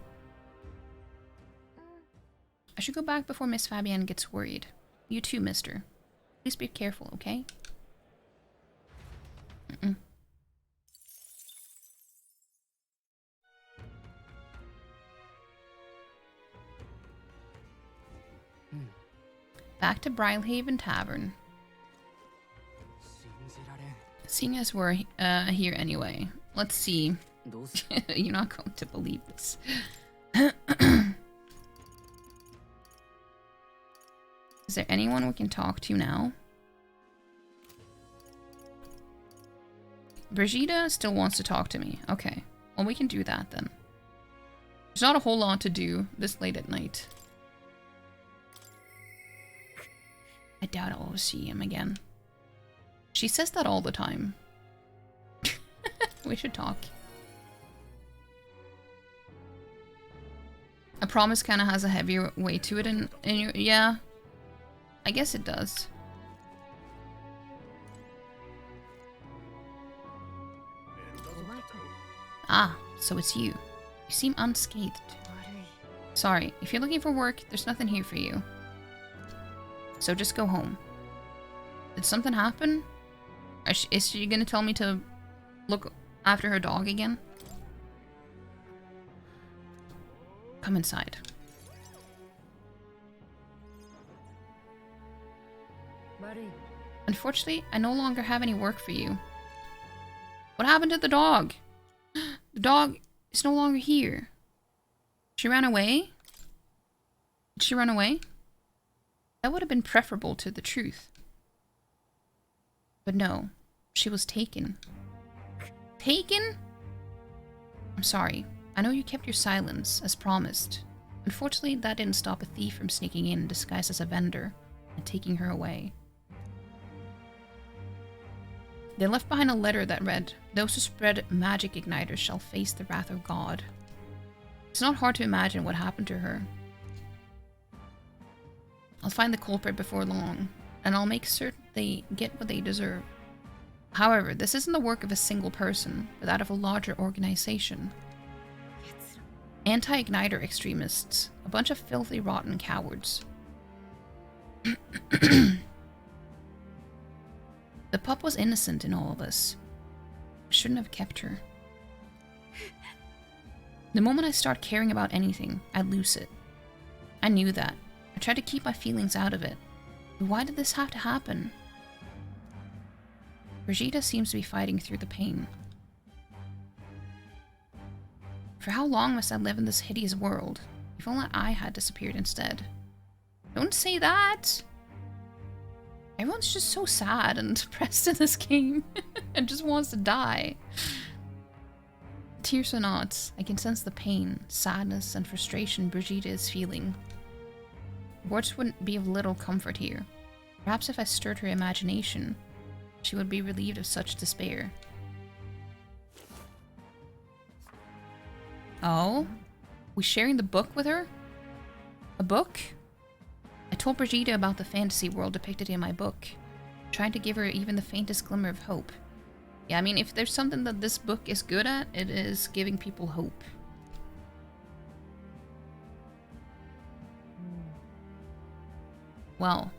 I should go back before Miss Fabienne gets worried. You too, mister. Please be careful, okay? Back to Brylehaven Tavern. Seeing as we're here anyway, let's see. You're not going to believe this. Is there anyone we can talk to now? Brigitte still wants to talk to me. Okay. Well, we can do that then. There's not a whole lot to do this late at night. I doubt I'll ever see him again. She says that all the time. We should talk. A promise kind of has a heavier weight to it, and yeah, I guess it does. Ah, so it's you. You seem unscathed. Sorry, if you're looking for work, there's nothing here for you. So just go home. Did something happen? Is she gonna tell me to look after her dog again? Come inside. Unfortunately, I no longer have any work for you. What happened to the dog? The dog is no longer here. She ran away? Did she run away? That would have been preferable to the truth. But no, she was taken. Taken? I'm sorry. I know you kept your silence, as promised. Unfortunately, that didn't stop a thief from sneaking in disguised as a vendor and taking her away. They left behind a letter that read, "Those who spread magic igniters shall face the wrath of God." It's not hard to imagine what happened to her. I'll find the culprit before long, and I'll make certain they get what they deserve. However, this isn't the work of a single person, but that of a larger organization. Anti-igniter extremists, a bunch of filthy, rotten cowards. The pup was innocent in all of this. I shouldn't have kept her. The moment I start caring about anything, I lose it. I knew that. I tried to keep my feelings out of it. But why did this have to happen? Brigitte seems to be fighting through the pain. For how long must I live in this hideous world? If only I had disappeared instead. Don't say that! Everyone's just so sad and depressed in this game and just wants to die. Tears or not, I can sense the pain, sadness, and frustration Brigitte is feeling. Words wouldn't be of little comfort here. Perhaps if I stirred her imagination, she would be relieved of such despair. Oh? We sharing the book with her? A book? I told Brigitte about the fantasy world depicted in my book, trying to give her even the faintest glimmer of hope. Yeah, I mean, if there's something that this book is good at, it is giving people hope. Well,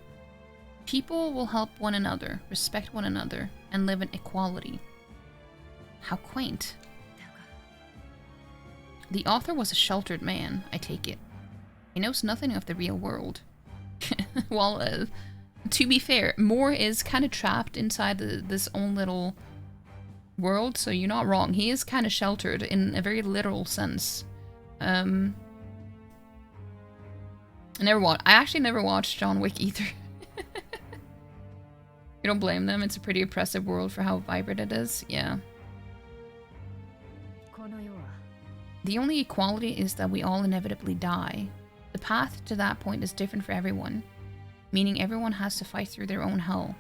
people will help one another, respect one another, and live in equality. How quaint. The author was a sheltered man, I take it. He knows nothing of the real world. Well, to be fair, Moore is kind of trapped inside this own little world, so you're not wrong. He is kind of sheltered in a very literal sense. I actually never watched John Wick either. You don't blame them. It's a pretty oppressive world for how vibrant it is. Yeah. The only equality is that we all inevitably die. The path to that point is different for everyone, meaning everyone has to fight through their own hell.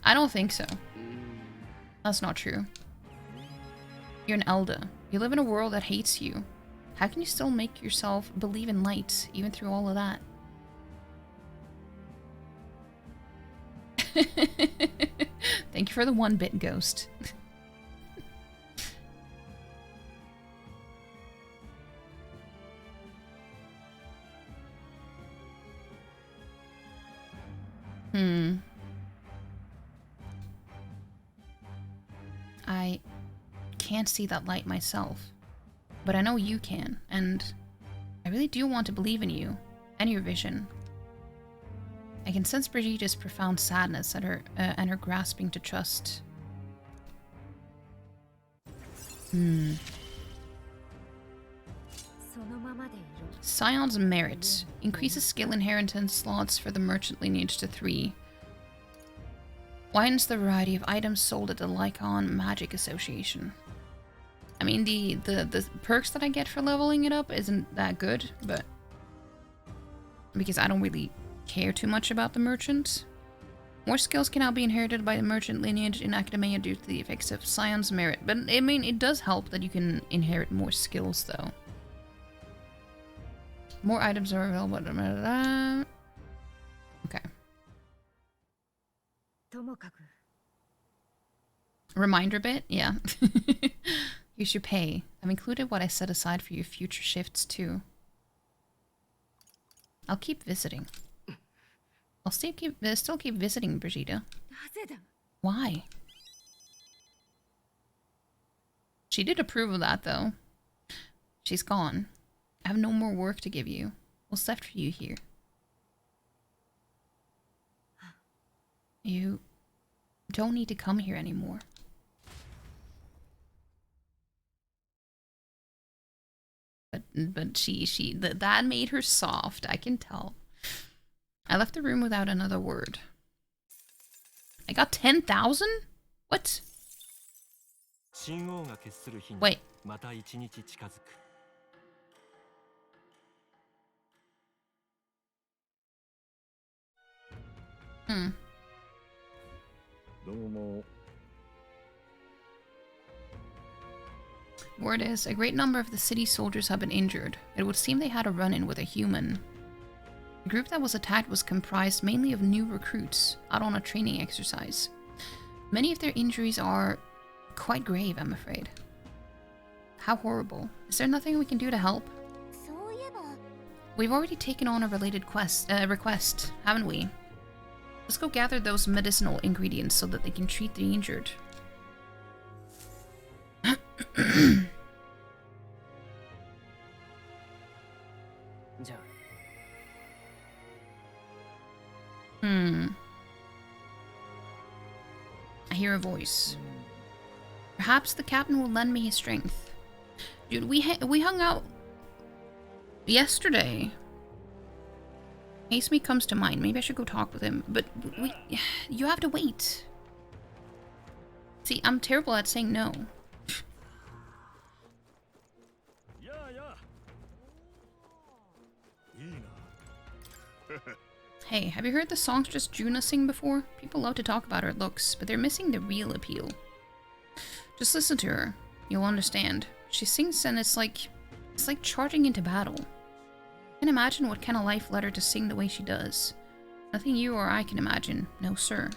I don't think so. That's not true. You're an Elda. You live in a world that hates you. How can you still make yourself believe in light, even through all of that? Thank you for the 1-bit ghost. I can't see that light myself, but I know you can, and I really do want to believe in you and your vision. I can sense Brigitte's profound sadness at her and her grasping to trust. Scion's merit increases skill inheritance slots for the merchant lineage to 3. Widens the variety of items sold at the Lycon Magic Association. I mean, the perks that I get for leveling it up isn't that good, but because I don't really care too much about the merchant. More skills can now be inherited by the merchant lineage in Academia due to the effects of Scion's merit. But I mean, it does help that you can inherit more skills, though. More items are available. Okay. Reminder bit? Yeah. Here's your pay. I've included what I set aside for your future shifts, too. I'll keep visiting. I'll still keep visiting, Brigitte. Why? She did approve of that, though. She's gone. I have no more work to give you. What's left for you here? You don't need to come here anymore. But that made her soft, I can tell. I left the room without another word. I got 10,000? What? Wait. Word is, a great number of the city soldiers have been injured. It would seem they had a run-in with a human. The group that was attacked was comprised mainly of new recruits, out on a training exercise. Many of their injuries are quite grave, I'm afraid. How horrible. Is there nothing we can do to help? We've already taken on a related request, haven't we? Let's go gather those medicinal ingredients so that they can treat the injured. I hear a voice. Perhaps the captain will lend me his strength. Dude, we hung out yesterday. Hasemi comes to mind. Maybe I should go talk with him. But you have to wait. See, I'm terrible at saying no. Hey, have you heard the songstress Juna sing before? People love to talk about her looks, but they're missing the real appeal. Just listen to her. You'll understand. She sings and it's like charging into battle. I can imagine what kind of life led her to sing the way she does. Nothing you or I can imagine. No, sir.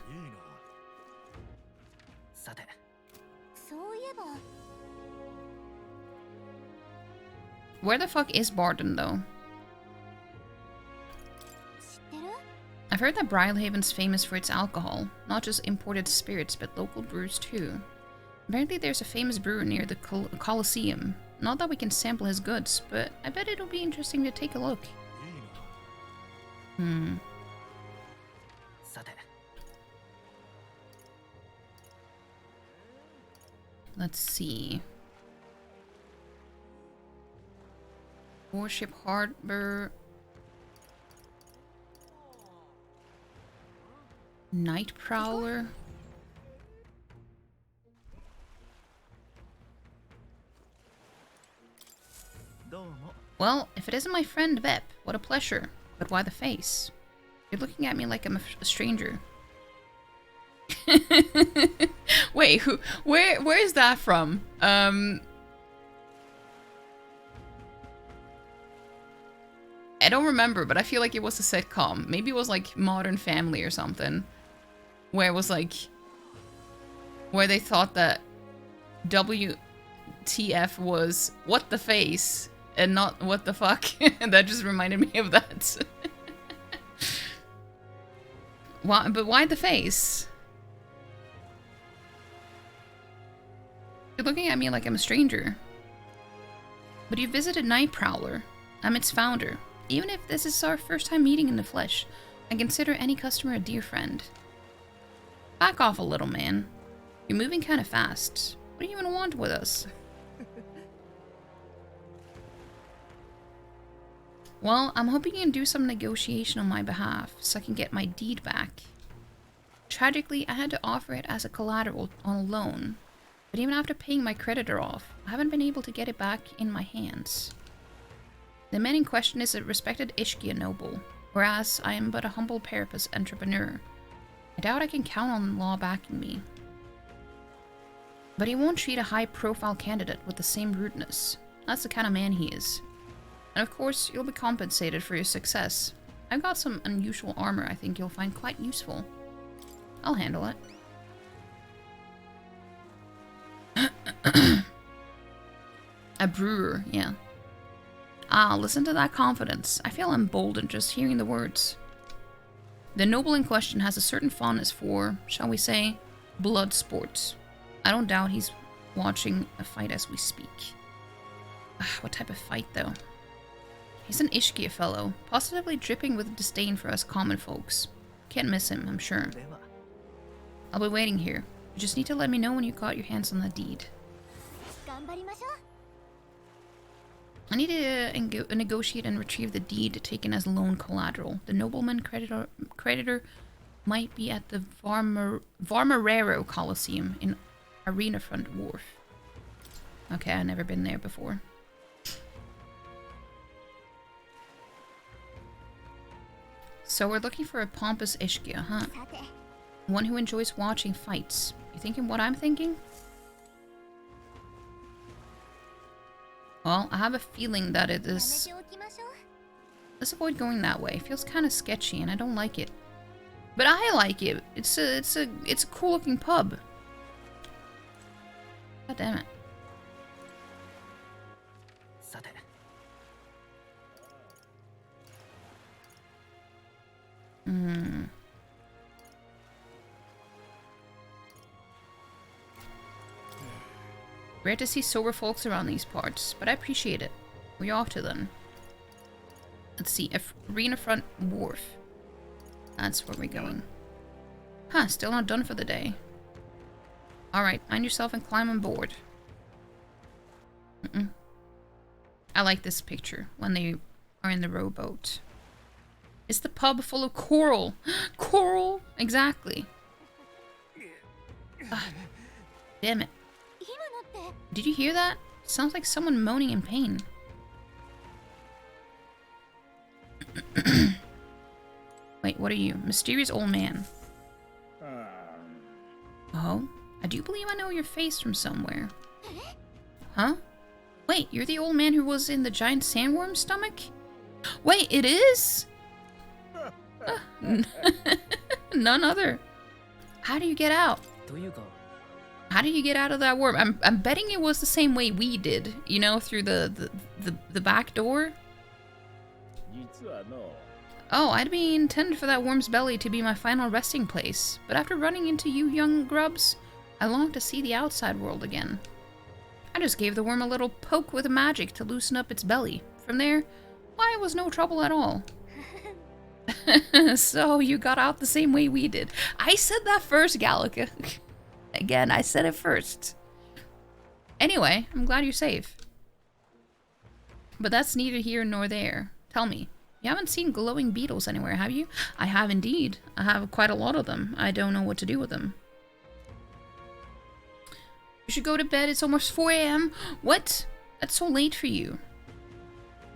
Where the fuck is Barden, though? I've heard that Brylehaven's famous for its alcohol. Not just imported spirits, but local brews too. Apparently there's a famous brewer near the Colosseum. Not that we can sample his goods, but I bet it'll be interesting to take a look. Let's see. Warship Harbor. Night Prowler. Well, if it isn't my friend Vep, what a pleasure. But why the face? You're looking at me like I'm a stranger. Wait, where is that from? I don't remember, but I feel like it was a sitcom. Maybe it was like Modern Family or something. Where it was like... Where they thought that WTF was what the face and not what the fuck. And that just reminded me of that. Why, but why the face? You're looking at me like I'm a stranger. But you visited Night Prowler. I'm its founder. Even if this is our first time meeting in the flesh, I consider any customer a dear friend. Back off a little, man. You're moving kind of fast. What do you even want with us? Well, I'm hoping you can do some negotiation on my behalf, so I can get my deed back. Tragically, I had to offer it as a collateral on a loan. But even after paying my creditor off, I haven't been able to get it back in my hands. The man in question is a respected Ishkia noble, whereas I am but a humble Parapus entrepreneur. I doubt I can count on the law backing me. But he won't treat a high-profile candidate with the same rudeness. That's the kind of man he is. And of course, you'll be compensated for your success. I've got some unusual armor I think you'll find quite useful. I'll handle it. A brewer, yeah. Ah, listen to that confidence. I feel emboldened just hearing the words. The noble in question has a certain fondness for, shall we say, blood sports. I don't doubt he's watching a fight as we speak. What type of fight, though? He's an Ishkia fellow, positively dripping with disdain for us common folks. Can't miss him, I'm sure. I'll be waiting here. You just need to let me know when you got your hands on the deed. I need to negotiate and retrieve the deed taken as loan collateral. The nobleman creditor might be at the Varmarero Coliseum in Arena Front Wharf. Okay, I've never been there before. So we're looking for a pompous Ishkia, huh? One who enjoys watching fights. You thinking what I'm thinking? Well, I have a feeling that it is... Let's avoid going that way. It feels kind of sketchy and I don't like it. But I like it. It's a cool looking pub. God damn it. Rare to see sober folks around these parts, but I appreciate it. Where you off to then? Let's see, Arena Front Wharf. That's where we're going. Huh, still not done for the day. Alright, mind yourself and climb on board. I like this picture when they are in the rowboat. Is the pub full of coral? Coral? Exactly. Damn it. Did you hear that? Sounds like someone moaning in pain. Wait, what are you? Mysterious old man. Oh? I do believe I know your face from somewhere. Huh? Wait, you're the old man who was in the giant sandworm's stomach? Wait, it is? None other. How do you get out? How do you get out of that worm? I'm betting it was the same way we did, you know, through the back door. Oh, I'd be intended for that worm's belly to be my final resting place, but after running into you young grubs, I long to see the outside world again. I just gave the worm a little poke with magic to loosen up its belly. From there, why, it was no trouble at all. So, you got out the same way we did. I said that first, Gallica. Again, I said it first. Anyway, I'm glad you're safe. But that's neither here nor there. Tell me, you haven't seen glowing beetles anywhere, have you? I have indeed. I have quite a lot of them. I don't know what to do with them. You should go to bed. It's almost 4 AM. What? That's so late for you.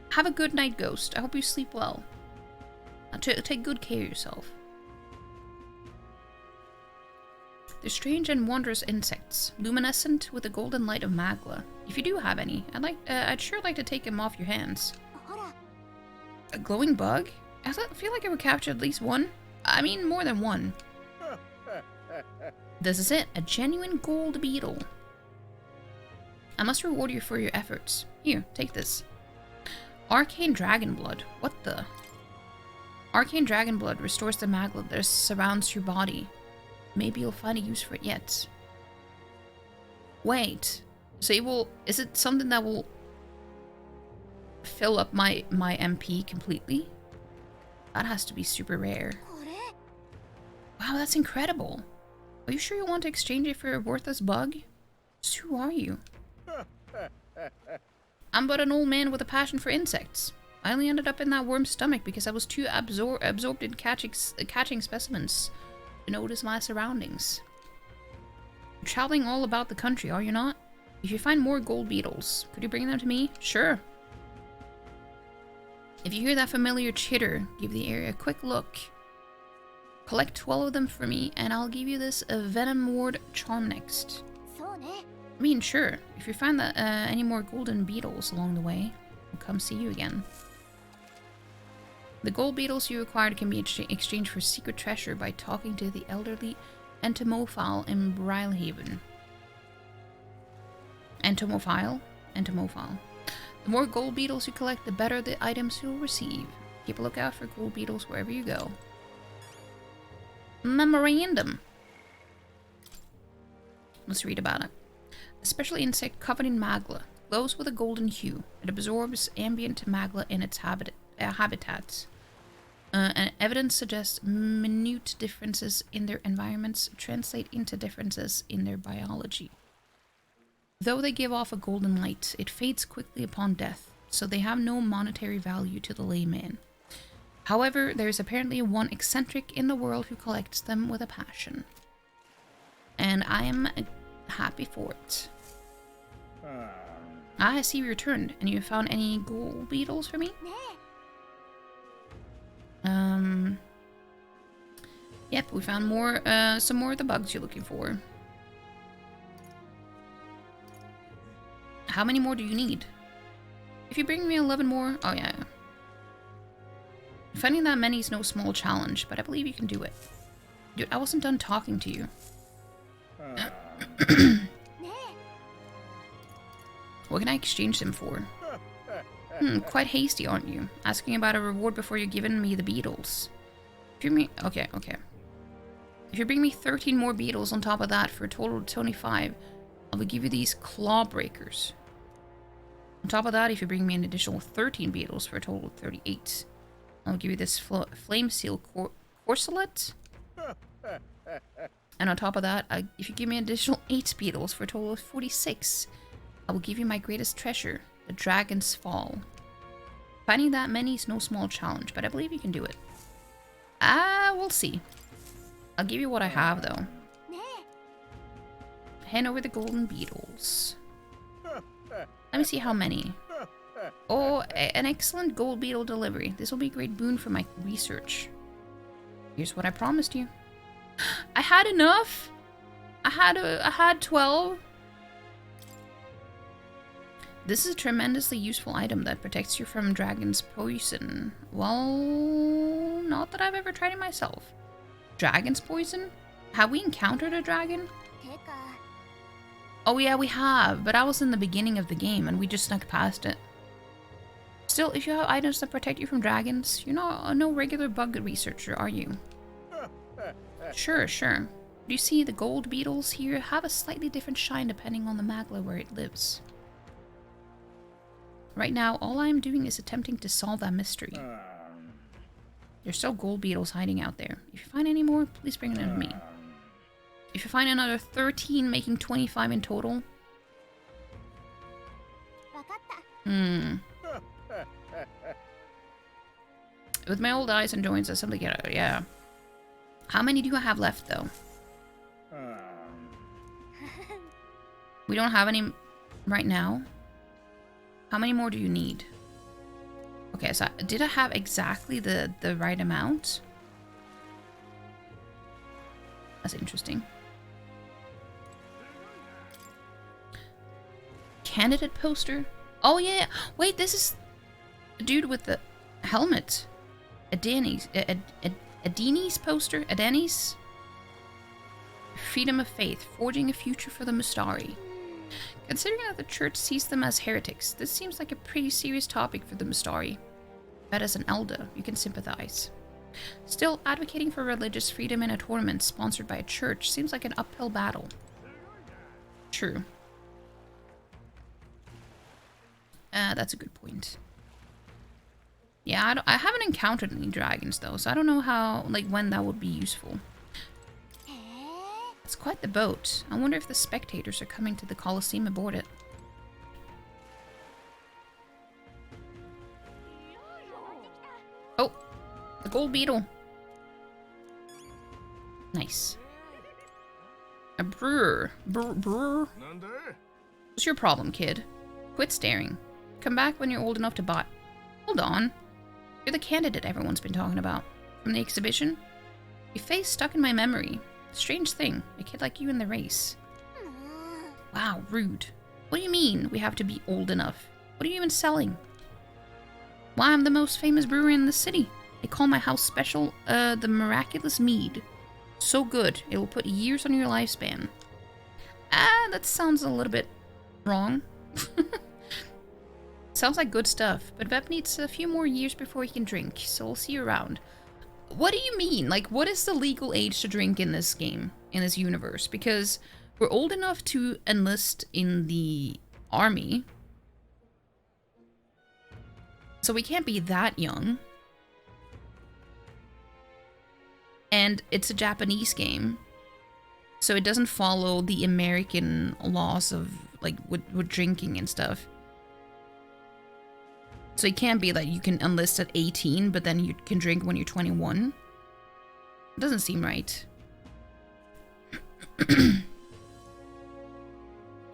Have a good night, Ghost. I hope you sleep well. Take good care of yourself. They're strange and wondrous insects, luminescent with the golden light of Magla. If you do have any, I'd sure like to take them off your hands. A glowing bug? I feel like I would capture at least one. I mean, more than one. This is it, a genuine gold beetle. I must reward you for your efforts. Here, take this. Arcane Dragon Blood. What the? Arcane Dragon Blood restores the magma that surrounds your body. Maybe you'll find a use for it yet. Wait. So it will... Is it something that will fill up my MP completely? That has to be super rare. Wow, that's incredible. Are you sure you want to exchange it for a worthless bug? Just who are you? I'm but an old man with a passion for insects. I only ended up in that worm's stomach because I was too absorbed in catching specimens to notice my surroundings. You're traveling all about the country, are you not? If you find more gold beetles, could you bring them to me? Sure. If you hear that familiar chitter, give the area a quick look. Collect 12 of them for me, and I'll give you this Venom Ward charm next. I mean, sure. If you find that any more golden beetles along the way, I'll come see you again. The gold beetles you acquired can be exchanged for secret treasure by talking to the elderly entomophile in Brylehaven. Entomophile? Entomophile. The more gold beetles you collect, the better the items you'll receive. Keep a lookout for gold beetles wherever you go. Memorandum. Let's read about it. A special insect covered in magma glows with a golden hue. It absorbs ambient magma in its habitats. And evidence suggests minute differences in their environments translate into differences in their biology. Though they give off a golden light, it fades quickly upon death, so they have no monetary value to the layman. However, there is apparently one eccentric in the world who collects them with a passion. And I am happy for it. I see you returned, and you found any gold beetles for me? Yep, we found more, some more of the bugs you're looking for. How many more do you need? If you bring me 11 more... Oh, yeah. Finding that many is no small challenge, but I believe you can do it. Dude, I wasn't done talking to you. What can I exchange them for? Quite hasty, aren't you? Asking about a reward before you're giving me the beetles. If you bring me... Okay. If you bring me 13 more beetles on top of that for a total of 25, I will give you these claw breakers. On top of that, if you bring me an additional 13 beetles for a total of 38, I'll give you this flame seal corselet. And on top of that, if you give me an additional 8 beetles for a total of 46, I will give you my greatest treasure, the Dragon's Fall. Finding that many is no small challenge, but I believe you can do it. We'll see. I'll give you what I have, though. Hand over the golden beetles. Let me see how many. Oh, an excellent gold beetle delivery. This will be a great boon for my research. Here's what I promised you. I had enough. I had 12. This is a tremendously useful item that protects you from dragon's poison. Well, not that I've ever tried it myself. Dragon's poison? Have we encountered a dragon? Oh yeah, we have, but I was in the beginning of the game and we just snuck past it. Still, if you have items that protect you from dragons, you're not no regular bug researcher, are you? Sure. Do you see the gold beetles here have a slightly different shine depending on the magma where it lives? Right now, all I'm doing is attempting to solve that mystery. There's still gold beetles hiding out there. If you find any more, please bring them to me. If you find another 13, making 25 in total. With my old eyes and joints, I simply get it. Yeah. How many do I have left, though? We don't have any right now. How many more do you need? Okay, so did I have exactly the right amount? That's interesting. Candidate poster? Oh yeah, wait, this is the dude with the... Helmet. Adeni's poster? Adeni's? Freedom of faith. Forging a future for the Mustari. Considering that the church sees them as heretics, this seems like a pretty serious topic for the Mustari. But as an elder, you can sympathize. Still, advocating for religious freedom in a tournament sponsored by a church seems like an uphill battle. True. That's a good point. Yeah, I haven't encountered any dragons though, so I don't know how, like, when that would be useful. It's quite the boat. I wonder if the spectators are coming to the Colosseum aboard it. Oh, the gold beetle. Nice. A brewer. Brewer? What's your problem, kid? Quit staring. Come back when you're old enough to buy. Hold on. You're the candidate everyone's been talking about. From the exhibition? Your face stuck in my memory. Strange thing, a kid like you in the race. Wow, rude. What do you mean we have to be old enough? What are you even selling? Why, I'm the most famous brewer in the city. They call my house special, the Miraculous Mead. So good, it will put years on your lifespan. That sounds a little bit wrong. Sounds like good stuff, but Vep needs a few more years before he can drink, so we'll see you around. What do you mean? Like, what is the legal age to drink in this game, in this universe? Because we're old enough to enlist in the army, so we can't be that young. And it's a Japanese game, so it doesn't follow the American laws of, like, with drinking and stuff. So it can't be that you can enlist at 18, but then you can drink when you're 21. It doesn't seem right.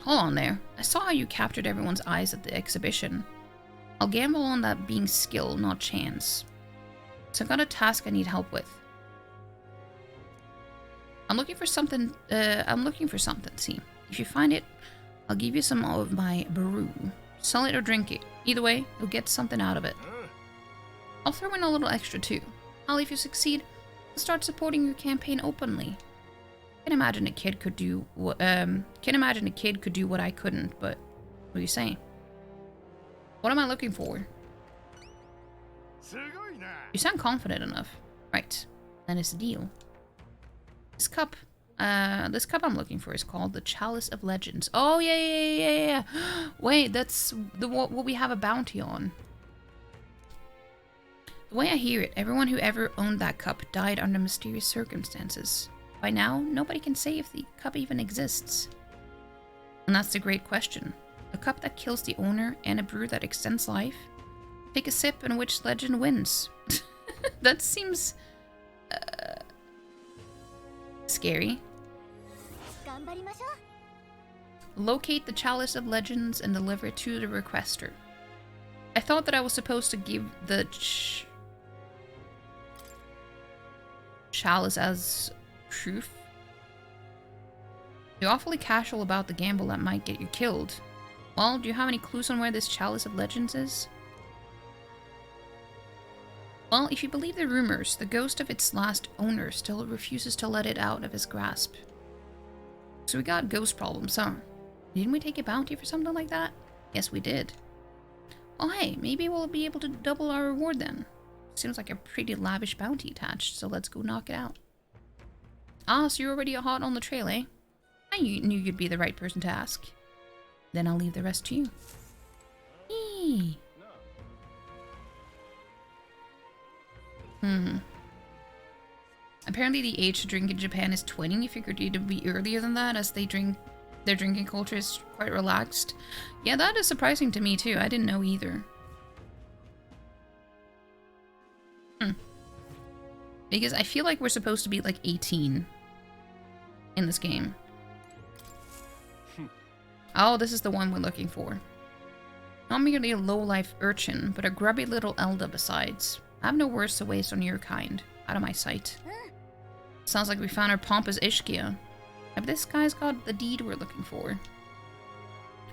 Hold on there. I saw how you captured everyone's eyes at the exhibition. I'll gamble on that being skill, not chance. So I've got a task I need help with. I'm looking for something, see. If you find it, I'll give you some of my brew. Sell it or drink it. Either way, you'll get something out of it. I'll throw in a little extra too. If you succeed, I'll start supporting your campaign openly. Can imagine a kid could do what I couldn't, but what do you say? What am I looking for? You sound confident enough. Right. Then it's a deal. This cup I'm looking for is called the Chalice of Legends. Oh, yeah. Wait, that's what we have a bounty on. The way I hear it, everyone who ever owned that cup died under mysterious circumstances. By now, nobody can say if the cup even exists. And that's the great question. A cup that kills the owner and a brew that extends life? Take a sip and which legend wins? That seems... scary. Locate the Chalice of Legends and deliver it to the requester. I thought that I was supposed to give the chalice as proof. You're awfully casual about the gamble that might get you killed. Well, do you have any clues on where this Chalice of Legends is? Well, if you believe the rumors, the ghost of its last owner still refuses to let it out of his grasp. So we got ghost problems, huh? Didn't we take a bounty for something like that? Yes, we did. Well, hey, maybe we'll be able to double our reward then. Seems like a pretty lavish bounty attached, so let's go knock it out. Ah, so you're already hot on the trail, eh? I knew you'd be the right person to ask. Then I'll leave the rest to you. Eee. Apparently the age to drink in Japan is 20. I figured it'd be earlier than that, as their drinking culture is quite relaxed. Yeah, that is surprising to me too. I didn't know either. Because I feel like we're supposed to be like 18 in this game. Oh, this is the one we're looking for. Not merely a low-life urchin, but a grubby little Elda besides. I have no words to waste on your kind. Out of my sight. Sounds like we found our pompous Ishkia. But this guy's got the deed we're looking for.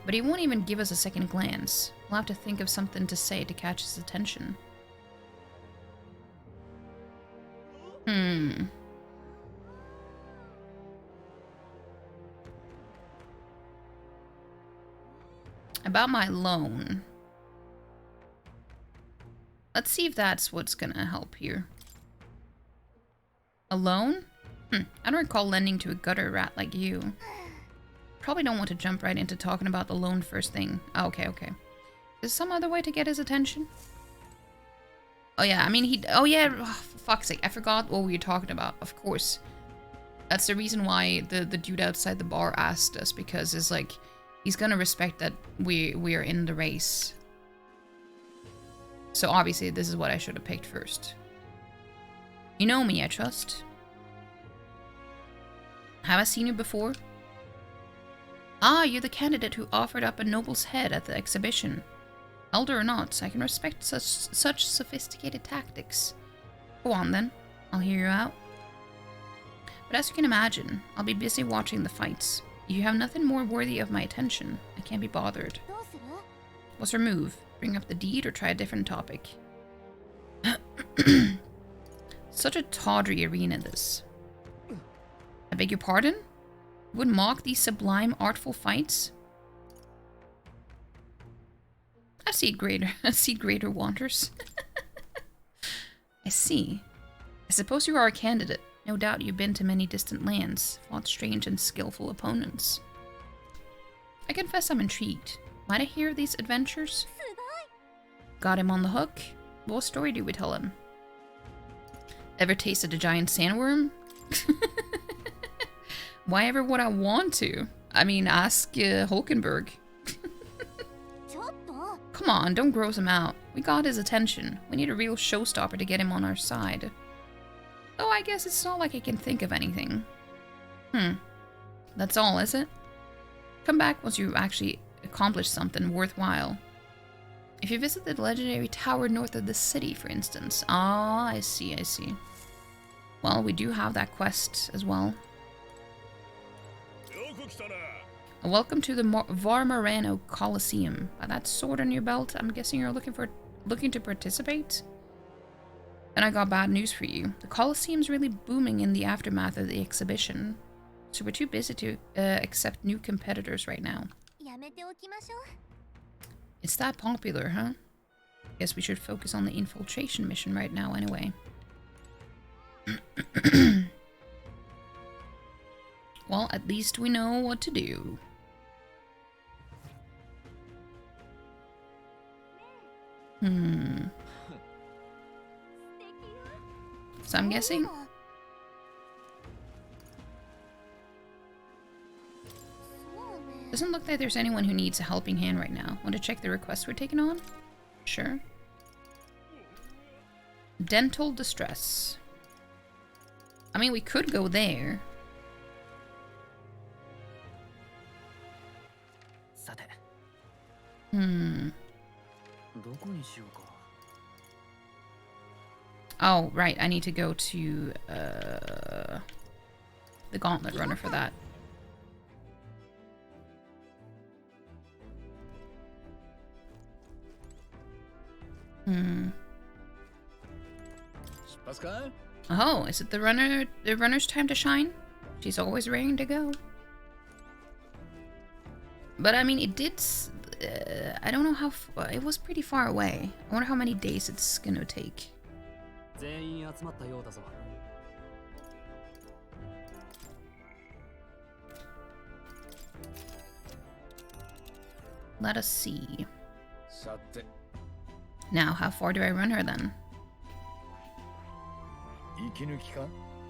But he won't even give us a second glance. We'll have to think of something to say to catch his attention. Hmm. About my loan. Let's see if that's what's gonna help here. A loan? I don't recall lending to a gutter rat like you. Probably don't want to jump right into talking about the loan first thing. Oh, okay, okay. Is there some other way to get his attention? Oh yeah, I mean he... Oh yeah, for fuck's sake, I forgot what we were talking about. Of course. That's the reason why the dude outside the bar asked us, because it's like... He's gonna respect that we're in the race. So obviously this is what I should have picked first. You know me, I trust. Have I seen you before? Ah, you're the candidate who offered up a noble's head at the exhibition. Elder or not, I can respect such sophisticated tactics. Go on then, I'll hear you out. But as you can imagine, I'll be busy watching the fights. If you have nothing more worthy of my attention, I can't be bothered. What's her move? Bring up the deed or try a different topic? Such a tawdry arena this. I beg your pardon? You would mock these sublime, artful fights? I see greater wonders. I see. I suppose you are a candidate. No doubt you've been to many distant lands, fought strange and skillful opponents. I confess I'm intrigued. Might I hear of these adventures? Got him on the hook? What story do we tell him? Ever tasted a giant sandworm? Why ever would I want to? I mean, ask Hulkenberg. Come on, don't gross him out. We got his attention. We need a real showstopper to get him on our side. Oh, I guess it's not like I can think of anything. That's all, is it? Come back once you actually accomplish something worthwhile. If you visit the legendary tower north of the city, for instance. Ah, I see, I see. Well, we do have that quest as well. Welcome to the Varmarano Coliseum. By that sword on your belt, I'm guessing you're looking to participate? And I got bad news for you. The Coliseum's really booming in the aftermath of the exhibition. So we're too busy to accept new competitors right now. It's that popular, huh? Guess we should focus on the infiltration mission right now anyway. Well, at least we know what to do. So I'm guessing... Doesn't look like there's anyone who needs a helping hand right now. Want to check the request we're taking on? Sure. Dental distress. I mean, we could go there. Oh, right. I need to go to the gauntlet runner for that. Oh, is it the runner's time to shine? She's always raring to go. But I mean, it did... I don't know how... it was pretty far away. I wonder how many days it's gonna take. Let us see. Now, how far do I run her then?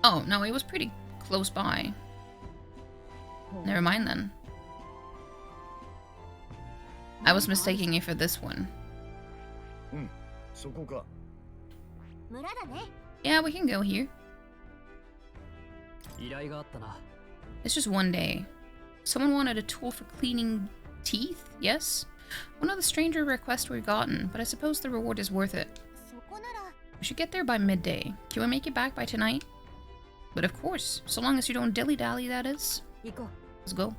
Oh, no, it was pretty close by. Never mind then. I was mistaking it for this one. Yeah, we can go here. It's just one day. Someone wanted a tool for cleaning teeth, yes? One of the stranger requests we've gotten, but I suppose the reward is worth it. We should get there by midday. Can we make it back by tonight? But of course, so long as you don't dilly-dally, that is. Let's go.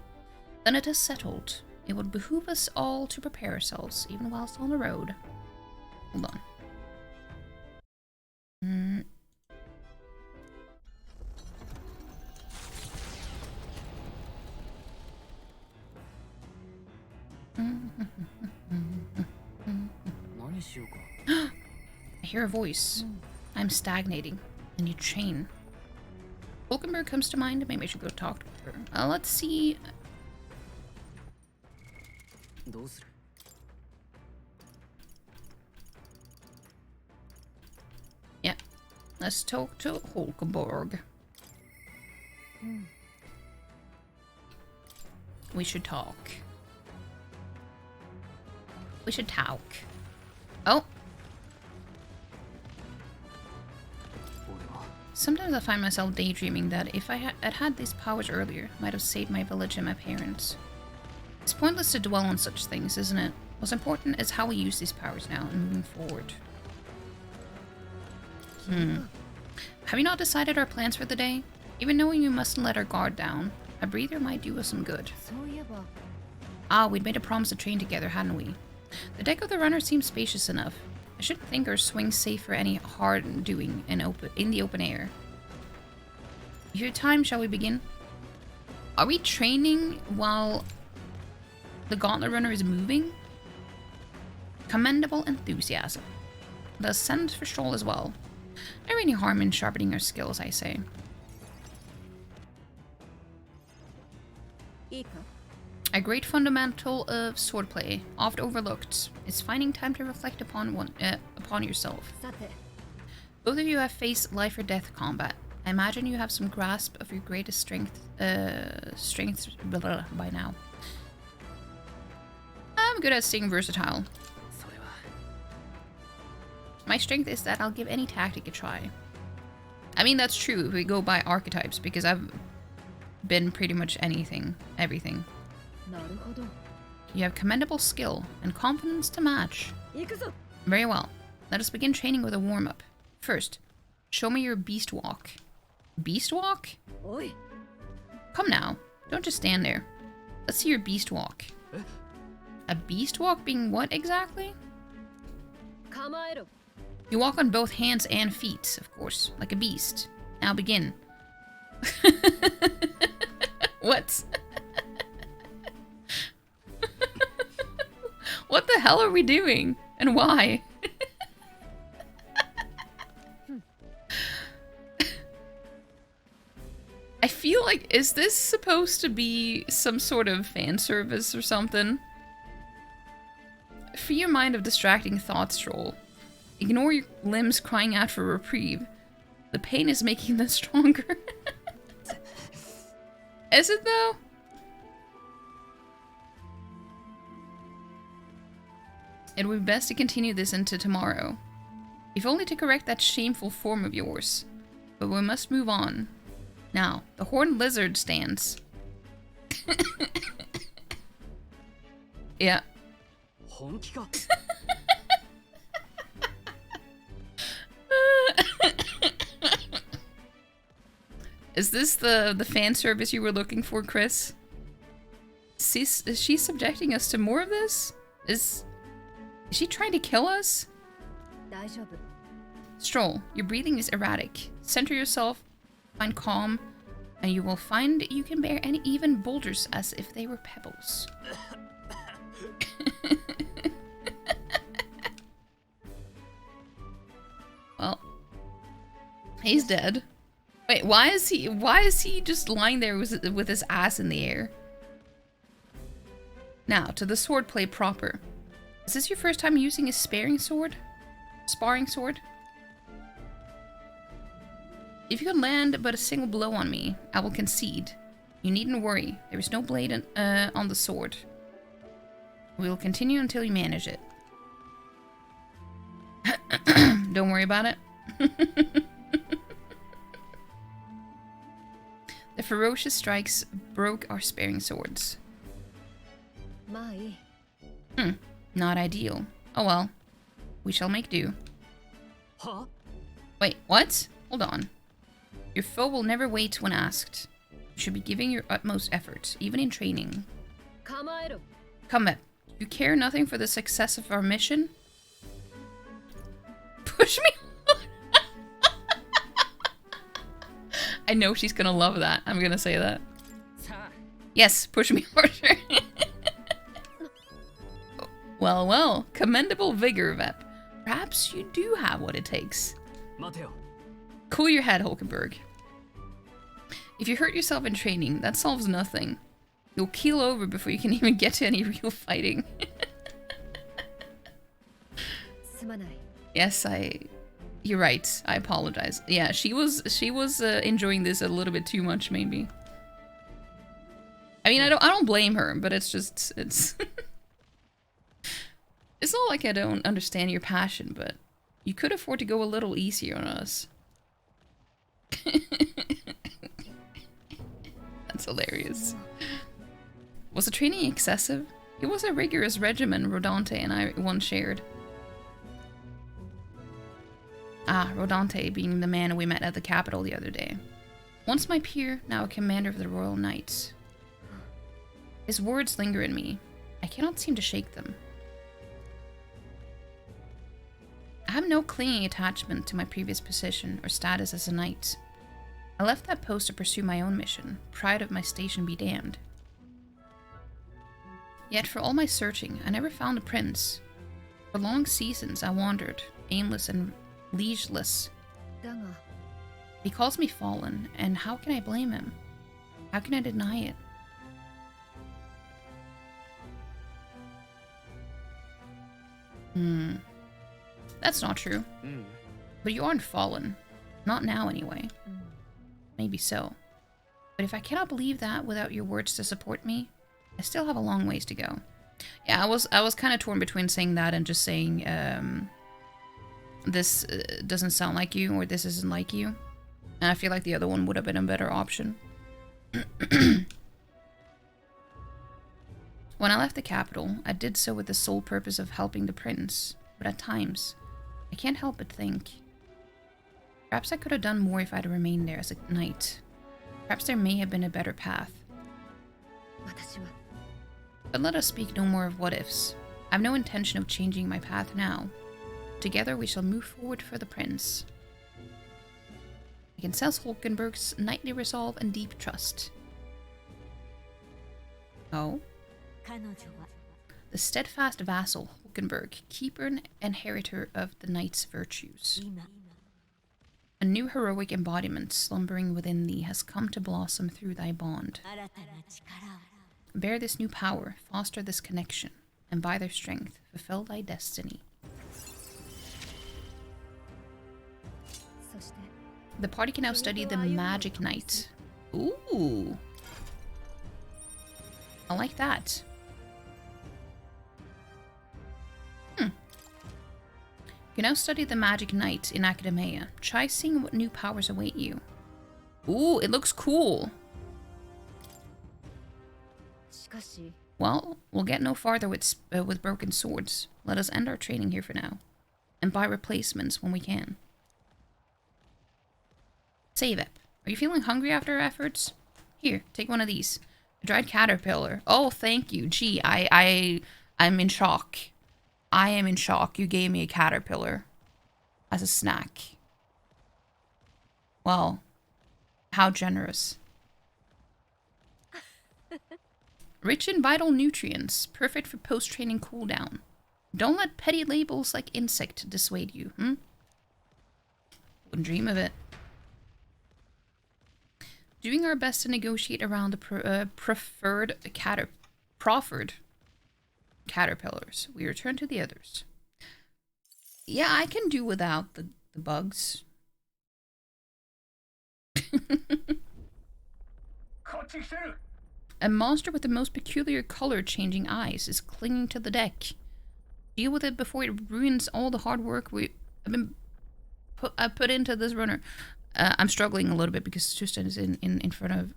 Then it is settled. It would behoove us all to prepare ourselves, even whilst on the road. Hold on. I hear a voice. I'm stagnating. I need chain. Hulkenberg comes to mind. Maybe I should go talk to her. Let's see. Yeah. Let's talk to Hulkenberg. We should talk. We should talk. Oh. Sometimes I find myself daydreaming that if I had had these powers earlier, I might have saved my village and my parents. It's pointless to dwell on such things, isn't it? What's important is how we use these powers now and moving forward. Have you not decided our plans for the day? Even knowing we mustn't let our guard down, a breather might do us some good. Ah, we'd made a promise to train together, hadn't we? The deck of the runner seems spacious enough. I shouldn't think our swing's safe for any hard doing in the open air. If you have time, shall we begin? Are we training while the gauntlet runner is moving? Commendable enthusiasm. The send for Stroll as well. No any harm in sharpening our skills, I say. A great fundamental of swordplay, oft overlooked, is finding time to reflect upon yourself. Both of you have faced life or death combat. I imagine you have some grasp of your greatest strengths by now. I'm good at staying versatile. My strength is that I'll give any tactic a try. I mean, that's true if we go by archetypes, because I've been pretty much everything. You have commendable skill and confidence to match. Very well. Let us begin training with a warm-up. First, show me your beast walk. Beast walk? Come now. Don't just stand there. Let's see your beast walk. A beast walk being what exactly? You walk on both hands and feet, of course, like a beast. Now begin. What? What the hell are we doing? And why? I feel like, is this supposed to be some sort of fan service or something? Free your mind of distracting thoughts, Stroll. Ignore your limbs crying out for reprieve. The pain is making them stronger. Is it though? It would be best to continue this into tomorrow. If only to correct that shameful form of yours. But we must move on. Now, the horned lizard stands. Yeah. Is this the fan service you were looking for, Chris? Is she subjecting us to more of this? Is she trying to kill us? Stroll, your breathing is erratic. Center yourself, find calm, and you will find you can bear any even boulders as if they were pebbles. Well, he's dead. Wait, why is he just lying there with his ass in the air? Now, to the swordplay proper. Is this your first time using a sparring sword? If you can land but a single blow on me, I will concede. You needn't worry. There is no blade on the sword. We will continue until you manage it. Don't worry about it. The ferocious strikes broke our sparing swords. Not ideal. Oh well. We shall make do. Huh? Wait, what? Hold on. Your foe will never wait when asked. You should be giving your utmost effort, even in training. Combat. You care nothing for the success of our mission? Push me. I know she's gonna love that. I'm gonna say that. Yes, push me harder. Well, well, commendable vigor, Vep. Perhaps you do have what it takes. 待てよ Cool your head, Hulkenberg. If you hurt yourself in training, that solves nothing. You'll keel over before you can even get to any real fighting. すまない Yes, you're right. I apologize. Yeah, she was enjoying this a little bit too much, maybe. I mean, I don't blame her, but it's just it's it's not like I don't understand your passion, but you could afford to go a little easier on us. That's hilarious. Was the training excessive? It was a rigorous regimen Rodante and I once shared. Ah, Rodante being the man we met at the capital the other day. Once my peer, now a commander of the Royal Knights. His words linger in me. I cannot seem to shake them. I have no clinging attachment to my previous position or status as a knight. I left that post to pursue my own mission, pride of my station be damned. Yet for all my searching, I never found the prince. For long seasons I wandered, aimless and liegeless. だが He calls me fallen, and how can I blame him? How can I deny it? That's not true. But you aren't fallen. Not now, anyway. Maybe so. But if I cannot believe that without your words to support me, I still have a long ways to go. Yeah, I was kind of torn between saying that and just saying, this doesn't sound like you, or this isn't like you. And I feel like the other one would have been a better option. When I left the capital, I did so with the sole purpose of helping the prince. But at times, I can't help but think. Perhaps I could have done more if I'd remained there as a knight. Perhaps there may have been a better path. 私は But let us speak no more of what-ifs. I have no intention of changing my path now. Together we shall move forward for the prince. I can sense Hulkenberg's knightly resolve and deep trust. Oh? 彼女は The steadfast vassal, Hulkenberg, keeper and inheritor of the knight's virtues. 今 A new heroic embodiment slumbering within thee has come to blossom through thy bond. 新たな力を Bear this new power, foster this connection, and by their strength, fulfill thy destiny. そして The party can now study the Magic Knight. Ooh. I like that. You can now study the Magic Knight in Academia. Try seeing what new powers await you. Ooh, it looks cool. しかし Well, we'll get no farther with broken swords. Let us end our training here for now. And buy replacements when we can. Save it. Are you feeling hungry after our efforts? Here, take one of these. A dried caterpillar. Oh, thank you. Gee, I'm in shock. I am in shock. You gave me a caterpillar as a snack. Well, how generous. Rich in vital nutrients, perfect for post-training cooldown. Don't let petty labels like insect dissuade you, Wouldn't dream of it. Doing our best to negotiate around the proffered caterpillars. We return to the others. Yeah, I can do without the bugs. A monster with the most peculiar color-changing eyes is clinging to the deck. Deal with it before it ruins all the hard work I put into this runner. I'm struggling a little bit because Tristan is in front of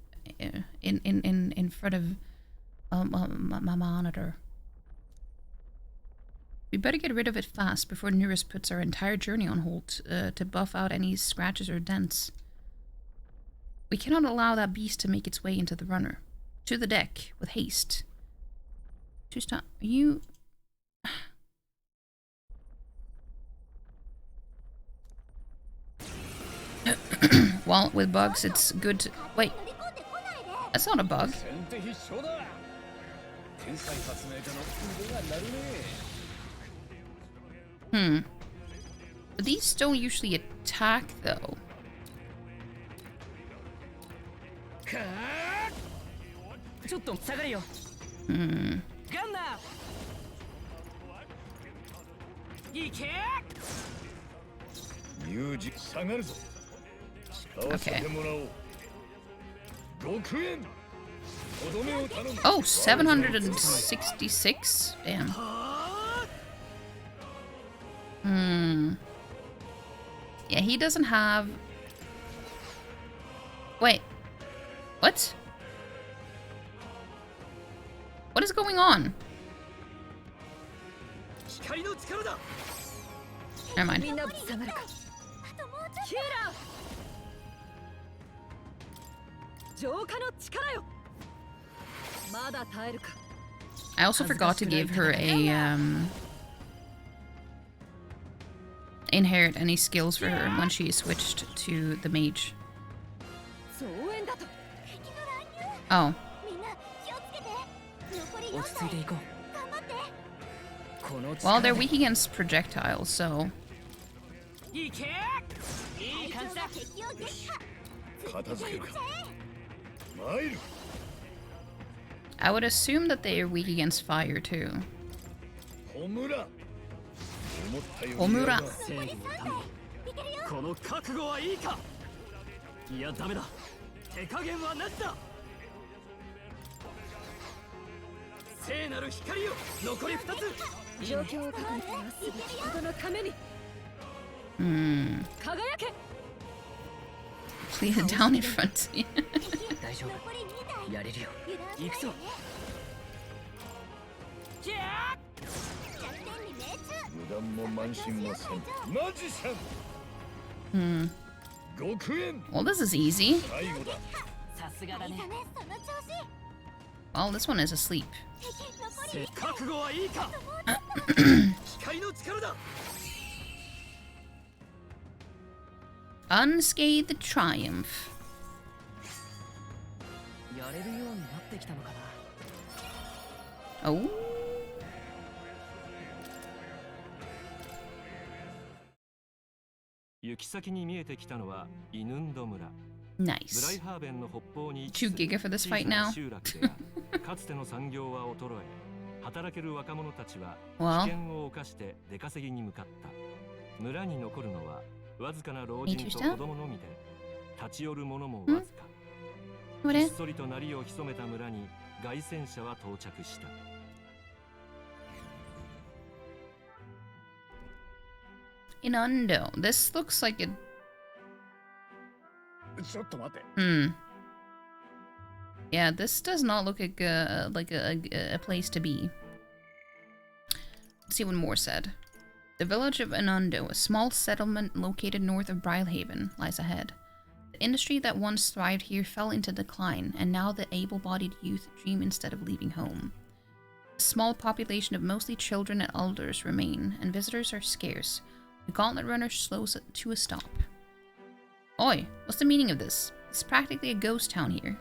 my monitor. We better get rid of it fast before Nurus puts our entire journey on hold to buff out any scratches or dents. We cannot allow that beast to make its way into the runner. To the deck, with haste. Tristan, are you... Well, with bugs, it's good to... Wait. That's not a bug. 先手必勝だ天才発明家の腕が鳴るね But these don't usually attack, though. Okay. Oh, 766? Damn. Yeah, he doesn't have... Wait. What? What is going on? Never mind. I also forgot to give her a inherit any skills for her when she switched to the mage. Oh. Well, they're weak against projectiles, so... I would assume that they are weak against fire, too. Homura. Please down in front. Well, this is easy. Well, this one is asleep. Unscathed triumph. Oh. Nice. 2 giga for this fight now. Well. Inundo. This looks like a... Yeah, this does not look like a place to be. Let's see what more said. The village of Inundo, a small settlement located north of Brylehaven, lies ahead. The industry that once thrived here fell into decline, and now the able-bodied youth dream instead of leaving home. A small population of mostly children and elders remain, and visitors are scarce. The gauntlet runner slows to a stop. Oi, what's the meaning of this? It's practically a ghost town here.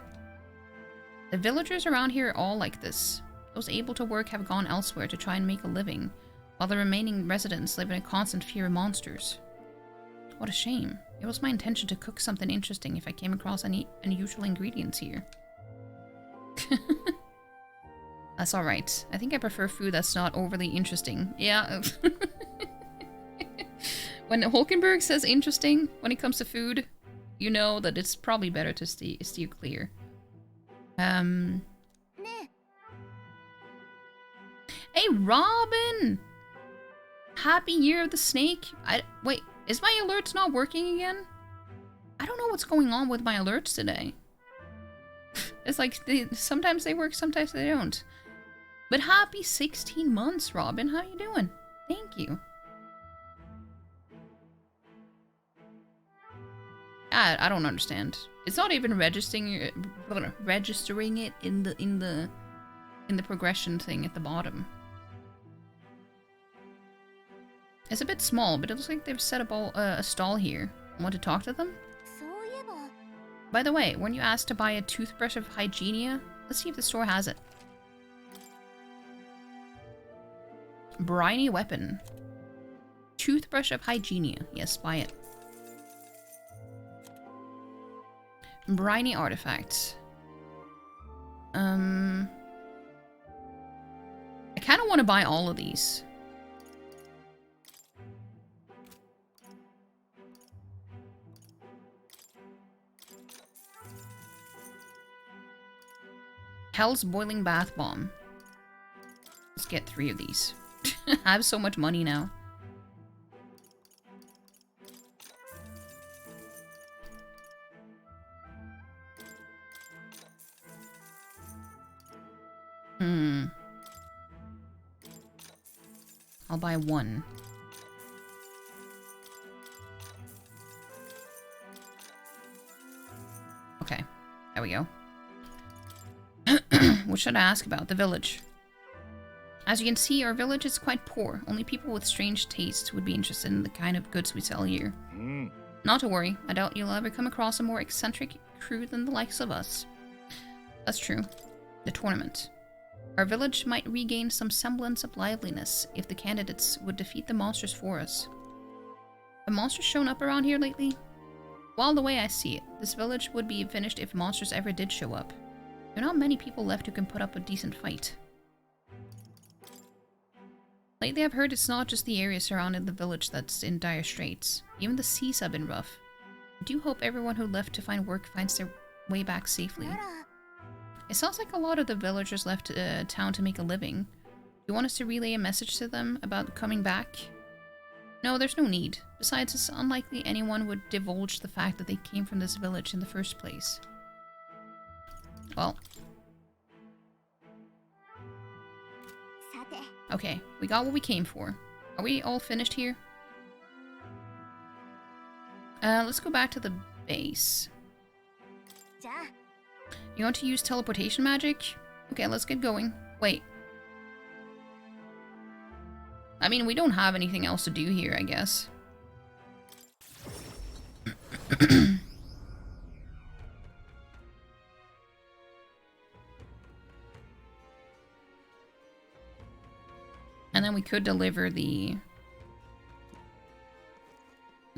The villagers around here are all like this. Those able to work have gone elsewhere to try and make a living, while the remaining residents live in a constant fear of monsters. What a shame. It was my intention to cook something interesting if I came across any unusual ingredients here. That's alright. I think I prefer food that's not overly interesting. Yeah. When Hulkenberg says interesting when it comes to food, you know that it's probably better to steer clear. Hey, Robin! Happy Year of the Snake. Wait, is my alerts not working again? I don't know what's going on with my alerts today. It's like, sometimes they work, sometimes they don't. But happy 16 months, Robin. How you doing? Thank you. I don't understand. It's not even registering it in the progression thing at the bottom. It's a bit small, but it looks like they've set up a stall here. Want to talk to them? By the way, weren't you asked to buy a toothbrush of Hygienia? Let's see if the store has it. Briny weapon. Toothbrush of Hygienia. Yes, buy it. Briny artifacts. I kind of want to buy all of these. Hell's Boiling Bath Bomb. Let's get 3 of these. I have so much money now. I'll buy 1. Okay, there we go. What should I ask about? The village. As you can see, our village is quite poor. Only people with strange tastes would be interested in the kind of goods we sell here. Not to worry, I doubt you'll ever come across a more eccentric crew than the likes of us. That's true. The tournament. Our village might regain some semblance of liveliness if the candidates would defeat the monsters for us. Have monsters shown up around here lately? Well, the way I see it, this village would be finished if monsters ever did show up. There are not many people left who can put up a decent fight. Lately I've heard it's not just the area surrounding the village that's in dire straits. Even the seas have been rough. I do hope everyone who left to find work finds their way back safely. It sounds like a lot of the villagers left town to make a living. Do you want us to relay a message to them about coming back? No, there's no need. Besides, it's unlikely anyone would divulge the fact that they came from this village in the first place. Well. Okay, we got what we came for. Are we all finished here? Let's go back to the base. You want to use teleportation magic? Okay, let's get going. Wait. I mean, we don't have anything else to do here, I guess. And then we could deliver the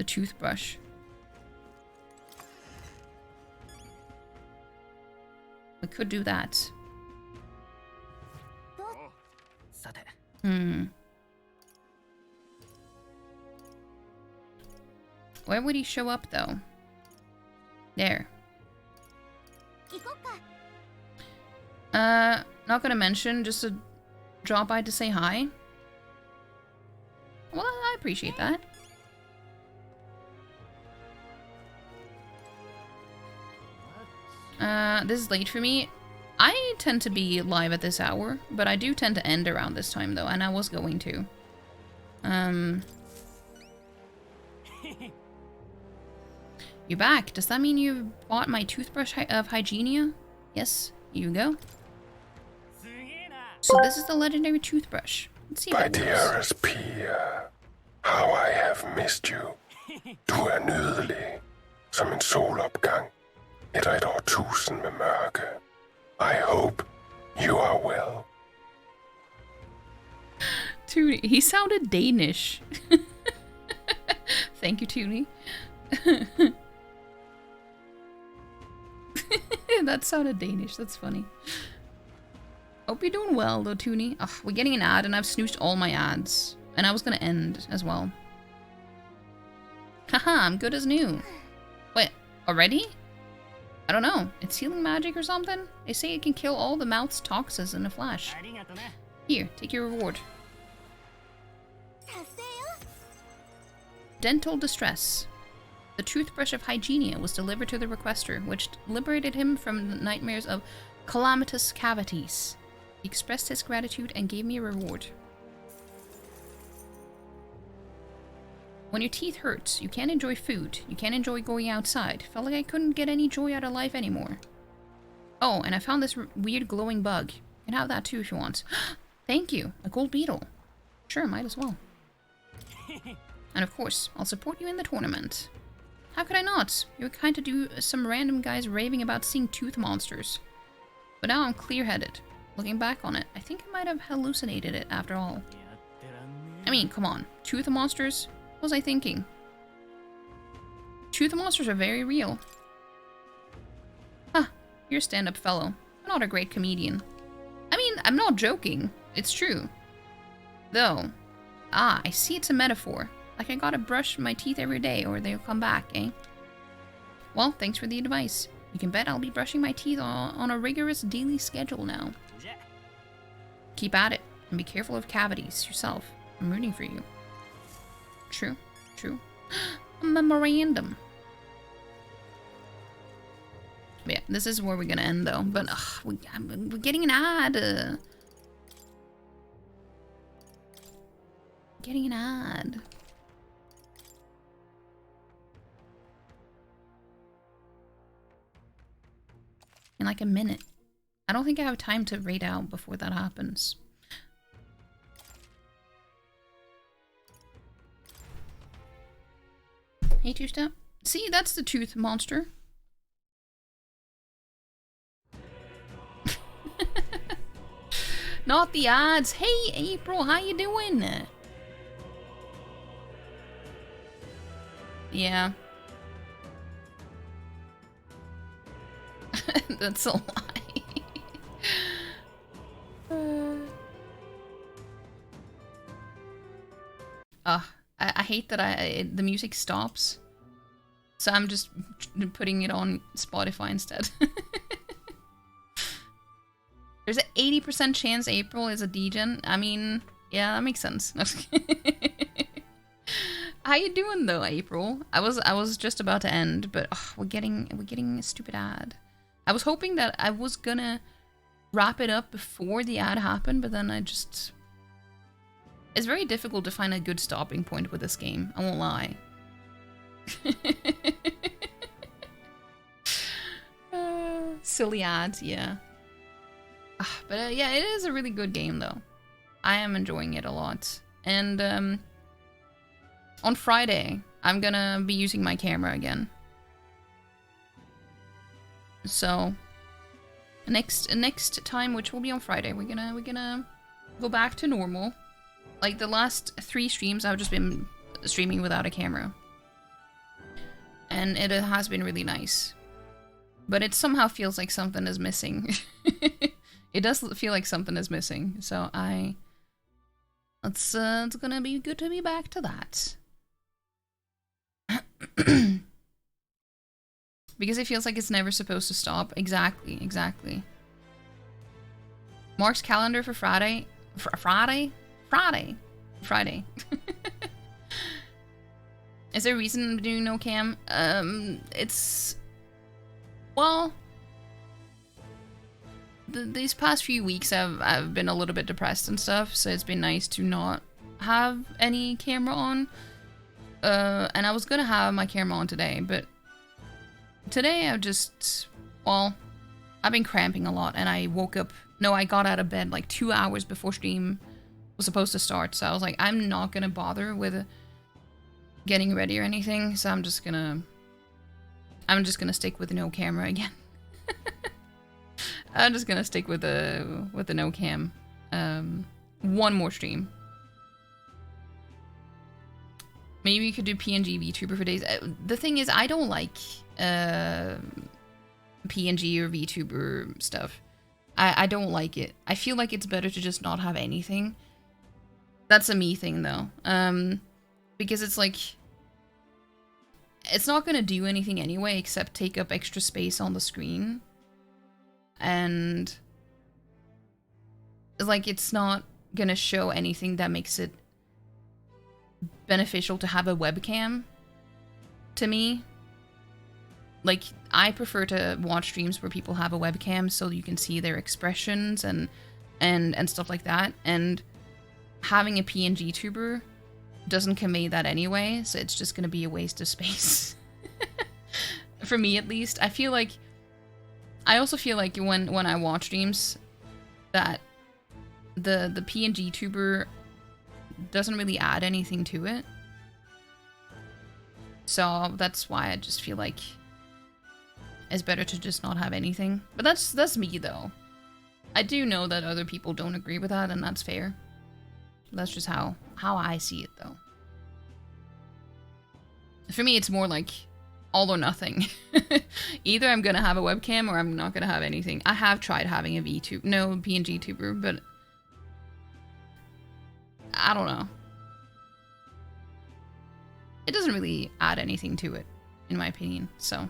toothbrush. We could do that. Where would he show up, though? There. Not gonna mention, just a drop by to say hi. Well, I appreciate that. This is late for me. I tend to be live at this hour, but I do tend to end around this time, though, and I was going to. You're back. Does that mean you bought my toothbrush of Hygienia? Yes, here you go. So this is the legendary toothbrush. Let's see. My dearest Pia, how I have missed you. Du nydelig, som en soloppgang. Et årtusind med mørke. I hope you are well. Toonie, he sounded Danish. Thank you, Toonie. That sounded Danish, that's funny. Hope you're doing well, though, Toonie. Ugh, we're getting an ad, and I've snoozed all my ads. And I was gonna end as well. Haha, I'm good as new. Wait, already? I don't know. It's healing magic or something? They say it can kill all the mouth's toxins in a flash. Here, take your reward. Dental distress. The toothbrush of Hygienia was delivered to the requester, which liberated him from the nightmares of calamitous cavities. He expressed his gratitude and gave me a reward. When your teeth hurt, you can't enjoy food, you can't enjoy going outside. Felt like I couldn't get any joy out of life anymore. Oh, and I found this weird glowing bug. You can have that too if you want. Thank you, a gold beetle. Sure, might as well. And of course, I'll support you in the tournament. How could I not? You were kind to do some random guys raving about seeing tooth monsters. But now I'm clear-headed. Looking back on it, I think I might have hallucinated it after all. I mean, come on. Tooth monsters? What was I thinking? Tooth monsters are very real. Huh, you're a stand-up fellow. You're not a great comedian. I mean, I'm not joking. It's true. Though. Ah, I see it's a metaphor. Like I gotta brush my teeth every day or they'll come back, eh? Well, thanks for the advice. You can bet I'll be brushing my teeth on a rigorous daily schedule now. Keep at it, and be careful of cavities yourself. I'm rooting for you. True, true. A memorandum. But yeah, this is where we're gonna end though. But we're getting an ad. Getting an ad. In like a minute. I don't think I have time to raid out before that happens. Hey, two-step. See, that's the tooth monster. Not the ads. Hey, April, how you doing? Yeah. That's a lie. I hate that the music stops. So I'm just putting it on Spotify instead. There's an 80% chance April is a degen. I mean, yeah, that makes sense. How you doing though, April? I was just about to end, but we're getting a stupid ad. I was hoping that I was gonna wrap it up before the ad happened, but then it's very difficult to find a good stopping point with this game, I won't lie. Silly ads, yeah. But yeah, it is a really good game though. I am enjoying it a lot. And on Friday, I'm gonna be using my camera again. So next time, which will be on Friday, we're gonna go back to normal. Like the last 3 streams, I've just been streaming without a camera. And it has been really nice. But it somehow feels like something is missing. It does feel like something is missing. So it's gonna be good to be back to that. Because it feels like it's never supposed to stop. Exactly. Mark's calendar for Friday. Friday. Is there a reason to do no cam? Well, these past few weeks I've been a little bit depressed and stuff, so it's been nice to not have any camera on. And I was gonna have my camera on today, but today I've been cramping a lot, and I got out of bed like 2 hours before stream was supposed to start, so I was like, I'm not gonna bother with getting ready or anything, so I'm just gonna stick with no camera again. I'm just gonna stick with the no cam. One more stream. Maybe we could do PNG VTuber for days. The thing is, I don't like PNG or VTuber stuff. I don't like it. I feel like it's better to just not have anything. That's a me thing though. Because it's like, it's not gonna do anything anyway except take up extra space on the screen. And like, it's not gonna show anything that makes it beneficial to have a webcam, to me. Like, I prefer to watch streams where people have a webcam so you can see their expressions and stuff like that. And having a PNG tuber doesn't convey that anyway, so it's just gonna be a waste of space. For me, at least. I also feel like when I watch streams that the PNG tuber doesn't really add anything to it. So that's why I just feel like it's better to just not have anything. But that's me though. I do know that other people don't agree with that, and that's fair. That's just how I see it though. For me, it's more like all or nothing. Either I'm gonna have a webcam or I'm not gonna have anything. I have tried having a PNG tuber, but I don't know. It doesn't really add anything to it, in my opinion, so.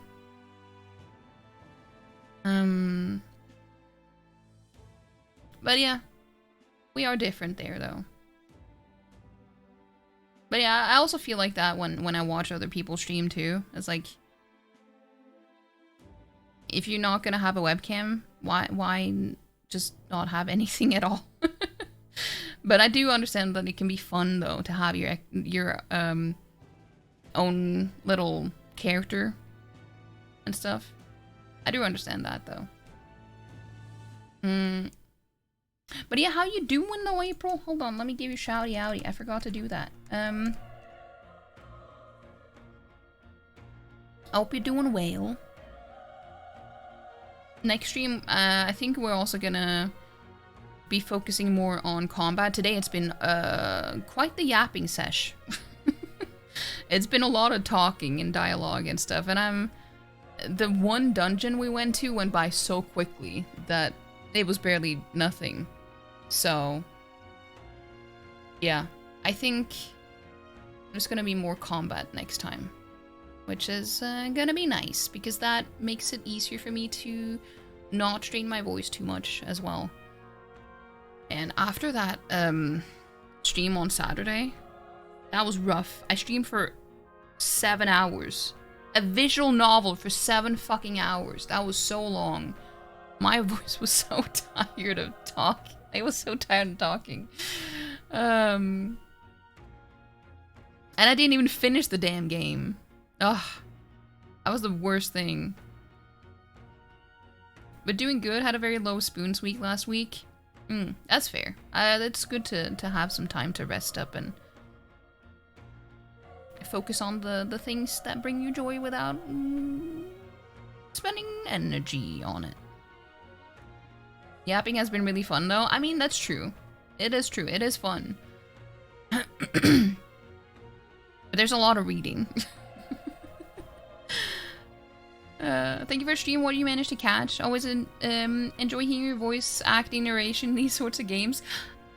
But yeah, we are different there, though. But yeah, I also feel like that when I watch other people stream, too. It's like, if you're not gonna have a webcam, why just not have anything at all? But I do understand that it can be fun, though, to have your own little character and stuff. I do understand that, though. But yeah, how you doing, though, April? Hold on, let me give you shouty outy. I forgot to do that. I hope you're doing well. Next stream, I think we're also gonna be focusing more on combat. Today it's been quite the yapping sesh. It's been a lot of talking and dialogue and stuff, and the one dungeon we went to went by so quickly that it was barely nothing. So yeah, I think there's gonna be more combat next time, which is gonna be nice because that makes it easier for me to not strain my voice too much as well. And after that stream on Saturday, that was rough. I streamed for 7 hours. A visual novel for 7 fucking hours. That was so long. My voice was so tired of talking. I was so tired of talking. And I didn't even finish the damn game. Ugh. That was the worst thing. But doing good. Had a very low spoons week last week. That's fair. It's good to have some time to rest up and focus on the things that bring you joy without spending energy on it. Yapping has been really fun, though. I mean, that's true. It is true. It is fun. But there's a lot of reading. Thank you for stream. What do you manage to catch? Always enjoy hearing your voice, acting, narration, these sorts of games.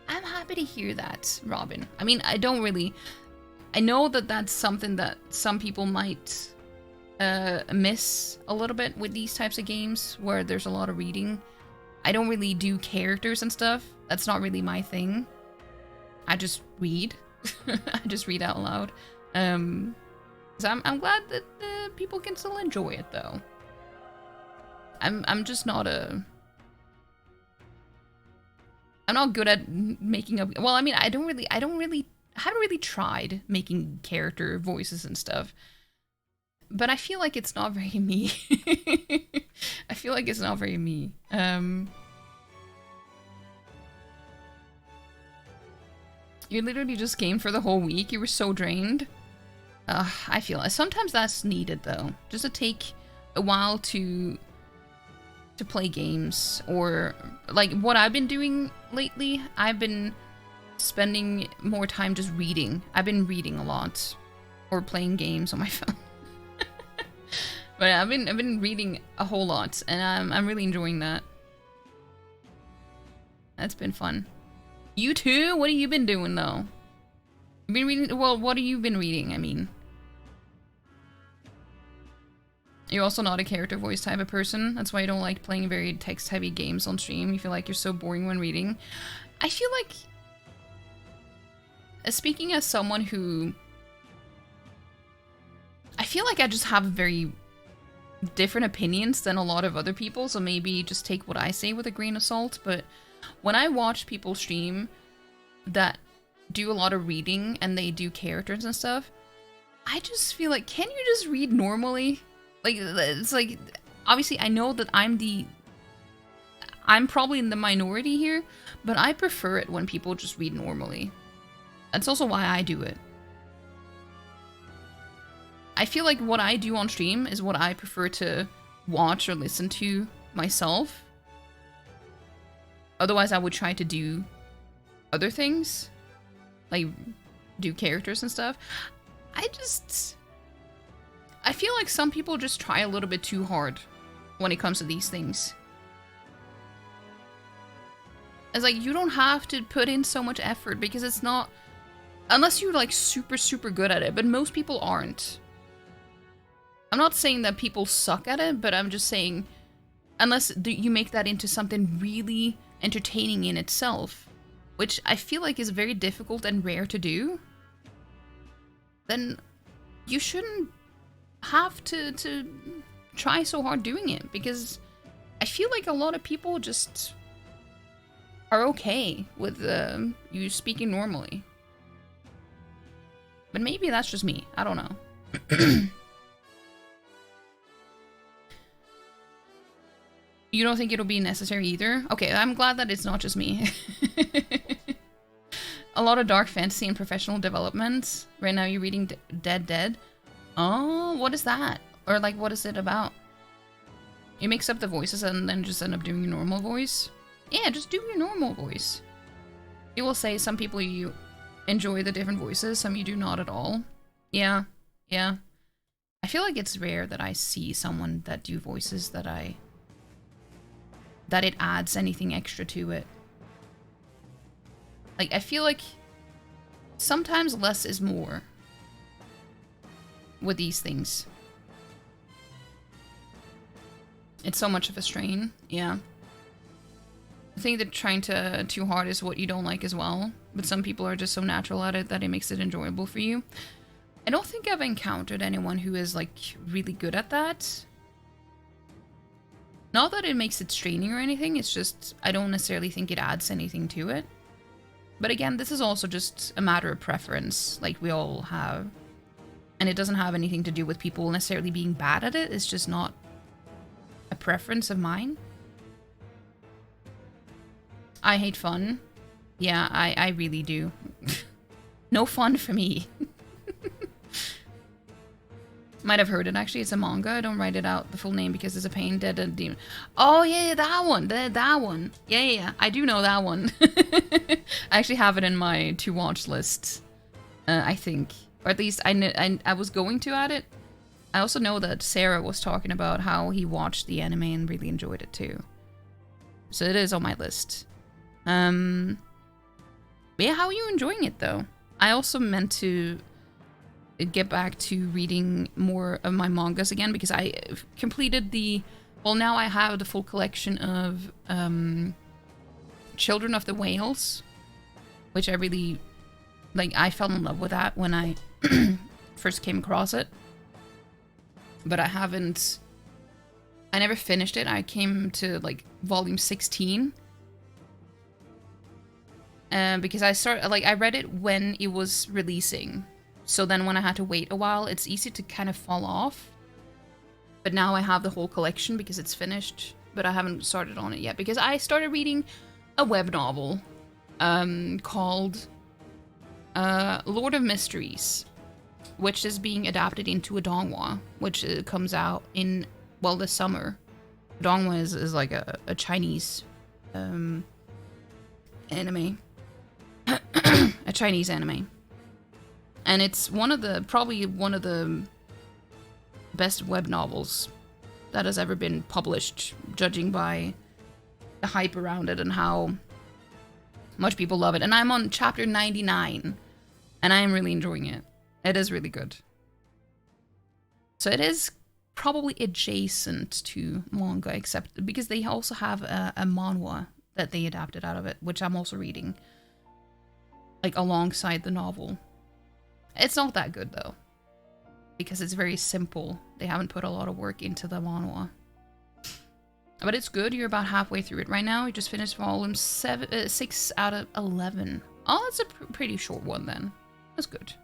I'm happy to hear that, Robin. I mean, I know that that's something that some people might miss a little bit with these types of games where there's a lot of reading. I don't really do characters and stuff. That's not really my thing. I just read. I just read out loud. So I'm glad that people can still enjoy it, though. I'm just not I'm not good at making up. Well, I mean, I haven't really tried making character voices and stuff. But I feel like it's not very me. I feel like it's not very me. You literally just gamed for the whole week. You were so drained. I feel like sometimes that's needed, though. Just to take a while to play games. Or, like, what I've been doing lately, I've been spending more time just reading. I've been reading a lot. Or playing games on my phone. But I've been reading a whole lot, and I'm really enjoying that. That's been fun. You too? What have you been doing, though? You've been reading? Well, what have you been reading, I mean? You're also not a character voice type of person. That's why you don't like playing very text-heavy games on stream. You feel like you're so boring when reading. I feel like... Speaking as someone who... I feel like I just have very different opinions than a lot of other people, so maybe just take what I say with a grain of salt, but when I watch people stream that do a lot of reading and they do characters and stuff, I just feel like, can you just read normally? Like, it's like, obviously I know that I'm probably in the minority here, but I prefer it when people just read normally. That's also why I do it. I feel like what I do on stream is what I prefer to watch or listen to myself. Otherwise, I would try to do other things. Like, do characters and stuff. I feel like some people just try a little bit too hard when it comes to these things. It's like, you don't have to put in so much effort because it's not... Unless you're like super, super good at it, but most people aren't. I'm not saying that people suck at it, but I'm just saying, unless you make that into something really entertaining in itself, which I feel like is very difficult and rare to do, then you shouldn't have to try so hard doing it, because I feel like a lot of people just are okay with you speaking normally. But maybe that's just me. I don't know. You don't think it'll be necessary either? Okay, I'm glad that it's not just me. A lot of dark fantasy and professional development. Right now you're reading Dead. Oh, what is that? Or like, what is it about? You mix up the voices and then just end up doing your normal voice? Yeah, just do your normal voice. You will say some people you enjoy the different voices, some you do not at all. Yeah. I feel like it's rare that I see someone that do voices that it adds anything extra to it. Like, I feel like sometimes less is more with these things. It's so much of a strain, yeah. I think that trying too hard is what you don't like as well, but some people are just so natural at it that it makes it enjoyable for you. I don't think I've encountered anyone who is like really good at that. Not that it makes it straining or anything, it's just I don't necessarily think it adds anything to it. But again, this is also just a matter of preference, like we all have. And it doesn't have anything to do with people necessarily being bad at it, it's just not a preference of mine. I hate fun. Yeah, I really do. No fun for me. Might have heard it actually. It's a manga. I don't write it out the full name because it's a pain. Dead and Demon. Oh yeah, that one. That one. Yeah. I do know that one. I actually have it in my to watch list. I think, or at least I was going to add it. I also know that Sarah was talking about how he watched the anime and really enjoyed it too. So it is on my list. But yeah, how are you enjoying it though? I also meant to get back to reading more of my mangas again because I completed well, now I have the full collection of Children of the Whales, which I really, like, I fell in love with that when I first came across it. But I never finished it. I came to like volume 16. Because I read it when it was releasing. So then when I had to wait a while, it's easy to kind of fall off. But now I have the whole collection because it's finished. But I haven't started on it yet because I started reading a web novel called Lord of Mysteries, which is being adapted into a donghua, which comes out in, well, this summer. Donghua is like a Chinese anime. A Chinese anime. And it's probably one of the best web novels that has ever been published, judging by the hype around it and how much people love it. And I'm on chapter 99, and I am really enjoying it. It is really good. So it is probably adjacent to manga, except because they also have a manhwa that they adapted out of it, which I'm also reading, like alongside the novel. It's not that good though, because it's very simple. They haven't put a lot of work into the manhwa. But it's good. You're about halfway through it right now. You just finished volume 6 out of 11. Oh, that's a pretty short one then. That's good.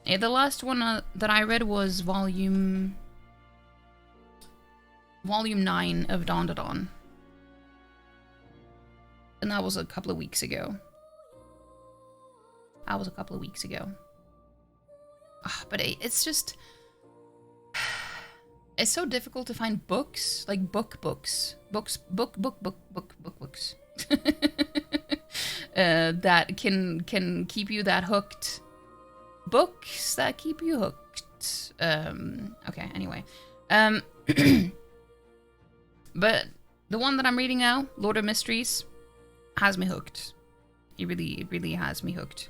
Yeah, the last one that I read was volume 9 of Dawn to Dawn. And that was a couple of weeks ago. But it's just... It's so difficult to find books, like books. That can keep you that hooked. Books that keep you hooked. hooked. Okay, anyway. But the one that I'm reading now, Lord of Mysteries, has me hooked. It really has me hooked.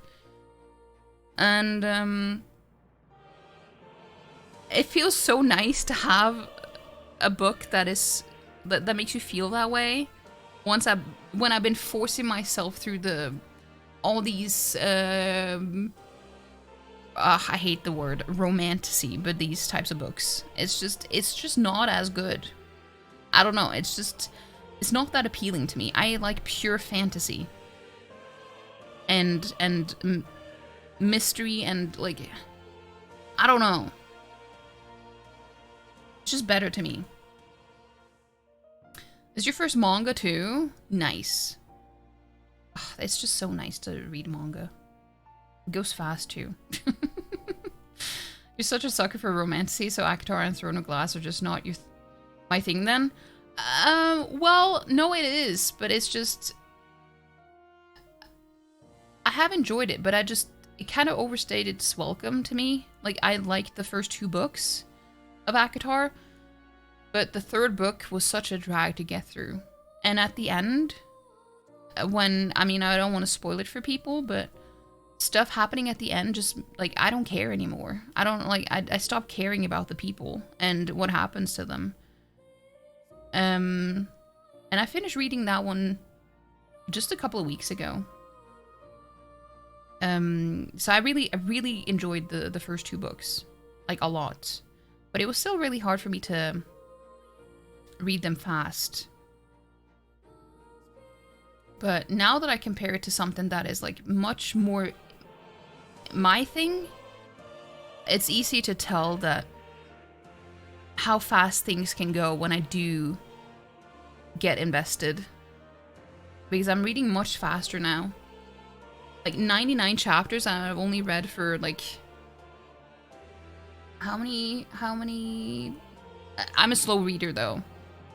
And it feels so nice to have a book that is that makes you feel that way. When I've been forcing myself through all these I hate the word romantasy, but these types of books, it's just not as good. I don't know, it's not that appealing to me. I like pure fantasy and mystery and like, I don't know. It's just better to me. Is your first manga too? Nice. Ugh, it's just so nice to read manga. It goes fast too. You're such a sucker for romantasy, so Akatar and Throne of Glass are just not my thing then? Well, no it is, but it's just... I have enjoyed it, but it kind of overstayed its welcome to me. Like, I liked the first 2 books of Akatar, but the 3rd book was such a drag to get through. And at the end, I don't want to spoil it for people, but stuff happening at the end just, like, I don't care anymore. I stopped caring about the people and what happens to them. And I finished reading that one just a couple of weeks ago. So I really enjoyed the first 2 books, like, a lot. But it was still really hard for me to read them fast. But now that I compare it to something that is, like, much more my thing, it's easy to tell that how fast things can go when I do get invested. Because I'm reading much faster now. Like, 99 chapters, and I've only read for, like... How many... I'm a slow reader, though.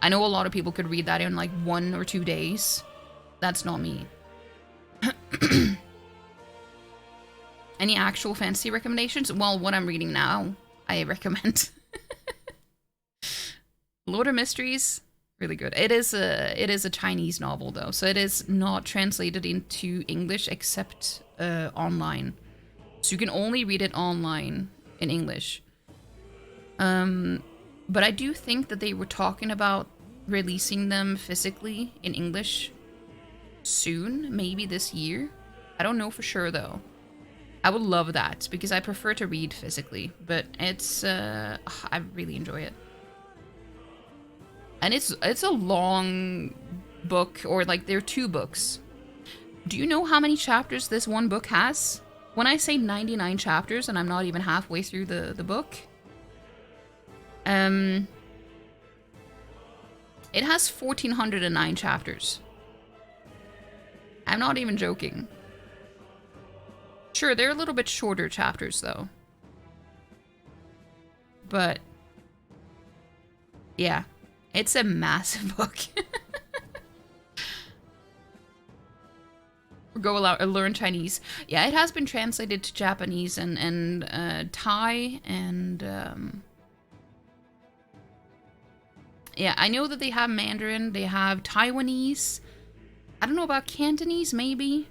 I know a lot of people could read that in, like, 1 or 2 days. That's not me. Any actual fantasy recommendations? Well, what I'm reading now, I recommend. Lord of Mysteries, really good. It is a Chinese novel, though, so it is not translated into English except online. So you can only read it online in English. But I do think that they were talking about releasing them physically in English soon, maybe this year. I don't know for sure, though. I would love that, because I prefer to read physically, but it's, I really enjoy it. And it's a long book, or like, there are 2 books. Do you know how many chapters this one book has? When I say 99 chapters, and I'm not even halfway through the book, it has 1,409 chapters. I'm not even joking. Sure, they're a little bit shorter chapters, though. But, yeah, it's a massive book. Learn Chinese. Yeah, it has been translated to Japanese and Thai and... yeah, I know that they have Mandarin, they have Taiwanese. I don't know about Cantonese, maybe.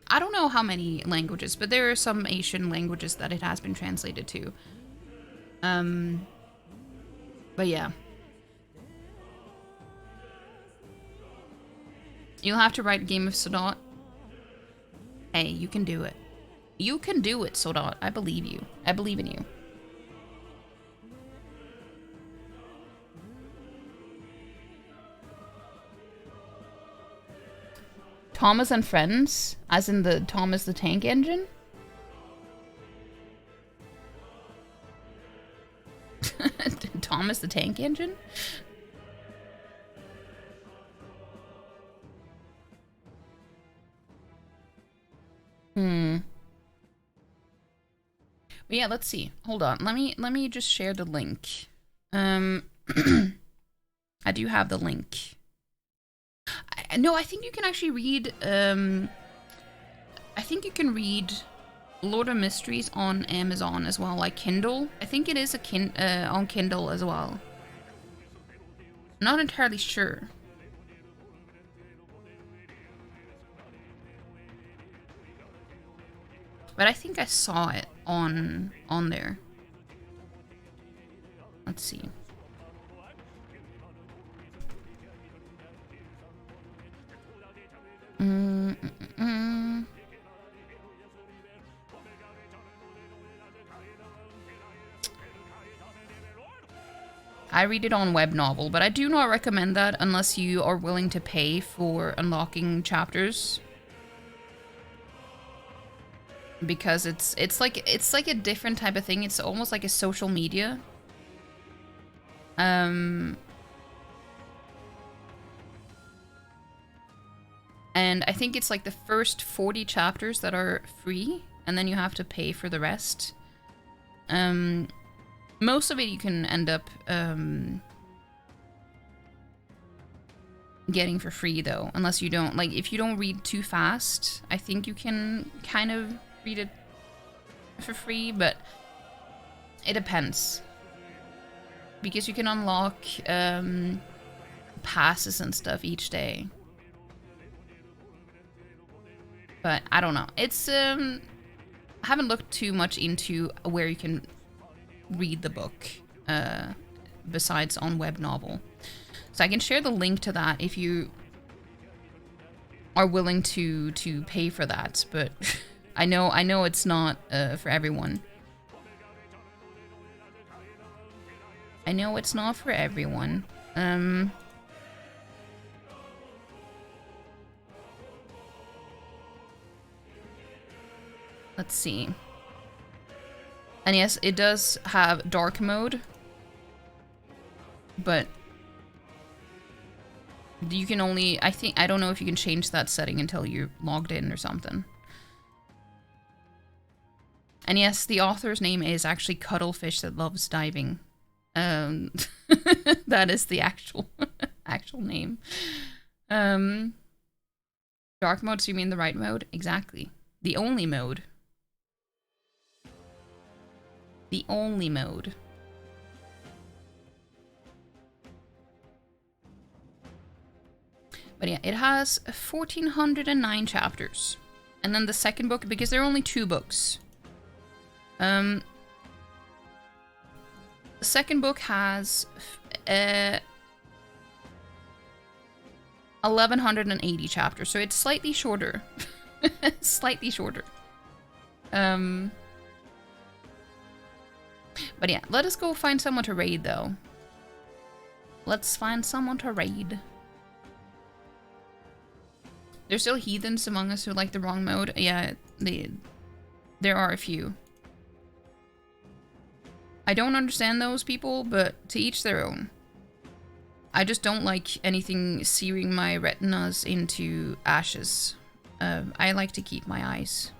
I don't know how many languages, but there are some Asian languages that it has been translated to. But yeah. You'll have to write Game of Sodot. Hey, you can do it. You can do it, Sodot. I believe you. I believe in you. Thomas and Friends, as in the Thomas the Tank Engine? Thomas the Tank Engine? But yeah, let's see. Hold on. Let me just share the link. I do have the link. No, I think you can actually read I think you can read Lord of Mysteries on Amazon as well, like Kindle. I think it is on Kindle as well. Not entirely sure. But I think I saw it on there. Let's see. I read it on web novel, but I do not recommend that unless you are willing to pay for unlocking chapters. Because it's like a different type of thing. It's almost like a social media. And I think it's like the first 40 chapters that are free, and then you have to pay for the rest. Most of it you can end up getting for free though, unless you don't, like, if you don't read too fast, I think you can kind of read it for free, but it depends. Because you can unlock passes and stuff each day. But I don't know. It's I haven't looked too much into where you can read the book besides on web novel. So I can share the link to that if you are willing to pay for that, but I know it's not for everyone. I know it's not for everyone. Let's see. And yes, it does have dark mode, but you can only, I don't know if you can change that setting until you're logged in or something. And yes, the author's name is actually Cuttlefish That Loves Diving. That is the actual name. Dark mode, so you mean the right mode? Exactly. The only mode. The only mode. But yeah, it has 1,409 chapters. And then the second book, because there are only 2 books. The second book has 1,180 chapters, so it's slightly shorter. Slightly shorter. But yeah, let us go find someone to raid, though. Let's find someone to raid. There's still heathens among us who like the wrong mode. Yeah, there are a few. I don't understand those people, but to each their own. I just don't like anything searing my retinas into ashes. I like to keep my eyes.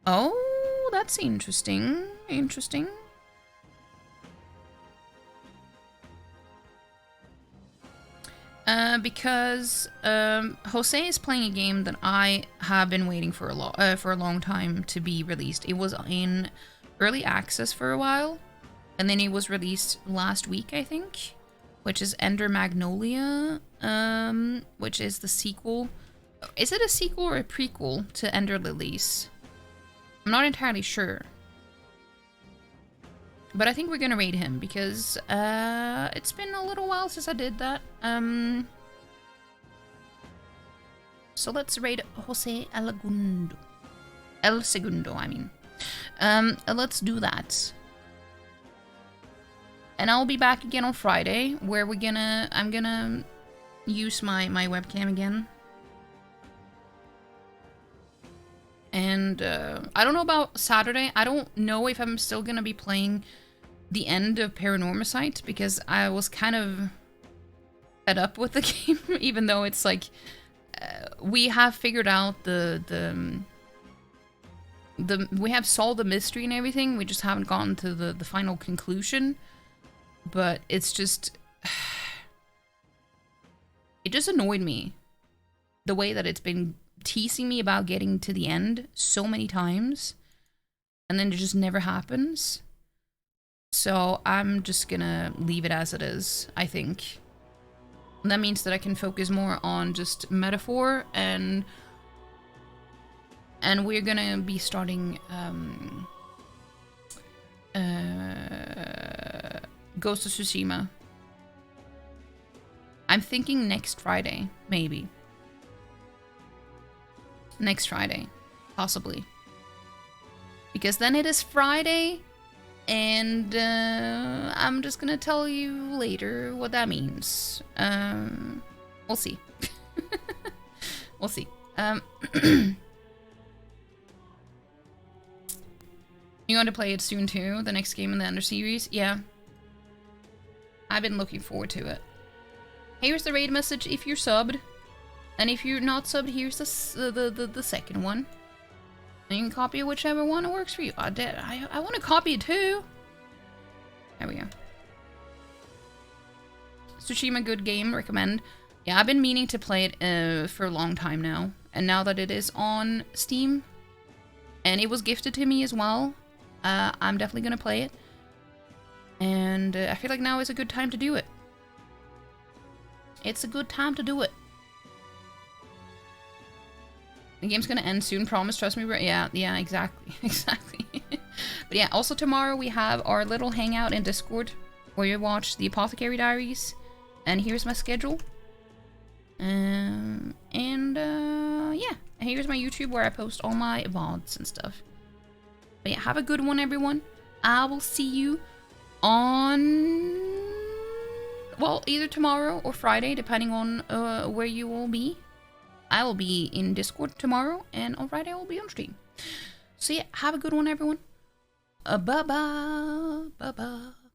Oh, that's interesting. Interesting. Because Jose is playing a game that I have been waiting for a long time to be released. It was in early access for a while, and then it was released last week, I think, which is Ender Magnolia, which is the sequel. Is it a sequel or a prequel to Ender Lilies? I'm not entirely sure. But I think we're gonna raid him because it's been a little while since I did that. So let's raid Jose El Segundo, I mean. Let's do that. And I'll be back again on Friday, where I'm gonna use my webcam again. And I don't know about Saturday. I don't know if I'm still gonna be playing the end of Paranormicite, because I was kind of fed up with the game, even though it's like we have figured out we have solved the mystery and everything. We just haven't gotten to the final conclusion. But it's just it just annoyed me the way that it's been teasing me about getting to the end so many times, and then it just never happens. So I'm just gonna leave it as it is, I think. And that means that I can focus more on just metaphor, and we're gonna be starting Ghost of Tsushima. I'm thinking next Friday, maybe. Next Friday, possibly. Because then it is Friday, and I'm just gonna tell you later what that means. We'll see. We'll see. You want to play it soon too? The next game in the Under series? Yeah. I've been looking forward to it. Here's the raid message if you're subbed. And if you're not subbed, here's the second one. And you can copy whichever one works for you. I want to copy it too. There we go. Tsushima, good game, recommend. Yeah, I've been meaning to play it for a long time now. And now that it is on Steam, and it was gifted to me as well, I'm definitely going to play it. And I feel like now is a good time to do it. It's a good time to do it. The game's gonna end soon, promise, trust me, bro. Yeah, exactly, exactly. But yeah, also tomorrow we have our little hangout in Discord where you watch the Apothecary Diaries. And here's my schedule. Yeah, here's my YouTube where I post all my VODs and stuff. But yeah, have a good one, everyone. I will see you on, well, either tomorrow or Friday, depending on where you will be. I will be in Discord tomorrow, and on Friday I will be on stream. So yeah, have a good one, everyone. Bye-bye. Bye-bye.